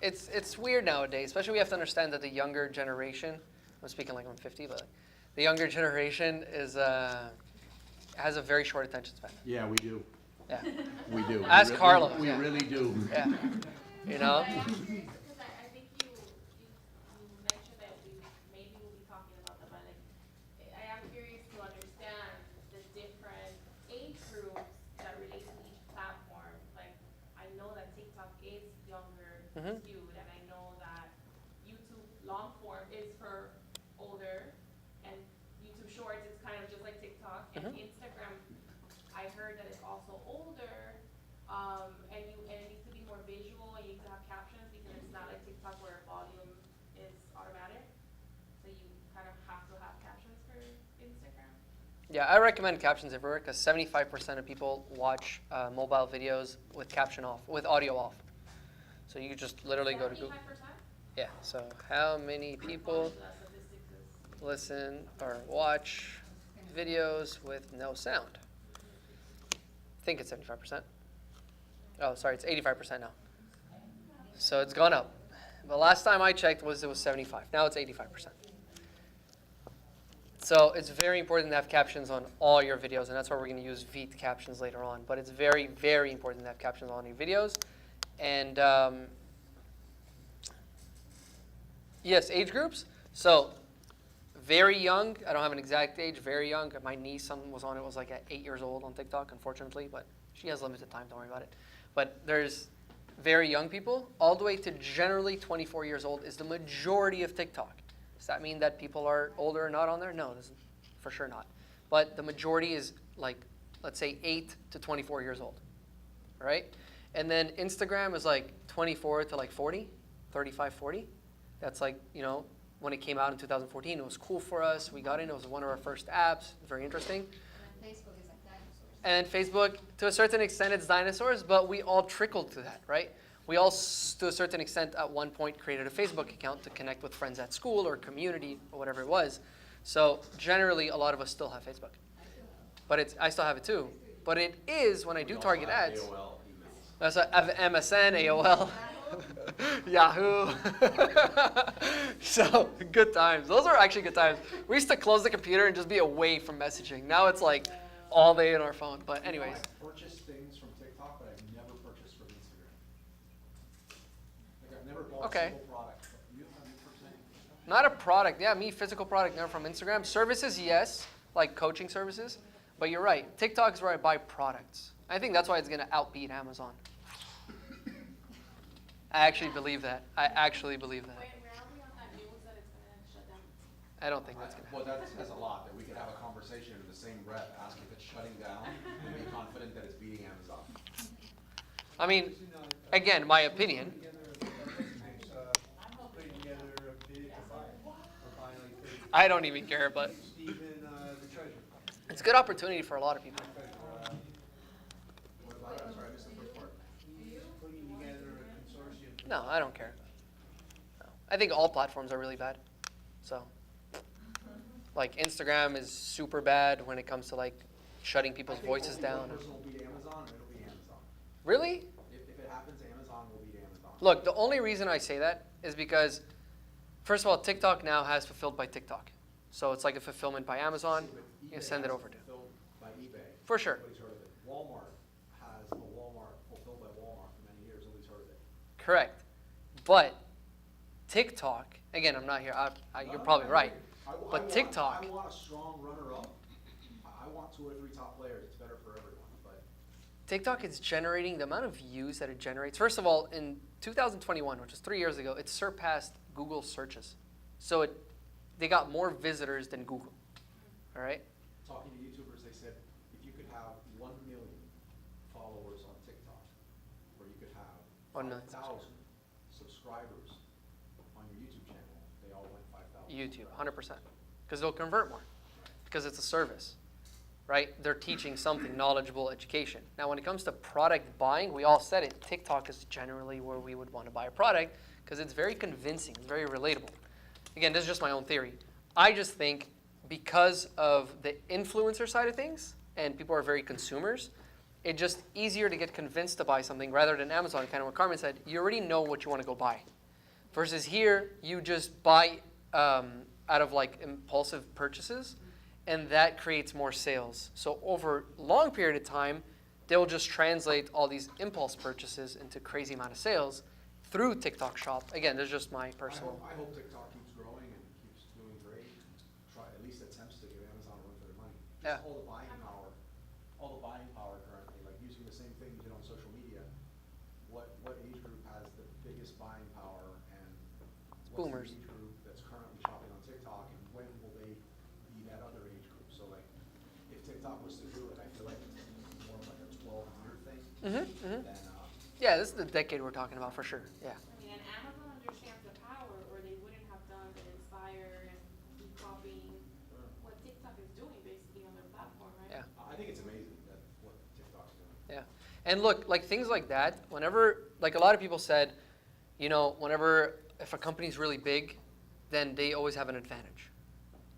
It's weird nowadays, especially we have to understand that the younger generation, I'm speaking like I'm 50, but the younger generation is has a very short attention span. Yeah, we do. Yeah. We do. Ask Carlos. We yeah. really do. Yeah. You know? But I'm curious because I think you mentioned that we maybe will be talking about them, but like I am curious to understand the different age groups that relate to each platform. Like I know that TikTok is younger skewed, and I know that YouTube long form is for older, and YouTube Shorts is kind of just like TikTok, and Instagram I heard that it's also older, and it needs to be more visual, and you need to have captions because it's not like TikTok where volume is automatic. So you kind of have to have captions for Instagram. Yeah, I recommend captions everywhere because 75% of people watch mobile videos with caption off, with audio off. So you just literally go to Google. 75%? Yeah, so how many people listen or watch videos with no sound? I think it's 75%. Oh, sorry, it's 85% now. So it's gone up. The last time I checked it was 75. Now it's 85%. So it's very important to have captions on all your videos, and that's why we're going to use Veet captions later on. But it's very, very important to have captions on your videos. And yes, age groups. So very young. I don't have an exact age. Very young. My niece, something was on it. Was like at 8 years old on TikTok, unfortunately, but she has limited time. Don't worry about it. But there's very young people, all the way to generally 24 years old is the majority of TikTok. Does that mean that people are older and not on there? No, this is for sure not. But the majority is like, let's say 8 to 24 years old. right? And then Instagram is like 24 to like 40, 35, 40. That's like, you know, when it came out in 2014, it was cool for us. We got in, it was one of our first apps, very interesting. And then Facebook is like dinosaurs. And Facebook, to a certain extent, it's dinosaurs, but we all trickled to that, right? We all, to a certain extent, at one point created a Facebook account to connect with friends at school or community or whatever it was. So generally, a lot of us still have Facebook. But I still have it too. But it is, when I do target ads, that's MSN, AOL, Yahoo. So good times. Those are actually good times. We used to close the computer and just be away from messaging. Now it's like all day in our phone. But anyways. I've purchased things from TikTok, but I've never purchased from Instagram. Like I've never bought a single product. You purchased anything? Not a product. Yeah, me, physical product, never from Instagram. Services, yes, like coaching services. But you're right. TikTok is where I buy products. I think that's why it's going to outbeat Amazon. I actually believe that. I actually believe that. Wait, where are we on that news that it's gonna shut down? I don't think that's going to Well, that says a lot, that we could have a conversation in the same breath, ask if it's shutting down, and be confident that it's beating Amazon. I mean, again, my opinion. I don't even care, but it's a good opportunity for a lot of people. No, I don't care. No. I think all platforms are really bad. So, like Instagram is super bad when it comes to like shutting people's voices down. Will beat Amazon, or it'll be Amazon. Really? If it happens, Amazon will beat Amazon. Look, the only reason I say that is because, first of all, TikTok now has fulfilled by TikTok. So it's like a fulfillment by Amazon. You can send it over to. Fulfilled by eBay. For sure. Nobody's heard of it. Walmart has a Walmart fulfilled by Walmart for many years. Nobody's heard of it. Correct. But TikTok, again, I'm not here. You're probably right. But TikTok. I want a strong runner-up. I want 2 or 3 top players. It's better for everyone. But TikTok is generating the amount of views that it generates. First of all, in 2021, which is 3 years ago, it surpassed Google searches. So they got more visitors than Google. All right? Talking to YouTubers, they said if you could have 1 million followers on TikTok, or you could have 1 million 5,000 subscribers on your YouTube channel, they all went 5,000. YouTube, 100%. Because they'll convert more. Because it's a service. Right? They're teaching something, knowledgeable education. Now, when it comes to product buying, we all said it. TikTok is generally where we would want to buy a product because it's very convincing. It's very relatable. Again, this is just my own theory. I just think because of the influencer side of things, and people are very consumers, it's just easier to get convinced to buy something rather than Amazon, kind of what Carmen said. You already know what you want to go buy. Versus here, you just buy out of like impulsive purchases, and that creates more sales. So over a long period of time, they'll just translate all these impulse purchases into crazy amount of sales through TikTok Shop. Again, this is just my personal. I hope TikTok keeps growing and keeps doing great. Try at least attempts to give Amazon a run for their money. Just all the buying power currently, like using the same thing you did on social media. What age group has the biggest buying power, and what's Boomers. the age group that's currently shopping on TikTok, and when will they be that other age group? So like, if TikTok was to do it, I feel like it's more of like a 12-year thing. Than, Yeah, this is the decade we're talking about for sure. Yeah. I mean, and Amazon understands the power, or they wouldn't have done the Inspire and keep copying what TikTok is doing basically on their platform, right? Yeah. I think it's amazing that what TikTok's doing. Yeah. And look, like things like that, whenever, like a lot of people said, you know, if a company's really big, then they always have an advantage.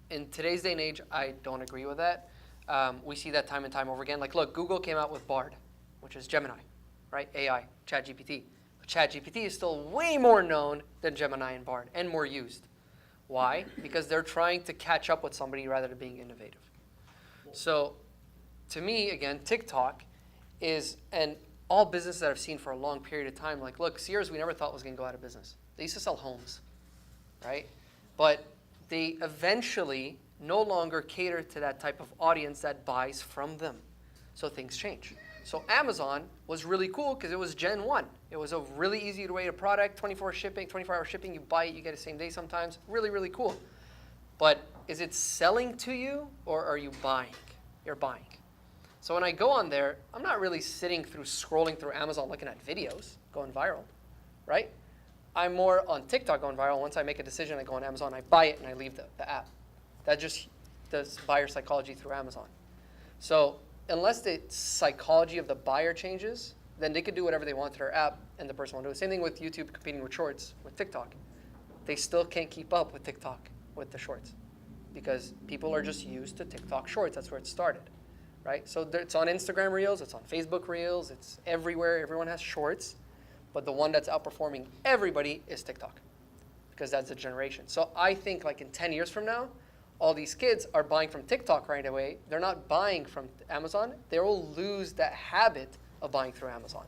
In today's day and age, I don't agree with that. We see that time and time over again. Like, look, Google came out with Bard, which is Gemini, right? AI, ChatGPT. But ChatGPT is still way more known than Gemini and Bard, and more used. Why? Because they're trying to catch up with somebody rather than being innovative. So, to me, again, TikTok is, and all businesses that I've seen for a long period of time, like, look, Sears, we never thought was going to go out of business. They used to sell homes, right? But they eventually no longer cater to that type of audience that buys from them. So things change. So Amazon was really cool because it was Gen 1. It was a really easy to rate a product, 24-hour shipping, you buy it, you get it same day sometimes. Really, really cool. But is it selling to you or are you buying? You're buying. So when I go on there, I'm not really scrolling through Amazon looking at videos going viral, right? I'm more on TikTok going viral. Once I make a decision, I go on Amazon, I buy it, and I leave the app. That just does buyer psychology through Amazon. So unless the psychology of the buyer changes, then they could do whatever they want to their app, and the person will do it. Same thing with YouTube competing with Shorts, with TikTok. They still can't keep up with TikTok, with the Shorts, because people are just used to TikTok Shorts. That's where it started, right? So it's on Instagram Reels, it's on Facebook Reels, it's everywhere. Everyone has Shorts, but the one that's outperforming everybody is TikTok, because that's the generation. So I think like in 10 years from now, all these kids are buying from TikTok right away. They're not buying from Amazon. They will lose that habit of buying through Amazon,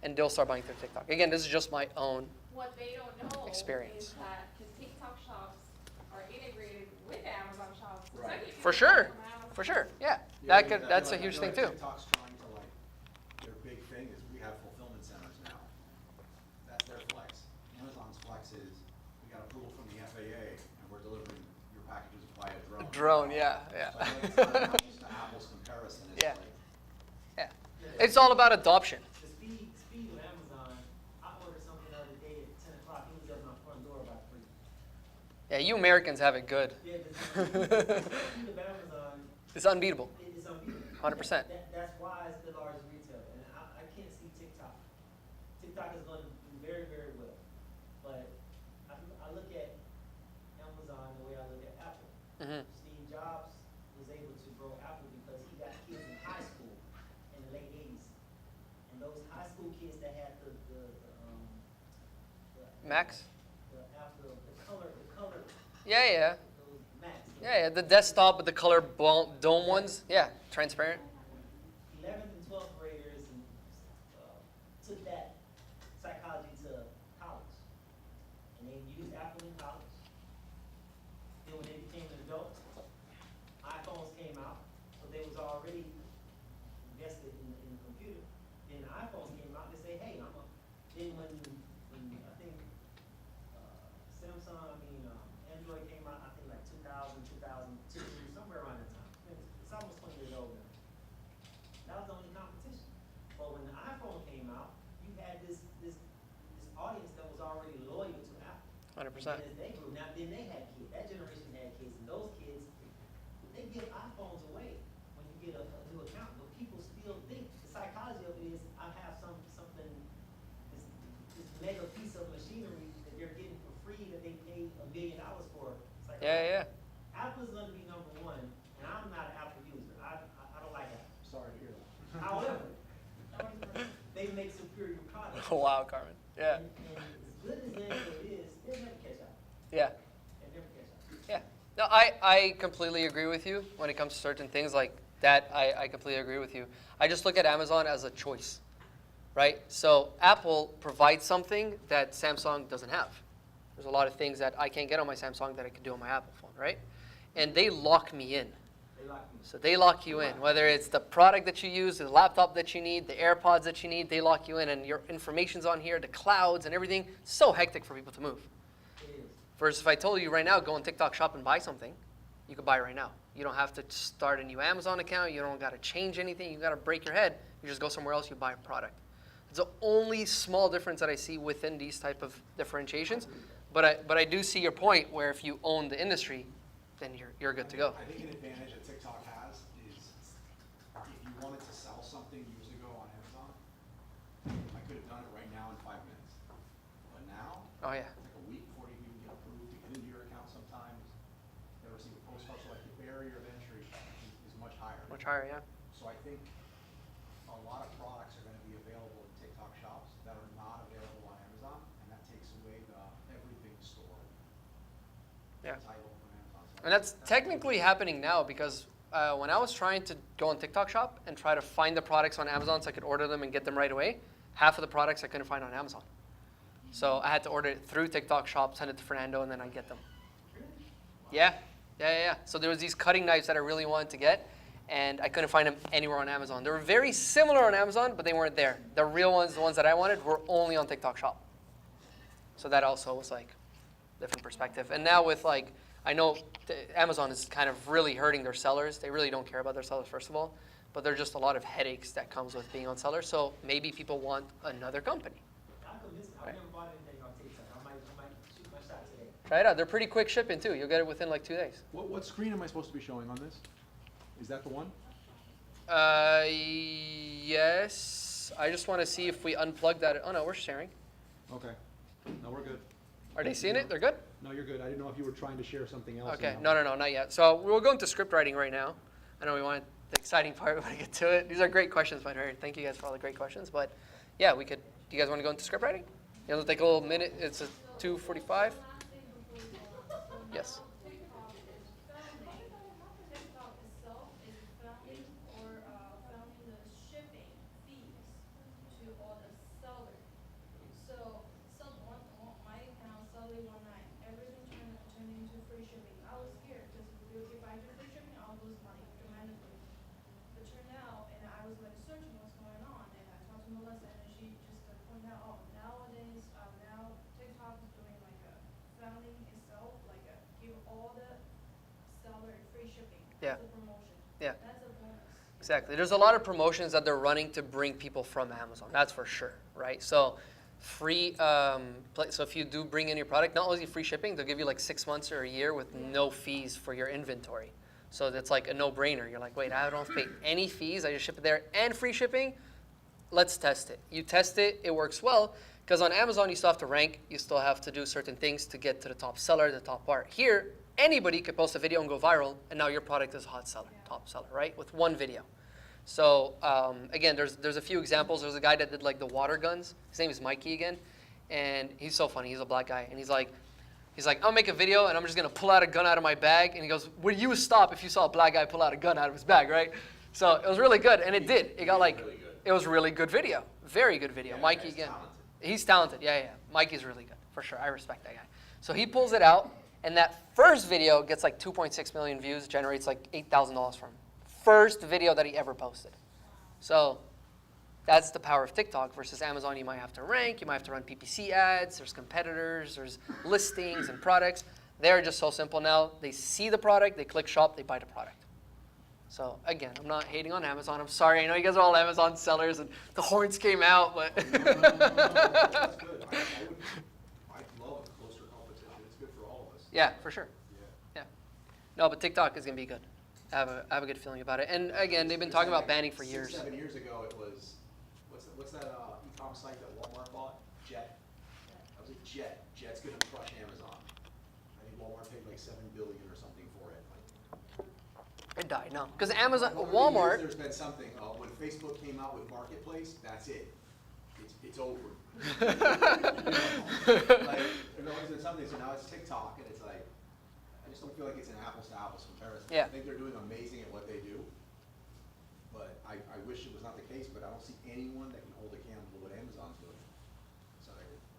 and they'll start buying through TikTok. Again, this is just my own What they don't know experience. is that the TikTok shops are integrated with the Amazon shops. So Right. if you For buy sure, from Amazon- for sure, yeah. Yeah, That's a I huge feel thing like too. TikTok's trying to like, their big thing is we have fulfillment centers now. That's their flex. Amazon's flex is, we got approval from the FAA and we're delivering your packages via drone. Drone, yeah, yeah. So I feel like it's not an apples to apples comparison. It's Yeah. like, Yeah, it's all about adoption. The speed of Amazon, I ordered something the other day at 10 o'clock, it was at my front door about 3. Yeah, you Americans have it good. Yeah, the speed of Amazon It's unbeatable. is unbeatable. 100%. That's why it's the largest retailer, and I can't see TikTok. TikTok is going to do very, very well, but I look at Amazon the way I look at Apple. Mhm. Steve Jobs was able to grow Apple because he got kids in high school in the late 80s, and those high school kids that had the Max? the color, Yeah, yeah. those Macs. Yeah, the desktop with the color dome ones. Yeah, transparent. 11th and 12th graders and, took that psychology to college. And they used Apple in college. Then when they became an adult, iPhones came out, so they was already invested in the computer. Then iPhones came out, they say, hey, then when I think Android came out, I think like 2000, 2002, somewhere around that time. It's almost 20 years old now. That was the only competition. But when the iPhone came out, you had this audience that was already loyal to Apple. 100%. And as they grew, now then they had kids. That generation had kids, and those kids, they give iPhones away when you get a new account. But people still think the psychology of it is, I have something, this mega piece of machinery that they're getting for free that they paid $1 billion for. It's like, Yeah, yeah. Apple's gonna be number one, and I'm not an Apple user. I don't like Apple. sorry to hear that. However, they make superior products. Wow, Carmen. Yeah. And as good as Android is, they'll never catch up. Yeah. They'll never catch up. Yeah. No, I completely agree with you when it comes to certain things like that. I completely agree with you. I just look at Amazon as a choice, right? So Apple provides something that Samsung doesn't have. There's a lot of things that I can't get on my Samsung that I can do on my Apple phone, right? And they lock me in. They like me. So they lock you in, whether it's the product that you use, the laptop that you need, the AirPods that you need, they lock you in, and your information's on here, the clouds and everything. So hectic for people to move. It is. Versus if I told you right now, go on TikTok shop and buy something, you could buy right now. You don't have to start a new Amazon account. You don't got to change anything. You got to break your head. You just go somewhere else, you buy a product. It's the only small difference that I see within these type of differentiations. But I do see your point where if you own the industry, then you're good to go. I think an advantage that TikTok has is if you wanted to sell something years ago on Amazon, I could have done it right now in 5 minutes. But now, Oh yeah. it's like a week before you even get approved to get into your account sometimes. You gotta receive a postcard, so like the barrier of entry is much higher. Much higher, yeah. So I think a lot of products are gonna be available in TikTok shops that are not available on Amazon, and that takes away the everything store. Yeah. Title from Amazon. So And that's technically happening now because when I was trying to go on TikTok shop and try to find the products on Amazon so I could order them and get them right away, half of the products I couldn't find on Amazon. So I had to order it through TikTok shop, send it to Fernando, and then I get them. Yeah. So there was these cutting knives that I really wanted to get, and I couldn't find them anywhere on Amazon. They were very similar on Amazon, but they weren't there. The real ones, the ones that I wanted, were only on TikTok shop. So that also was like different perspective. And now with like, I know Amazon is kind of really hurting their sellers. They really don't care about their sellers, first of all. but there are just a lot of headaches that comes with being on seller. So maybe people want another company. I've never bought anything on TikTok. I might shoot my shot today. Try it out. They're pretty quick shipping too. You'll get it within like 2 days. What screen am I supposed to be showing on this? Is that the one? Yes. I just want to see if we unplug that. Oh no, we're sharing. Okay. No, we're good. Are they seeing it? They're good? No, you're good. I didn't know if you were trying to share something else. Okay. No, not yet. So we'll go into script writing right now. I know we wanted the exciting part. We want to get to it. These are great questions, by the way. Thank you guys for all the great questions. But yeah, we could. Do you guys want to go into script writing? It'll take a little minute. It's a 2:45. Yes. Yeah. Yeah. Exactly. There's a lot of promotions that they're running to bring people from Amazon. That's for sure, right? So free. So if you do bring in your product, not only free shipping, they'll give you like 6 months or a year with no fees for your inventory. So that's like a no-brainer. You're like, wait, I don't have to pay any fees. I just ship it there and free shipping. Let's test it. You test it. It works well. Because on Amazon, you still have to rank. You still have to do certain things to get to the top seller, the top part. Here, anybody could post a video and go viral, and now your product is a hot seller, top seller, right? With one video. So again, there's a few examples. There's a guy that did like the water guns. His name is Mikey again, and he's so funny. He's a black guy, and he's like, I'll make a video, and I'm just gonna pull out a gun out of my bag. And he goes, would you stop if you saw a black guy pull out a gun out of his bag, right? So it was really good, and it did. It got like, it was really good video, very good video. Yeah, Mikey again. He's talented. Yeah. Mikey's really good, for sure. I respect that guy. So he pulls it out, and that first video gets like 2.6 million views, generates like $8,000 from him. First video that he ever posted. So that's the power of TikTok versus Amazon. You might have to rank, you might have to run PPC ads, there's competitors, there's listings and products. They're just so simple now. They see the product, they click shop, they buy the product. So again, I'm not hating on Amazon. I'm sorry. I know you guys are all Amazon sellers and the horns came out, but That's good. I love closer competition. It's good for all of us. yeah, for sure. Yeah. No, but TikTok is gonna be good. I have a good feeling about it. And again, they've been talking about banning for years. 7 years ago, it was what's that e-com site that Walmart bought? Jet. That was a Jet. Jet's gonna crush Amazon. I think Walmart paid like $7 billion or something for it. It died, no. Because Amazon, Over the Walmart. years, there's been something. When Facebook came out with Marketplace, that's it. It's over. Like, there's always been something. So now it's TikTok, and it's like, I just don't feel like it's an apples to apples comparison. Yeah. I think they're doing amazing at what they do, but I wish it was not the case. But I don't see anyone that can hold a candle to what Amazon's doing. So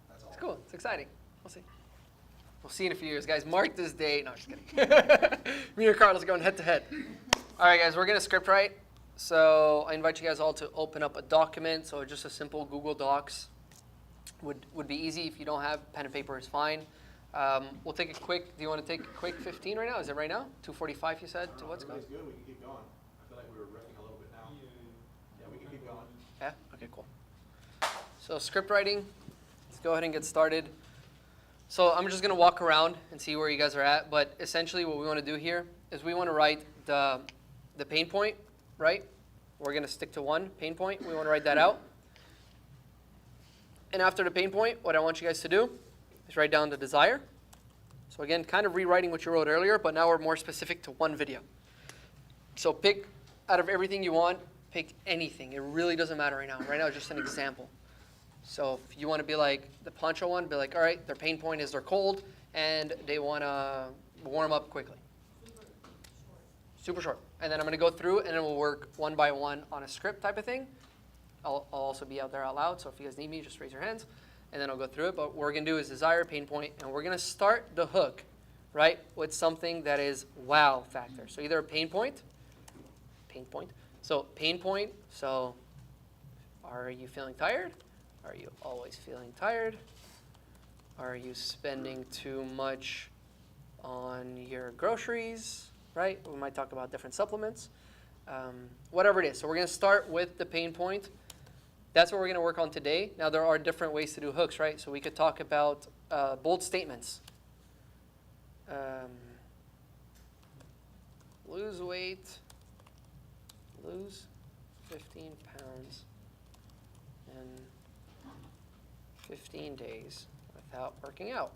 that's all. It's cool. It's exciting. We'll see. We'll see in a few years, guys. Mark this date. No, just kidding. Me and Carlos are going head to head. All right, guys, we're going to script write. So I invite you guys all to open up a document. So just a simple Google Docs would be easy. If you don't have pen and paper, is fine. We'll take a quick, do you want to take a quick 15 right now? Is it right now? 2:45 you said? To what's going? Everybody's good. We can keep going. I feel like we were riffing a little bit now. Yeah, we can keep going. Yeah? Okay, cool. So script writing, let's go ahead and get started. So I'm just going to walk around and see where you guys are at. But essentially what we want to do here is we want to write the pain point, right? We're going to stick to one pain point. We want to write that out. And after the pain point, what I want you guys to do is write down the desire. So again, kind of rewriting what you wrote earlier, but now we're more specific to one video. So pick out of everything you want, pick anything. It really doesn't matter right now. Right now it's just an example. So if you want to be like the poncho one, be like, all right, their pain point is they're cold and they want to warm up quickly. Super short. And then I'm going to go through and then we'll work one by one on a script type of thing. I'll also be out there out loud, so if you guys need me, just raise your hands. And then I'll go through it. But what we're going to do is desire, pain point, and we're going to start the hook, right, with something that is wow factor. So either a pain point. So pain point, so are you feeling tired? Are you always feeling tired? Are you spending too much on your groceries, right? We might talk about different supplements. whatever it is. So we're going to start with the pain point. That's what we're going to work on today. Now, there are different ways to do hooks, right? So we could talk about bold statements. Lose weight, lose 15 pounds in 15 days without working out.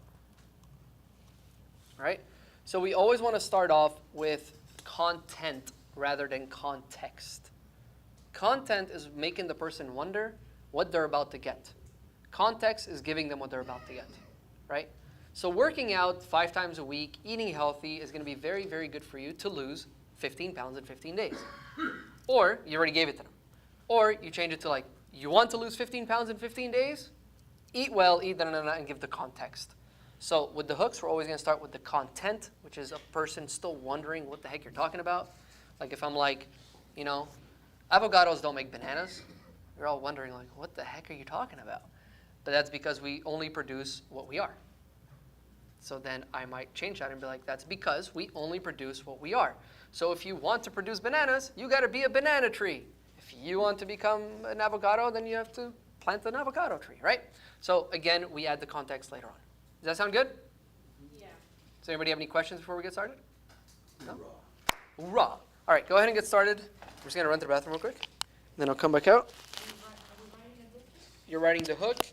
All right? So we always want to start off with content rather than context. Content is making the person wonder what they're about to get. Context is giving them what they're about to get, right? So working out 5 times a week, eating healthy is going to be very, very good for you to lose 15 pounds in 15 days. Or you already gave it to them. Or you change it to like, you want to lose 15 pounds in 15 days? Eat well, eat and give the context. So with the hooks, we're always going to start with the content, which is a person still wondering what the heck you're talking about. Like if I'm like, you know, avocados don't make bananas. You're all wondering like, what the heck are you talking about? But that's because we only produce what we are. So then I might change that and be like, that's because we only produce what we are. So if you want to produce bananas, you got to be a banana tree. If you want to become an avocado, then you have to plant an avocado tree, right? So again, we add the context later on. Does that sound good? Yeah. Does anybody have any questions before we get started? No? Hoorah. All right, go ahead and get started. I'm just going to run to the bathroom real quick. Then I'll come back out. You're writing the hook.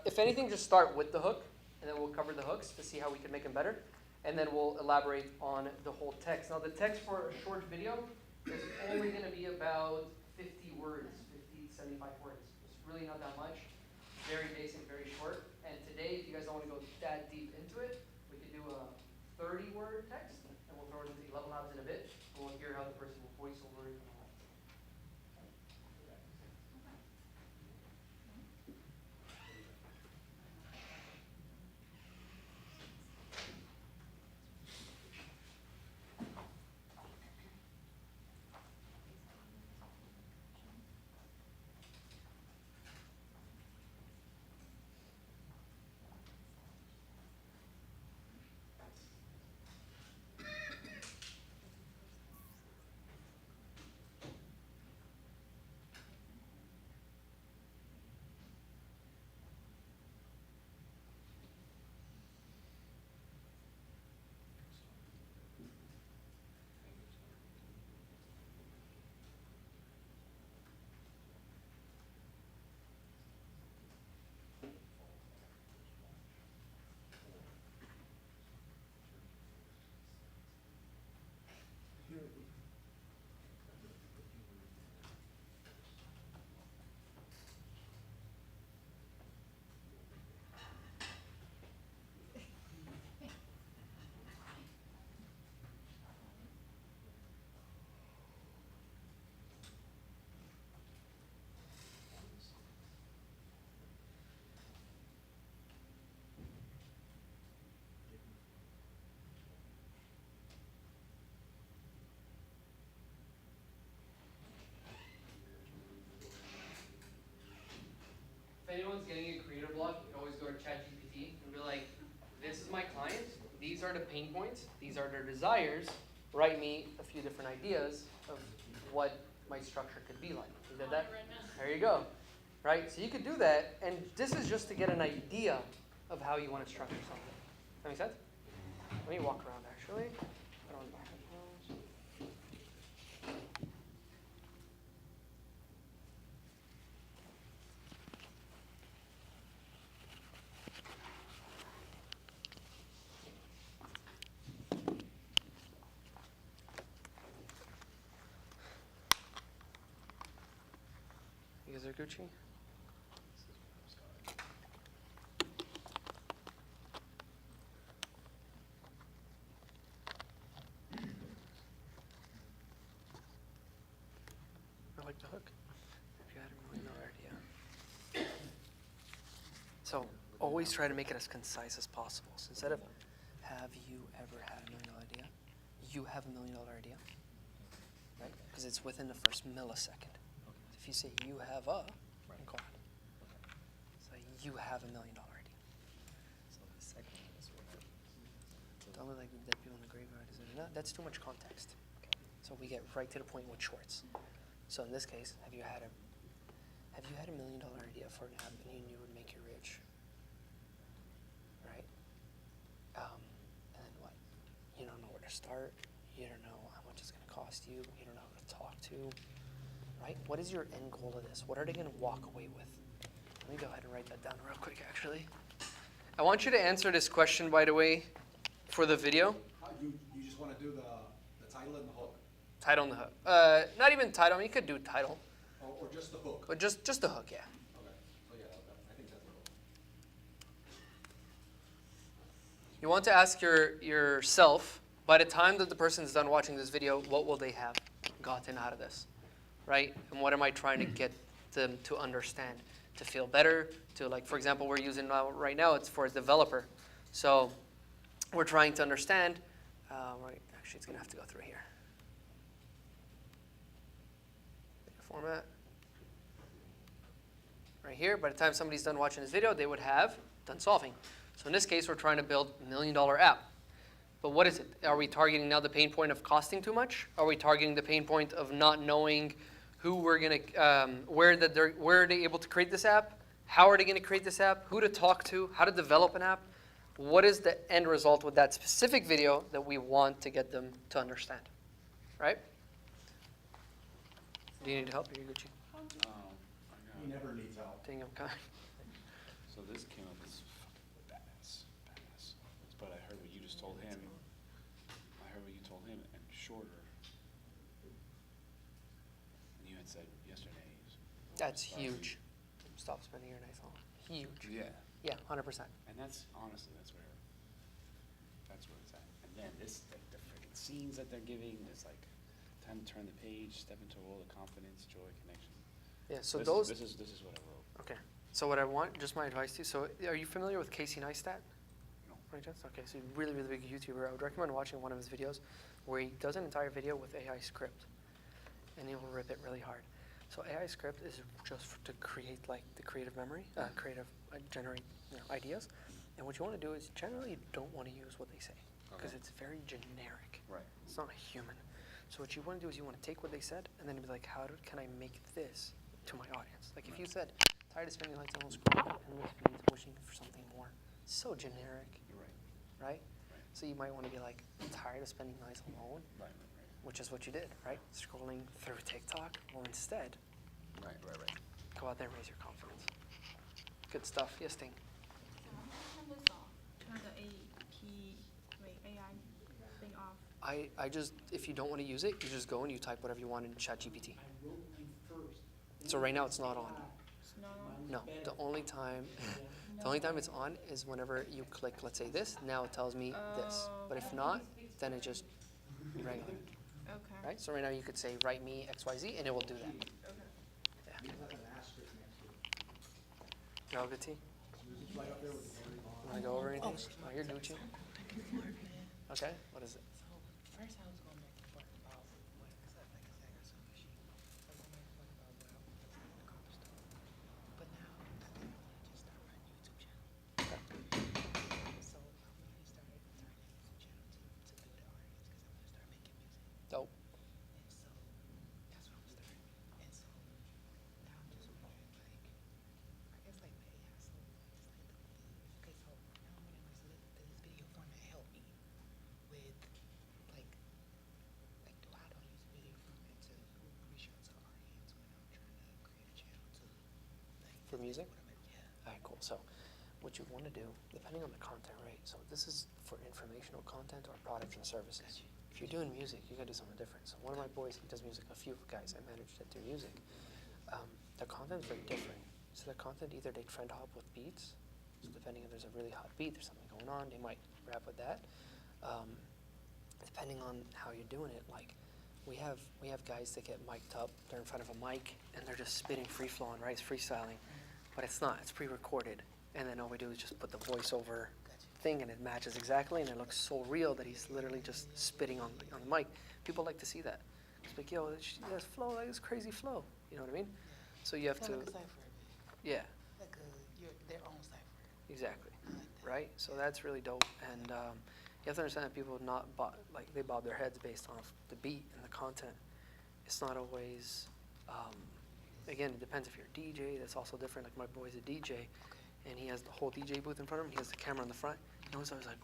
If anything, just start with the hook, and then we'll cover the hooks to see how we can make them better. And then we'll elaborate on the whole text. Now, the text for a short video is only going to be about 50 words, 50, 75 words. It's really not that much. Very basic, very short. And today, if you guys don't want to go that deep into it, we could do a 30-word text, and we'll throw it into 11 labs in a bit, and we'll hear how the person will voice over it and all that. If anyone's getting a creator block, you can always go to ChatGPT and be like, this is my client, these are the pain points, these are their desires, write me a few different ideas of what my structure could be like. You did that? There you go. Right? So you could do that, and this is just to get an idea of how you want to structure something. Does that make sense? Let me walk around actually. Put on my headphones. You guys are Gucci? I like the hook. If you had a $1 million idea. So always try to make it as concise as possible. So instead of, have you ever had a $1 million idea? You have a $1 million idea. Right? Because it's within the first millisecond. If you say you have a, go on. So you have a $1 million idea. So the second one is what? Don't look like the dead people in the graveyard. Is it enough? That's too much context. So we get right to the point with shorts. So in this case, have you had a $1 million idea for an app and you knew it would make you rich? Right? And then what? You don't know where to start. You don't know how much it's going to cost you. You don't know who to talk to. Right? What is your end goal of this? What are they going to walk away with? Let me go ahead and write that down real quick, actually. I want you to answer this question, by the way, for the video. You just want to do the title and the hook? Title and the hook. Not even title. I mean, you could do title. Or just the hook? But just the hook, yeah. Okay. So yeah, I think that's the hook. You want to ask yourself, by the time that the person is done watching this video, what will they have gotten out of this, right? And what am I trying to get them to understand, to feel better, to like, for example, we're using right now, it's for a developer. So we're trying to understand, right, actually it's gonna have to go through here. Format. Right here, by the time somebody's done watching this video, they would have done solving. So in this case, we're trying to build $1 million app. But what is it? Are we targeting now the pain point of costing too much? Are we targeting the pain point of not knowing who we're going to, where are they able to create this app? How are they going to create this app? Who to talk to? How to develop an app? What is the end result with that specific video that we want to get them to understand? Right? Do you need help? Are you Gucci? He never needs help. Dang, I'm kind. So this came up as badass. But I heard what you just told him. And shorter. And you had said yesterday. That's huge. Stop spending your nights on. Huge. Yeah. Yeah, 100%. And that's honestly, that's where it's at. And then the freaking scenes that they're giving, is like time to turn the page, step into a world of confidence, joy, connection. Yeah. So this is what I wrote. Okay. So what I want, just my advice to you. So are you familiar with Casey Neistat? No. Right, Jess? Okay. So he's a really, really big YouTuber. I would recommend watching one of his videos where he does an entire video with AI script, and he'll rip it really hard. So AI script is just to create like the creative memory, generate ideas. And what you want to do is generally you don't want to use what they say because it's very generic. Right. It's not human. So what you want to do is you want to take what they said and then be like, can I make this to my audience? Like if you said, tired of spending lights on screen and wishing for something more. So generic. You're right. Right? So you might want to be like, I'm tired of spending nights alone, which is what you did, right? Scrolling through TikTok. Well, instead, go out there and raise your confidence. Good stuff. Yes, Ting. Turn the AI thing off. I just, if you don't want to use it, you just go and you type whatever you want in ChatGPT. So right now it's not on. No, the only time it's on is whenever you click, let's say this, now it tells me this. But if not, then it just regular. Okay. Right? So right now you could say, write me XYZ, and it will do that. Yeah. You all good, T? You want to go over anything? Oh, you're Gucci. Okay, what is it? First I was going back and forth about what, like I said, I got some issues. So I was going back and forth about what I wanted to do in the car store. But now I think I want to just start my YouTube channel. So I'm going to start my YouTube channel to build the audience because I want to start making music. Dope. And so that's what I'm starting. And so now I'm just wondering, like, I guess like the AI, so it's like okay, so now I'm wondering, like, so this video format help me with like how do I use video format to reach out to audience when I'm trying to create a channel to like For music? Yeah. All right, cool. So what you want to do, depending on the content, right? So this is for informational content or products and services. If you're doing music, you got to do something different. So one of my boys, he does music. A few guys I managed that do music. The content's very different. So the content, either they trend hop with beats. So depending if there's a really hot beat, there's something going on, they might rap with that. Depending on how you're doing it, like we have guys that get mic'd up, they're in front of a mic, and they're just spitting free flowing, right? It's freestyling. But it's not, it's pre-recorded. And then all we do is just put the voiceover thing and it matches exactly and it looks so real that he's literally just spitting on the mic. People like to see that. It's like, yo, that's flow, like this crazy flow. You know what I mean? So you have to, like a cipher. yeah. Like their own cipher. Exactly, right? So that's really dope. And you have to understand that people they bob their heads based off the beat and the content. It's not always, again, it depends if you're a DJ, that's also different. Like my boy's a DJ, and he has the whole DJ booth in front of him, he has the camera in the front, and he's always like,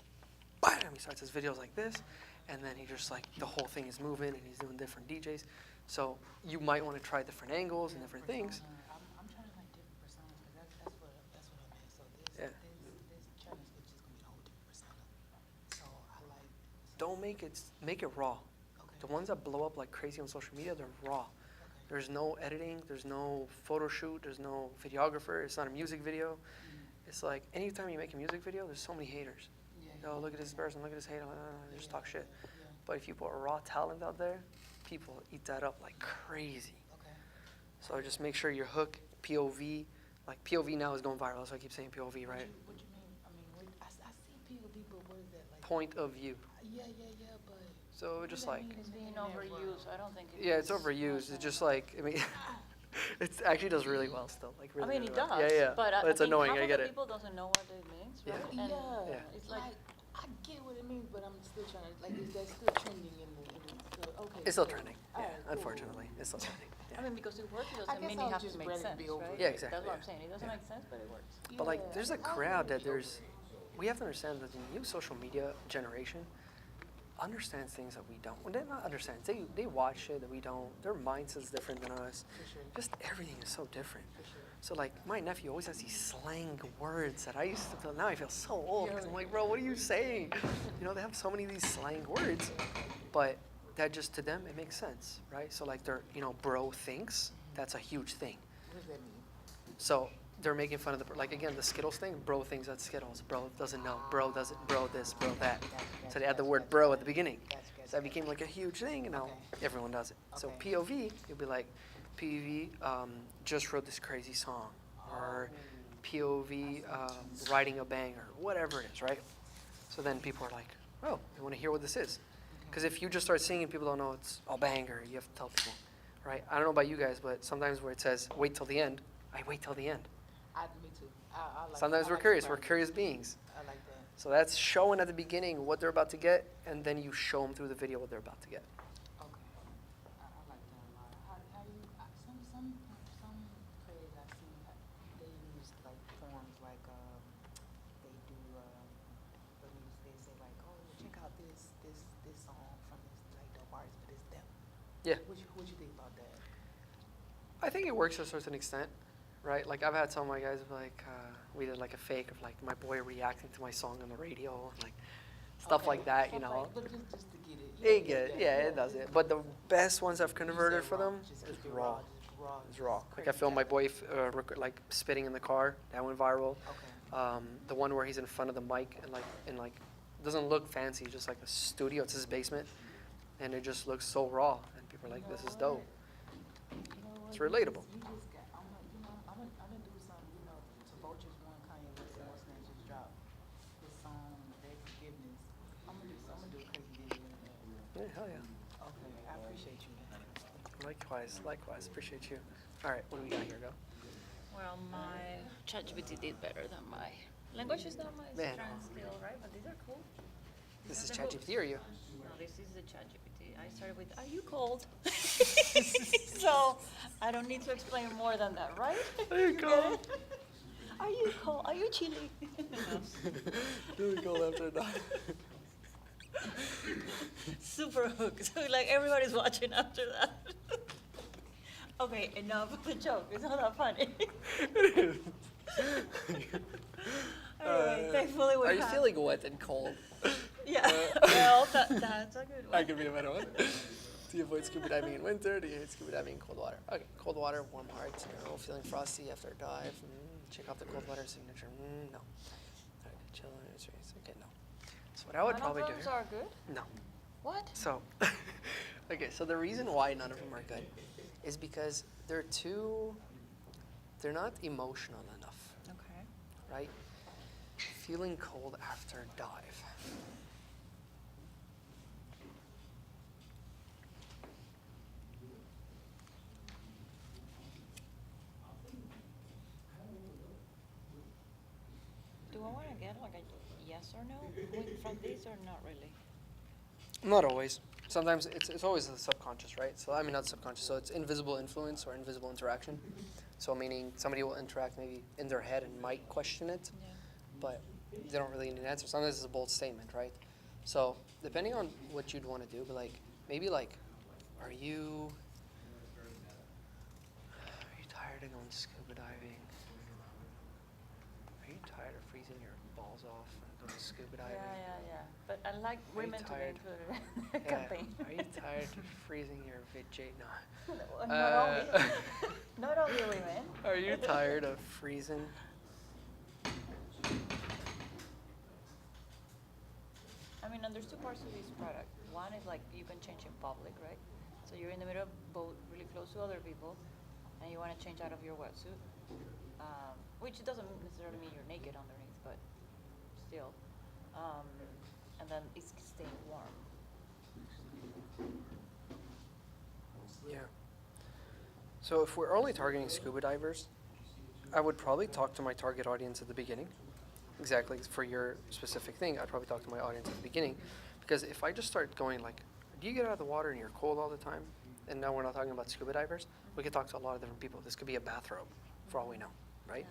bam, he starts his videos like this, and then he just like, the whole thing is moving, and he's doing different DJs. So you might want to try different angles and different things. I'm trying to like different personas, because that's what I meant. So this challenge is just gonna be a whole different persona. So I like. Don't make it raw. The ones that blow up like crazy on social media, they're raw. There's no editing, there's no photo shoot, there's no videographer, it's not a music video. It's like anytime you make a music video, there's so many haters. Oh, look at this person, look at this hater, they just talk shit. But if you put a raw talent out there, people eat that up like crazy. So just make sure your hook, POV, like POV now is going viral, so I keep saying POV, right? What you mean? I mean, I see POV, but what is that like? Point of view. Yeah, but. So just like. It's being overused, I don't think it Yeah, it's overused. It's just like, I mean, it actually does really well still. Like really, I mean, really it well. does, Yeah. but It's I think annoying. half I of get the it. people doesn't know what it means, right? Yeah. And Yeah. it's like, I get what it means, but I'm still trying to, like, is that still trending in the okay. It's still trending. Yeah, Alright, cool. Unfortunately, it's still trending. I mean, because it works, it I doesn't guess mean I'll it has just to make rather sense, be over right? it. Yeah, exactly, That's what I'm yeah. saying, it doesn't make sense, but it works. But like, there's a crowd that we have to understand that the new social media generation understands things that we don't. Well, they not understand. They watch shit that we don't. Their mindset's different than us. Just everything is so different. So like, my nephew always has these slang words that I used to feel. Now I feel so old because I'm like, bro, what are you saying? You know, they have so many of these slang words, but that just to them it makes sense, right? So like, they're bro thinks. That's a huge thing. What does that mean? So they're making fun of like again the Skittles thing. Bro thinks that's Skittles. Bro doesn't know. Bro doesn't. Bro this. Bro that. So they add the word bro at the beginning. So that became like a huge thing, and now everyone does it. So POV, you'll be like, POV just wrote this crazy song, or POV writing a banger, whatever it is, right? So then people are like, oh, they want to hear what this is. Because if you just start singing, people don't know it's a banger. You have to tell people, right? I don't know about you guys, but sometimes where it says wait till the end, I wait till the end. Me too. I like Sometimes we're curious. We're curious beings. I like that. So that's showing at the beginning what they're about to get, and then you show them through the video what they're about to get. Okay. I like that a lot. How you, some players I see, they use like forms like, they do, they say like, oh, check out this song from this like dope artist, but it's them. Yeah. What you think about that? I think it works to a certain extent, right? Like I've had some of my guys like, we did like a fake of like my boy reacting to my song on the radio, and like stuff like that, you know. But just to get it. It get it, yeah, it does it. But the best ones I've converted for them is raw. It's raw. Like I filmed my boy like spitting in the car. That went viral. The one where he's in front of the mic and like doesn't look fancy, just like a studio. It's his basement, and it just looks so raw. And people are like, "This is dope." It's relatable. You just got, I'm gonna do something, to Vulture's one Kanye West and what's name just dropped his song, Beg Forgiveness. I'm gonna do a crazy video with that. Yeah, hell yeah. Okay, I appreciate you, man. Likewise. Appreciate you. All right, what do we got here, go? well, my ChatGPT did better than my language is not my Man. strong skill, right? But these are cool. This is They're ChatGPT or you? No, this is the ChatGPT. I started with, are you cold? So I don't need to explain more than that, right? Are you get cold? it? Are you cold? Are you chilly? Do we go after that? Super hooked. So like everybody's watching after that. Okay, enough of the joke. It's not that funny. Anyway, thankfully we Are you have- feeling wet and cold? Yeah. Well, that's a good one. That could be a better one. Do you avoid scuba diving in winter? Do you hate scuba diving in cold water? Okay, cold water, warm hearts, feeling frosty after a dive. Check out the cold water signature. No. All right, chill. Okay, no. So what I would probably do None of here. those are good? No. What? So, okay, so the reason why none of them are good is because they're not emotional enough, Okay. right? Feeling cold after a dive. Do I wanna get like a yes or no from this or not really? Not always. Sometimes it's always the subconscious, right? So I mean not subconscious. So it's invisible influence or invisible interaction. So meaning somebody will interact maybe in their head and might question it, but they don't really need an answer. Sometimes it's a bold statement, right? So depending on what you'd want to do, but like maybe like, are you tired of going scuba diving? Are you tired of freezing your balls off and going scuba diving? Yeah. But I like Are you women to be tired? included in the Yeah. campaign. Are you tired of freezing your vajayjay? No. Not only, not only women. Are you tired of freezing? I mean, and there's two parts to this product. One is like you can change in public, right? So you're in the middle of a boat, really close to other people, and you want to change out of your wetsuit, which doesn't necessarily mean you're naked underneath, but still. And then it's staying warm. Yeah. So if we're only targeting scuba divers, I would probably talk to my target audience at the beginning. Exactly, for your specific thing, I'd probably talk to my audience at the beginning. Because if I just start going like, do you get out of the water and you're cold all the time? And now we're not talking about scuba divers. We could talk to a lot of different people. This could be a bathrobe, for all we know, right?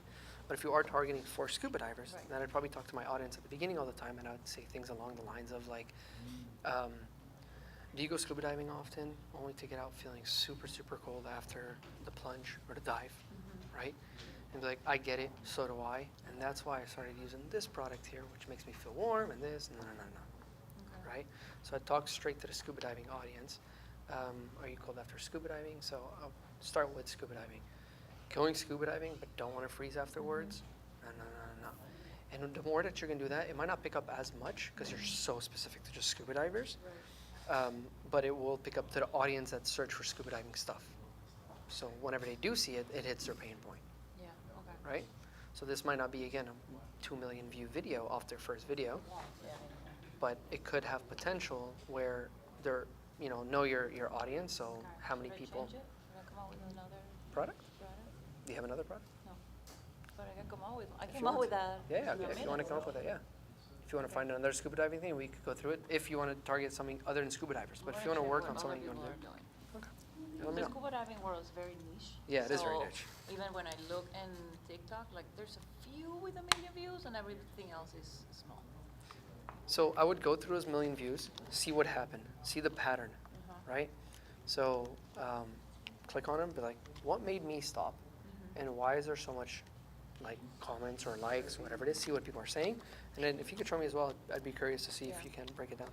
But if you are targeting for scuba divers, then I'd probably talk to my audience at the beginning all the time, and I would say things along the lines of like, do you go scuba diving often, only to get out feeling super, super cold after the plunge or the dive, right? And be like, I get it, so do I, and that's why I started using this product here, which makes me feel warm, and this, no, right? So I talk straight to the scuba diving audience. Are you cold after scuba diving? So I'll start with scuba diving. Going scuba diving, but don't want to freeze afterwards? No. And the more that you're going to do that, it might not pick up as much because you're so specific to just scuba divers, but it will pick up to the audience that search for scuba diving stuff. So whenever they do see it, it hits their pain point. Yeah, okay. Right? So this might not be, again, a 2 million view video off their first video, but it could have potential where they're, know your audience, so how many people. Change it? Can I come out with another Product? Do you have another product? No. But I can come out with, If you want to. Yeah, in a if you want to minute. come up with it, yeah. If you want to find another scuba diving thing, we could go through it. If you want to target something other than scuba divers, but if you want to work on something you want to do. Okay. Let me The know. scuba diving world is very niche. Yeah, it is very So niche. Even when I look in TikTok, like there's a few with 1 million views and everything else is small. So I would go through those 1 million views, see what happened, see the pattern, right? So click on them, be like, what made me stop? And why is there so much like comments or likes, whatever it is, see what people are saying. And then if you could show me as well, I'd be curious to see if you can break it down.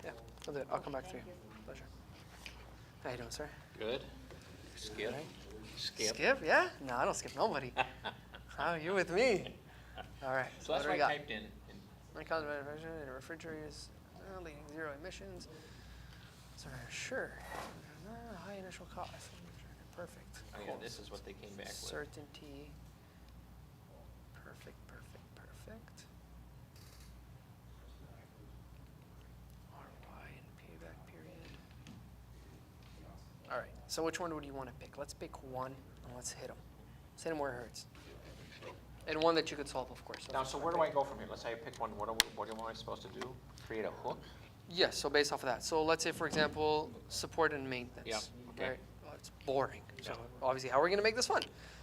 Yeah, I'll do it. I'll come back to you. Pleasure. How you doing, sir? Good. Skip. Right. Skip. Skip? Yeah? No, I don't skip nobody. Oh, you're with me. All right. So that's what do what we I got? typed in. My cause manufacturing in refrigerators, leading zero emissions. Sorry, sure. High initial cost. Perfect. Oh yeah, this is what they came back with. Certainty. Perfect. ROI and payback period. All right. So which one would you want to pick? Let's pick one and let's hit them. Let's hit them where it hurts. And one that you could solve, of course. Now, so where do I go from here? Let's say I pick one. What am I supposed to do? Create a hook? Yes, so based off of that. So let's say, for example, support and maintenance. Yeah, okay. Right? Well, it's boring. So obviously, how are we going to make this fun?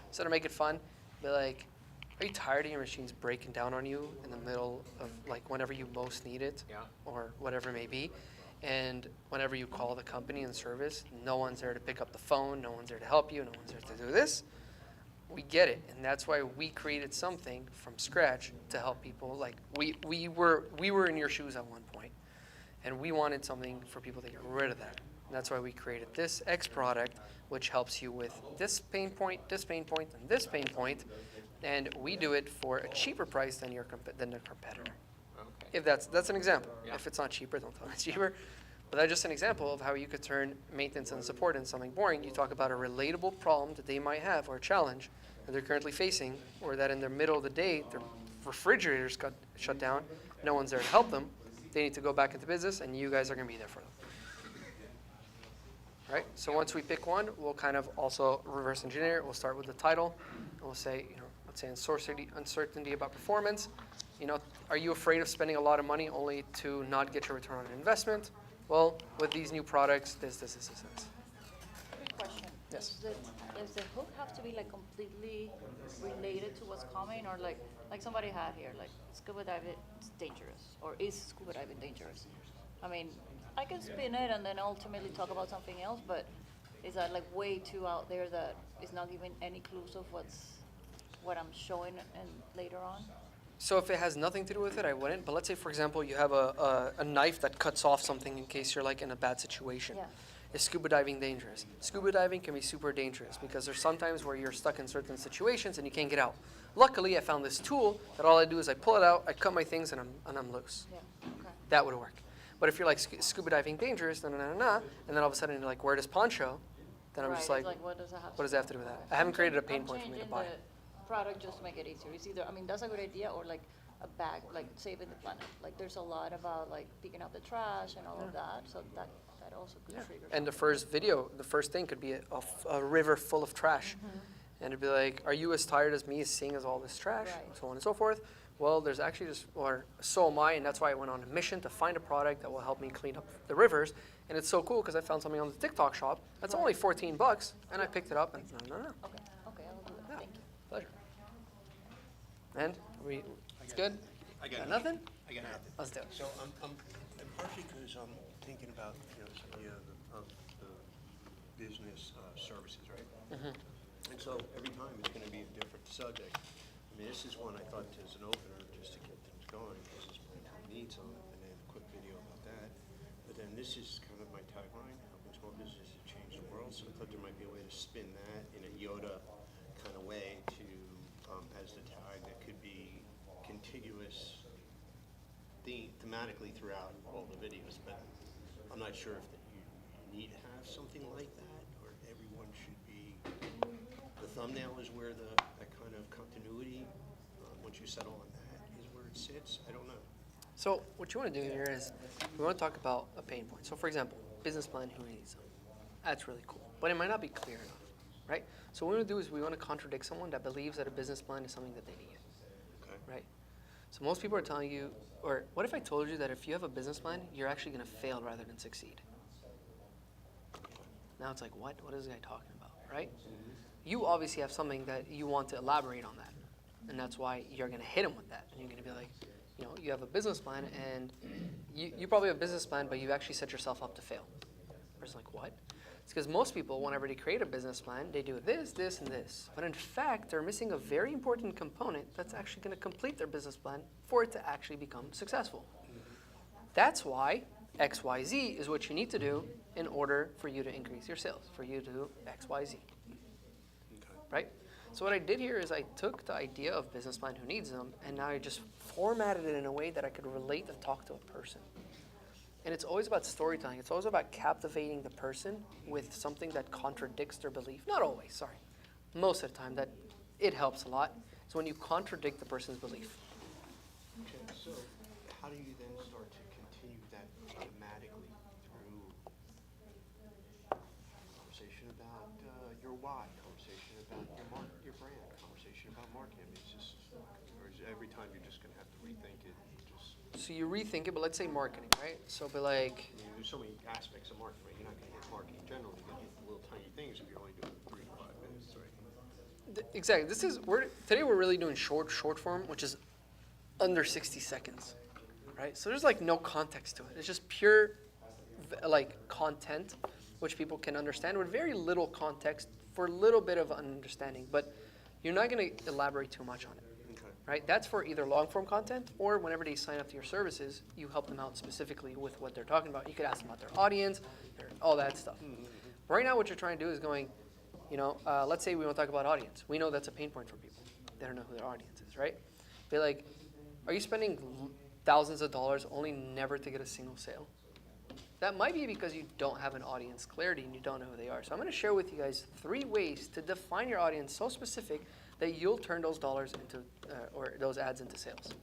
So to make it fun, be like, are you tired of your machines breaking down on you in the middle of, like, whenever you most need it? Yeah. Or whatever it may be. And whenever you call the company and service, no one's there to pick up the phone, no one's there to help you, no one's there to do this. We get it, and that's why we created something from scratch to help people. Like we were in your shoes at one point, and we wanted something for people to get rid of that. And that's why we created this X product, which helps you with this pain point, and this pain point, and we do it for a cheaper price than than the competitor. Okay. If that's an example. Yeah. If it's not cheaper, don't tell me it's cheaper. But that's just an example of how you could turn maintenance and support into something boring. You talk about a relatable problem that they might have or a challenge that they're currently facing, or that in the middle of the day their refrigerators got shut down, no one's there to help them. They need to go back into business, and you guys are going to be there for them. Right? So once we pick one, we'll kind of also reverse engineer it. We'll start with the title, and we'll say, let's say uncertainty about performance. You know, are you afraid of spending a lot of money only to not get your return on investment? Well, with these new products, this. Quick question. Yes. Does the hook have to be like completely related to what's coming, or like somebody had here, like scuba diving is dangerous, or is scuba diving dangerous? I mean, I can spin it and then ultimately talk about something else, but is that like way too out there that is not giving any clues of what I'm showing and later on? So if it has nothing to do with it, I wouldn't. But let's say, for example, you have a knife that cuts off something in case you're like in a bad situation. Yeah. Is scuba diving dangerous? Scuba diving can be super dangerous because there's sometimes where you're stuck in certain situations and you can't get out. Luckily, I found this tool that all I do is I pull it out, I cut my things, and I'm loose. Yeah. Okay. That would work. But if you're like scuba diving dangerous, and then all of a sudden you're like, where does poncho? Then I'm just Right, like, it's what does that have to do with that? I haven't created a pain point for me to buy. I'm changing the product just to make it easier. It's either, I mean, that's a good idea, or like a bag, like saving the planet. Like there's a lot about like picking up the trash and all of that, so that also could trigger. And the first thing could be a river full of trash. And it'd be like, are you as tired as me seeing as all this trash? Right. So on and so forth. Well, there's actually or so am I, and that's why I went on a mission to find a product that will help me clean up the rivers. And it's so cool because I found something on the TikTok shop that's only $14, and I picked it up, and no. Okay, I will do that. Yeah. Thank you. Pleasure. And it's good? I got nothing? I got nothing. Let's do it. So I'm partially because I'm thinking about, this idea of the business services, right? And so every time it's going to be a different subject. I mean, this is one I thought as an opener, just to get things going, because this might need some, and then a quick video about that. But then this is kind of my tagline, helping small businesses change the world. So I thought there might be a way to spin that in a Yoda kind of way to, as the tag that could be contiguous thematically throughout all the videos. But I'm not sure if you need to have something like that, or everyone should be, the thumbnail is where that kind of continuity, once you settle on that, is where it sits. I don't know. So what you want to do here is we want to talk about a pain point. So for example, business plan, who needs them? That's really cool, but it might not be clear enough, right? So what we want to do is we want to contradict someone that believes that a business plan is something that they need, Okay. right? So most people are telling you, or what if I told you that if you have a business plan, you're actually going to fail rather than succeed? Now it's like, what? What is this guy talking about, right? You obviously have something that you want to elaborate on that, and that's why you're going to hit him with that, and you're going to be like, you know, you have a business plan, and you probably have a business plan, but you've actually set yourself up to fail. The person's like, what? It's because most people, whenever they create a business plan, they do this, this, and this. But in fact, they're missing a very important component that's actually going to complete their business plan for it to actually become successful. That's why XYZ is what you need to do in order for you to increase your sales, for you to do XYZ. Right? So what I did here is I took the idea of business plan, who needs them, and now I just formatted it in a way that I could relate and talk to a person. And it's always about storytelling. It's always about captivating the person with something that contradicts their belief. Not always, sorry. Most of the time, that it helps a lot. So when you contradict the person's belief. Okay, so how do you then start to continue that thematically through conversation about your why, conversation about your brand, conversation about marketing? I mean, it's just, or is every time you're just going to have to rethink it? So you rethink it, but let's say marketing, right? So be like, I mean, there's so many aspects of marketing, right? You're not going to hit marketing generally. You're going to hit the little tiny things if you're only doing 3 to 5 minutes, right? Exactly. Today we're really doing short form, which is under 60 seconds, right? So there's like no context to it. It's just pure like content, which people can understand with very little context for a little bit of understanding, but you're not going to elaborate too much on it. Right? That's for either long-form content or whenever they sign up to your services, you help them out specifically with what they're talking about. You could ask them about their audience, all that stuff. Right now what you're trying to do is going, you know, let's say we want to talk about audience. We know that's a pain point for people. They don't know who their audience is, right? Be like, are you spending thousands of dollars only never to get a single sale? That might be because you don't have an audience clarity and you don't know who they are. So I'm going to share with you guys 3 ways to define your audience so specific that you'll turn those dollars into, or those ads into sales.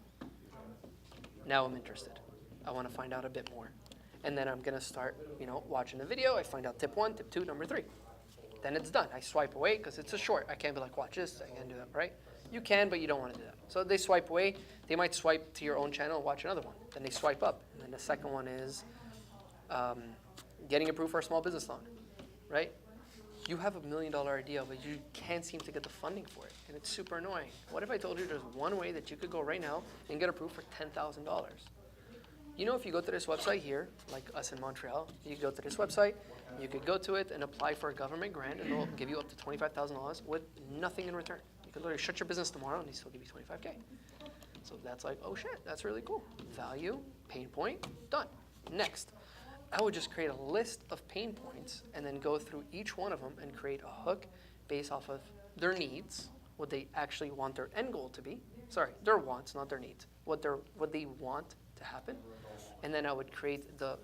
Now I'm interested. I want to find out a bit more. And then I'm going to start, you know, watching the video. I find out tip 1, tip 2, number 3. then it's done. I swipe away because it's a short. I can't be like, watch this, I can't do that, right? You can, but you don't want to do that. So they swipe away. They might swipe to your own channel and watch another one. Then they swipe up. And then the second one is getting approved for a small business loan, right? You have $1 million idea, but you can't seem to get the funding for it, and it's super annoying. What if I told you there's one way that you could go right now and get approved for $10,000? You know, if you go to this website here, like us in Montreal, you go to this website, you could go to it and apply for a government grant, and they'll give you up to $25,000 with nothing in return. You could literally shut your business tomorrow, and they still give you $25K. So that's like, oh shit, that's really cool. Value, pain point, done. Next. I would just create a list of pain points and then go through each one of them and create a hook based off of their needs, what they actually want their end goal to be. Sorry, their wants, not their needs. What they want to happen. And then I would create the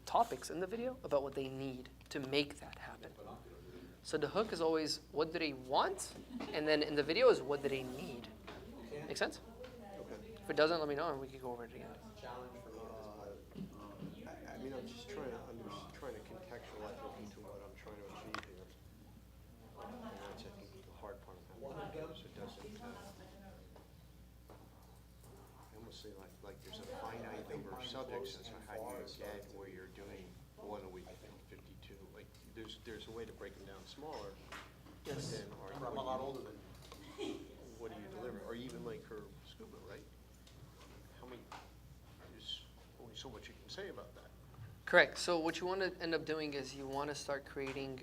topics in the video about what they need to make that happen. So the hook is always what do they want, and then in the video is what do they need. Make sense? If it doesn't, let me know and we can go over it again. I mean, I'm just trying to contextualize it into what I'm trying to achieve here. And that's, I think, the hard part of having it goes. It doesn't, I almost say like there's a finite number of subjects, and so how do you get where you're doing one a week, 52? Like, there's a way to break them down smaller. Yes. But then, I'm a lot older than what do you deliver? Or even like her scuba, right? How many, there's only so much you can say about that. Correct. So what you want to end up doing is you want to start creating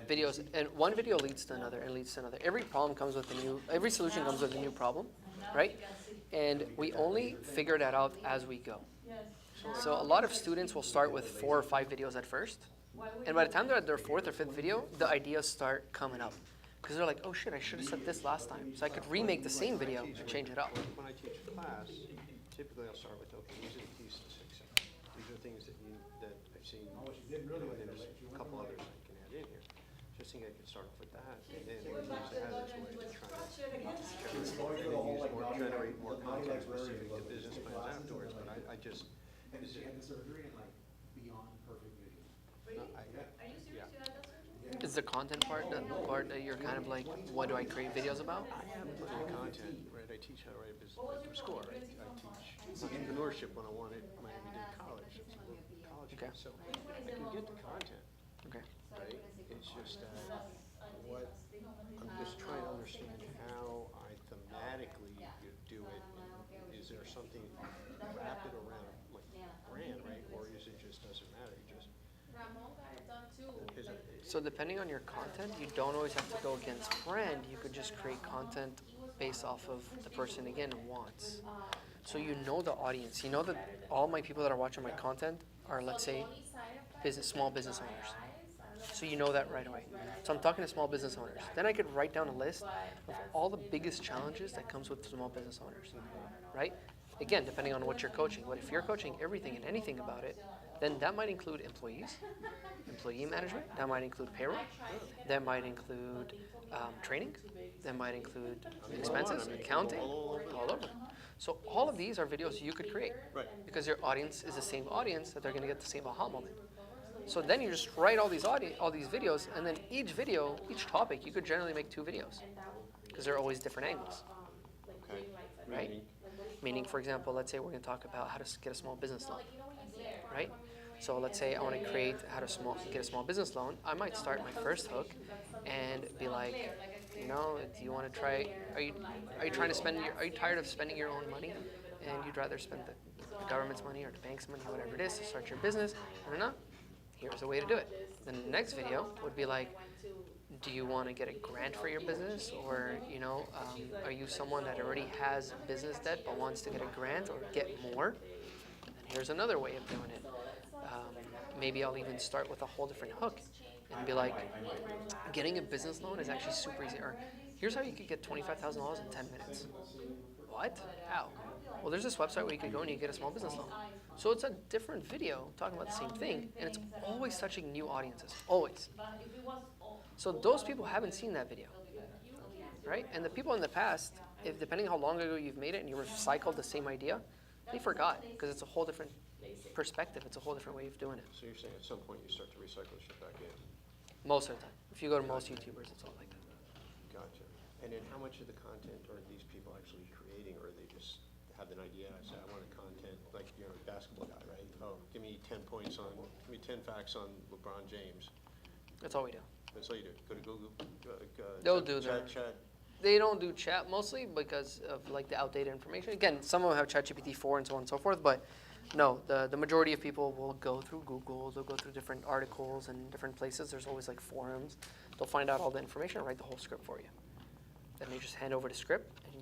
videos, and one video leads to another and leads to another. Every problem comes with every solution comes with a new problem, right? And we only figure that out as we go. So a lot of students will start with 4 or 5 videos at first, and by the time they're at their 4th or 5th video, the ideas start coming up. Because they're like, oh shit, I should have said this last time. So I could remake the same video and change it up. When I teach class, typically I'll start with, okay, these are the pieces. These are things that I've seen, and there's a couple others I can add in here. Just think I could start off with that, and then use that as a way to try to generate more content specific to business plans afterwards. But I just, and she had the surgery and like beyond perfect video. Are you serious? You had that surgery? Is the content part the part that you're kind of like, what do I create videos about? I have plenty of content, right? I teach how to write a business plan from school, right? I teach entrepreneurship when I wanted Miami-Dade College. It's a little college, Okay. so I can get the content, Okay. right? It's just what I'm just trying to understand how I thematically do it. Is there something wrap it around like brand, right? Or is it just doesn't matter? You just So depending on your content, you don't always have to go against brand. You could just create content based off of the person, again, wants. So you know the audience. You know that all my people that are watching my content are, let's say, small business owners. So you know that right away. So I'm talking to small business owners. Then I could write down a list of all the biggest challenges that comes with small business owners, right? Again, depending on what you're coaching. But if you're coaching everything and anything about it, then that might include employees, employee management, that might include payroll, that might include training, that might include expenses, accounting, all over. So all of these are videos you could create, because your audience is the same audience that they're going to get the same aha moment. So then you just write all these videos, and then each video, each topic, you could generally make 2 videos, because they're always different angles, right? Meaning, for example, let's say we're going to talk about how to get a small business loan, right? So let's say I want to create how to get a small business loan. I might start my first hook and be like, you know, do you want to try? Are you trying to spend? Are you tired of spending your own money, and you'd rather spend the government's money or the bank's money, whatever it is, to start your business? I don't know. Here's a way to do it. Then the next video would be like, do you want to get a grant for your business, or are you someone that already has business debt but wants to get a grant or get more? And here's another way of doing it. Maybe I'll even start with a whole different hook and be like, getting a business loan is actually super easy. Or here's how you could get $25,000 in 10 minutes. What? How? Well, there's this website where you could go and you get a small business loan. So it's a different video talking about the same thing, and it's always touching new audiences, always. So those people haven't seen that video, right? And the people in the past, if depending how long ago you've made it and you recycled the same idea, they forgot, because it's a whole different perspective. It's a whole different way of doing it. So you're saying at some point you start to recycle shit back in? Most of the time. If you go to most YouTubers, it's all like that. Gotcha. And then how much of the content are these people actually creating, or they just have an idea, I say, I want a content, like, you know, basketball guy, right? Oh, give me 10 facts on LeBron James. That's all we do. That's all you do, go to Google, They'll do chat, that. chat. They don't do chat mostly because of like the outdated information. Again, some of them have ChatGPT 4 and so on and so forth, but no, the majority of people will go through Google, they'll go through different articles and different places. There's always like forums. They'll find out all the information and write the whole script for you. Then they just hand over the script and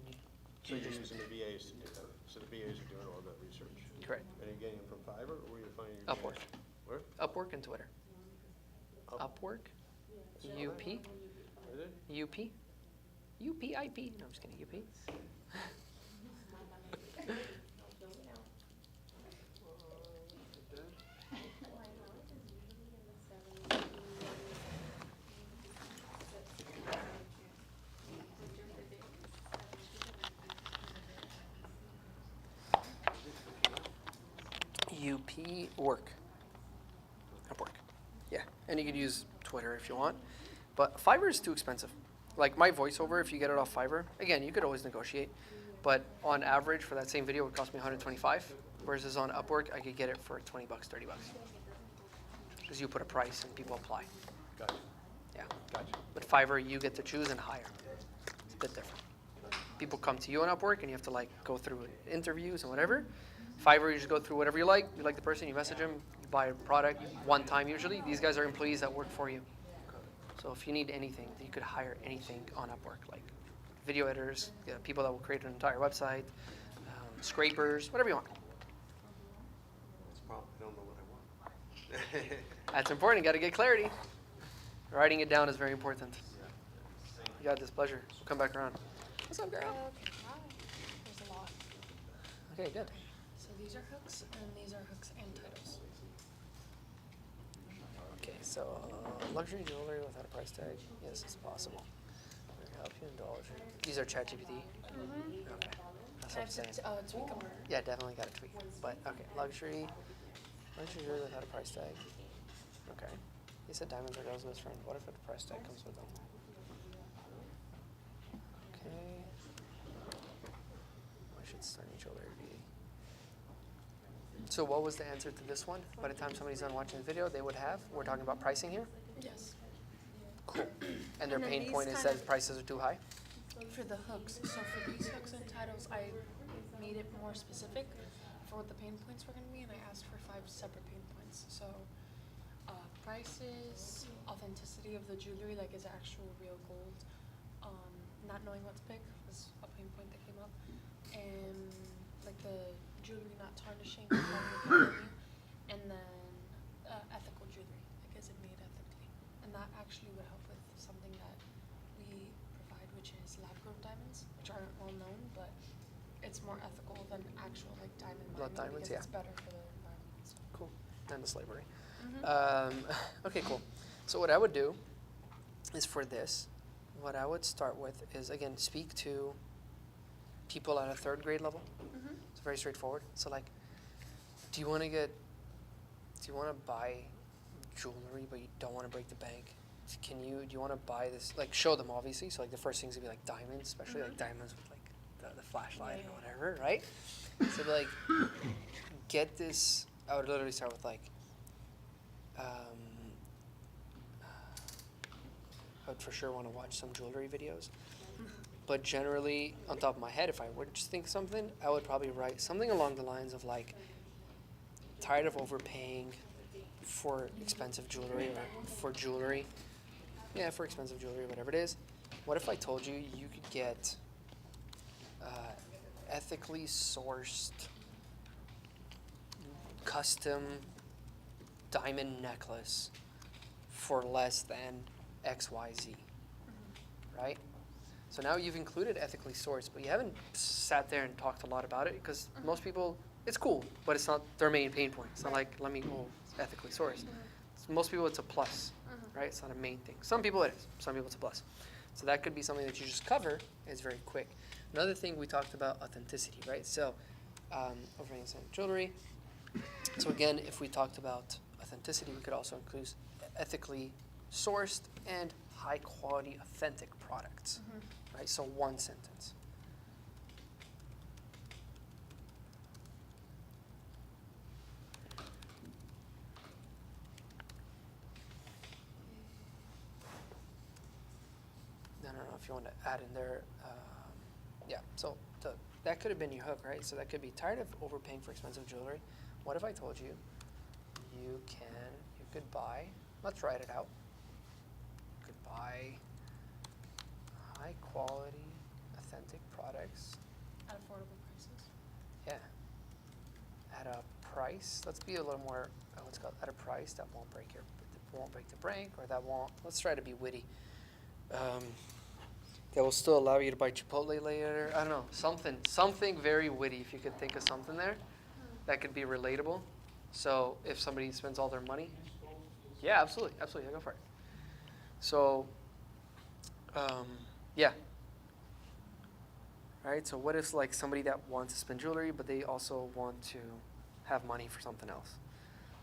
So you're using the VAs to do that, so the VAs are doing all that research? Correct. And you're getting them from Fiverr, or you're finding your Upwork. Where? Upwork and Twitter. Upwork, UP, Is it? UP, UPIP. No, I'm just kidding. UP. UP work. Upwork. Yeah, and you could use Twitter if you want, but Fiverr is too expensive. Like my voiceover, if you get it off Fiverr, again, you could always negotiate, but on average for that same video, it would cost me $125, whereas on Upwork, I could get it for $20, $30, because you put a price and people apply. Gotcha. Yeah. Gotcha. But Fiverr, you get to choose and hire. It's a bit different. People come to you on Upwork, and you have to like go through interviews and whatever. Fiverr, you just go through whatever you like. You like the person, you message them, you buy a product one time usually. These guys are employees that work for you. So if you need anything, you could hire anything on Upwork, like video editors, people that will create an entire website, scrapers, whatever you want. That's a problem, I don't know what I want. That's important, you gotta get clarity. Writing it down is very important. You got this, pleasure. We'll come back around. What's up, girl? Okay, hi. There's a lot. Okay, good. So these are hooks, and these are hooks and titles. Okay, so luxury jewelry without a price tag. Yes, it's possible. Will help you indulge. These are ChatGPT. Okay, that's what I'm saying. Tweak them. Yeah, definitely got to tweak. But okay, luxury jewelry without a price tag. Okay. He said diamonds are girls' best friend. What if a price tag comes with them? Okay. I should start jewelry. So what was the answer to this one? By the time somebody's done watching the video, they would have. We're talking about pricing here. Yes. Cool. And their And then pain these point is kind that of- prices are too high. For the hooks, so for these hooks and titles, I made it more specific for what the pain points were going to be, and I asked for 5 separate pain points. So, prices, authenticity of the jewelry, like is it actual real gold, not knowing what to pick was a pain point that came up, and like the jewelry not tarnishing, and then ethical jewelry, like is it made ethically, and that actually would help with something that we provide, which is lab-grown diamonds, which aren't well known, but it's more ethical than actual like diamond Blood mining diamonds, because yeah. it's better for the environment. So. Cool. And the slavery. Mm-hmm. Okay, cool. So what I would do is for this, what I would start with is, again, speak to people at a 3rd grade level. Mm-hmm. It's very straightforward. So like, do you want to buy jewelry but you don't want to break the bank? Do you want to buy this, like show them obviously. So like the first thing's gonna be like diamonds, especially like diamonds with like the flashlight or whatever, right? So like, get this, I would literally start with like, I would for sure want to watch some jewelry videos. But generally, on top of my head, if I would just think something, I would probably write something along the lines of like, tired of overpaying for expensive jewelry or for jewelry. Yeah, for expensive jewelry, whatever it is. What if I told you you could get ethically sourced custom diamond necklace for less than XYZ, right? So now you've included ethically sourced, but you haven't sat there and talked a lot about it because most people, it's cool, but it's not their main pain point. It's not like, let me go ethically sourced. Most people, it's a plus, right? It's not a main thing. Some people it is. Some people it's a plus. So that could be something that you just cover. It's very quick. Another thing we talked about, authenticity, right? So, overhanging jewelry. So again, if we talked about authenticity, we could also include ethically sourced, and high quality, authentic products. Right? So one sentence. I don't know if you want to add in there. Yeah, so that could have been your hook, right? So that could be tired of overpaying for expensive jewelry. What if I told you you could buy, let's write it out. You could buy high quality, authentic products. At affordable prices. Yeah. At a price, let's be a little more, what's called, at a price that won't break the bank, or that won't, let's try to be witty. That will still allow you to buy Chipotle later. I don't know, something very witty. If you could think of something there that could be relatable. So if somebody spends all their money, yeah, absolutely, yeah, go for it. So, yeah. All right. So what if like somebody that wants to spend jewelry, but they also want to have money for something else?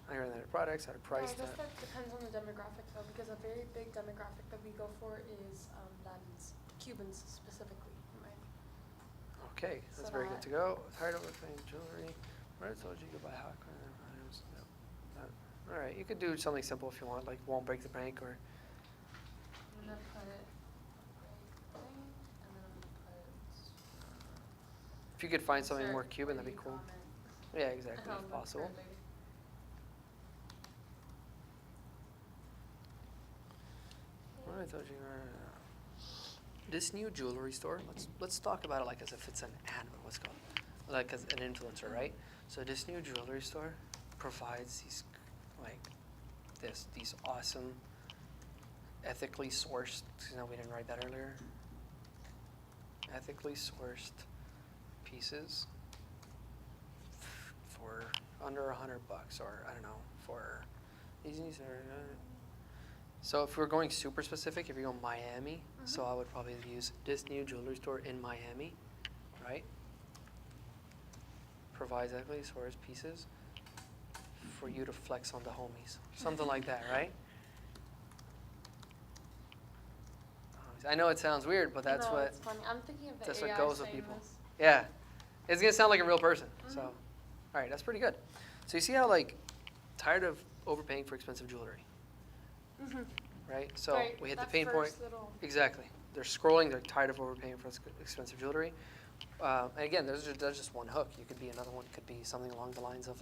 Higher than their products at a price. Yeah, I guess that depends on the demographic though, because a very big demographic that we go for is Latins, Cubans specifically, right? Okay, that's So very that- good to go. Tired of overpaying jewelry. What I told you could buy hot items. Yep. All right, you could do something simple if you want, like won't break the bank, or I'm gonna put it right thing, and then I'm gonna put if you could find something more insert Cuban, what that'd be you cool. comment. Yeah, exactly, if That's possible. great, lady. What I told you. This new jewelry store. Let's talk about it like as if it's an what's it called, like as an influencer, right? So this new jewelry store provides these these awesome, ethically sourced. We didn't write that earlier. Ethically sourced pieces for under $100, or I don't know, for these are. So if we're going super specific, if you're going Miami, so I would probably use this new jewelry store in Miami, right? Provides ethically sourced pieces for you to flex on the homies, something like that, right? I know it sounds weird, but that's no, what it's funny. I'm thinking of the that's AI what goes with saying people. this. Yeah, it's gonna sound like a real person. So, all right, that's pretty good. So you see how tired of overpaying for expensive jewelry, right? So Right, we hit the that pain point. first little- Exactly. They're scrolling. They're tired of overpaying for expensive jewelry. And again, there's just one hook. You could be another one. Could be something along the lines of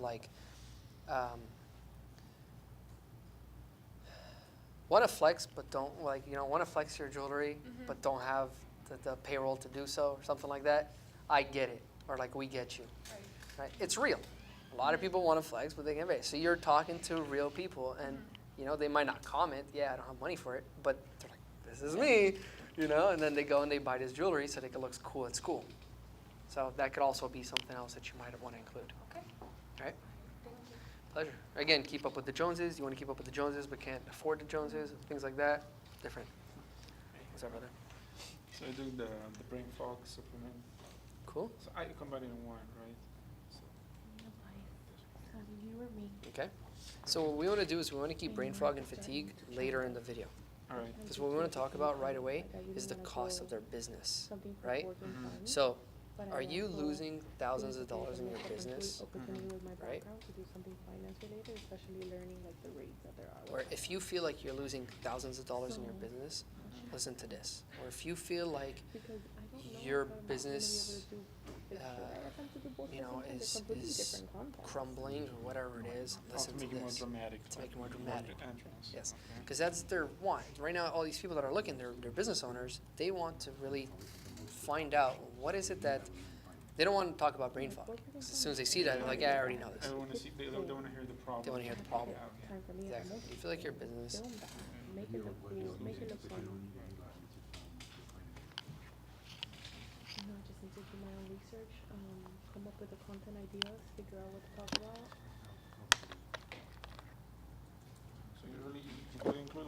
want to flex, but don't want to flex your jewelry, but don't have the payroll to do so, or something like that. I get it, or we get you. Right? It's real. A lot of people want to flex, but they can't pay. So you're talking to real people, and they might not comment. Yeah, I don't have money for it, but they're like, this is me, and then they go and they buy this jewelry so they can look cool at school. So that could also be something else that you might want to include. Okay. All right. Pleasure. Again, keep up with the Joneses. You want to keep up with the Joneses, but can't afford the Joneses, things like that. Different. What's up, brother? So I do the brain fog supplement. Cool. So I combine it in one, right? So You or me. Okay. So what we want to do is we want to keep brain fog and fatigue later in the video. all right. Because what we want to talk about right away is the cost of their business, right? So are you losing thousands of dollars in your business, right? Or if you feel like you're losing thousands of dollars in your business, listen to this. Or if you feel like your business, is crumbling or whatever it is, listen to to make it more this. dramatic. To make it more the dramatic. entrance. Yes, Okay. because that's their want. Right now, all these people that are looking, they're business owners. They want to really find out what is it that they don't want to talk about brain fog. 'Cause as soon as they see that, they're like, yeah, I already know this. I want to see. They want to hear the problem. They want to hear the problem. Yeah, okay. Exactly. Do you feel like your business? Make it look cool, make it look fun. Just need to do my own research, come up with the content ideas, figure out what to talk about. So you really include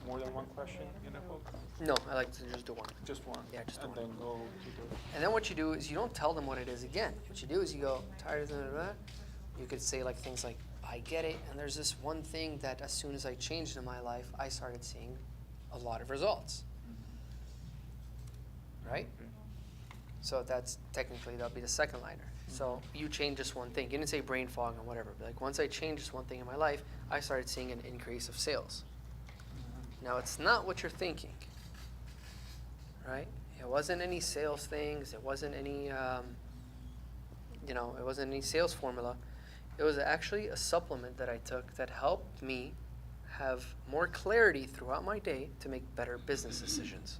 more than one question in a book? No, I like to just do one. Just one. Yeah, just and one. then go to the. And then what you do is you don't tell them what it is again. What you do is you go, tired of that. You could say things like, I get it. And there's this one thing that as soon as I changed in my life, I started seeing a lot of results. Right? So that's technically, that'll be the second liner. So you change this one thing. You didn't say brain fog or whatever. But like once I changed this one thing in my life, I started seeing an increase of sales. Now it's not what you're thinking. Right? It wasn't any sales things. It wasn't any, it wasn't any sales formula. It was actually a supplement that I took that helped me have more clarity throughout my day to make better business decisions.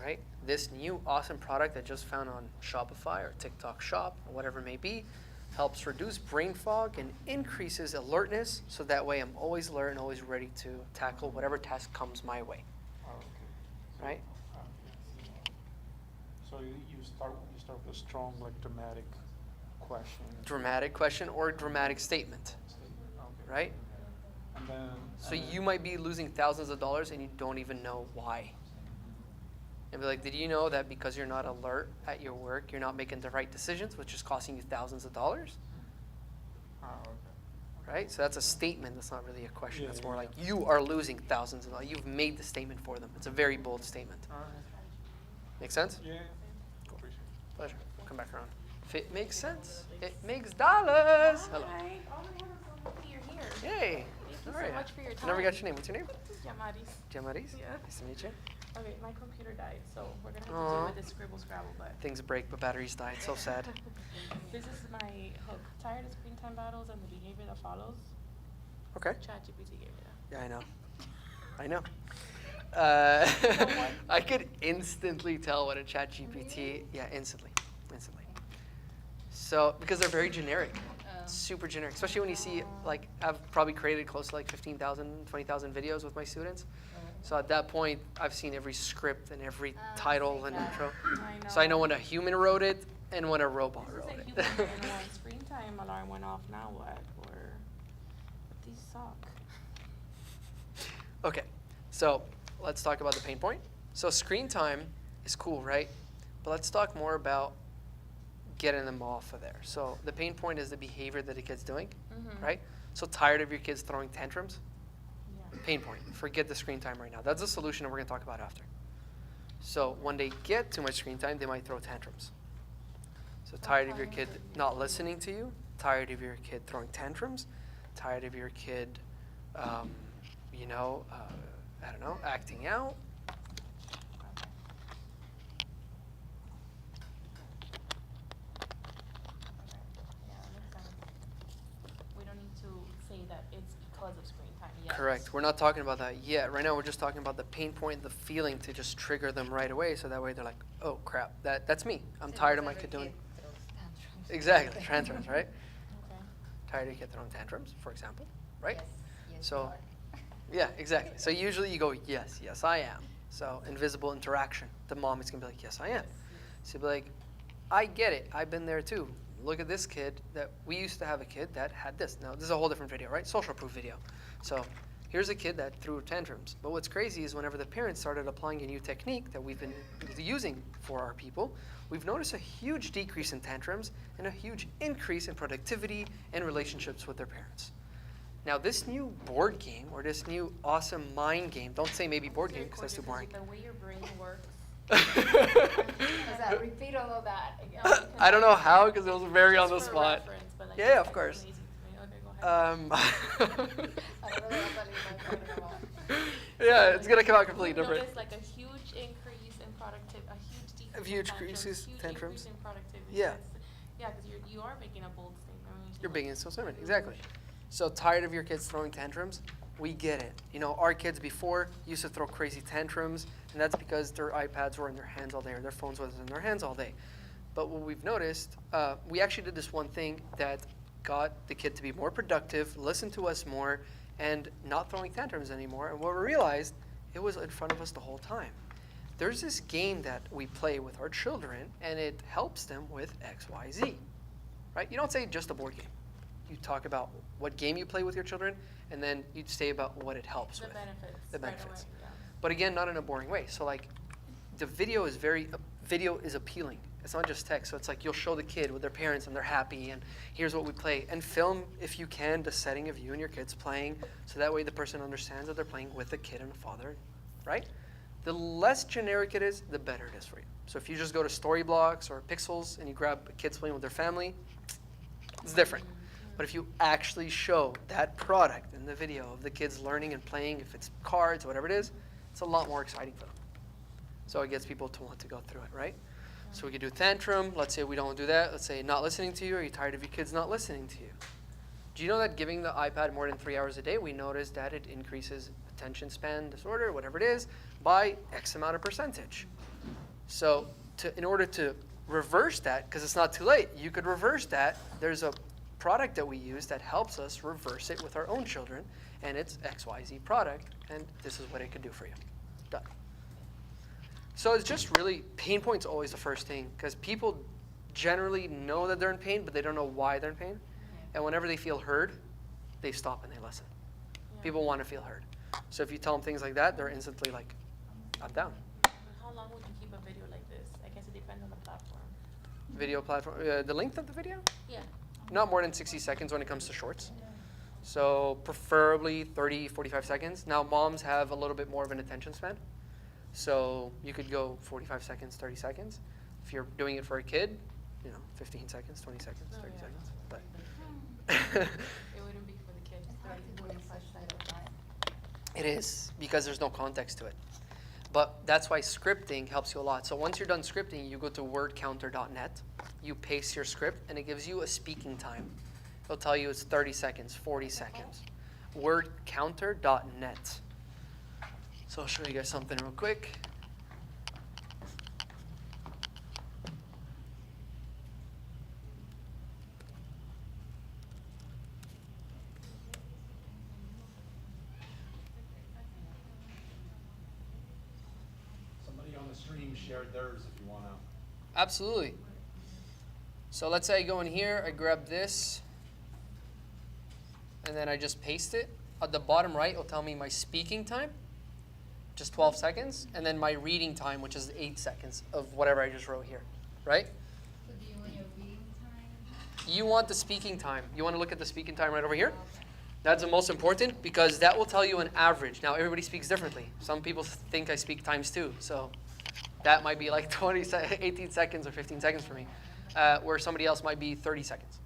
Right? This new awesome product I just found on Shopify or TikTok Shop or whatever it may be helps reduce brain fog and increases alertness, so that way I'm always alert and always ready to tackle whatever task comes my way. Right? So you start with a strong, like, dramatic question. Dramatic question or dramatic statement. Okay. Right? And then. So you might be losing thousands of dollars and you don't even know why. And be like, did you know that because you're not alert at your work, you're not making the right decisions, which is costing you thousands of dollars? Okay. Right? So that's a statement. That's not really a question. Yeah, That's yeah, more yeah. like you are losing thousands of dollars. You've made the statement for them. It's a very bold statement. All right. Make sense? Yeah. Appreciate it. Pleasure. We'll come back around. If it makes sense, it makes dollars. Hello. Hi. Oh my God, I'm so happy you're here. Yay. Thank you All so right. much for your I never time. got your name. What's your name? Yamaris. Jamaris? Yeah. Nice to meet you. Okay, my computer died, so we're gonna have to Aw. do with this Scribble Scrabble, but Things break, but batteries died. So sad. this is my hook. Tired of screen time battles and the behavior that follows? Okay. ChatGPT gave me that. Yeah, I know. I know. I could instantly tell what a ChatGPT. Yeah, instantly. So because they're very generic, super generic. Especially when you see, like, I've probably created close to like 15,000, 20,000 videos with my students. So at that point, I've seen every script and every title and intro. So I know when a human wrote it and when a robot wrote This it. is a human and one screen time alarm went off. Now what? Or these suck. Okay, so let's talk about the pain point. So screen time is cool, right? But let's talk more about getting them off of there. So the pain point is the behavior that the kid's doing, right? So tired of your kids throwing tantrums? Yeah. Pain point. Forget the screen time right now. That's a solution that we're going to talk about after. So when they get too much screen time, they might throw tantrums. So tired of your kid not listening to you, tired of your kid throwing tantrums, tired of your kid, I don't know, acting out. Yeah, that makes sense. We don't need to say that it's because of screen time yet. Correct. We're not talking about that yet. Right now, we're just talking about the pain point, the feeling to just trigger them right away. So that way they're like, oh, crap, that's me. I'm tired of my kid doing. Exactly, tantrums, right? Okay. Tired of your kid throwing tantrums, for example, right? Yes, So, yeah, exactly. So usually you go, yes, I am. So invisible interaction. The mom is going to be like, yes, I am. So you'll be like, I get it. I've been there too. Look at this kid that we used to have a kid that had this. Now, this is a whole different video, right? Social proof video. So here's a kid that threw tantrums. But what's crazy is whenever the parents started applying a new technique that we've been using for our people, we've noticed a huge decrease in tantrums and a huge increase in productivity and relationships with their parents. Now, this new board game or this new awesome mind game, don't say maybe board game because that's too boring. The way your brain works. Repeat all of that again. I don't know how because it was very on the Just for spot. reference, but like, Yeah, of it's course. amazing to me. Okay, go ahead. Yeah, it's gonna come out completely You different. notice like a huge increase in productivity, a huge decrease. A huge in increase in tantrums. Huge increase in productivity. Yeah. Yeah, because you are making a bold statement. when you say You're like, being so sermon, exactly. So tired of your kids throwing tantrums? We get it. You know, our kids before used to throw crazy tantrums, and that's because their iPads were in their hands all day, or their phones were in their hands all day. But what we've noticed, we actually did this one thing that got the kid to be more productive, listen to us more, and not throwing tantrums anymore. And what we realized, it was in front of us the whole time. There's this game that we play with our children, and it helps them with X, Y, Z, right? You don't say just a board game. You talk about what game you play with your children, and then you say about what it helps The with. benefits. The right benefits. away, yeah. But again, not in a boring way. So like, the video is appealing. It's not just text. So it's like you'll show the kid with their parents and they're happy and here's what we play. And film, if you can, the setting of you and your kids playing so that way the person understands that they're playing with a kid and a father, right? The less generic it is, the better it is for you. So if you just go to Storyblocks or Pixels and you grab kids playing with their family, it's different. But if you actually show that product in the video of the kids learning and playing, if it's cards, whatever it is, it's a lot more exciting for them. So it gets people to want to go through it, right? So we could do tantrum. Let's say we don't do that. Let's say not listening to you. Are you tired of your kids not listening to you? Do you know that giving the iPad more than 3 hours a day, we noticed that it increases attention span disorder, whatever it is, by X amount of percentage. So in order to reverse that, because it's not too late, you could reverse that. There's a product that we use that helps us reverse it with our own children, and it's XYZ product, and this is what it could do for you. Done. So it's just really, pain point's always the first thing, because people generally know that they're in pain, but they don't know why they're in pain. And whenever they feel heard, they stop and they listen. People want to feel heard. So if you tell them things like that, they're instantly like, I'm down. How long would you keep a video like this? I guess it depends on the platform. Video platform, the length of the video? Yeah. Not more than 60 seconds when it comes to shorts. So preferably 30, 45 seconds. Now moms have a little bit more of an attention span. So you could go 45 seconds, 30 seconds. If you're doing it for a kid, 15 seconds, 20 seconds, 30 seconds. But It wouldn't be for the kids. it is, because there's no context to it. But that's why scripting helps you a lot. So once you're done scripting, you go to wordcounter.net, you paste your script, and it gives you a speaking time. It'll tell you it's 30 seconds, 40 seconds. Wordcounter.net. So I'll show you guys something real quick. Somebody on the stream shared theirs if you want to. Absolutely. So let's say I go in here, I grab this, and then I just paste it. At the bottom right, it'll tell me my speaking time, just 12 seconds, and then my reading time, which is 8 seconds of whatever I just wrote here, right? So do you want your reading time? You want the speaking time. You want to look at the speaking time right over here? That's the most important because that will tell you an average. Now, everybody speaks differently. Some people think I speak times 2, so that might be like 18 seconds or 15 seconds for me, where somebody else might be 30 seconds.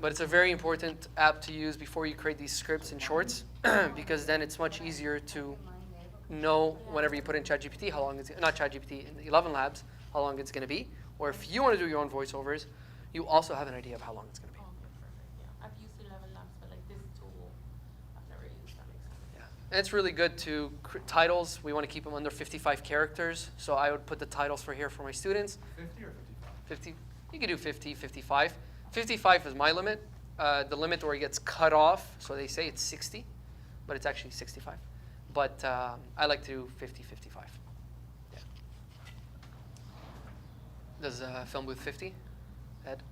But it's a very important app to use before you create these scripts and shorts because then it's much easier to know whenever you put in ChatGPT how long it's, not ChatGPT, in the 11 Labs, how long it's going to be. Or if you want to do your own voiceovers, you also have an idea of how long it's going to be. Oh, okay, perfect. Yeah. I've used 11 Labs, but like this tool, I've never used. That makes sense. Yeah. And it's really good to titles. We want to keep them under 55 characters. So I would put the titles for here for my students. 50 or 55? 50. You could do 50, 55. 55 is my limit. The limit where it gets cut off, so they say it's 60, but it's actually 65. But I like to do 50, 55. Yeah. Does film booth 50, Ed?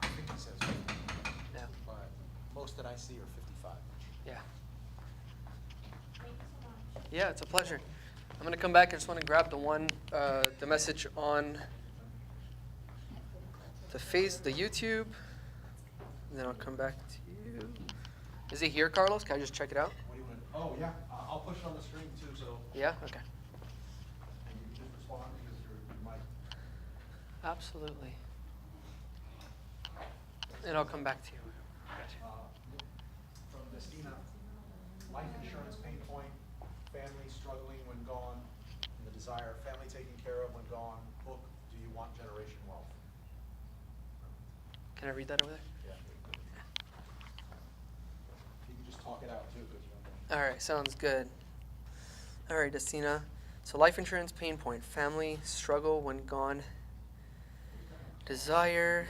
I think he says 50. Yeah. But most that I see are 55. Yeah. Thank you so much. Yeah, it's a pleasure. I'm going to come back. I just want to grab the message on the YouTube, and then I'll come back to you. Is it here, Carlos? Can I just check it out? What do you want? Oh yeah, I'll push it on the screen too. So. Yeah. Okay. And you can just respond because your mic. Absolutely. And I'll come back to you. Gotcha. From Destina, life insurance pain point, family struggling when gone, and the desire, family taken care of when gone. Book, do you want generation wealth? Can I read that over there? Yeah. You can just talk it out too, because you All right, sounds good. All right, Destina. So life insurance pain point, family struggle when gone, desire,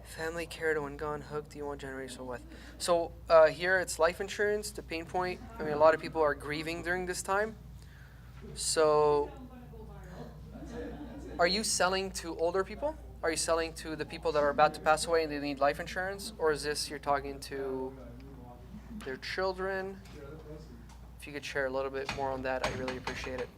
family cared when gone, hook, do you want generational wealth? So here it's life insurance, the pain point. I mean, a lot of people are grieving during this time. So are you selling to older people? Are you selling to the people that are about to pass away and they need life insurance? Or is this you're talking to their children? If you could share a little bit more on that, I really appreciate it.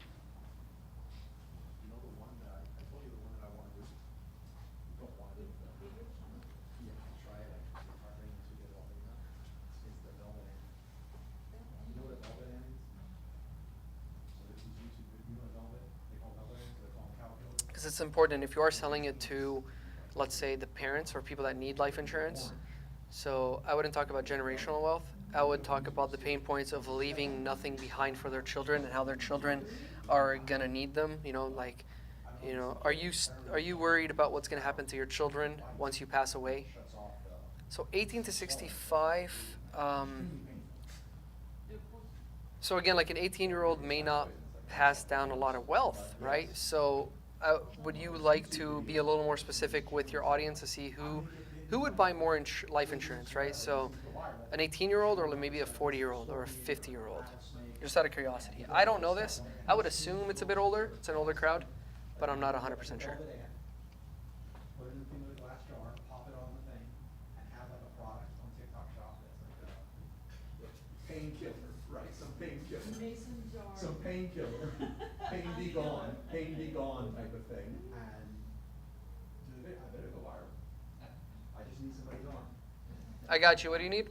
it's important if you are selling it to, let's say, the parents or people that need life insurance. So I wouldn't talk about generational wealth. I would talk about the pain points of leaving nothing behind for their children and how their children are gonna need them. Are you worried about what's gonna happen to your children once you pass away? So 18 to 65. So again, like an 18-year-old may not pass down a lot of wealth, right? So would you like to be a little more specific with your audience to see who would buy more life insurance, right? So an 18-year-old or maybe a 40-year-old or a 50-year-old? Just out of curiosity. I don't know this. I would assume it's a bit older. It's an older crowd, but I'm not 100% sure. Put it in the thing with a glass jar, pop it on the thing, and have like a product on TikTok shop that's like a painkiller, right? Some painkiller. Mason jar. Some painkiller. Pain be gone type of thing. And I bet it'll go viral. I just need somebody's arm. I got you. What do you need?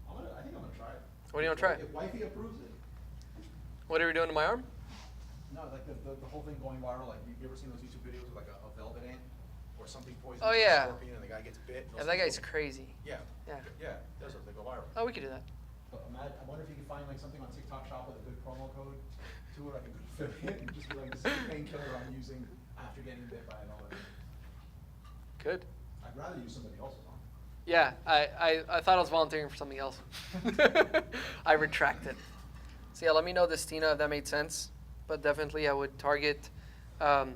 I think I'm gonna try it. What do you want to try? If wifey approves it. What are we doing to my arm? No, like the whole thing going viral, like you ever seen those YouTube videos with like a velvet ant or something poisonous? Oh, yeah. A scorpion and the guy gets bit. Yeah, that guy's crazy. Yeah. Yeah. Yeah, those are, they go viral. Oh, we could do that. But I wonder if you can find like something on TikTok shop with a good promo code to it, I can fit it and just be like, this is the painkiller I'm using after getting bit by an elephant. Good. I'd rather use somebody else's arm. Yeah, I thought I was volunteering for something else. I retracted. So yeah, let me know this, Tina, if that made sense. But definitely I would target if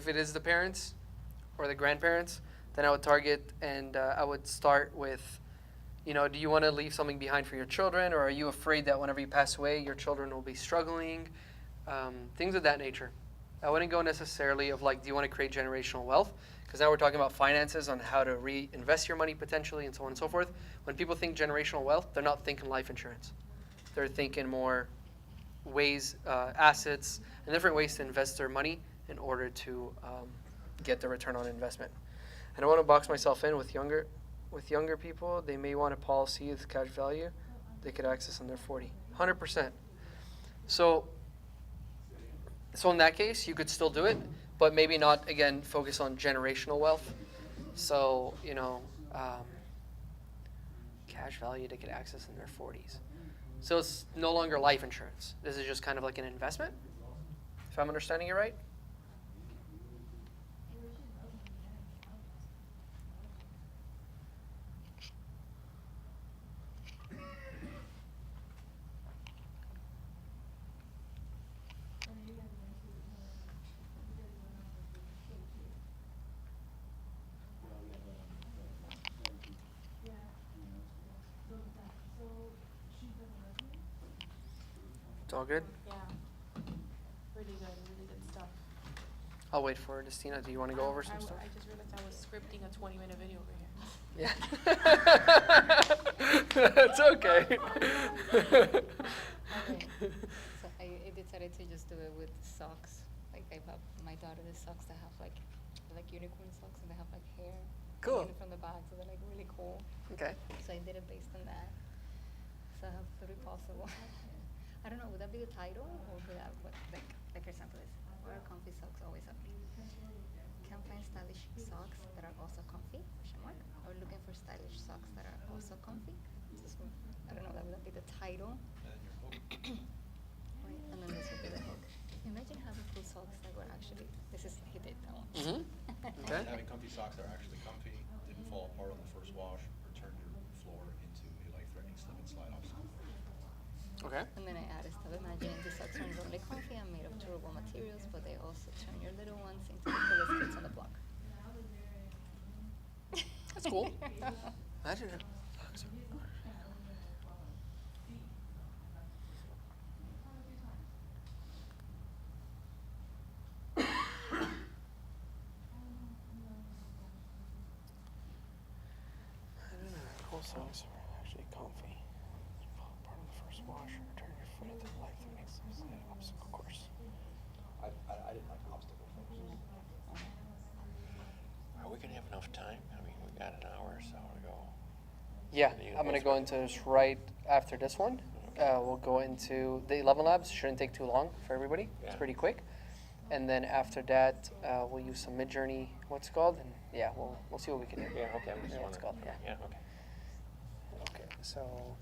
it is the parents or the grandparents, then I would target and I would start with, do you want to leave something behind for your children, or are you afraid that whenever you pass away, your children will be struggling? Things of that nature. I wouldn't go necessarily of like, do you want to create generational wealth? Because now we're talking about finances on how to reinvest your money potentially and so on and so forth. When people think generational wealth, they're not thinking life insurance. They're thinking more ways, assets, and different ways to invest their money in order to get the return on investment. I don't want to box myself in with younger people. They may want a policy with cash value they could access in their 40. 100%. So in that case, you could still do it, but maybe not, again, focus on generational wealth. So, cash value they could access in their 40s. So it's no longer life insurance. This is just kind of like an investment, if I'm understanding it right. It's all good? Yeah. Really good stuff. I'll wait for Destina. Do you want to go over some stuff? I just realized I was scripting a 20-minute video over here. Yeah. It's okay. Okay. So I decided to just do it with socks. Like I bought my daughter the socks that have like unicorn socks and they have like hair. Cool. hanging from the back, so they're like really cool. Okay. So I did it based on that. So I have three possible. I don't know, would that be the title or would that like for example is what are comfy socks always ugly? Can't find stylish socks that are also comfy? Or looking for stylish socks that are also comfy? I don't know, would that be the title? Right, and then this would be the hook. Imagine having cool socks that were actually, he did that one. Mm-hmm. Okay. Having comfy socks that are actually comfy, didn't fall apart on the first wash, or turn your floor into a life-threatening slip and slide obstacle. Okay. And then I added stuff. Imagine these socks are not only comfy and made of durable materials, but they also turn your little ones into the coolest kids on the block. That's cool. Imagine it. Cool socks are actually comfy. Fall apart on the first wash, or turn your foot into the life-threatening obstacle course. I didn't like obstacle courses. Are we gonna have enough time? I mean, we got an hour or so to go. Yeah, I'm going to go into this right after this one. We'll go into the 11 labs. Shouldn't take too long for everybody. It's Yeah. pretty quick. And then after that, we'll use some Midjourney, what's it called? And yeah, we'll see what we can do. Yeah, okay, I'm just Yeah, what's it called? wondering. Yeah. Yeah, okay. Okay, so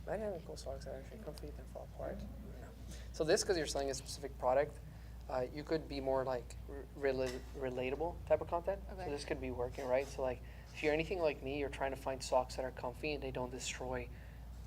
dynamic cool socks that are actually comfy then fall apart. No. So this, because you're selling a specific product, you could be more like relatable type of content. Okay. So this could be working, right? So like, if you're anything like me, you're trying to find socks that are comfy and they don't destroy,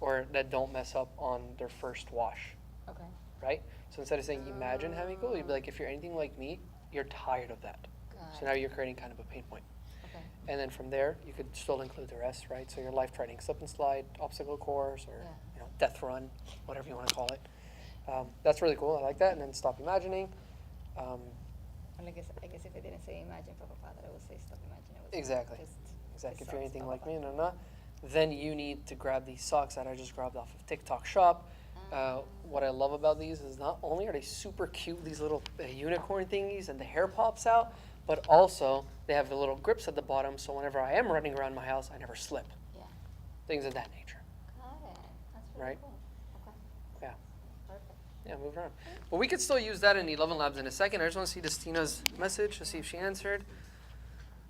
or that don't mess up on their first wash, Okay. right? So instead of saying imagine having cool, you'd be like, if you're anything like me, you're tired of that. Got So now you're creating kind of a pain point. Okay. And then from there, you could still include the rest, right? So your life training, slip and slide, obstacle course, or Yeah. death run, whatever you want to call it. That's really cool. I like that. And then stop imagining. And I guess if I didn't say imagine for Papa, that I would say stop imagine. I would Exactly. Just Exactly. If stop, you're anything stop like Papa. me, then you need to grab these socks that I just grabbed off of TikTok Shop. What I love about these is not only are they super cute, these little unicorn thingies, and the hair pops out, but also they have the little grips at the bottom, so whenever I am running around my house, I never slip. Yeah. Things of that nature. Got it. That's really Right. cool. Okay. Yeah. Perfect. Yeah, move around. But we could still use that in 11 Labs in a second. I just want to see Destina's message to see if she answered.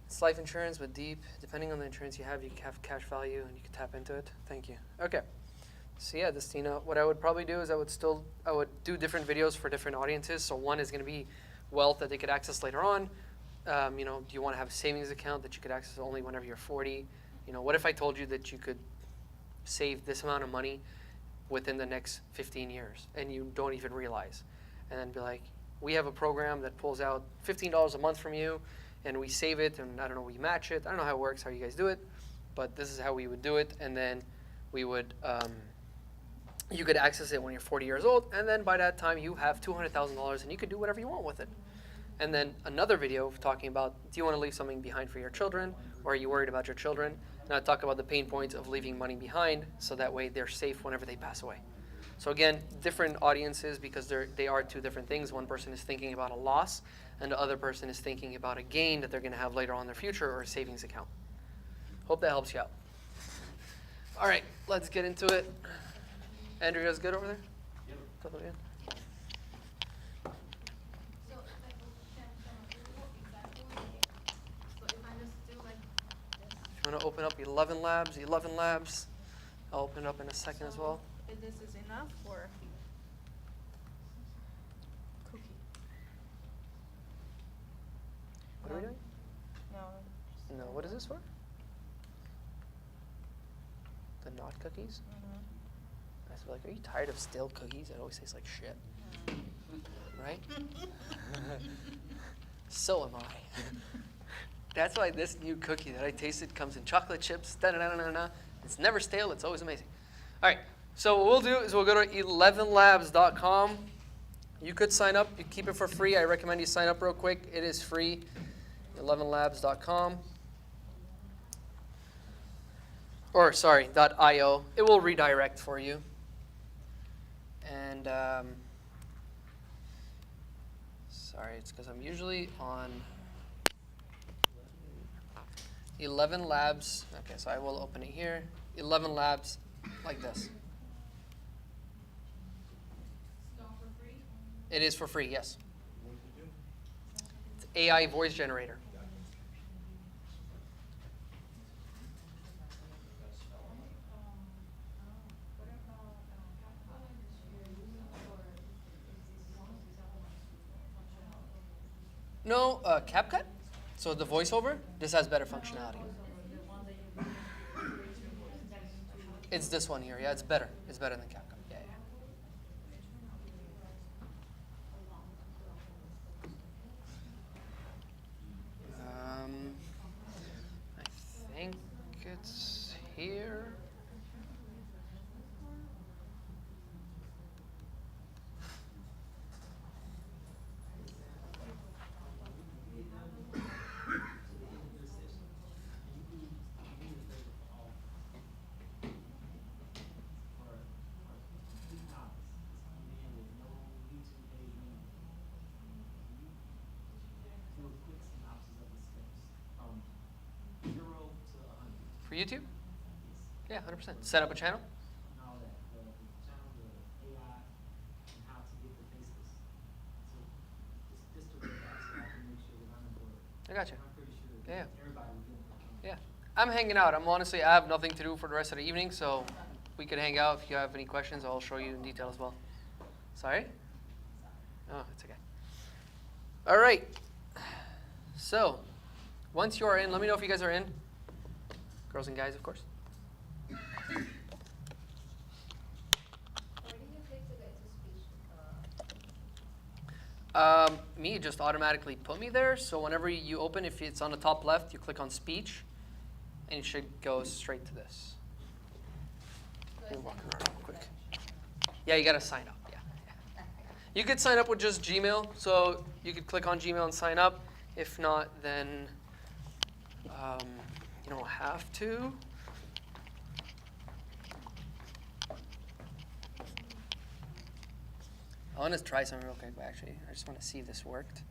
It's life insurance with deep. Depending on the insurance you have cash value and you can tap into it. Thank you. Okay. So yeah, Destina, what I would probably do is I would do different videos for different audiences. So one is going to be wealth that they could access later on. Do you want to have a savings account that you could access only whenever you're 40? What if I told you that you could save this amount of money within the next 15 years and you don't even realize? And then be like, we have a program that pulls out $15 a month from you and we save it and I don't know, we match it. I don't know how it works, how you guys do it, but this is how we would do it. And then we would, you could access it when you're 40 years old, and then by that time you have $200,000 and you could do whatever you want with it. And then another video talking about, do you want to leave something behind for your children, or are you worried about your children? And I talk about the pain points of leaving money behind, so that way they're safe whenever they pass away. So again, different audiences, because they are two different things. One person is thinking about a loss, and the other person is thinking about a gain that they're going to have later on in their future, or a savings account. Hope that helps you out. All right, let's get into it. Andrew, you guys good over there? Yep. So if I just do like this. If you want to open up 11 Labs, I'll open it up in a second as well. If this is enough or cookie? What are we doing? No. No, what is this for? The not cookies? I was like, are you tired of stale cookies? It always tastes like shit. Right? So am I. That's why this new cookie that I tasted comes in chocolate chips. Da-da-da-da-da. It's never stale. It's always amazing. All right. So what we'll do is we'll go to 11labs.com. You could sign up. You keep it for free. I recommend you sign up real quick. It is free. 11labs.com. Or, sorry, .io. It will redirect for you. And, sorry, it's because I'm usually on 11 Labs. Okay, so I will open it here. 11 Labs, like this. It is for free, yes. It's AI voice generator. No, CapCut. So the voiceover, this has better functionality. It's this one here. Yeah, it's better. It's better than CapCut. Yeah, I think it's here. For YouTube? Yeah, 100%. Set up a channel? I got you. I'm pretty sure Yeah. everybody was doing it. Yeah. I'm hanging out. I have nothing to do for the rest of the evening, so we could hang out. If you have any questions, I'll show you in detail as well. Sorry? Oh, it's okay. All right. So, once you are in, let me know if you guys are in. Girls and guys, of course. Where do you click to get to speech? Me, it just automatically put me there. So whenever you open, if it's on the top left, you click on speech, and it should go straight to this. Let me walk around real quick. Yeah, you got to sign up. Yeah. You could sign up with just Gmail. So you could click on Gmail and sign up. If not, then you don't have to. I want to try something real quick, actually. I just want to see if this worked.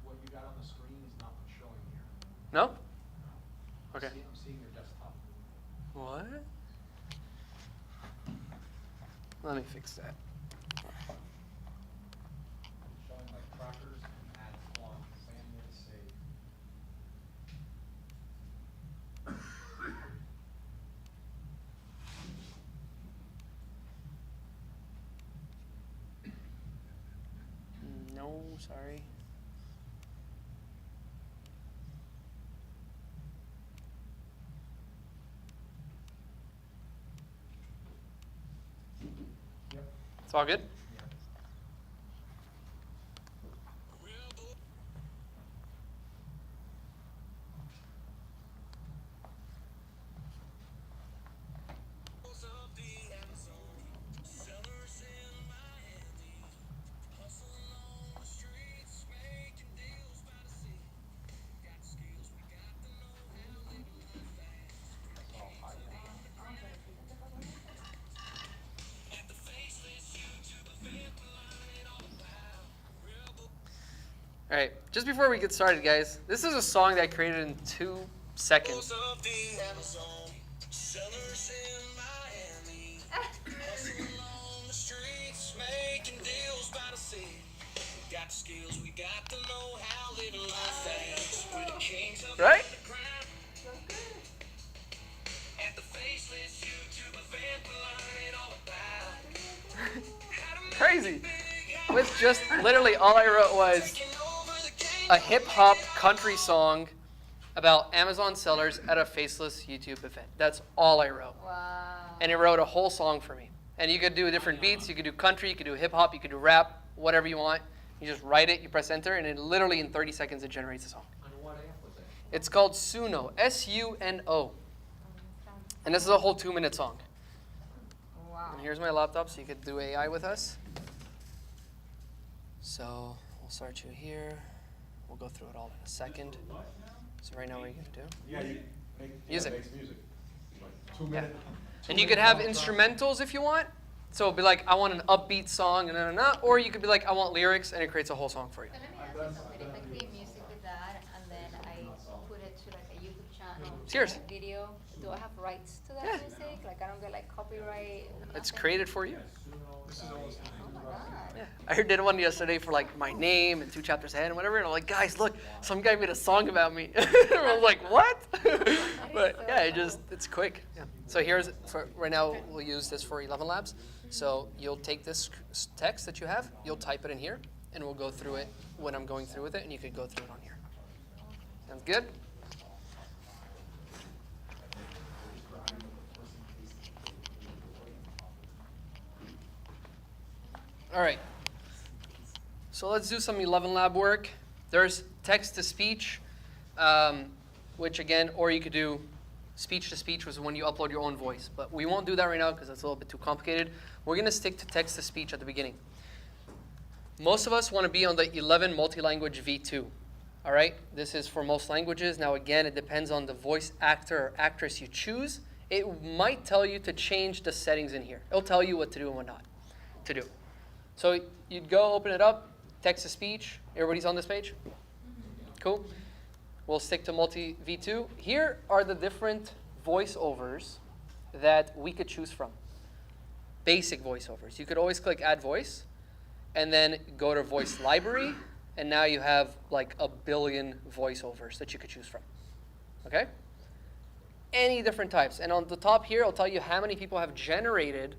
What you got on the screen is not what's showing here. No? Okay. I'm seeing your desktop. What? Let me fix that. Showing like trackers and ads on Samer Itani. No, sorry. Yep. It's all good? All right, just before we get started, guys, this is a song that I created in 2 seconds. Right? Crazy. With just literally all I wrote was a hip-hop country song about Amazon sellers at a Faceless YouTube event. That's all I wrote. Wow. And it wrote a whole song for me. And you could do different beats. You could do country. You could do hip-hop. You could do rap. Whatever you want. You just write it. You press enter. And it literally in 30 seconds it generates a song. On what app was that? It's called Suno. S-U-N-O. And this is a whole 2-minute song. Wow. And here's my laptop so you could do AI with us. So we'll start you here. We'll go through it all in a second. So right now what are you going to do? Yeah, you make Music. makes music. Like 2 Yeah. minute. And you could have instrumentals if you want. So it'd be like, I want an upbeat song, and or you could be like, I want lyrics, and it creates a whole song for you. So let me ask you something. If I create music with that and then I put it to like a YouTube channel, It's yours. a video, do I have rights to that Yeah. music? Like I don't get like copyright? It's nothing? created for you. Oh my God. Yeah. I did one yesterday for like my name and 2 chapters ahead and whatever, and I'm like, guys, look, some guy made a song about me. I was like, what? But yeah, it's quick. Yeah. So right now we'll use this for 11 Labs. So you'll take this text that you have, you'll type it in here, and we'll go through it when I'm going through with it, and you could go through it on here. Sounds good? All right. So let's do some 11 Lab work. There's text to speech, which again, or you could do speech to speech was when you upload your own voice. But we won't do that right now because that's a little bit too complicated. We're going to stick to text to speech at the beginning. Most of us want to be on the 11 multi-language V2. All right? This is for most languages. Now, again, it depends on the voice actor or actress you choose. It might tell you to change the settings in here. It'll tell you what to do and what not to do. So you'd go open it up, text to speech. Everybody's on this page? Cool. We'll stick to multi V2. Here are the different voiceovers that we could choose from. Basic voiceovers. You could always click add voice and then go to voice library, and now you have like a billion voiceovers that you could choose from. Okay? Any different types. And on the top here, I'll tell you how many people have generated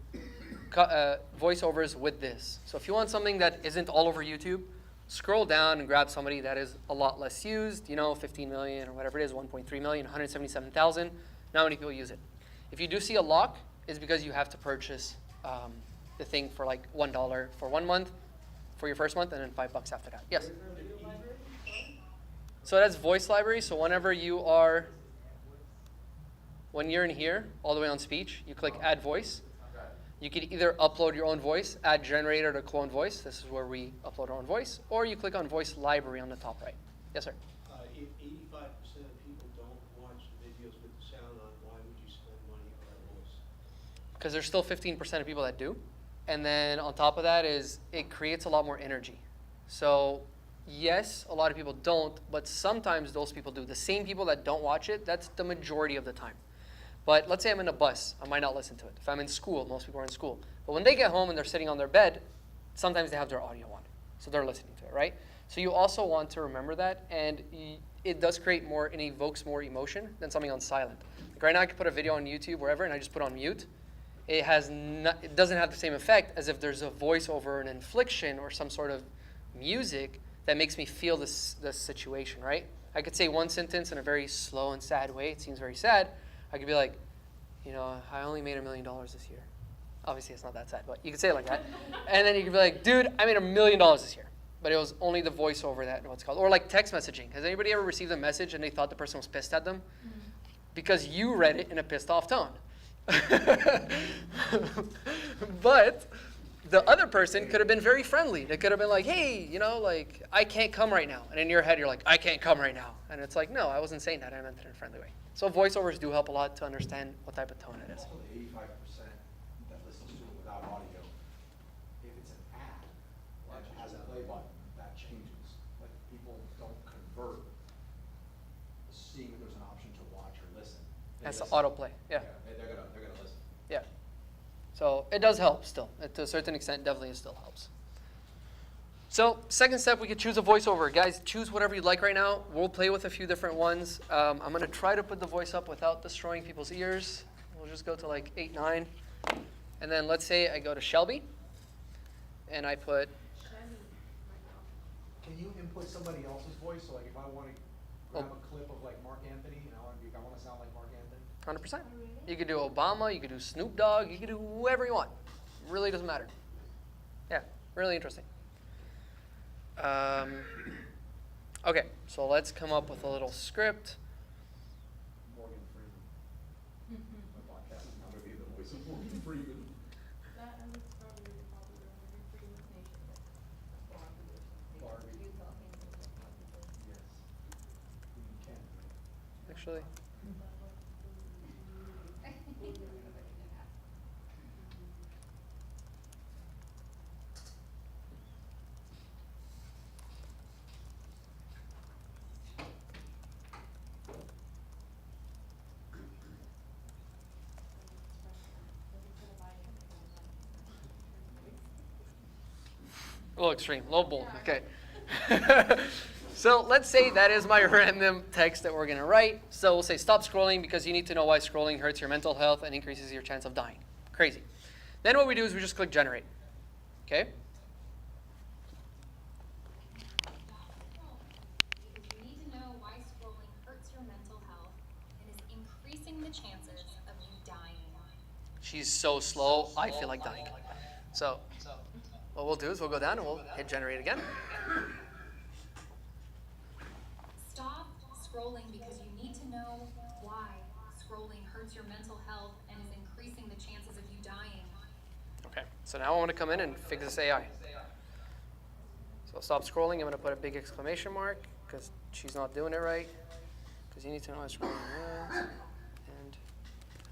voiceovers with this. So if you want something that isn't all over YouTube, scroll down and grab somebody that is a lot less used, 15 million or whatever it is, 1.3 million, 177,000. Not many people use it. If you do see a lock, it's because you have to purchase the thing for like $1 for 1 month, for your first month, and then $5 after that. Yes? So that's voice library. So when you're in here, all the way on speech, you click add voice. You could either upload your own voice, add generator to clone voice. This is where we upload our own voice. Or you click on voice library on the top right. Yes, sir? If 85% of people don't watch videos with the sound on, why would you spend money on that voice? Because there's still 15% of people that do. And then on top of that is it creates a lot more energy. So yes, a lot of people don't, but sometimes those people do. The same people that don't watch it, that's the majority of the time. But let's say I'm in a bus, I might not listen to it. If I'm in school, most people are in school. But when they get home and they're sitting on their bed, sometimes they have their audio on. So they're listening to it, right? So you also want to remember that, and it does create more, and evokes more emotion than something on silent. Like right now I could put a video on YouTube, wherever, and I just put on mute. It doesn't have the same effect as if there's a voiceover, an inflection, or some sort of music that makes me feel this situation, right? I could say one sentence in a very slow and sad way. It seems very sad. I could be like, I only made $1 million this year. Obviously, it's not that sad, but you could say it like that. And then you could be like, dude, I made $1 million this year. But it was only the voiceover that what's called. Or like text messaging. Has anybody ever received a message and they thought the person was pissed at them? Mm-hmm. Because you read it in a pissed off tone. But the other person could have been very friendly. They could have been like, hey, I can't come right now. And in your head, you're like, I can't come right now. And it's like, no, I wasn't saying that. I meant it in a friendly way. So voiceovers do help a lot to understand what type of tone it is. Also, the 85% that listens to it without audio, if it's an ad, like it has a play button, that changes. Like people don't convert seeing if there's an option to watch or listen. That's the autoplay, yeah. They're gonna listen. Yeah. So it does help still. To a certain extent, definitely it still helps. So second step, we could choose a voiceover. Guys, choose whatever you like right now. We'll play with a few different ones. I'm going to try to put the voice up without destroying people's ears. We'll just go to like 8, 9. And then let's say I go to Shelby, and I put... Can you input somebody else's voice? So like if I want to grab a clip of like Mark Anthony, and I want to sound like Mark Anthony? 100%. You could do Obama, you could do Snoop Dogg, you could do whoever you want. Really doesn't matter. Yeah, really interesting. Okay, so let's come up with a little script. Morgan Freeman. My podcast is now going to be the voice of Morgan Freeman. That and it's probably really popular on Barbie. Yes. You can. Actually, a little extreme, low bold, okay. So let's say that is my random text that we're going to write. So we'll say stop scrolling because you need to know why scrolling hurts your mental health and increases your chance of dying. Crazy. Then what we do is we just click generate. Okay? You need to know why scrolling hurts your mental health and is increasing the chances of you dying. She's so slow, I feel like dying. So what we'll do is we'll go down and we'll hit generate again. Stop scrolling because you need to know why scrolling hurts your mental health and is increasing the chances of you dying. Okay, so now I want to come in and fix this AI. So I'll stop scrolling. I'm going to put a big exclamation mark because she's not doing it right. Because you need to know how scrolling is and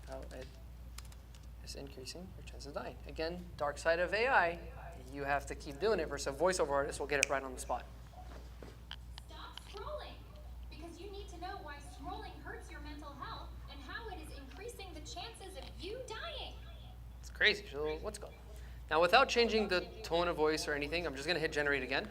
how it is increasing your chances of dying. Again, dark side of AI. You have to keep doing it versus a voiceover artist will get it right on the spot. Stop scrolling, because you need to know why scrolling hurts your mental health and how it is increasing the chances of you dying. It's crazy. So let's go. Now, without changing the tone of voice or anything, I'm just going to hit generate again.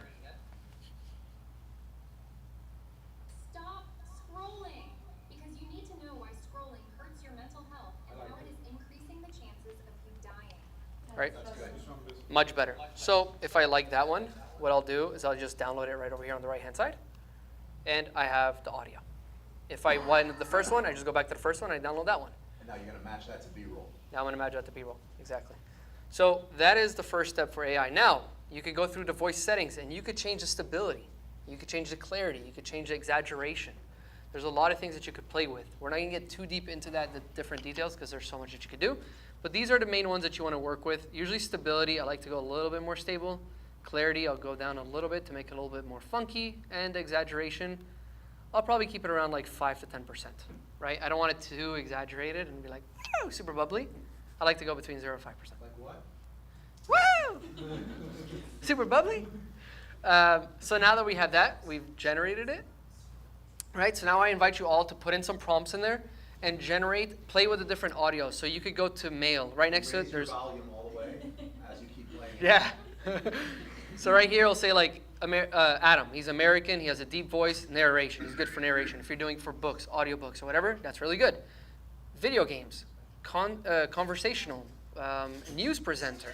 Stop scrolling, because you need to know why scrolling hurts your mental health and how it is increasing the chances of you dying. Right? Much better. So if I like that one, what I'll do is I'll just download it right over here on the right-hand side. And I have the audio. If I wanted the first one, I just go back to the first one, and I download that one. And now you're going to match that to B-roll. Now I'm going to match that to B-roll. Exactly. So that is the first step for AI. Now, you could go through the voice settings, and you could change the stability. You could change the clarity. You could change the exaggeration. There's a lot of things that you could play with. We're not going to get too deep into that, the different details, because there's so much that you could do. But these are the main ones that you want to work with. Usually stability, I like to go a little bit more stable. Clarity, I'll go down a little bit to make it a little bit more funky. And exaggeration, I'll probably keep it around like 5 to 10%, right? I don't want it too exaggerated and be like, oh, super bubbly. I like to go between 0 and 5%. Like what? Woo! Super bubbly. So now that we have that, we've generated it, right? So now I invite you all to put in some prompts in there and play with the different audio. So you could go to male. Right next to it, there's... Raise your volume all the way as you keep playing. Yeah. So right here, I'll say like, Adam, he's American, he has a deep voice, narration. He's good for narration. If you're doing for books, audiobooks, or whatever, that's really good. Video games, conversational, news presenter,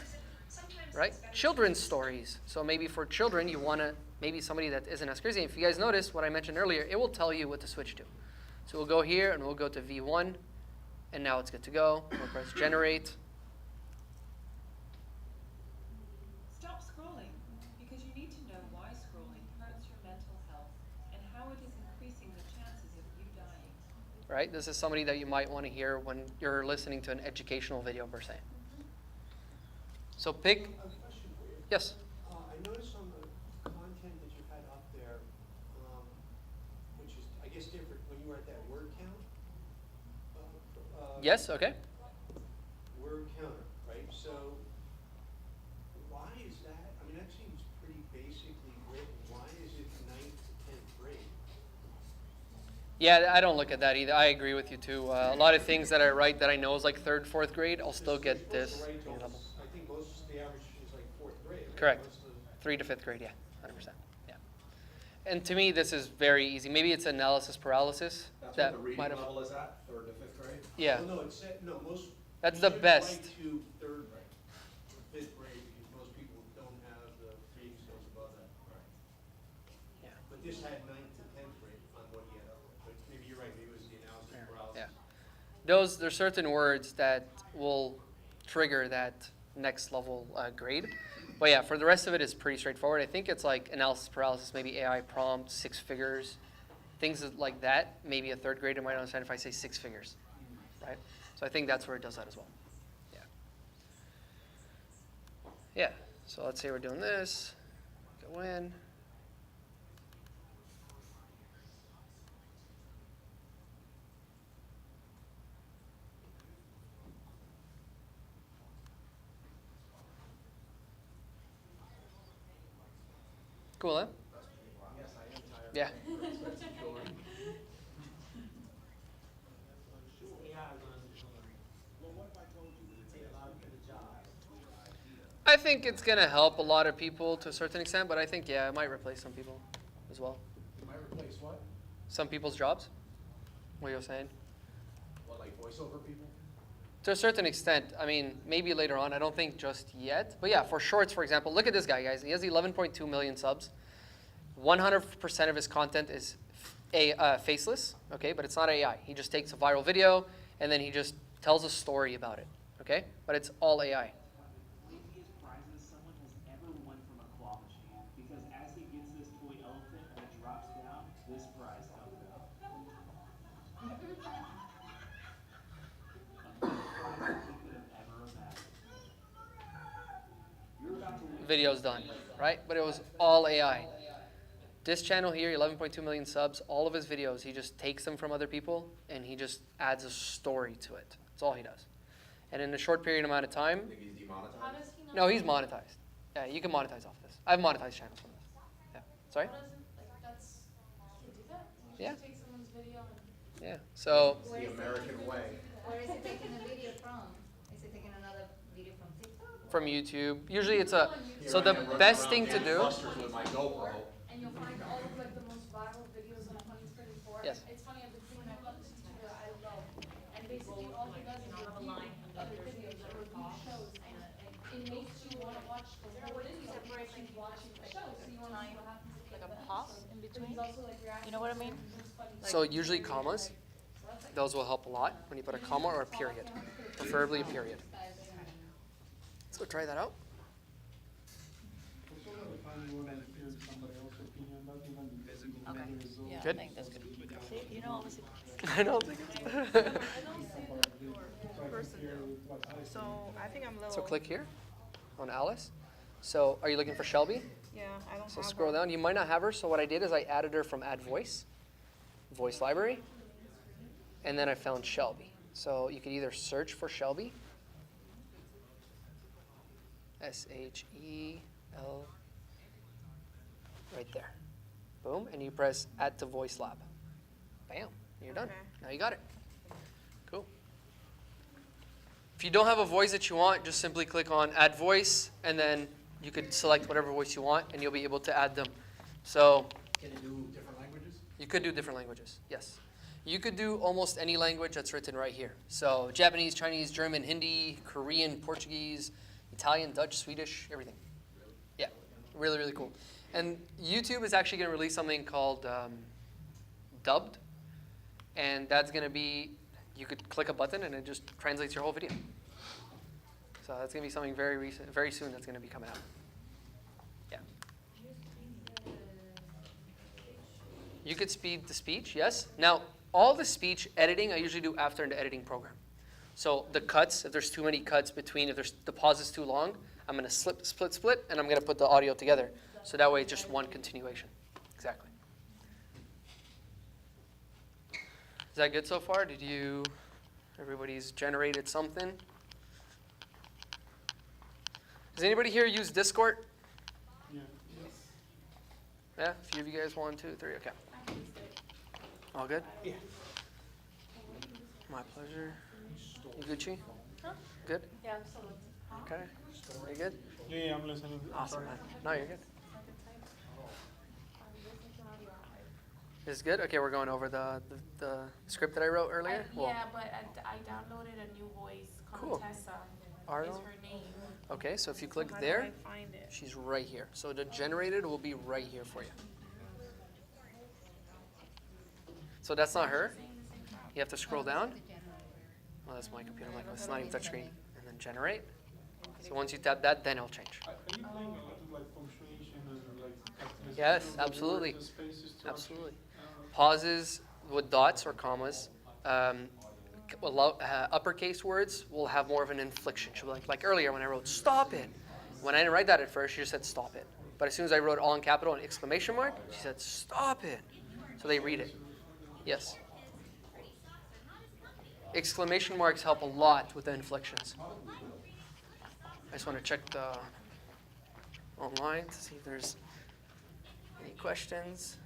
right? Children's stories. So maybe for children, you want to, maybe somebody that isn't as crazy. If you guys notice what I mentioned earlier, it will tell you what to switch to. So we'll go here and we'll go to V1, and now it's good to go. We'll press generate. Stop scrolling, because you need to know why scrolling hurts your mental health and how it is increasing the chances of you dying. Right? This is somebody that you might want to hear when you're listening to an educational video per se. So pick. A question for you. Yes. I noticed on the content that you had up there, which is, I guess, different when you were at that word count. Yes, okay. Word counter, right? So why is that? I mean, that seems pretty basically written. Why is it 9th to 10th grade? Yeah, I don't look at that either. I agree with you too. A lot of things that I write that I know is like 3rd, 4th grade, I'll still get this. I think most, the average is like 4th grade. Right? Correct. Most of the- 3 to 5th grade, yeah, 100%. Yeah. And to me, this is very easy. Maybe it's analysis paralysis. That's that what the reading might have. level is at, 3rd to 5th grade? Yeah. Well, no, it said, no, most. That's you the should best. write to 3rd grade, or 5th grade, because most people don't have the reading skills above that. Right. Yeah. But this had 9th to 10th grade on what he had up there. But maybe you're right, maybe it was the analysis paralysis. Yeah. There's certain words that will trigger that next level grade. But yeah, for the rest of it, it's pretty straightforward. I think it's like analysis paralysis, maybe AI prompt, 6 figures, things like that. Maybe a 3rd grader might understand if I say 6 figures, right? So I think that's where it does that as well. Yeah. Yeah. So let's say we're doing this. Go in. Cool, huh? Yes, I am tired. Yeah. I think it's going to help a lot of people to a certain extent, but I think, yeah, it might replace some people as well. It might replace what? Some people's jobs? What you're saying? What, like voiceover people? To a certain extent. I mean, maybe later on. I don't think just yet. But yeah, for shorts, for example, look at this guy, guys. He has 11.2 million subs. 100% of his content is faceless, okay? But it's not AI. He just takes a viral video, and then he just tells a story about it, okay? But it's all AI. Prizes someone has ever won from a claw machine, because as he gets this toy elephant and it drops down, this prize comes out. videos done, right? But it was all AI. This channel here, 11.2 million subs, all of his videos, he just takes them from other people and he just adds a story to it. That's all he does. And in a short period amount of time, Think he's demonetized? How does he not? no, he's monetized. Yeah, you can monetize off this. I've monetized channels from this. Yeah. Sorry? How does it, like, that's, you can do that? You Yeah. just take someone's video and. Yeah. So It's the American way. Where is it taking a video from? Is it taking another video from TikTok? from YouTube, usually it's a. Here So I the am running best around thing to getting do. clusters with my GoPro. And you'll find all of like the most viral videos on 2024. Yes. It's funny, I've been seeing that this tutorial, I love. And basically all he does is review other videos or review shows. And it makes you want to watch the whole video because you're watching the show. So you want to see what happens at the Like end a of the pause episode. in But between? he's also like reacting. You know what I mean? So usually commas, those will help a lot when you put a comma or a period, preferably a period. Let's go try that out. Yeah, Good. I think that's good. See, you know, obviously. I don't think it's. I don't see your person though. So I think I'm a little. So click here on Alice. So are you looking for Shelby? Yeah, I don't So have scroll her. down. You might not have her. So what I did is I added her from Add Voice, Voice Library, and then I found Shelby. So you could either search for Shelby, SHEL, right there. Boom, and you press Add to Voice Lab. Bam, you're done. Okay. Now you got it. Cool. If you don't have a voice that you want, just simply click on Add Voice, and then you could select whatever voice you want, and you'll be able to add them. So Can it do different languages? you could do different languages, yes. You could do almost any language that's written right here. So Japanese, Chinese, German, Hindi, Korean, Portuguese, Italian, Dutch, Swedish, everything. Yeah, really, really cool. And YouTube is actually going to release something called Dubbed. And that's going to be, you could click a button and it just translates your whole video. So that's going to be something very recent, very soon that's going to be coming out. Yeah. You could speed the speech, yes. Now, all the speech editing I usually do after an editing program. So the cuts, if there's too many cuts between, if there's the pause is too long, I'm going to split, and I'm going to put the audio together. So that way it's just one continuation. Exactly. Is that good so far? Everybody's generated something? Does anybody here use Discord? Yeah. Yeah, a few of you guys, 1, 2, 3, okay. All good? Yeah. My pleasure. You Gucci? Good? Yeah, I'm still looking. Okay. Are you good? Yeah, I'm listening. Awesome, man. No, you're good. Is good? Okay, we're going over the script that I wrote earlier? Well, Yeah, but I downloaded a new voice Cool. called Tessa. Arnold? Is her name. okay, so if you click How there, do I find it? she's right here. So the generated will be right here for you. So that's not her. You have to scroll down. Oh, that's my computer. I'm like, it's not even touchscreen. And then generate. So once you tap that, then it'll change. Are you playing a lot of like punctuation and like Yes, capitalization of the absolutely. words, the spaces to Absolutely. actually, Pauses with dots or commas. Uppercase words will have more of an inflection. She'll be like earlier when I wrote stop it. When I didn't write that at first, she just said stop it. But as soon as I wrote all in capital and exclamation mark, she said stop it. So they read it. Yes. Exclamation marks help a lot with the inflections. I just want to check the online to see if there's any questions.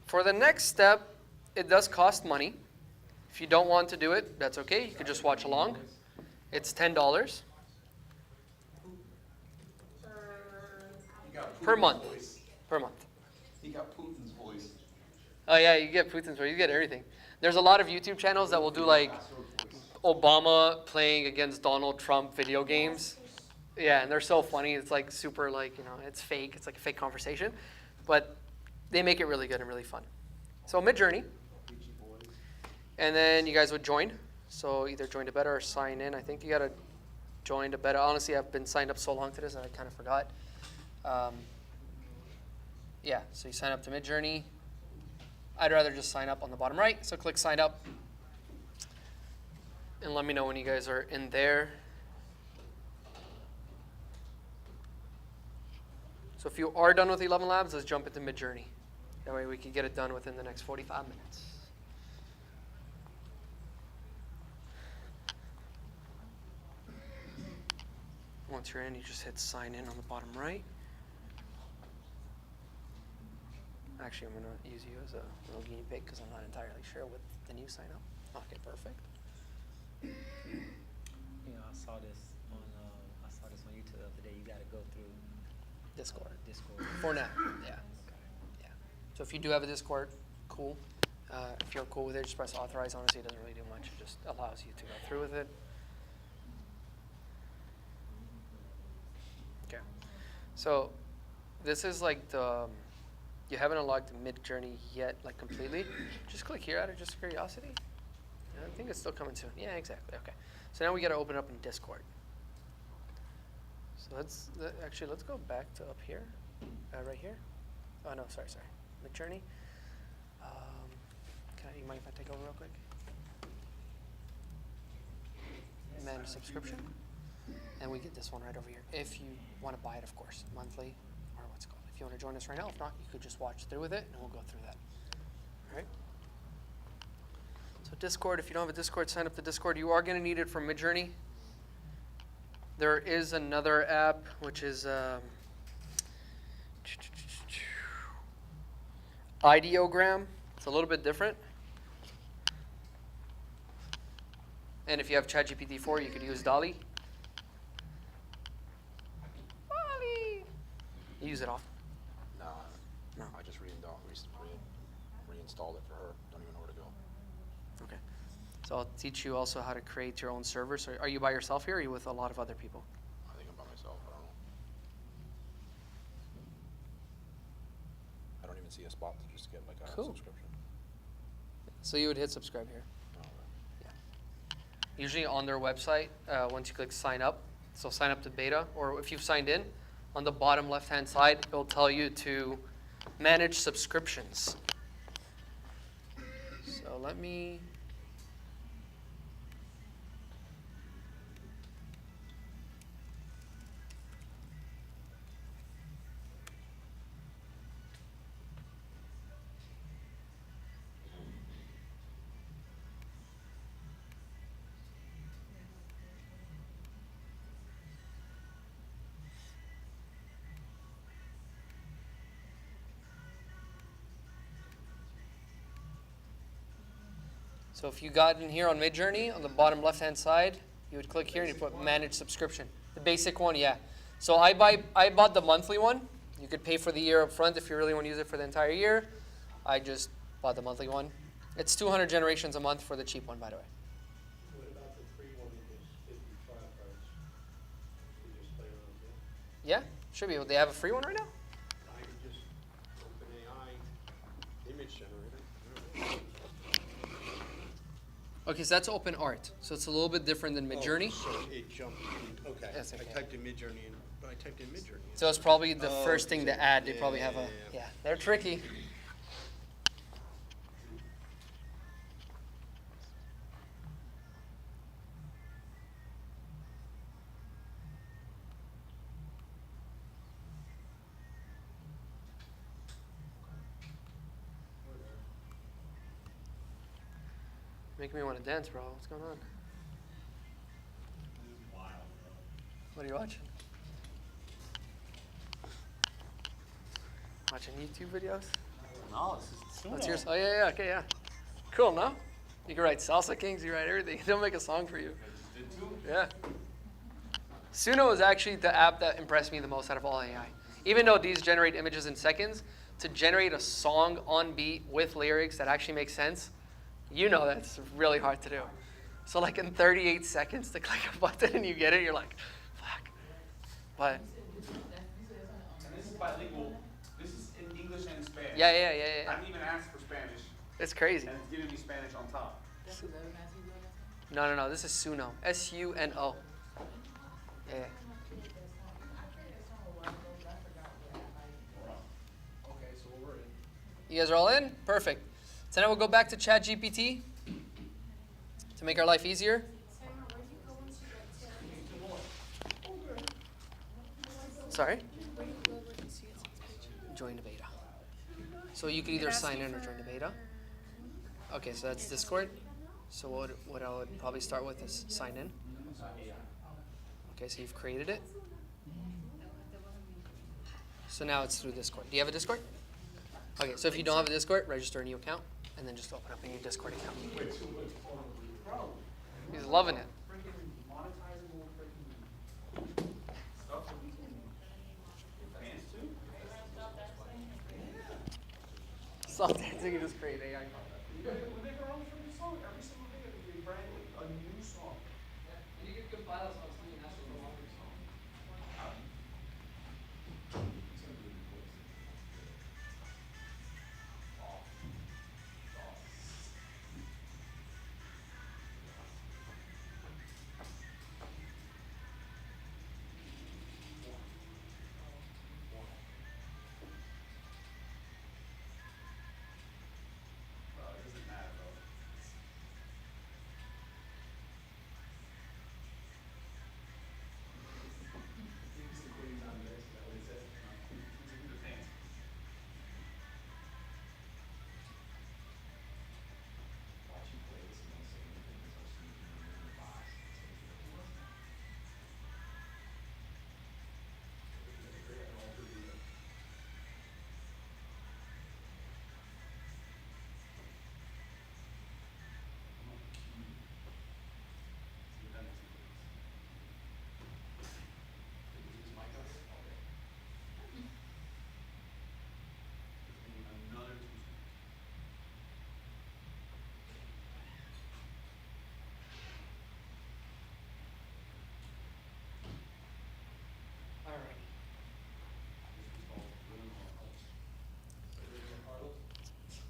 For the next step, it does cost money. If you don't want to do it, that's okay. You could just watch along. It's $10 per month. Per month. He got Putin's voice. Oh yeah, you get Putin's voice. You get everything. There's a lot of YouTube channels that will do like Obama playing against Donald Trump video games. Yeah, and they're so funny. It's like super like, it's fake. It's like a fake conversation. But they make it really good and really fun. So Midjourney. And then you guys would join. So either join to beta or sign in. I think you got to join to beta. Honestly, I've been signed up so long to this that I kind of forgot. Yeah, so you sign up to Midjourney. I'd rather just sign up on the bottom right, so click sign up. And let me know when you guys are in there. So if you are done with 11 Labs, let's jump into Midjourney. That way we can get it done within the next 45 minutes. Once you're in, you just hit sign in on the bottom right. Actually, I'm going to use you as a little guinea pig because I'm not entirely sure with the new sign up. Okay, perfect. You know, I saw this on YouTube the other day. You got to go through Discord. Discord. For now, yeah. Yeah. So if you do have a Discord, cool. If you're cool with it, just press authorize. Honestly, it doesn't really do much. It just allows you to go through with it. Okay. So this is like the, you haven't unlocked Midjourney yet, like completely. Just click here out of just curiosity. I think it's still coming soon. Yeah, exactly. Okay. So now we got to open up in Discord. So let's go back to up here, right here. Oh no, sorry. Midjourney. You mind if I take over real quick? Manage subscription, and we get this one right over here. If you want to buy it, of course, monthly or what's it called. If you want to join us right now, if not, you could just watch through with it, and we'll go through that. All right. So Discord, if you don't have a Discord, sign up to Discord. You are going to need it for Midjourney. There is another app, which is Ideogram. It's a little bit different. And if you have ChatGPT 4, you could use DALL-E. DALL-E. You use it often? No. I just reinstalled it for her. Don't even know where to go. Okay. So I'll teach you also how to create your own server. So are you by yourself here, or are you with a lot of other people? I think I'm by myself. I don't know. I don't even see a spot to just get like a subscription. So you would hit subscribe here. Usually on their website, once you click sign up, so sign up to beta, or if you've signed in, on the bottom left-hand side, it'll tell you to manage subscriptions. So let me... So if you got in here on Midjourney, on the bottom left-hand side, you would click here and you put manage subscription. The basic one, yeah. So I bought the monthly one. You could pay for the year up front if you really want to use it for the entire year. I just bought the monthly one. It's 200 generations a month for the cheap one, by the way. What about the free one that is 50 trial cards? You just play around with it? Yeah, should be able. They have a free one right now? I could just open AI image generator. Okay, so that's open art. So it's a little bit different than Midjourney. Oh, so it jumped, okay. That's okay. I typed in Midjourney and, but I typed in Midjourney. So it's probably the first thing so- to add. They probably have a, yeah, they're tricky. Making me want to dance, bro. What's going on? What are you watching? Watching YouTube videos? No, this is What's yours? Oh, yeah, okay, yeah. Cool, no? You can write Salsa Kings, you write everything. They'll make a song for you. Yeah. Suno is actually the app that impressed me the most out of all AI. Even though these generate images in seconds, to generate a song on beat with lyrics that actually make sense, you know that's really hard to do. So like in 38 seconds to click a button and you get it, you're like, fuck. But And this is bilingual. This is in English and Spanish. yeah. I didn't even ask for Spanish. It's crazy. And it's giving me Spanish on top. No. This is Suno. S-U-N-O. Yeah. You guys are all in? Perfect. So now we'll go back to ChatGPT to make our life easier. Sorry? Join the beta. So you can either sign in or join the beta. Okay, so that's Discord. So what I would probably start with is sign in. Okay, so you've created it. So now it's through Discord. Do you have a Discord? Okay, so if you don't have a Discord, register a new account, and then just open up a new Discord account. He's loving it. Stop dancing and just create AI. When they were on from the song, every single day they brand a new song. And you can compile songs too, and that's a longer song.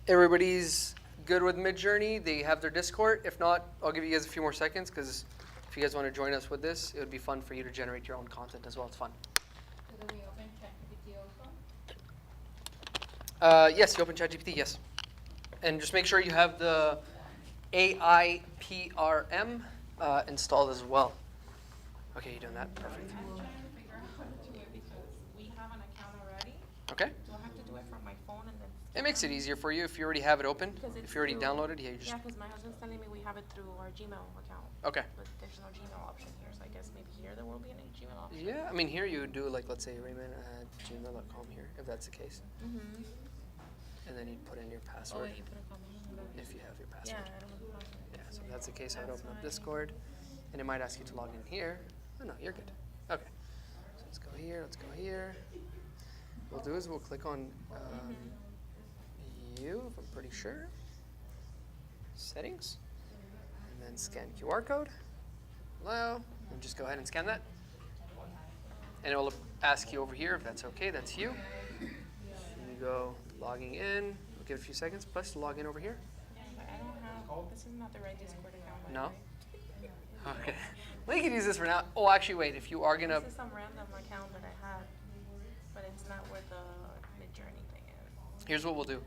Everybody's good with Midjourney? They have their Discord? If not, I'll give you guys a few more seconds because if you guys want to join us with this, it would be fun for you to generate your own content as well. It's fun. So do we open ChatGPT also? Yes, you open ChatGPT, yes. And just make sure you have the AIPRM installed as well. Okay, you're doing that. Perfect. I'm trying to figure out how to do it because we have an account already. Okay. Do I have to do it from my phone and then? It makes it easier for you if you already have it open. Because If it's you already through- downloaded, yeah, you just... Yeah, because my husband's telling me we have it through our Gmail account. Okay. But there's no Gmail option here, so I guess maybe here there will be a Gmail option. Yeah, I mean, here you would do, like, let's say Raymond@gmail.com here, if that's the case. Mm-hmm. And then you'd put in your Oh, password, wait, you put a comment in there. if you have your Yeah, password. I don't know the password. Yeah, so if that's the case, I would That's open up fine. Discord, and it might ask you to log in here. Oh, no, you're good. Okay. So let's go here, let's go here. What we'll do is we'll click on you, if I'm pretty sure. Settings. And then scan QR code. Allow. And just go ahead and scan that. And it will ask you over here if that's okay. That's you. And you go logging in. We'll give it a few seconds. Plus to log in over here. Yeah, but I don't have, this is not the right Discord account, by the No? way. Okay. Well, you can use this for now. Oh, actually, wait. If you are going to... This is some random account that I have, but it's not where the Midjourney thing is. Here's what we'll do.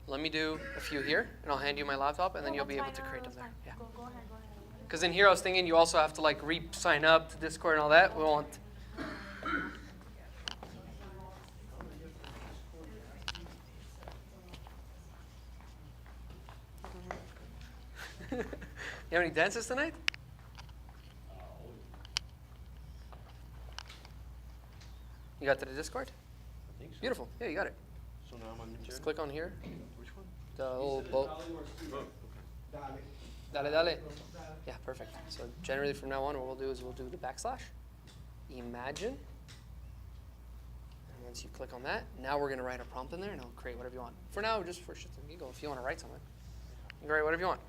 Let me do a few here, and I'll hand you my laptop, and then you'll be able to create them there. Yeah. Go ahead, go ahead. Because in here I was thinking you also have to like re-sign up to Discord and all that. We won't. You have any dances tonight? You got to the Discord? I think so. Beautiful. Yeah, you got it. So now I'm on the Just click on here. Which one? The little boat. Dale, dale. Yeah, perfect. So generally from now on, what we'll do is we'll do the backslash, imagine, and once you click on that, now we're gonna write a prompt in there and it'll create whatever you want. For now, just for shits and giggles, if you wanna write something, you can write whatever you want.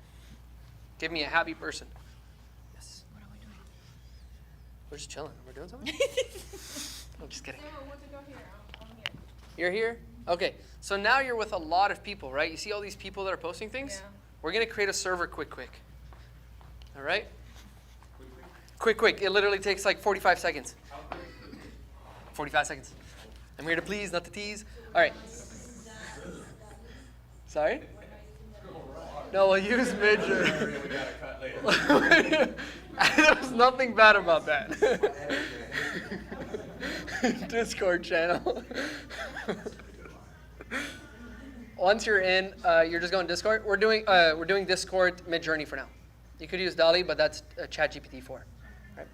Give me a happy person. Yes. What are we doing? We're just chilling. We're doing something? I'm just kidding. Sarah, what to go here? I'm here. You're here? Okay, so now you're with a lot of people, right? You see all these people that are posting things? Yeah. We're gonna create a server quick. All right? Quick. It literally takes like 45 seconds. 45 seconds. I'm here to please, not to tease. All right. Sorry? No, we'll use Midjourney. There's nothing bad about that. Discord channel. Once you're in, you're just going Discord. We're doing Discord Midjourney for now. You could use DALL-E, but that's ChatGPT 4. Right?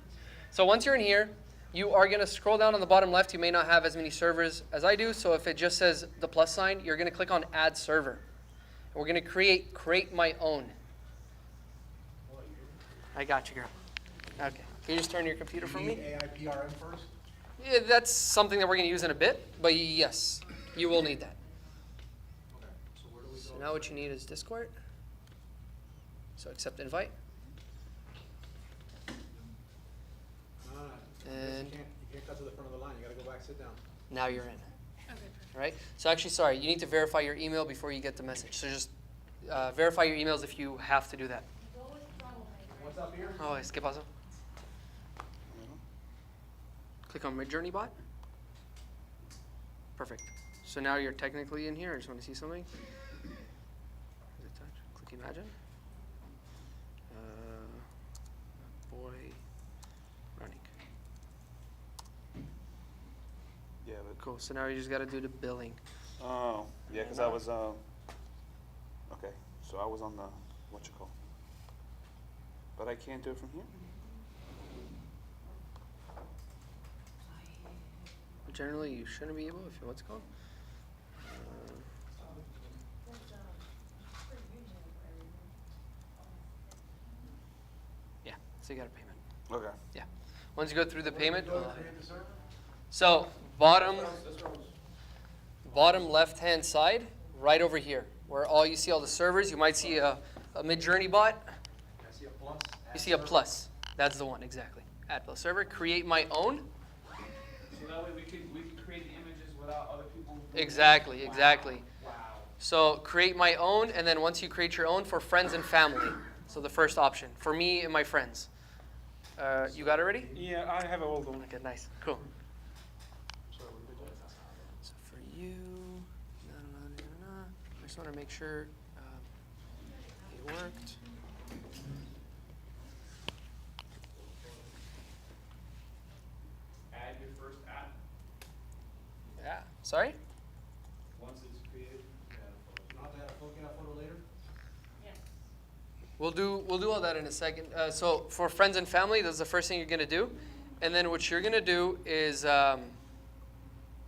So once you're in here, you are going to scroll down on the bottom left. You may not have as many servers as I do, so if it just says the plus sign, you're going to click on Add Server. And we're going to create my own. I got you, girl. Okay. Can you just turn your computer for me? AIPRM first? Yeah, that's something that we're going to use in a bit, but yes, you will need that. Okay, so where do we go? So now what you need is Discord. So accept invite. And you can't cut to the front of the line. You got to go back, sit down. now you're in. All right. So actually, sorry, you need to verify your email before you get the message. So just verify your emails if you have to do that. What's up here? Oh, es que pasó? Click on Midjourney bot. Perfect. So now you're technically in here. I just want to see something. Is it touch? Click imagine. Boy running. Yeah, but Cool. So now you just got to do the billing. oh, yeah, because I was okay. So I was on the what you call, but I can't do it from here. Generally, you shouldn't be able if you what's it called. Yeah. So you got a payment. Okay. Yeah. Once you go through the payment. Create the server? So bottom left-hand side, right over here, where you see all the servers. You might see a Midjourney bot. I see a plus. You see a plus. That's the one, exactly. Add plus server. Create my own. So that way we could create the images without other people. Exactly, exactly. Wow. So create my own, and then once you create your own, for friends and family. So the first option, for me and my friends. You got it ready? Yeah, I have it all done. Okay, nice, cool. So for you, I just want to make sure it worked. Add your first app. Yeah. Sorry? Once it's created, Not that get a photo later? Yes. We'll do all that in a second. So for friends and family, that's the first thing you're gonna do, and then what you're gonna do is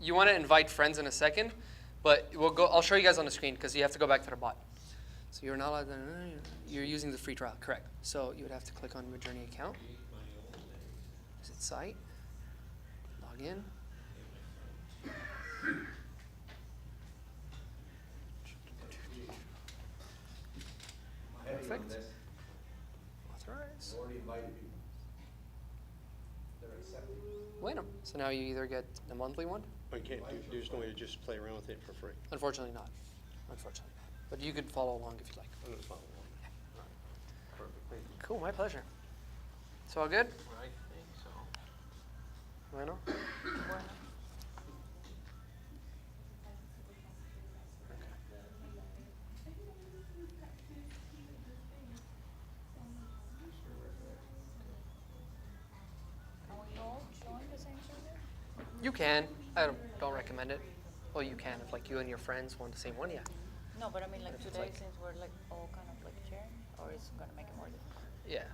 you want to invite friends in a second, but I'll show you guys on the screen because you have to go back to the bot. So you're not allowed to. You're using the free trial, correct? So you would have to click on Midjourney account. Visit site. Log in. Perfect. Authorize. Already invited people. They're accepting. Bueno. So now you either get the monthly one. But you can't there's no way to just play around with it for free. Unfortunately not. Unfortunately not. But you could follow along if you'd like. I'm gonna follow along. All right. Perfect, thank you. Cool, my pleasure. So all good? I think so. Bueno. Are we all showing the same server? You can. I don't recommend it. Well, you can if like you and your friends want the same one, yeah. No, but I mean like If it's today, like- since we're like all kind of like sharing, or it's gonna make it more difficult? Yeah.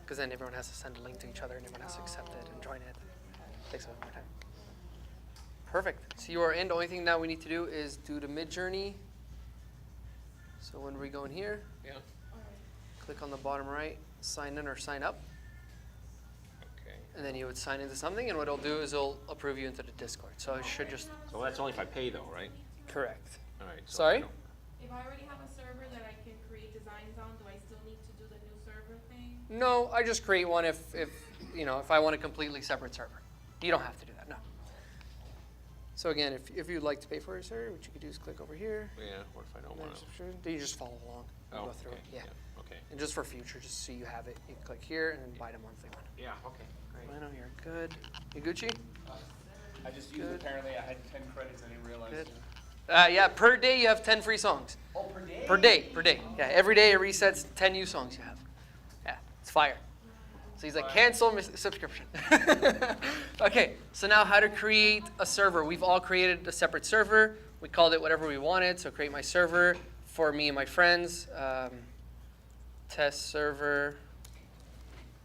Because then everyone has to send a link to each other and everyone has to accept it and join it. Takes a little more time. Perfect. So you are in. The only thing now we need to do is do the Midjourney. So when we go in here, Yeah. click on the bottom right, sign in or sign up. Okay. And then you would sign into something, and what it'll do is it'll approve you into the Discord. So it should just. So that's only if I pay though, right? Correct. All right. So Sorry? I don't- If I already have a server that I can create designs on, do I still need to do the new server thing? No, I just create one if I want a completely separate server. You don't have to do that, no. So again, if you'd like to pay for a server, what you could do is click over here. Yeah, what if I don't and then want to? subscription. Then you just follow along. and Oh, go through okay, it. Yeah. okay. And just for future, just so you have it, you can click here and then buy the monthly one. Yeah, okay, great. I know you're good. You Gucci? I just used, Good. apparently I had 10 credits, I didn't realize. Good. Yeah, per day you have 10 free songs. Oh, per day? Per day. Yeah, every day it resets 10 new songs you have. Yeah, it's fire. So he's like, cancel subscription. Okay, so now how to create a server. We've all created a separate server. We called it whatever we wanted. So create my server for me and my friends. Test server,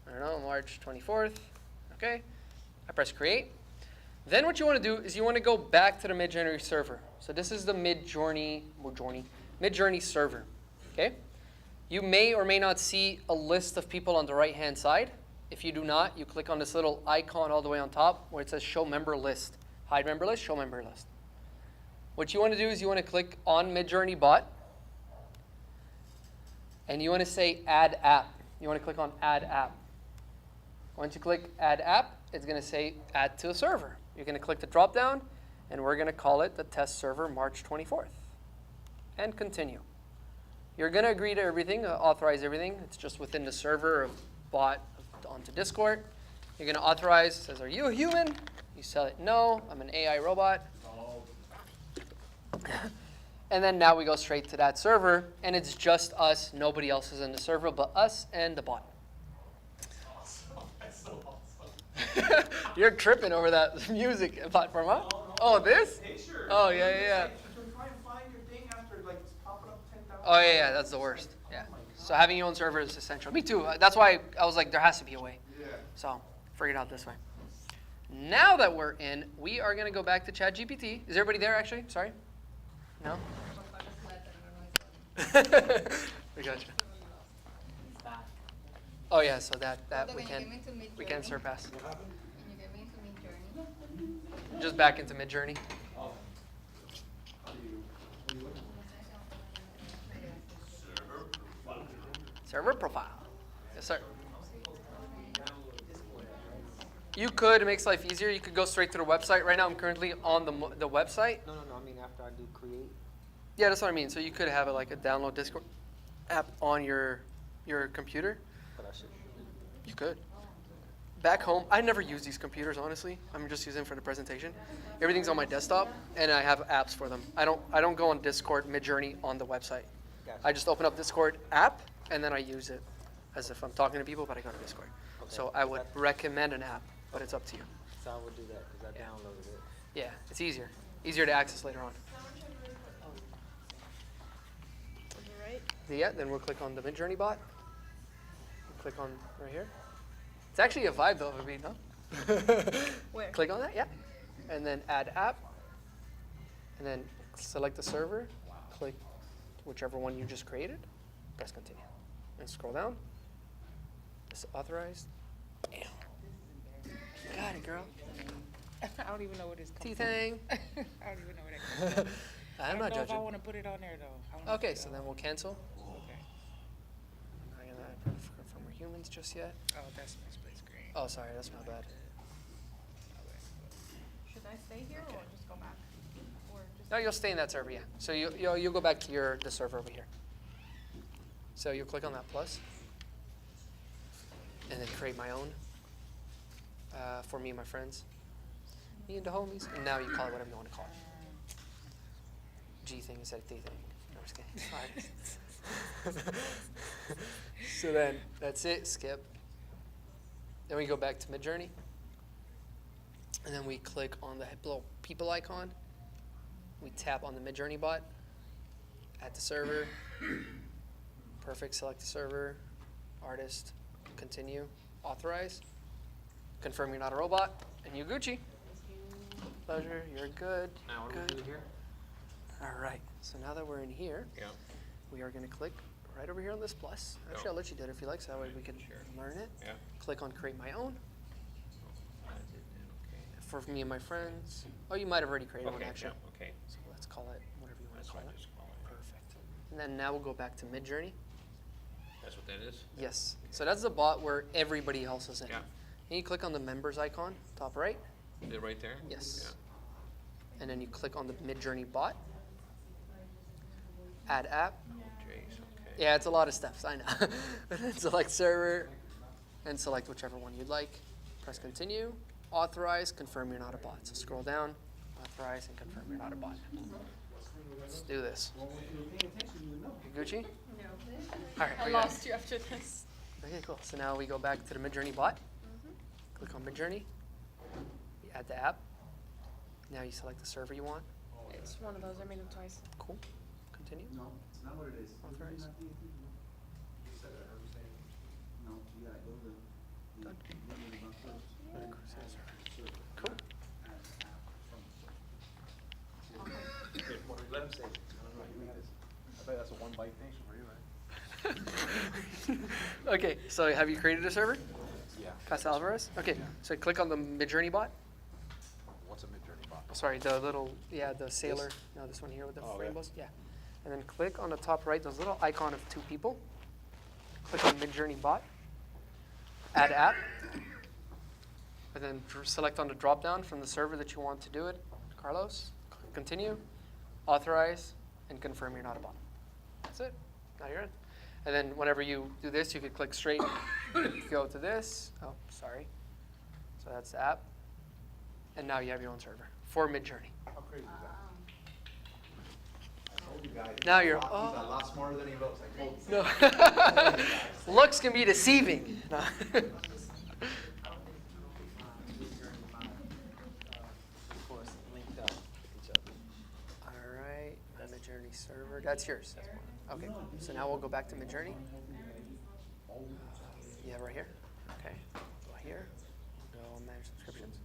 I don't know, March 24th. Okay, I press create. Then what you want to do is you want to go back to the Midjourney server. So this is the Midjourney server. Okay, you may or may not see a list of people on the right-hand side. If you do not, you click on this little icon all the way on top where it says show member list. Hide member list, show member list. What you want to do is you want to click on Midjourney bot. And you want to say add app. You want to click on add app. Once you click add app, it's going to say add to a server. You're going to click the drop down, and we're going to call it the test server March 24th. And continue. You're going to agree to everything, authorize everything. It's just within the server of bot onto Discord. You're going to authorize. It says, are you a human? You tell it, no, I'm an AI robot. And then now we go straight to that server, and it's just us. Nobody else is in the server but us and the bot. That's so awesome. You're tripping over that music platform, huh? Oh, this? Picture. Oh, yeah. You try and find your thing after like it's popping up 10,000. Oh, yeah, that's the worst. Yeah. So having your own server is essential. Me too. That's why I was like, there has to be a way. Yeah. So figured it out this way. Now that we're in, we are going to go back to ChatGPT. Is everybody there, actually? Sorry? No? We got you. Oh, yeah, so that we can surpass. Can you get me into Midjourney? Just back into Midjourney. Server profile. Yes, sir. You could. It makes life easier. You could go straight to the website. Right now, I'm currently on the website. No, I mean after I do create. Yeah, that's what I mean. So you could have like a download Discord app on your computer. But I should. You could. Back home, I never use these computers, honestly. I'm just using them for the presentation. Everything's on my desktop, and I have apps for them. I don't go on Discord, Midjourney on the website. Gotcha. I just open up Discord app, and then I use it as if I'm talking to people, but I go to Discord. Okay. So I would recommend an app, but it's up to you. So I would do that because I downloaded it. Yeah, it's easier. Easier to access later on. Yeah, then we'll click on the Midjourney bot. Click on right here. It's actually a vibe though, I mean, huh? Where? Click on that, yeah. And then add app. And then select the server. Click whichever one you just created. Press continue. And scroll down. It's authorized. Bam. Got it, girl. I don't even know what it's called. T-Thang. I don't even know what it comes I'm I don't not know if judging. I want to put it on there though. Okay, so then we'll cancel. Okay. I'm not gonna confirm we're humans just yet. Oh, that's my split screen. Oh, sorry, that's my bad. Should I stay here or just go back? Or just No, you'll stay in that server, yeah. So you'll go back to the server over here. So you'll click on that plus, and then create my own for me and my friends, me and the homies. And now you call it whatever you want to call it. G thing instead of T thing. No, I'm just kidding. So then that's it. Skip. Then we go back to Midjourney, and then we click on the little people icon. We tap on the Midjourney bot, add the server, perfect, select the server, artist, continue, authorize, confirm you're not a robot, and you Gucci. Pleasure, you're good. Now, what do we do here? All right, so now that we're in here, Yeah. we are going to click right over here on this plus. Actually, I'll let you do it if you like, so that way we can learn it. Yeah. Click on create my own Find it, okay. for me and my friends. Oh, you might have already created one, Okay, actually. yeah, okay. So let's call it whatever you want That's to call what I it. just call it. Perfect. And then now we'll go back to Midjourney. That's what that is? Yes. So that's the bot where everybody else is in. Yeah. And you click on the members icon, top right. Is it right there? Yes. Yeah. And then you click on the Midjourney bot. Add app. Jace, okay. Yeah, it's a lot of steps, I know. And then select server and select whichever one you'd like. Press continue. Authorize, confirm you're not a bot. So scroll down, authorize, and confirm you're not a bot. Let's do this. Well, if you're paying attention, you would know. You Gucci? No. All right, I we got it. lost you after this. Okay, cool. So now we go back to the Midjourney bot. Click on Midjourney. You add the app. Now you select the server you want. It's one of those. I made them twice. Cool. Continue. No, it's not what it is. Authorize. You said it, I heard you say it. No, you gotta go to the. Done. Cool. Cool. Let him say it. I don't know, you got this. I bet that's a one bite thing for you, right? Okay, so have you created a server? Yeah. Casa Alvarez? Okay, so click on the Midjourney bot. What's a Midjourney bot? Oh, sorry, the little, the sailor. No, this one here with the Oh, okay. rainbows. Yeah. And then click on the top right, those little icon of two people. Click on Midjourney bot. Add app. And then select on the drop down from the server that you want to do it. Carlos. Continue. Authorize. And confirm you're not a bot. That's it. Now you're in. And then whenever you do this, you could click straight, go to this. Oh, sorry. So that's the app. And now you have your own server for Midjourney. How crazy is that? I told you guys. Now you're- He's a lot smarter than he looks. I told you. No. Looks can be deceiving. No. All right, the Midjourney server. That's yours. That's one. Okay, so now we'll go back to Midjourney. You have it right here. Okay, go here. Go manage subscriptions.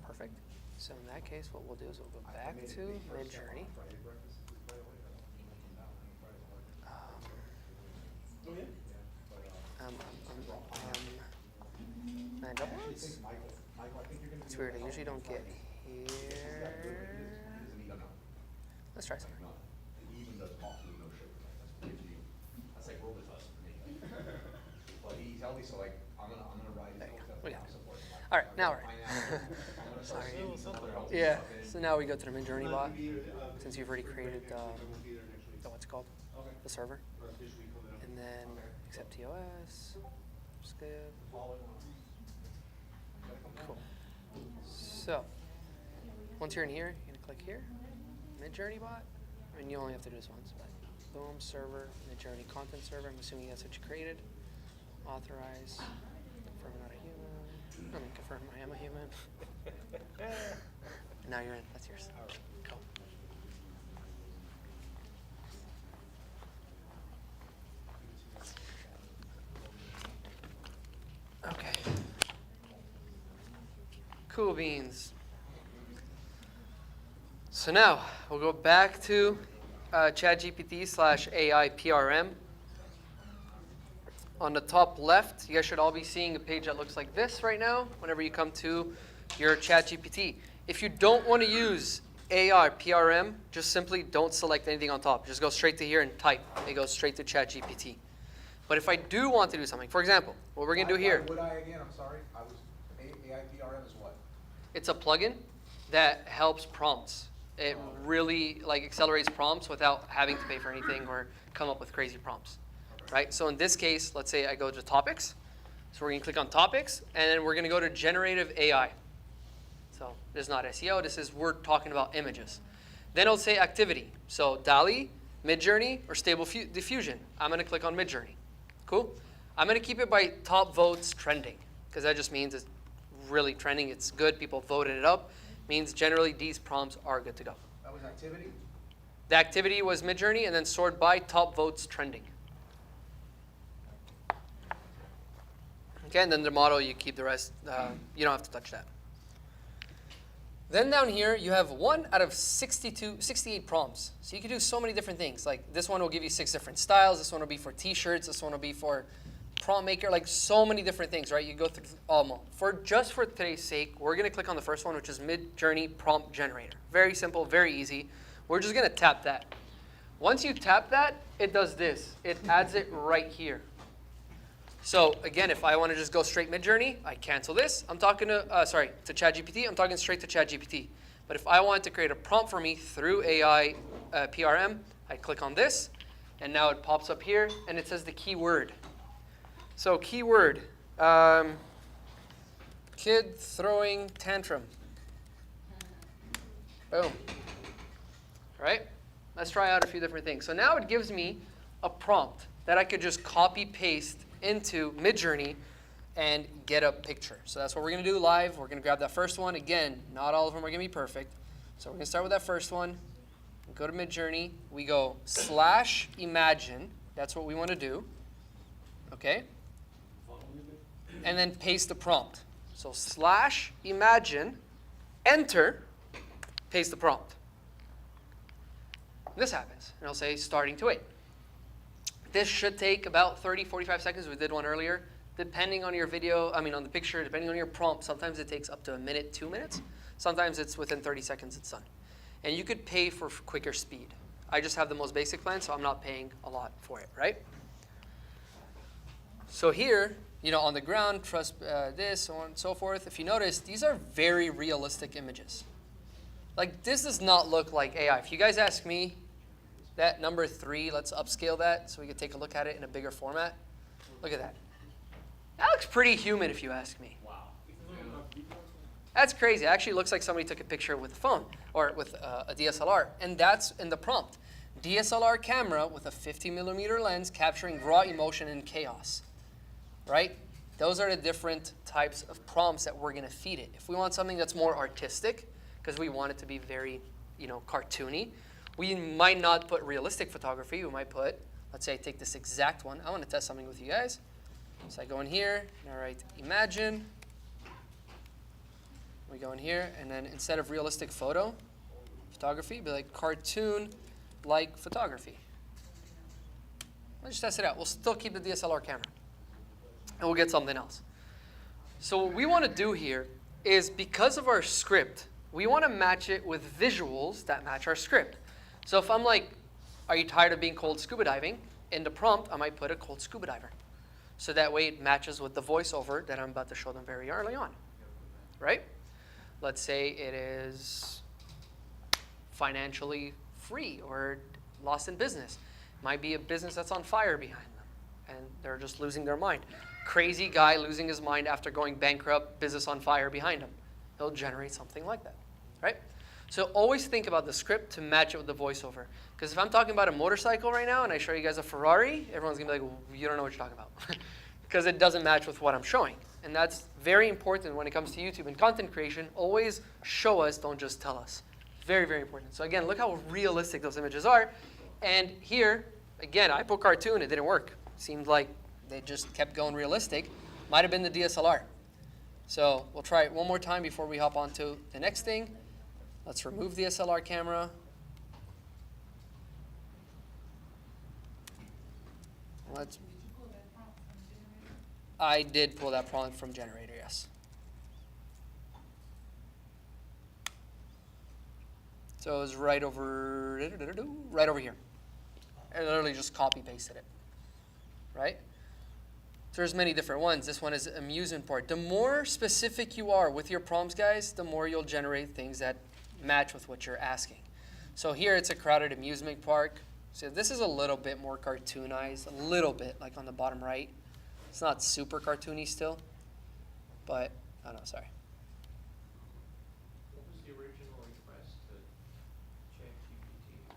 Perfect. So in that case, what we'll do is we'll go back to Midjourney. Man, doubles? It's weird. I usually don't get here. Let's try something. He even does coffee, no sugar. That's like Robitussin for me. But he's healthy, so like I'm gonna ride his We got it. All right, now we're in. Sorry. Yeah. So now we go to the Midjourney bot. Since you've already created what's it called? The server. And then accept TOS. Skip. Cool. So once you're in here, you're gonna click here. Midjourney bot. I mean, you only have to do this once, but boom, server, Midjourney content server. I'm assuming that's what you created. Authorize. Confirm I'm not a human. I mean, confirm I am a human. And now you're in. That's yours. Cool. Okay. Cool beans. So now we'll go back to ChatGPT/AI PRM. On the top left, you guys should all be seeing a page that looks like this right now whenever you come to your ChatGPT. If you don't want to use AI PRM, just simply don't select anything on top. Just go straight to here and type. It goes straight to ChatGPT. But if I do want to do something, for example, what we're going to do here. Would I again? I'm sorry. I was AIPRM is what? It's a plugin that helps prompts. It really accelerates prompts without having to pay for anything or come up with crazy prompts. Right? So in this case, let's say I go to topics. So we're going to click on topics, and then we're going to go to generative AI. So this is not SEO. This is we're talking about images. Then it'll say activity. So DALL-E, Midjourney, or Stable Diffusion. I'm going to click on Midjourney. Cool? I'm going to keep it by top votes trending, because that just means it's really trending. It's good. People voted it up. Means generally these prompts are good to go. That was activity? The activity was Midjourney, and then sort by top votes trending. Okay, and then the model, you keep the rest. You don't have to touch that. Then down here, you have 1 out of 68 prompts. So you can do so many different things. Like this one will give you 6 different styles. This one will be for t-shirts. This one will be for prompt maker. Like so many different things, right? You go through all of them. Just for today's sake, we're going to click on the first one, which is Midjourney Prompt Generator. Very simple, very easy. We're just going to tap that. Once you tap that, it does this. It adds it right here. So again, if I want to just go straight Midjourney, I cancel this. I'm talking to ChatGPT. I'm talking straight to ChatGPT. But if I want to create a prompt for me through AI PRM, I click on this, and now it pops up here, and it says the keyword. So keyword, kid throwing tantrum. Boom. Right? Let's try out a few different things. So now it gives me a prompt that I could just copy paste into Midjourney and get a picture. So that's what we're going to do live. We're going to grab that first one. Again, not all of them are going to be perfect. So we're going to start with that first one. Go to Midjourney. We go /imagine. That's what we want to do. Okay? And then paste the prompt. So /imagine, enter, paste the prompt. This happens. And it'll say starting to wait. This should take about 30, 45 seconds. We did one earlier. Depending on your video, on the picture, depending on your prompt, sometimes it takes up to a minute, 2 minutes. Sometimes it's within 30 seconds it's done. And you could pay for quicker speed. I just have the most basic plan, so I'm not paying a lot for it, right? So here, on the ground, trust this, so on and so forth. If you notice, these are very realistic images. Like, this does not look like AI. If you guys ask me, that number 3, let's upscale that so we can take a look at it in a bigger format. Look at that. That looks pretty human if you ask me. Wow. That's crazy. It actually looks like somebody took a picture with a phone or with a DSLR. And that's in the prompt. DSLR camera with a 50mm lens capturing raw emotion and chaos. Right? Those are the different types of prompts that we're going to feed it. If we want something that's more artistic, because we want it to be very, cartoony, we might not put realistic photography. We might put, let's say I take this exact one. I want to test something with you guys. So I go in here, and I write imagine. We go in here, and then instead of realistic photography, be like cartoon-like photography. Let's just test it out. We'll still keep the DSLR camera, and we'll get something else. So what we want to do here is, because of our script, we want to match it with visuals that match our script. So if I'm like, are you tired of being cold scuba diving? In the prompt, I might put a cold scuba diver. So that way it matches with the voiceover that I'm about to show them very early on, right? Let's say it is financially free or lost in business. Might be a business that's on fire behind them, and they're just losing their mind. Crazy guy losing his mind after going bankrupt, business on fire behind him. He'll generate something like that, right? So always think about the script to match it with the voiceover. Because if I'm talking about a motorcycle right now and I show you guys a Ferrari, everyone's going to be like, well, you don't know what you're talking about. Because it doesn't match with what I'm showing. And that's very important when it comes to YouTube and content creation. Always show us, don't just tell us. Very, very important. So again, look how realistic those images are. And here, again, I put cartoon. It didn't work. Seemed like they just kept going realistic. Might have been the DSLR. So we'll try it one more time before we hop on to the next thing. Let's remove the DSLR camera. I did pull that prompt from Generator, yes. So it was right over here. I literally just copy pasted it, right? So there's many different ones. This one is amusement park. The more specific you are with your prompts, guys, the more you'll generate things that match with what you're asking. So here it's a crowded amusement park. So this is a little bit more cartoonized, a little bit, like on the bottom right. It's not super cartoony still, but, oh no, sorry. What was the original request to ChatGPT?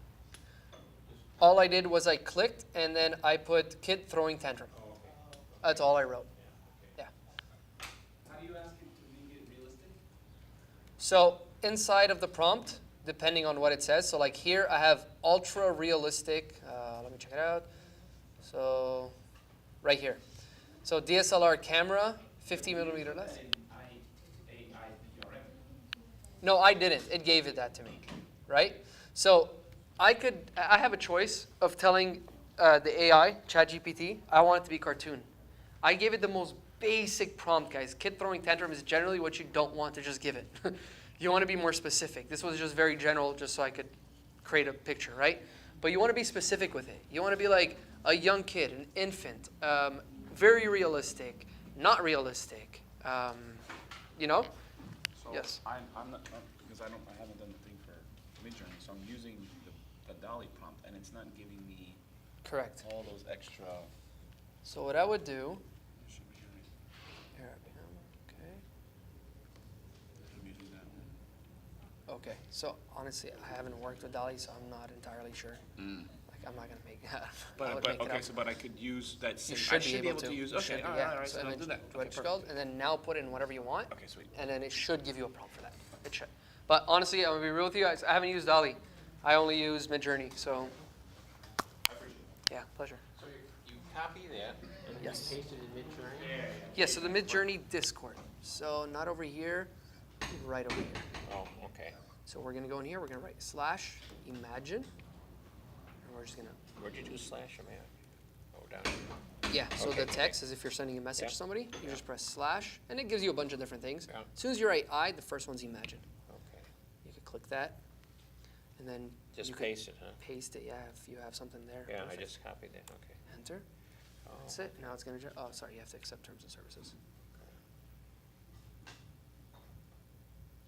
All I did was I clicked, and then I put kid throwing tantrum. Oh, okay. That's all I wrote. Yeah. How do you ask it to make it realistic? So inside of the prompt, depending on what it says, so like here I have ultra realistic, let me check it out. So right here. So DSLR camera, 50mm lens. No, I didn't. It gave it that to me, right? So I have a choice of telling the AI, ChatGPT, I want it to be cartoon. I gave it the most basic prompt, guys. Kid throwing tantrum is generally what you don't want to just give it. You want to be more specific. This was just very general, just so I could create a picture, right? But you want to be specific with it. You want to be like a young kid, an infant, very realistic, not realistic, you know? So yes. I'm not, because I haven't done the thing for Midjourney, so I'm using the Dolly prompt, and it's not giving me correct all those extra. So what I would do. Here, okay. I'm using that one. Okay, so honestly, I haven't worked with DALL-E, so I'm not entirely sure. Mm. Like, I'm not gonna make that. But okay, so but I could use that You same. I should be able to. use. You Okay, should be, all yeah. right. So and I'll then do that. what Okay, it's called, perfect. and then now put in whatever you want. Okay, sweet. And then it should give you a prompt for that. It should. But honestly, I'm gonna be real with you guys. I haven't used DALL-E. I only use Midjourney. So yeah, pleasure. So you copy that and Yes. you paste it in Midjourney? Yeah. So the Midjourney Discord. So not over here, right over here. Oh, okay. So we're gonna go in here. We're gonna write /imagine, and we're just gonna. Where'd you do slash or man? Oh, down here. Yeah, so Okay. the text is if you're sending a message Yep. to somebody, you just press /, and it gives you a bunch of different things. Yeah. As soon as you write I, the first one's imagine. Okay. You could click that, and then Just you could paste it, huh? paste it, yeah, if you have something there. Yeah, I Perfect. just copied that, okay. Enter. Oh. That's it. Now it's gonna, oh, sorry, you have to accept terms and services.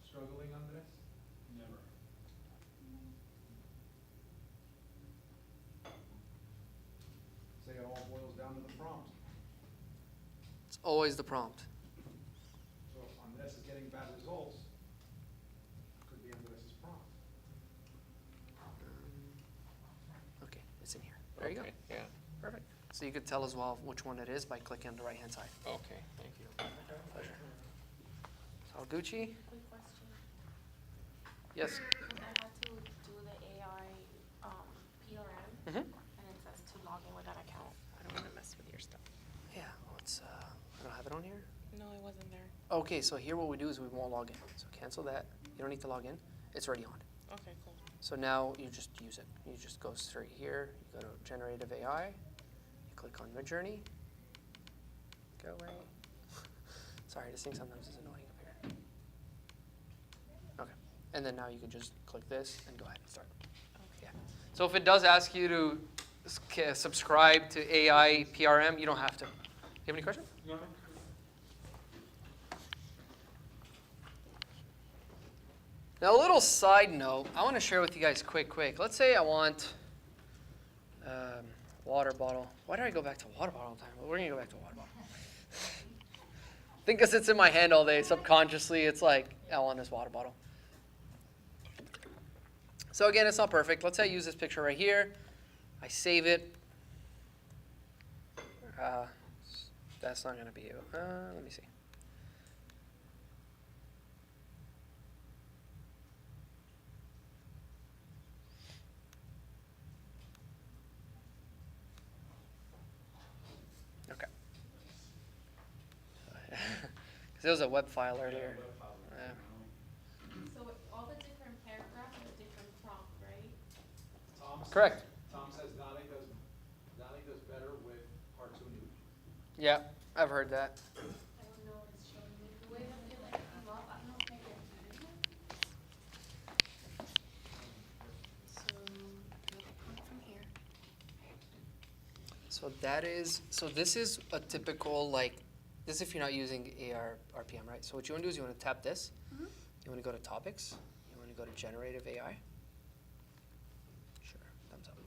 Struggling on this? Never. Say it all boils down to the prompt. It's always the prompt. So if Andres is getting bad results, could be Andres's prompt. Okay, it's in here. There you go. Okay, yeah. Perfect. So you could tell as well which one it is by clicking on the right-hand side. Okay, thank you. Pleasure. It's all Gucci. Quick question. Yes. I had to do the AI PRM, Mhm. and it says to log in with that account. I don't want to mess with your stuff. Yeah, let's, I don't have it on here. No, it wasn't there. Okay, so here what we do is we won't log in. So cancel that. You don't need to log in. It's already on. Okay, cool. So now you just use it. You just go straight here. You go to Generative AI. You click on Midjourney. Go away. Sorry, this thing sometimes is annoying up here. Okay, and then now you can just click this and go ahead and start. Yeah. So if it does ask you to subscribe to AI PRM, you don't have to. You have any questions? No. Now, a little side note, I want to share with you guys quick. Let's say I want water bottle. Why do I go back to water bottle all the time? Well, we're going to go back to water bottle. I think because it's in my hand all day, subconsciously, it's like, I want this water bottle. So again, it's not perfect. Let's say I use this picture right here. I save it. That's not going to be it. Let me see. Okay. Because it was a web file earlier. Yeah. So all the different paragraphs are different prompt, right? Correct. Tom says DALL-E does better with cartoon images. Yeah, I've heard that. I don't know what it's showing me. The way that it like came up, I don't know if maybe I'm doing it. So, it'll come from here. So this is a typical, like, this if you're not using AR RPM, right? So what you want to do is you want to tap this. Mhm. You want to go to topics. You want to go to generative AI. Sure, thumbs up.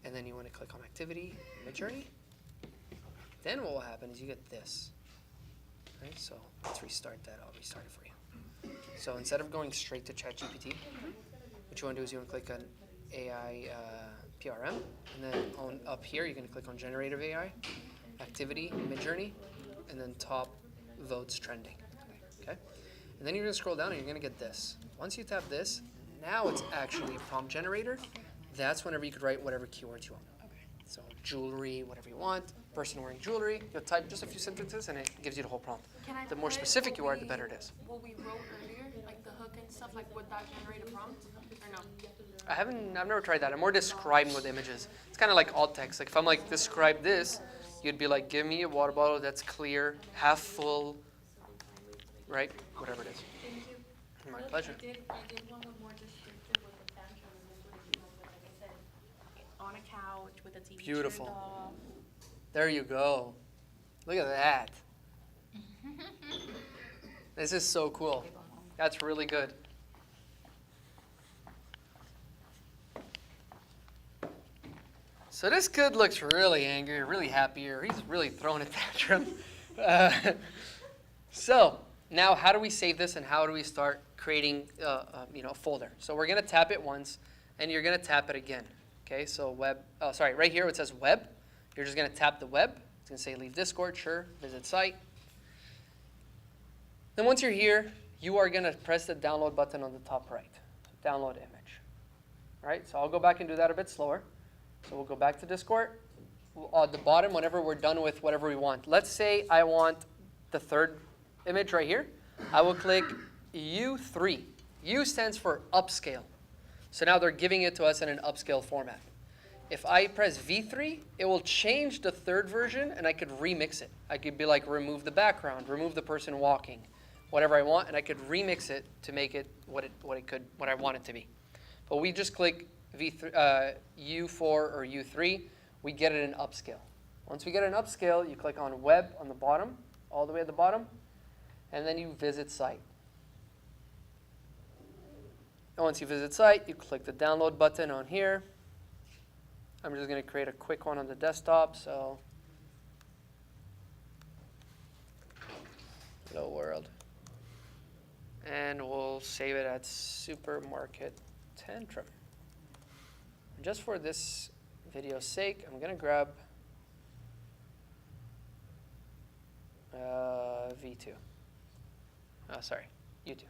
And then you want to click on activity, Midjourney. Then what will happen is you get this. Right, so let's restart that. I'll restart it for you. So instead of going straight to ChatGPT, what you want to do is you want to click on AI PRM, and then up here you're going to click on generative AI, activity, Midjourney, and then top votes trending. Okay, and then you're going to scroll down and you're going to get this. Once you tap this, now it's actually a prompt generator. That's whenever you could write whatever keywords you want. So jewelry, whatever you want, person wearing jewelry. You'll type just a few sentences and it gives you the whole prompt. The more specific you are, the better it is. What we wrote earlier, like the hook and stuff, like would that generate a prompt or no? I've never tried that. I'm more describing with images. It's kind of like alt text. Like if I'm like, describe this, you'd be like, give me a water bottle that's clear, half full, right? Whatever it is. Thank you. My pleasure. I did one with more descriptive with the tantrum, and that's what it came up with, like I said, on a couch with a TV Beautiful. turned off. There you go. Look at that. This is so cool. That's really good. So this kid looks really angry, really happy, or he's really throwing a tantrum. So now how do we save this and how do we start creating a folder. So we're gonna tap it once, and you're gonna tap it again. Okay, so right here it says web. You're just gonna tap the web. It's gonna say leave Discord, sure, visit site. Then once you're here, you are gonna press the download button on the top right. Download image. All right, so I'll go back and do that a bit slower. So we'll go back to Discord. At the bottom, whenever we're done with whatever we want. Let's say I want the third image right here. I will click U3. U stands for upscale. So now they're giving it to us in an upscale format. If I press V3, it will change the third version, and I could remix it. I could be like, remove the background, remove the person walking, whatever I want, and I could remix it to make it what I want it to be. But we just click U4 or U3, we get it in upscale. Once we get an upscale, you click on web on the bottom, all the way at the bottom, and then you visit site. And once you visit site, you click the download button on here. I'm just going to create a quick one on the desktop, so hello world. And we'll save it at Supermarket Tantrum. And just for this video's sake, I'm going to grab V2. Oh, sorry, U2.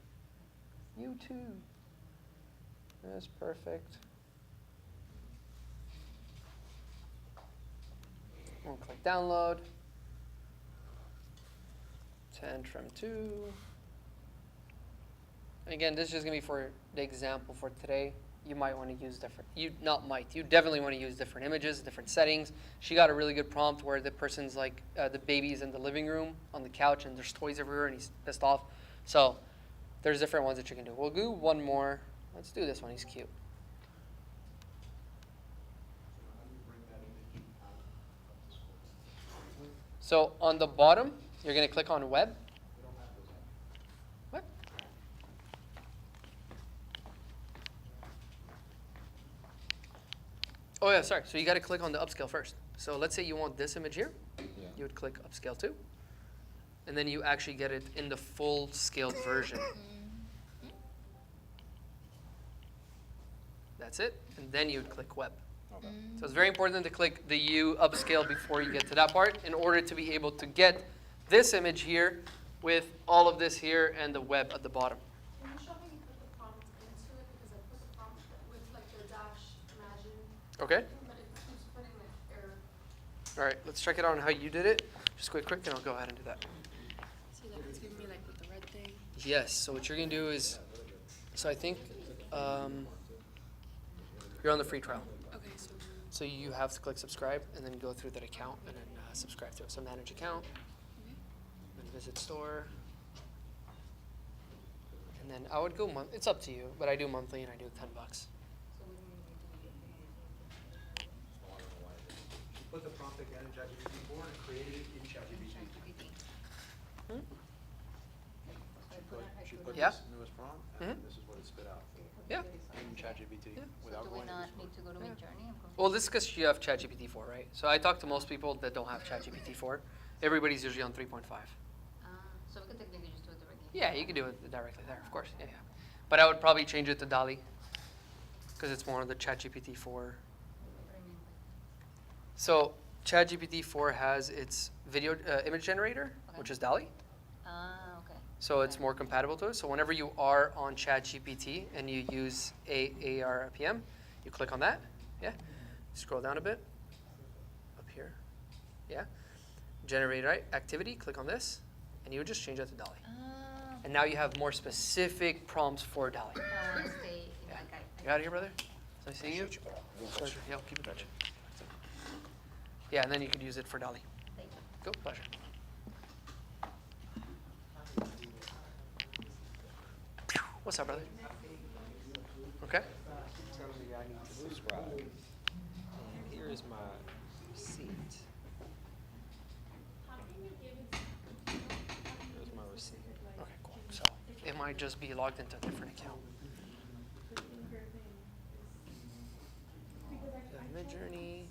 U2. That's perfect. We'll click download. Tantrum 2. And again, this is just going to be for the example for today. You might want to use different, you definitely want to use different images, different settings. She got a really good prompt where the person's like, the baby's in the living room on the couch and there's toys everywhere and he's pissed off. So there's different ones that you can do. We'll do one more. Let's do this one, he's cute. So on the bottom, you're going to click on web. What? Oh yeah, sorry. So you got to click on the upscale first. So let's say you want this image here. Yeah. You would click upscale 2. And then you actually get it in the full scaled version. That's it. And then you would click web. Okay. So it's very important to click the U upscale before you get to that part in order to be able to get this image here with all of this here and the web at the bottom. Can you show me you put the prompt into it? Because I put the prompt with like the dash imagine. Okay. But it keeps putting like error. All right, let's check it out on how you did it. Just quick, and I'll go ahead and do that. See, like it's giving me like with the red thing. Yes, so what you're going to do is, so I think you're on the free trial. Okay, So you have to click subscribe and then go through that account and then subscribe to it. So manage account, then visit store. And then I would go it's up to you, but I do monthly and I do $10. Put the prompt again in ChatGPT 4 and created it in ChatGPT. She put Yeah. this newest prompt, and this is what it spit out. Yeah. In ChatGPT, without Do we going not into need to go to Midjourney? Well, this is because you have ChatGPT 4, right? So I talk to most people that don't have ChatGPT 4. Everybody's usually on 3.5. So we could technically just do it directly. Yeah, you can do it directly there, of course. Yeah. But I would probably change it to DALL-E because it's more of the ChatGPT 4. So ChatGPT 4 has its video image generator, which is DALL-E. Okay. So it's more compatible to it. So whenever you are on ChatGPT and you use ARPM, you click on that. Yeah. Scroll down a bit. Up here. Yeah. Generate activity. Click on this, and you would just change that to DALL-E. And now you have more specific prompts for DALL-E. Yeah. You out of here, brother? Nice seeing you. Pleasure. Yeah, keep in touch. Yeah, and then you could use it for DALL-E. Go, pleasure. What's up, brother? Okay. Tell me I need to subscribe. And here is my receipt. Here's my receipt. Okay, cool. So it might just be logged into a different account. Midjourney.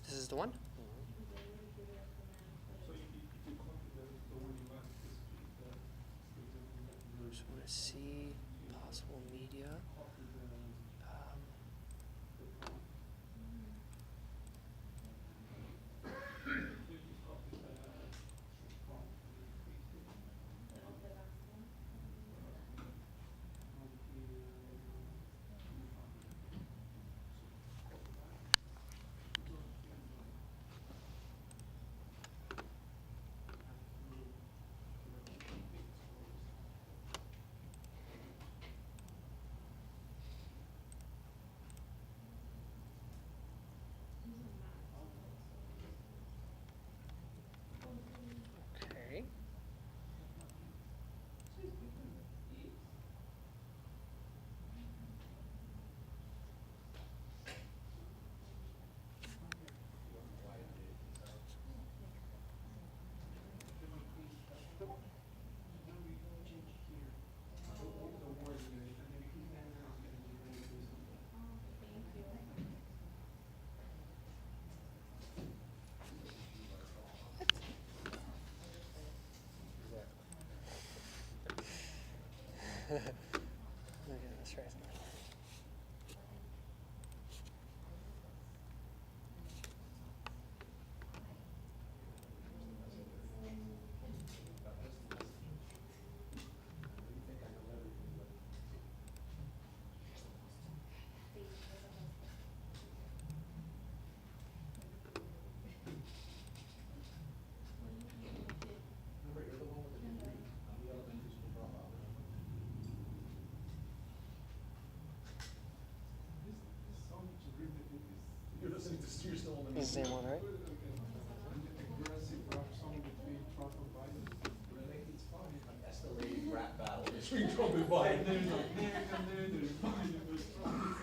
This is the one? Okay, let's try something. Remember, you're the one with the degree. I'm the elementary school dropout, remember? This sound is really, You're listening to You're still on the It's the same one, right? aggressive rap song between Trump and Biden. Really? It's funny. An escalating rap battle between Trump and Biden. There's Biden, there's Trump.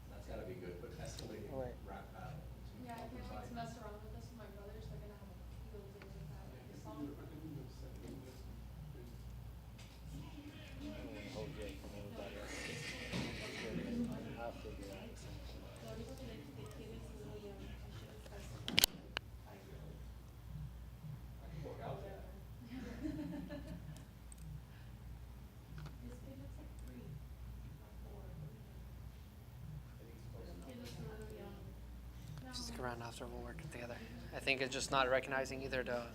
That's gotta be good, but escalating Oh, wait. rap battle. between Yeah, I Trump can't and wait to Biden. mess around with this with my brothers. They're gonna have a field day with that. Like, the song. I'll figure it out. No, digo que the kid is really young. I should have specified. 5-year-old. I can work out that. This kid looks like 3 or 4. The kid looks really young. No. Stick around after, we'll work together. I think it's just not recognizing either the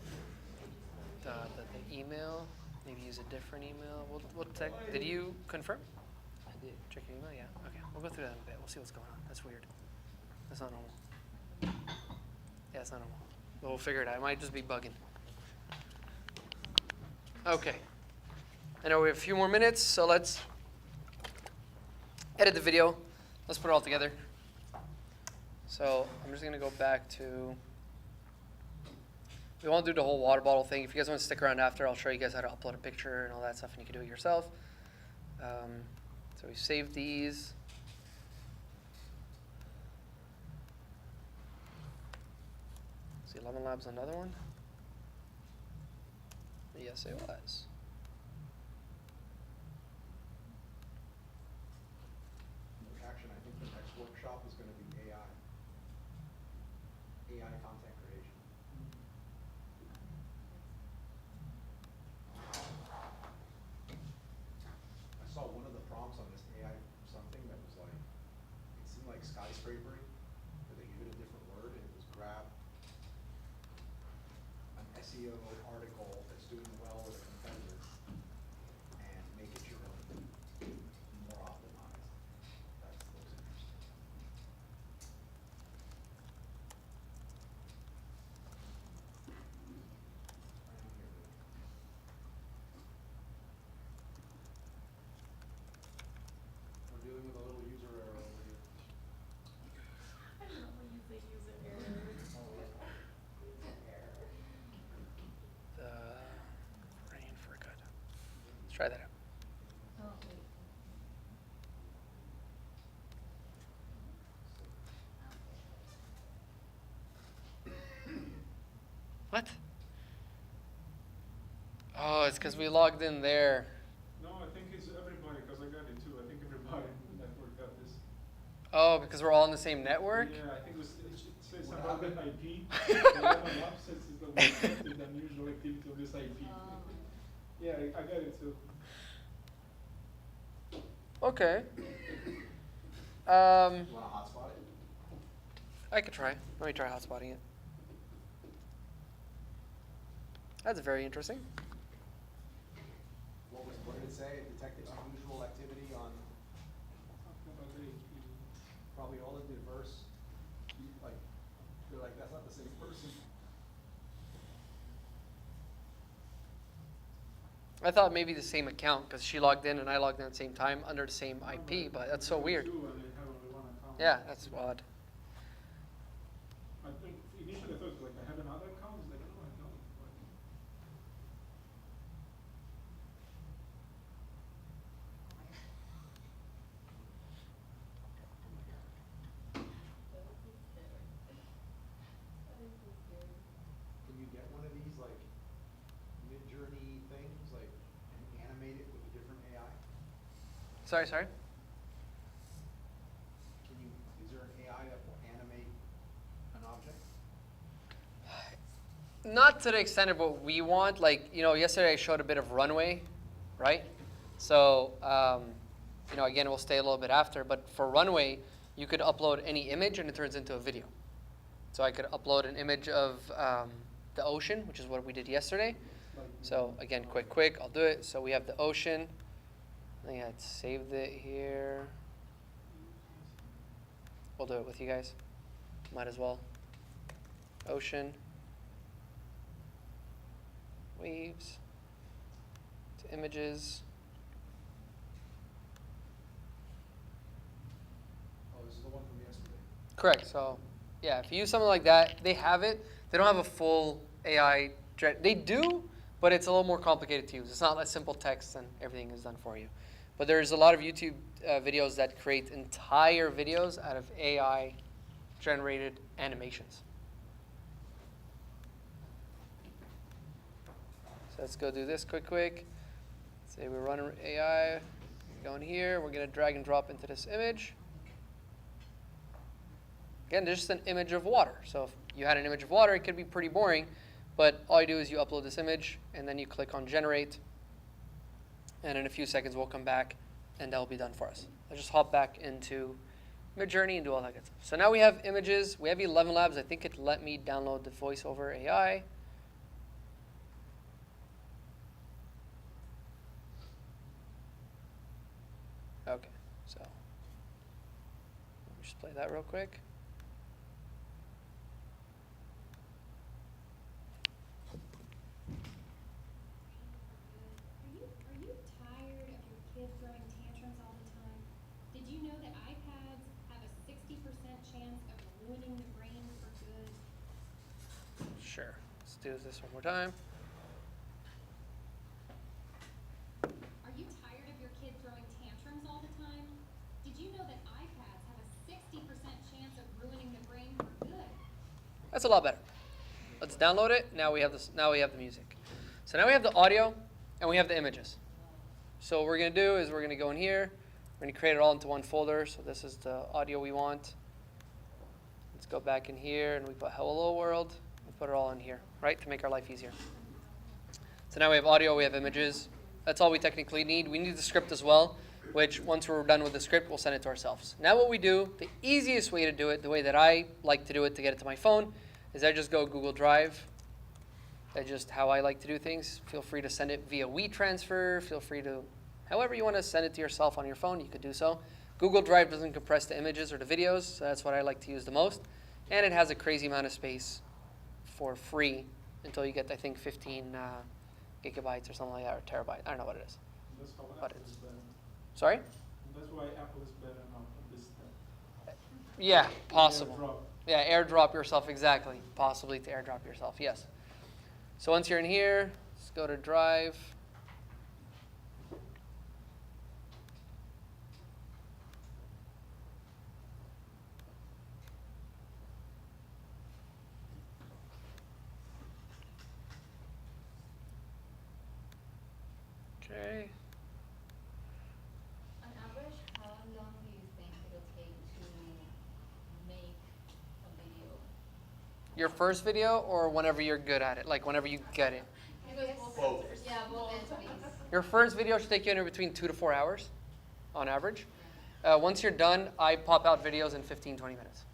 email. Maybe use a different email. We'll check. Did you confirm? I did. Check your email? Yeah. Okay. We'll go through that in a bit. We'll see what's going on. That's weird. That's not normal. Yeah, it's not normal. But we'll figure it out. It might just be bugging. Okay. I know we have a few more minutes, so let's edit the video. Let's put it all together. So I'm just going to go back to... We won't do the whole water bottle thing. If you guys want to stick around after, I'll show you guys how to upload a picture and all that stuff, and you can do it yourself. So we saved these. See, 11 Labs, another one? Yes, it was. Action, I think the next workshop is gonna be AI. AI content creation. I saw one of the prompts on this AI something that was like, it seemed like skyscrapery, but they gave it a different word, and it was grab an SEO article that's doing well with a competitor and make it your own, more optimized. That looks interesting. We're dealing with a little user error over here. I love when you say user error. Rain for good. Let's try that out. Oh, wait. What? Oh, it's because we logged in there. No, I think it's everybody, because I got it too. I think everybody in the network got this. Oh, because we're all in the same network? Yeah, I think it says about the IP. The Lemon Lab says it's the most active and unusual activity of this IP. Yeah, I got it too. Okay. You wanna hotspot it? I could try. Let me try hotspotting it. That's very interesting. What did it say? It detected unusual activity on probably all the diverse, like, they're like, that's not the same person. I thought maybe the same account because she logged in and I logged in at the same time under the same IP, but that's so weird. Yeah, that's odd. I think initially I thought it was like I have another account. It's like, no, I don't. Can you get one of these like mid-journey things, like, and animate it with a different AI? Sorry. Can you, is there an AI that will animate an object? not to the extent of what we want. Like, yesterday I showed a bit of runway, right? So, again, we'll stay a little bit after. But for runway, you could upload any image and it turns into a video. So I could upload an image of the ocean, which is what we did yesterday. So again, quick, I'll do it. So we have the ocean. I think I saved it here. We'll do it with you guys. Might as well. Ocean. Waves. To images. Oh, this is the one from yesterday. Correct. So, yeah, if you use something like that, they have it. They don't have a full AI. They do, but it's a little more complicated to use. It's not like simple text and everything is done for you. But there's a lot of YouTube videos that create entire videos out of AI-generated animations. So let's go do this quick. Say we run AI. Go in here. We're going to drag and drop into this image. Again, there's just an image of water. So if you had an image of water, it could be pretty boring. But all you do is you upload this image, and then you click on Generate. And in a few seconds, we'll come back, and that'll be done for us. I'll just hop back into Midjourney and do all that good stuff. So now we have images. We have 11 Labs. I think it let me download the VoiceOver AI. Okay, so let me just play that real quick. Are you tired of your kids throwing tantrums all the time? Did you know that iPads have a 60% chance of ruining the brain for good? Sure. Let's do this one more time. Are you tired of your kid throwing tantrums all the time? Did you know that iPads have a 60% chance of ruining the brain for good? That's a lot better. Let's download it. Now we have this. Now we have the music. So now we have the audio and we have the images. So what we're going to do is we're going to go in here. We're going to create it all into one folder. So this is the audio we want. Let's go back in here and we put Hello World. We put it all in here, right, to make our life easier. So now we have audio, we have images. That's all we technically need. We need the script as well, which once we're done with the script, we'll send it to ourselves. Now what we do, the easiest way to do it, the way that I like to do it to get it to my phone, is I just go Google Drive. That's just how I like to do things. Feel free to send it via WeTransfer. Feel free to, however you want to send it to yourself on your phone, you could do so. Google Drive doesn't compress the images or the videos, so that's what I like to use the most. And it has a crazy amount of space for free until you get, I think, 15 gigabytes or something like that, or terabyte. I don't know what it is. That's how But Apple is better. Sorry? That's why Apple is better now at this step. Yeah, possible. AirDrop. Yeah, airdrop yourself, exactly. Possibly to airdrop yourself, yes. So once you're in here, let's go to Drive. Okay. On average, how long do you think it'll take to make a video? Your first video or whenever you're good at it, like whenever you get it? Both. Yeah, both entities. Your first video should take you anywhere between 2 to 4 hours on average. Once you're done, I pop out videos in 15, 20 minutes.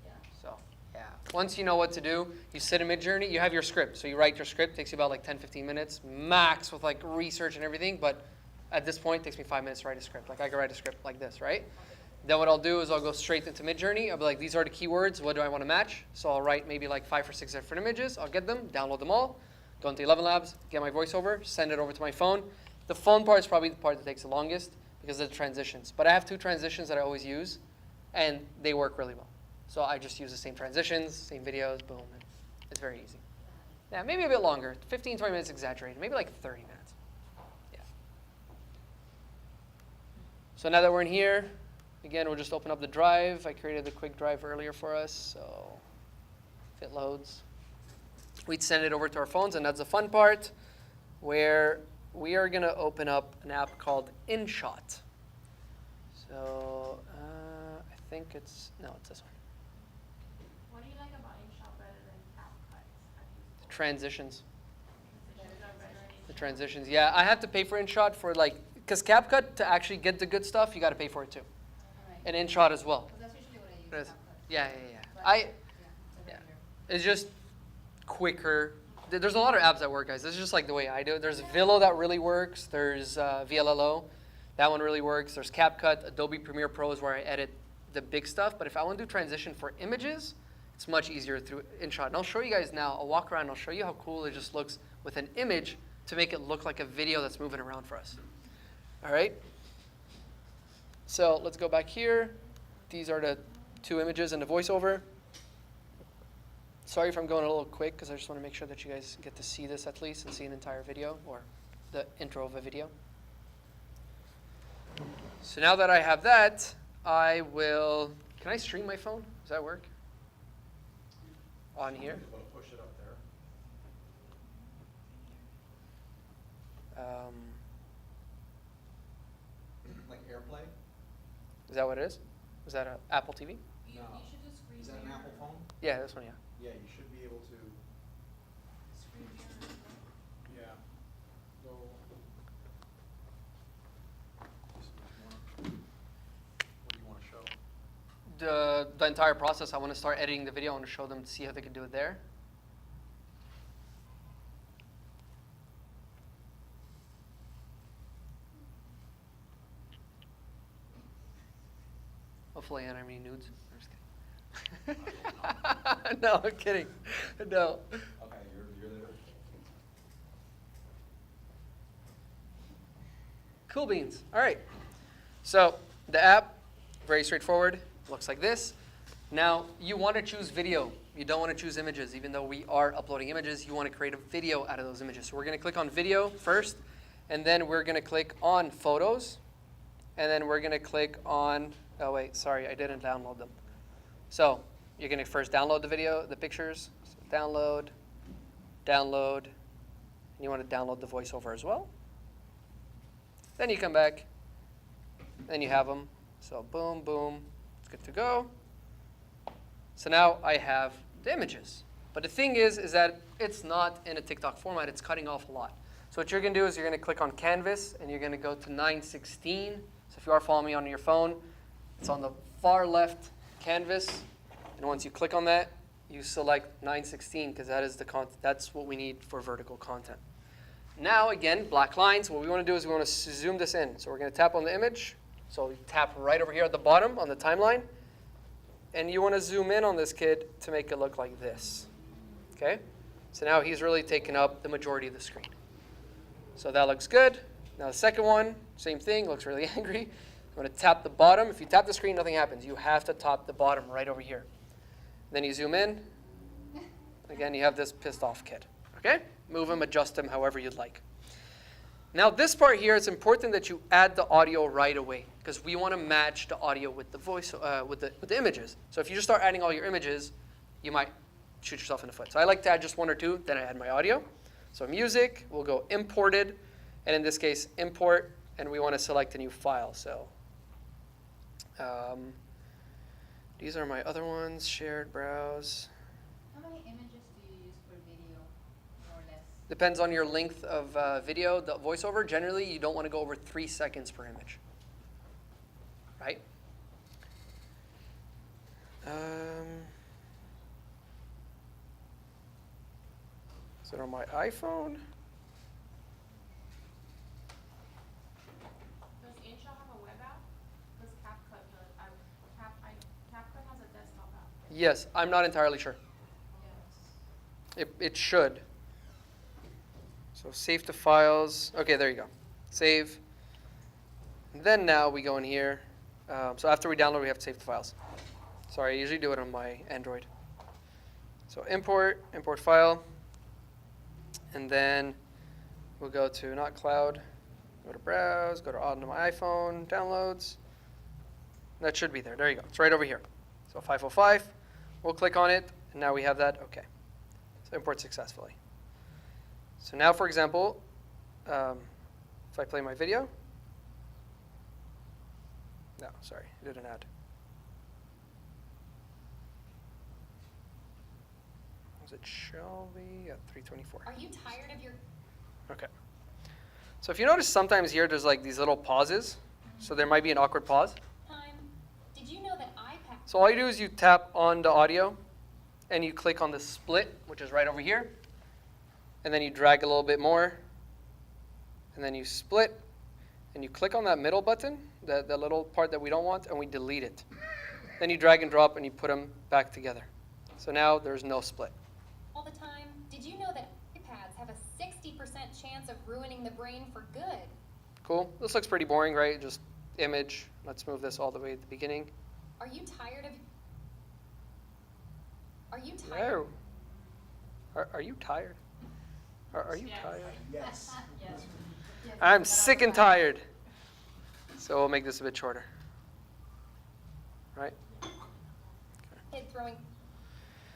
Yeah. So, yeah. Once you know what to do, you sit in Midjourney, you have your script. So you write your script, takes you about like 10, 15 minutes, max with like research and everything. But at this point, it takes me 5 minutes to write a script. Like I could write a script like this, right? Then what I'll do is I'll go straight into Midjourney. I'll be like, these are the keywords. What do I want to match? So I'll write maybe like 5 or 6 different images. I'll get them, download them all, go into 11 Labs, get my voiceover, send it over to my phone. The phone part is probably the part that takes the longest because of the transitions. But I have 2 transitions that I always use, and they work really well. So I just use the same transitions, same videos, boom. And it's very easy. Yeah, maybe a bit longer. 15, 20 minutes exaggerated. Maybe like 30 minutes. Yeah. So now that we're in here, again, we'll just open up the drive. I created the quick drive earlier for us, so if it loads, we'd send it over to our phones, and that's the fun part, where we are going to open up an app called InShot. So I think it's, no, it's this one. What do you like about InShot better than CapCut? transitions. The transitions, yeah. I have to pay for InShot for like, because CapCut, to actually get the good stuff, you got to pay for it too. And InShot as well. That's usually what I use. Yeah. Yeah. It's just quicker. There's a lot of apps that work, guys. This is just like the way I do it. There's Vilo that really works. There's VLLO. That one really works. There's CapCut. Adobe Premiere Pro is where I edit the big stuff. But if I want to do transition for images, it's much easier through InShot. And I'll show you guys now. I'll walk around and I'll show you how cool it just looks with an image to make it look like a video that's moving around for us. All right? So let's go back here. These are the 2 images and the voiceover. Sorry if I'm going a little quick because I just want to make sure that you guys get to see this at least and see an entire video or the intro of a video. So now that I have that, I will, can I stream my phone? Does that work? On here? Push it up there. Like AirPlay? Is that what it is? Is that an Apple TV? No. Is that an Apple phone? Yeah, this one, yeah. Yeah, you should be able to. Yeah. So. What do you want to show? The entire process. I want to start editing the video. I want to show them to see how they can do it there. Hopefully I don't have any nudes. I'm just kidding. No, I'm kidding. No. Okay, you're there. Cool beans. All right. So the app, very straightforward. Looks like this. Now you want to choose video. You don't want to choose images. Even though we are uploading images, you want to create a video out of those images. So we're going to click on video first, and then we're going to click on photos, and then we're going to click on, oh wait, sorry, I didn't download them. So you're going to first download the video, the pictures. So download, and you want to download the voiceover as well. Then you come back, then you have them. So boom, boom, it's good to go. So now I have the images. But the thing is that it's not in a TikTok format. It's cutting off a lot. So what you're going to do is you're going to click on Canvas, and you're going to go to 916. So if you are following me on your phone, it's on the far left canvas. And once you click on that, you select 916 because that is the content. That's what we need for vertical content. Now, again, black lines. What we want to do is we want to zoom this in. So we're going to tap on the image. So we tap right over here at the bottom on the timeline. And you want to zoom in on this kid to make it look like this. Okay? So now he's really taken up the majority of the screen. So that looks good. Now the second one, same thing, looks really angry. I'm going to tap the bottom. If you tap the screen, nothing happens. You have to tap the bottom right over here. Then you zoom in. Again, you have this pissed off kid. Okay? Move him, adjust him however you'd like. Now this part here, it's important that you add the audio right away because we want to match the audio with the voice, with the images. So if you just start adding all your images, you might shoot yourself in the foot. So I like to add just 1 or 2, then I add my audio. So music, we'll go imported, and in this case, import, and we want to select a new file. So these are my other ones, shared, browse. How many images do you use per video, more or less? Depends on your length of video. The voiceover, generally, you don't want to go over 3 seconds per image. Right? So on my iPhone. Does InShot have a web app? Does CapCut does? CapCut has a desktop app. Yes, I'm not entirely sure. It should. So save to files. Okay, there you go. Save. And then now we go in here. So after we download, we have to save the files. Sorry, I usually do it on my Android. So import file. And then we'll go to not cloud, go to browse, go to onto my iPhone, downloads. That should be there. There you go. It's right over here. So 505. We'll click on it, and now we have that. Okay. So import successfully. So now, for example, if I play my video. No, sorry, I did an ad. Is it Shelby at 324? Are you tired of your Okay. So if you notice sometimes here there's like these little pauses. So there might be an awkward pause. time? Did you know that iPad? So all you do is you tap on the audio and you click on the split, which is right over here. And then you drag a little bit more. And then you split. And you click on that middle button, that little part that we don't want, and we delete it. Then you drag and drop and you put them back together. So now there's no split. All the time? Did you know that iPads have a 60% chance of ruining the brain for good? Cool. This looks pretty boring, right? Just image. Let's move this all the way at the beginning. Are you tired of? Are you tired? No. Are you tired? Are you tired? Yes. Yes. I'm sick and tired. So we'll make this a bit shorter. Right? Kid throwing.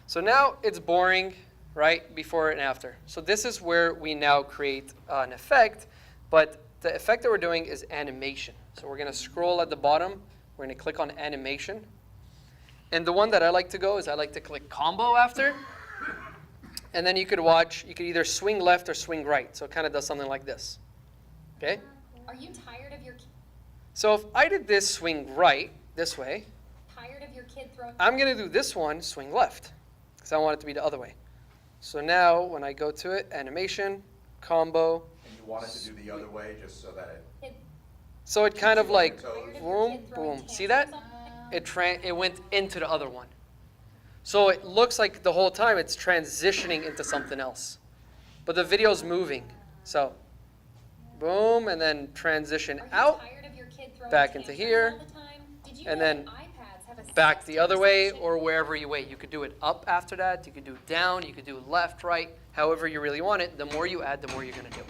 So now it's boring, right? Before and after. So this is where we now create an effect, but the effect that we're doing is animation. So we're going to scroll at the bottom. We're going to click on animation. And the one that I like to go is I like to click combo after. And then you could watch, you could either swing left or swing right. So it kind of does something like this. Okay? Are you tired of your? So if I did this swing right, this way, Tired of your kid throwing? I'm going to do this one swing left because I want it to be the other way. So now when I go to it, animation, combo. And you want it to do the other way just so that it. So it kind of like, Toes. boom, boom. See that? It went into the other one. So it looks like the whole time it's transitioning into something else. But the video's moving. So boom, and then transition out, back into here, and then back the other way or wherever you wait. You could do it up after that. You could do it down. You could do it left, right, however you really want it. The more you add, the more you're going to do.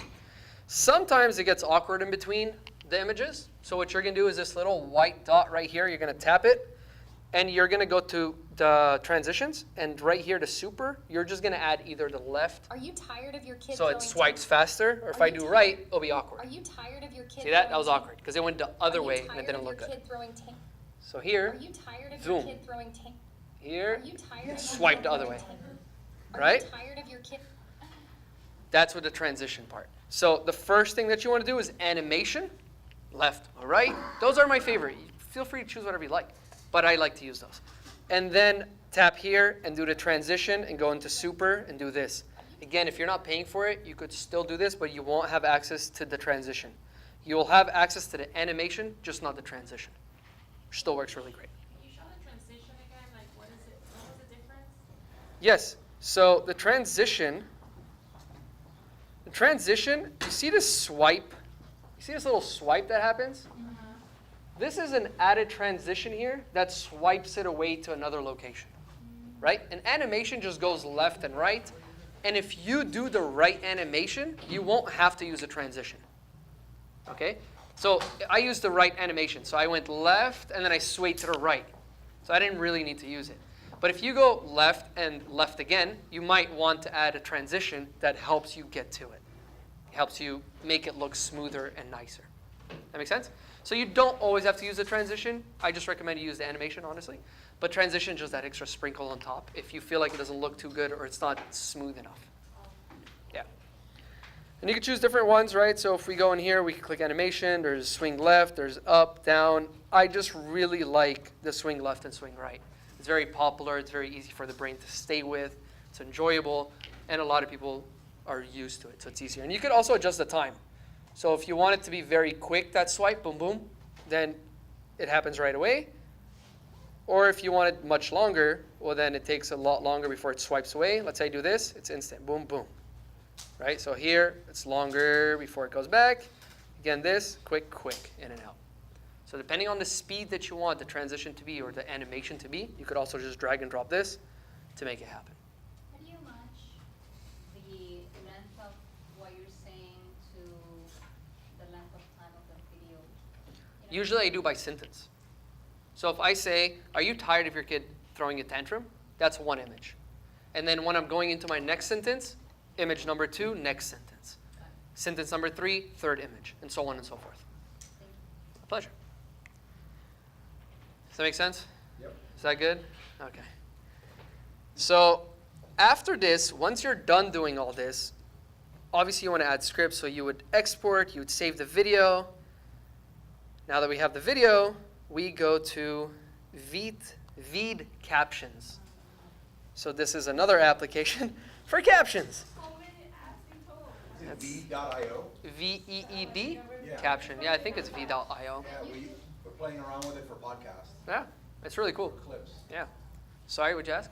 Sometimes it gets awkward in between the images. So what you're going to do is this little white dot right here. You're going to tap it, and you're going to go to the transitions. And right here to super, you're just going to add either the left. Are you tired of your kid? So it swipes faster, or if I do right, it'll be awkward. Are you tired of your kid? See that? That was awkward because it went the other way and it didn't look good. So here, Are you tired of zoom. your kid throwing Here, Are you tired of swipe the other way. Right? Are you tired of your kid? That's with the transition part. So the first thing that you want to do is animation, left or right. Those are my favorite. Feel free to choose whatever you like, but I like to use those. And then tap here and do the transition and go into super and do this. Again, if you're not paying for it, you could still do this, but you won't have access to the transition. You'll have access to the animation, just not the transition. Which still works really great. Can you show the transition again? Like, what is it? What was the difference? Yes. So the transition, you see this swipe? You see this little swipe that happens? This is an added transition here that swipes it away to another location, right? An animation just goes left and right. And if you do the right animation, you won't have to use a transition, okay? So I used the right animation. So I went left, and then I swayed to the right. So I didn't really need to use it. But if you go left and left again, you might want to add a transition that helps you get to it. It helps you make it look smoother and nicer. That makes sense? So you don't always have to use a transition. I just recommend you use the animation, honestly. But transition is just that extra sprinkle on top if you feel like it doesn't look too good or it's not smooth enough. Yeah. And you can choose different ones, right? So if we go in here, we can click animation. There's swing left, there's up, down. I just really like the swing left and swing right. It's very popular. It's very easy for the brain to stay with. It's enjoyable. And a lot of people are used to it, so it's easier. And you could also adjust the time. So if you want it to be very quick, that swipe, boom, boom, then it happens right away. Or if you want it much longer, well, then it takes a lot longer before it swipes away. Let's say I do this, it's instant, boom, boom. Right? So here, it's longer before it goes back. Again, this, quick, quick, in and out. So depending on the speed that you want the transition to be or the animation to be, you could also just drag and drop this to make it happen. How do you match the length of what you're saying to the length of time of the video? Usually I do by sentence. So if I say, are you tired of your kid throwing a tantrum? That's one image. And then when I'm going into my next sentence, image number 2, next sentence. Sentence number 3, third image, and so on and so forth. A pleasure. Does that make sense? Yep. Is that good? Okay. So after this, once you're done doing all this, obviously you want to add scripts, so you would export, you would save the video. Now that we have the video, we go to Vid Captions. So this is another application for captions. Is it V.io? VEED Yeah. caption. Yeah, I think it's V.io. Yeah, we're playing around with it for podcasts. Yeah, it's really cool. Clips. Yeah. Sorry, would you ask?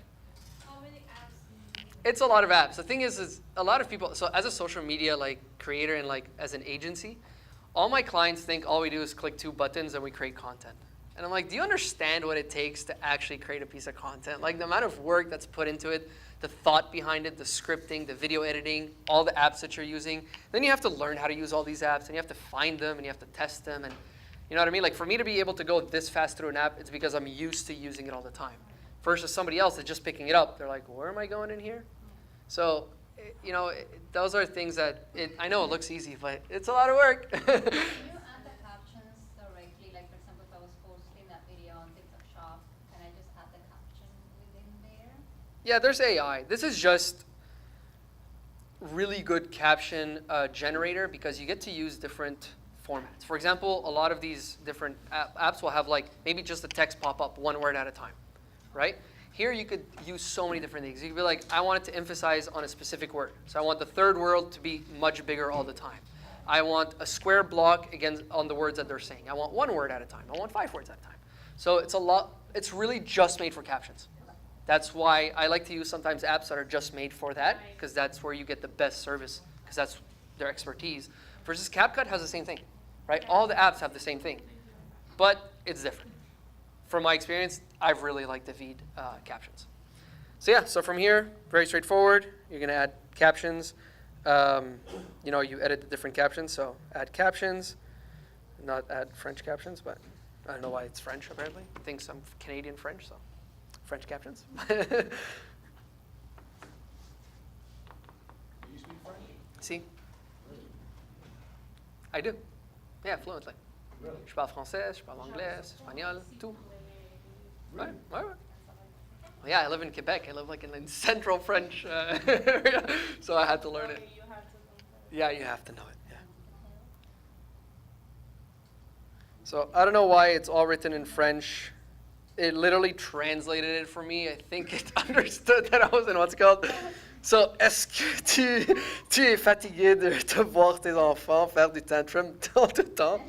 How many apps do you need? It's a lot of apps. The thing is a lot of people, so as a social media like creator and like as an agency, all my clients think all we do is click 2 buttons and we create content. And I'm like, do you understand what it takes to actually create a piece of content? Like the amount of work that's put into it, the thought behind it, the scripting, the video editing, all the apps that you're using. Then you have to learn how to use all these apps and you have to find them and you have to test them. And you know what I mean? Like for me to be able to go this fast through an app, it's because I'm used to using it all the time. Versus somebody else that's just picking it up. They're like, where am I going in here? So, you know, those are things that, I know it looks easy, but it's a lot of work. Can you add the captions directly? Like, for example, if I was posting that video on TikTok Shop, can I just add the caption within there? Yeah, there's AI. This is just really good caption generator because you get to use different formats. For example, a lot of these different apps will have like maybe just the text pop up 1 word at a time, right? Here you could use so many different things. You could be like, I want it to emphasize on a specific word. So I want the third word to be much bigger all the time. I want a square block again on the words that they're saying. I want 1 word at a time. I want 5 words at a time. So it's really just made for captions. That's why I like to use sometimes apps that are just made for that, because that's where you get the best service, because that's their expertise. Versus CapCut has the same thing, right? All the apps have the same thing, but it's different. From my experience, I've really liked the Vid captions. So yeah, so from here, very straightforward. You're going to add captions. You know, you edit the different captions, so add captions, not add French captions, but I don't know why it's French apparently. I think some Canadian French, so French captions. Do you speak French? Si. I do. Yeah, fluently. Really? Je parle français, je parle anglais, espagnol, tout. Really? Ouais. Well, yeah, I live in Quebec. I live like in central French area, so I had to learn it. Yeah, you have to know it. Yeah. So I don't know why it's all written in French. It literally translated it for me. I think it understood that I was in what's called. So, est-ce que tu es fatigué de voir tes enfants faire du tantrum tout le temps?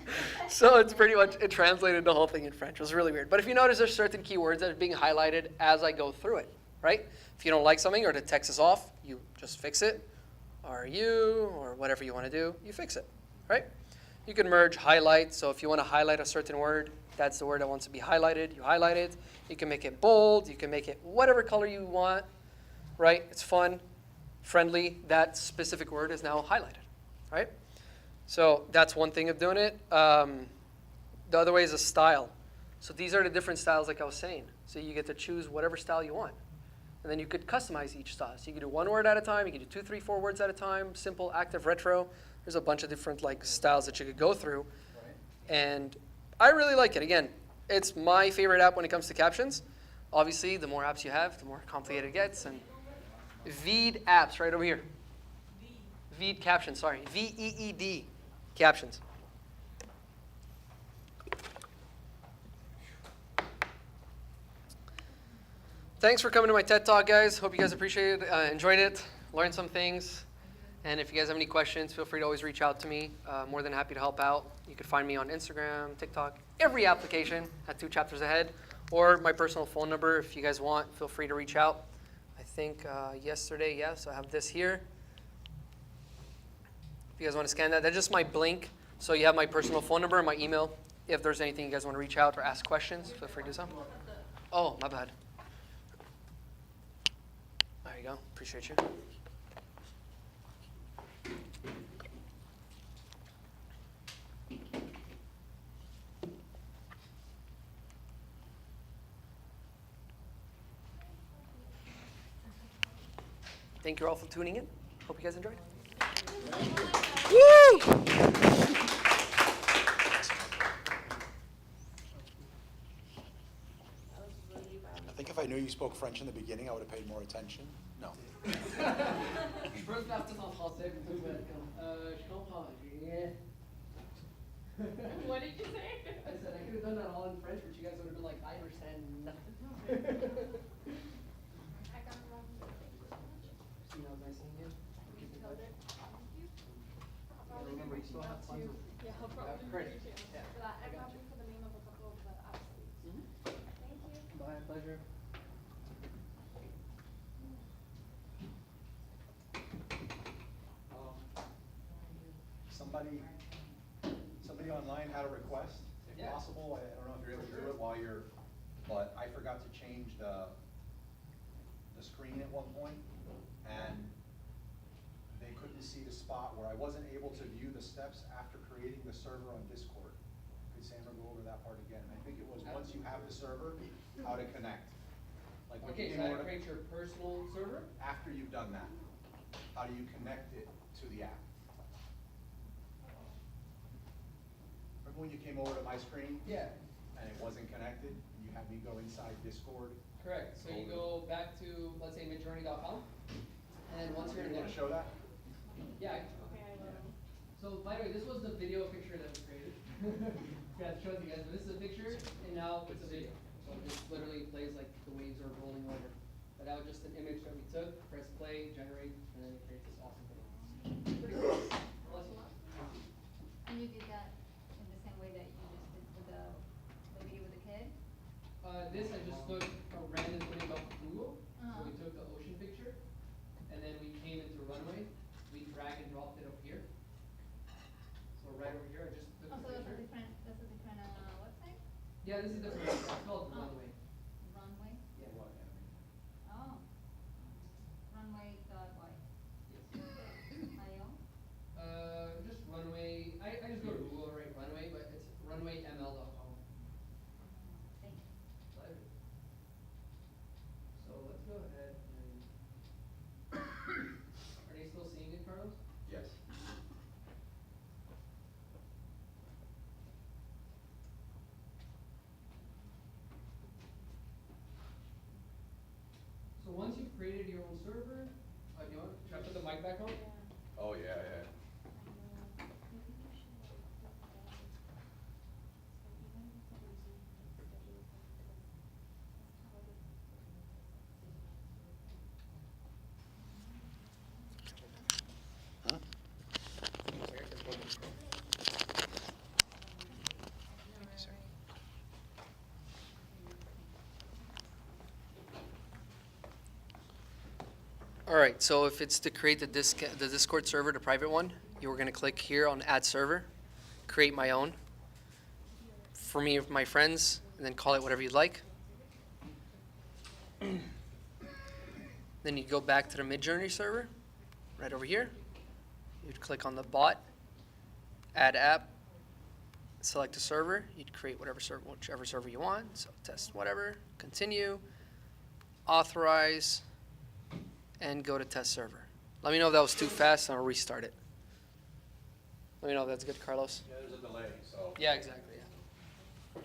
So it's pretty much, it translated the whole thing in French. It was really weird. But if you notice, there's certain keywords that are being highlighted as I go through it, right? If you don't like something or the text is off, you just fix it. Or whatever you want to do, you fix it, right? You can merge, highlight. So if you want to highlight a certain word, that's the word that wants to be highlighted. You highlight it. You can make it bold. You can make it whatever color you want, right? It's fun, friendly. That specific word is now highlighted, right? So that's one thing of doing it. The other way is a style. So these are the different styles like I was saying. So you get to choose whatever style you want. And then you could customize each style. So you can do 1 word at a time. You can do 2, 3, 4 words at a time. Simple, active, retro. There's a bunch of different like styles that you could go through. And I really like it. Again, it's my favorite app when it comes to captions. Obviously, the more apps you have, the more complicated it gets. And Vid apps right over here. Vid captions, sorry. VEED captions. Thanks for coming to my TED Talk, guys. Hope you guys appreciated it, enjoyed it, learned some things. And if you guys have any questions, feel free to always reach out to me. More than happy to help out. You can find me on Instagram, TikTok, every application at 2 Chapters Ahead, or my personal phone number. If you guys want, feel free to reach out. I think yesterday, so I have this here. If you guys want to scan that, that's just my Blink. So you have my personal phone number and my email. If there's anything you guys want to reach out or ask questions, feel free to do so. Oh, my bad. There you go. Appreciate you. Thank you all for tuning in. Hope you guys enjoyed. Woo! I think if I knew you spoke French in the beginning, I would have paid more attention. No. Je peux le faire tout en français plutôt que je comprends rien. What did you say? I said I could have done that all in French, but you guys would have been like, I understand nothing. I got it wrong. See, now nice seeing you. Keep in touch. I'll Yeah, probably be remember, you reaching still out have to, tons of. yeah, I'll probably be Great. reaching out Yeah, for that, I and got you. probably for the name of a couple of the apps. Thank you. My pleasure. Somebody online had a request, if Yeah. possible, I don't know if you're able to do it while you're, but I forgot to change the screen at one point, and they couldn't see the spot where I wasn't able to view the steps after creating the server on Discord. Could Samer go over that part again? I think it was once you have the server, how to connect. Like when you Okay, came so I over to- create your personal server? After you've done that, how do you connect it to the app? Remember when you came over to my screen? Yeah. And it wasn't connected, and you had me go inside Discord? Correct, so you go back to, let's say, midjourney.com, and then once you're in You there. wanna show that? Yeah. Okay, I will. So by the way, this was the video picture that was created. Yeah, I've shown you guys, but this is a picture, and now it's a video. So it just literally plays like the waves are rolling over. But that was just an image that we took, press play, generate, and then it creates this awesome video. Pretty cool. Bless you. And you did that in the same way that you just did with the video with the kid? This I just took a random image off of Google. So Uh-huh. we took the ocean picture, and then we came into runway. We drag and dropped it up here. So right over here, I just took Oh, the so that's a picture. different website? Yeah, this is different. It's called Oh. runway. Runway? Yeah. Oh. Runway dot what? IO? Just runway. I just go to Google, right? Runway, but it's runwayml.com. Thank you. Pleasure. So let's go ahead and. Are they still seeing it, Carlos? Yes. So once you've created your own server, do you want, should I put the mic back on? Oh, yeah, yeah. All right, so if it's to create the Discord server, the private one, you were gonna click here on Add Server, create my own. For me, with my friends, and then call it whatever you'd like. Then you go back to the Midjourney server, right over here. You'd click on the bot, add app, select a server. You'd create whichever server you want. So test whatever, continue, authorize, and go to test server. Let me know if that was too fast, and I'll restart it. Let me know if that's good, Carlos. Yeah, there's a delay, so. Yeah, exactly. Yeah.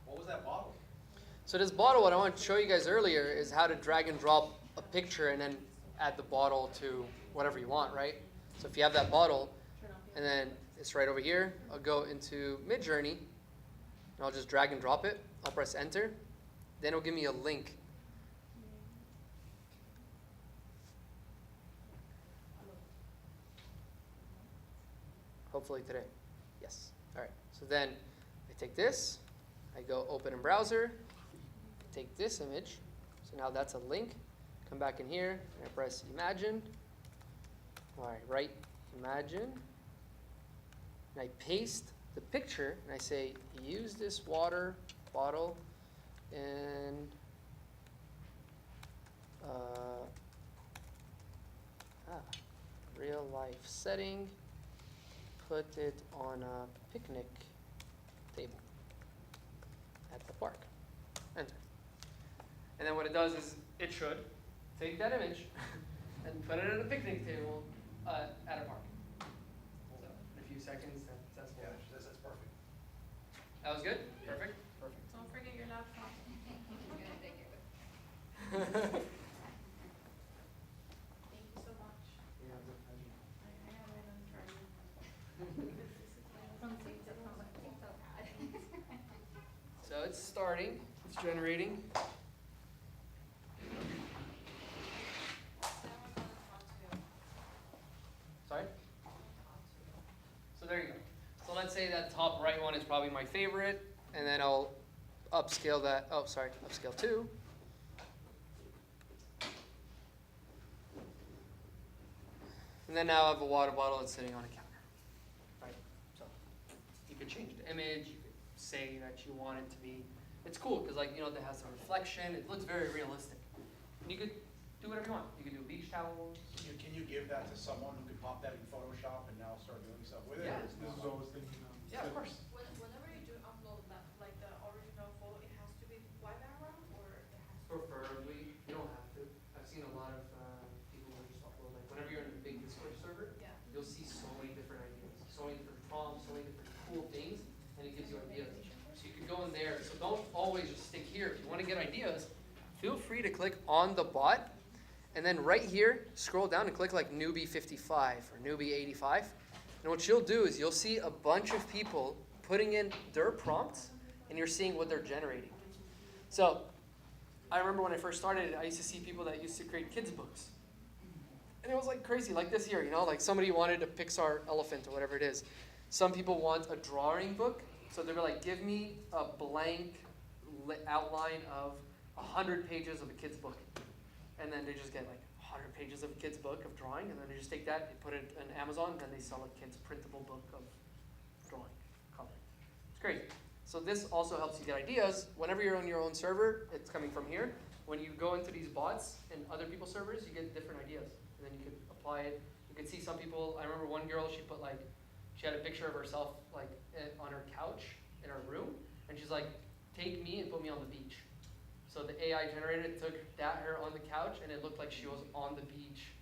What was that bottle? So this bottle, what I wanted to show you guys earlier is how to drag and drop a picture and then add the bottle to whatever you want, right? So if you have that bottle, and then it's right over here, I'll go into Midjourney, and I'll just drag and drop it. I'll press enter. Then it'll give me a link. Hopefully today. Yes. All right. So then I take this, I go open in browser, take this image. So now that's a link. Come back in here, and I press imagine. All right, write imagine. And I paste the picture, and I say use this water bottle in real life setting. Put it on a picnic table at the park. Enter. And then what it does is it should take that image and put it at a picnic table at a park. So in a few seconds, that's Yeah, that's perfect. That was good? Perfect. Thank you so much. Yeah, it was a pleasure. I have it on Charlie. From TikTok, from a TikTok ad. So it's starting, it's generating. Sorry? So there you go. So let's say that top right one is probably my favorite, and then I'll upscale that, upscale 2. And then now I have a water bottle that's sitting on a counter. Right? So you could change the image, you could say that you want it to be, it's cool because like, you know, it has a reflection, it looks very realistic. And you could do whatever you want. You could do beach towels. Can you give that to someone who could pop that in Photoshop and now start doing stuff with it? Yeah. or is This is not? what I was thinking of. Yeah, of course. Whenever you do upload that, like the original photo, it has to be white background or it has to be? Preferably, you don't have to. I've seen a lot of people who just upload, like whenever you're in a big Discord server, Yeah. you'll see so many different ideas, so many different prompts, so many different cool things, and it gives you ideas. So you could go in there, so don't always just stick here. If you want to get ideas, feel free to click on the bot, and then right here, scroll down and click like newbie 55 or newbie 85. And what you'll do is you'll see a bunch of people putting in their prompts, and you're seeing what they're generating. So I remember when I first started, I used to see people that used to create kids' books. And it was like crazy, like this year, you know, like somebody wanted a Pixar elephant or whatever it is. Some people want a drawing book, so they were like, give me a blank outline of 100 pages of a kid's book. And then they just get like 100 pages of a kid's book of drawing, and then they just take that, they put it on Amazon, and then they sell a kid's printable book of drawing, coloring. It's great. So this also helps you get ideas. Whenever you're on your own server, it's coming from here. When you go into these bots and other people's servers, you get different ideas. And then you could apply it. You could see some people, I remember one girl, she put like, she had a picture of herself like on her couch in her room. And she's like, take me and put me on the beach. So the AI generated took her on the couch, and it looked like she was on the beach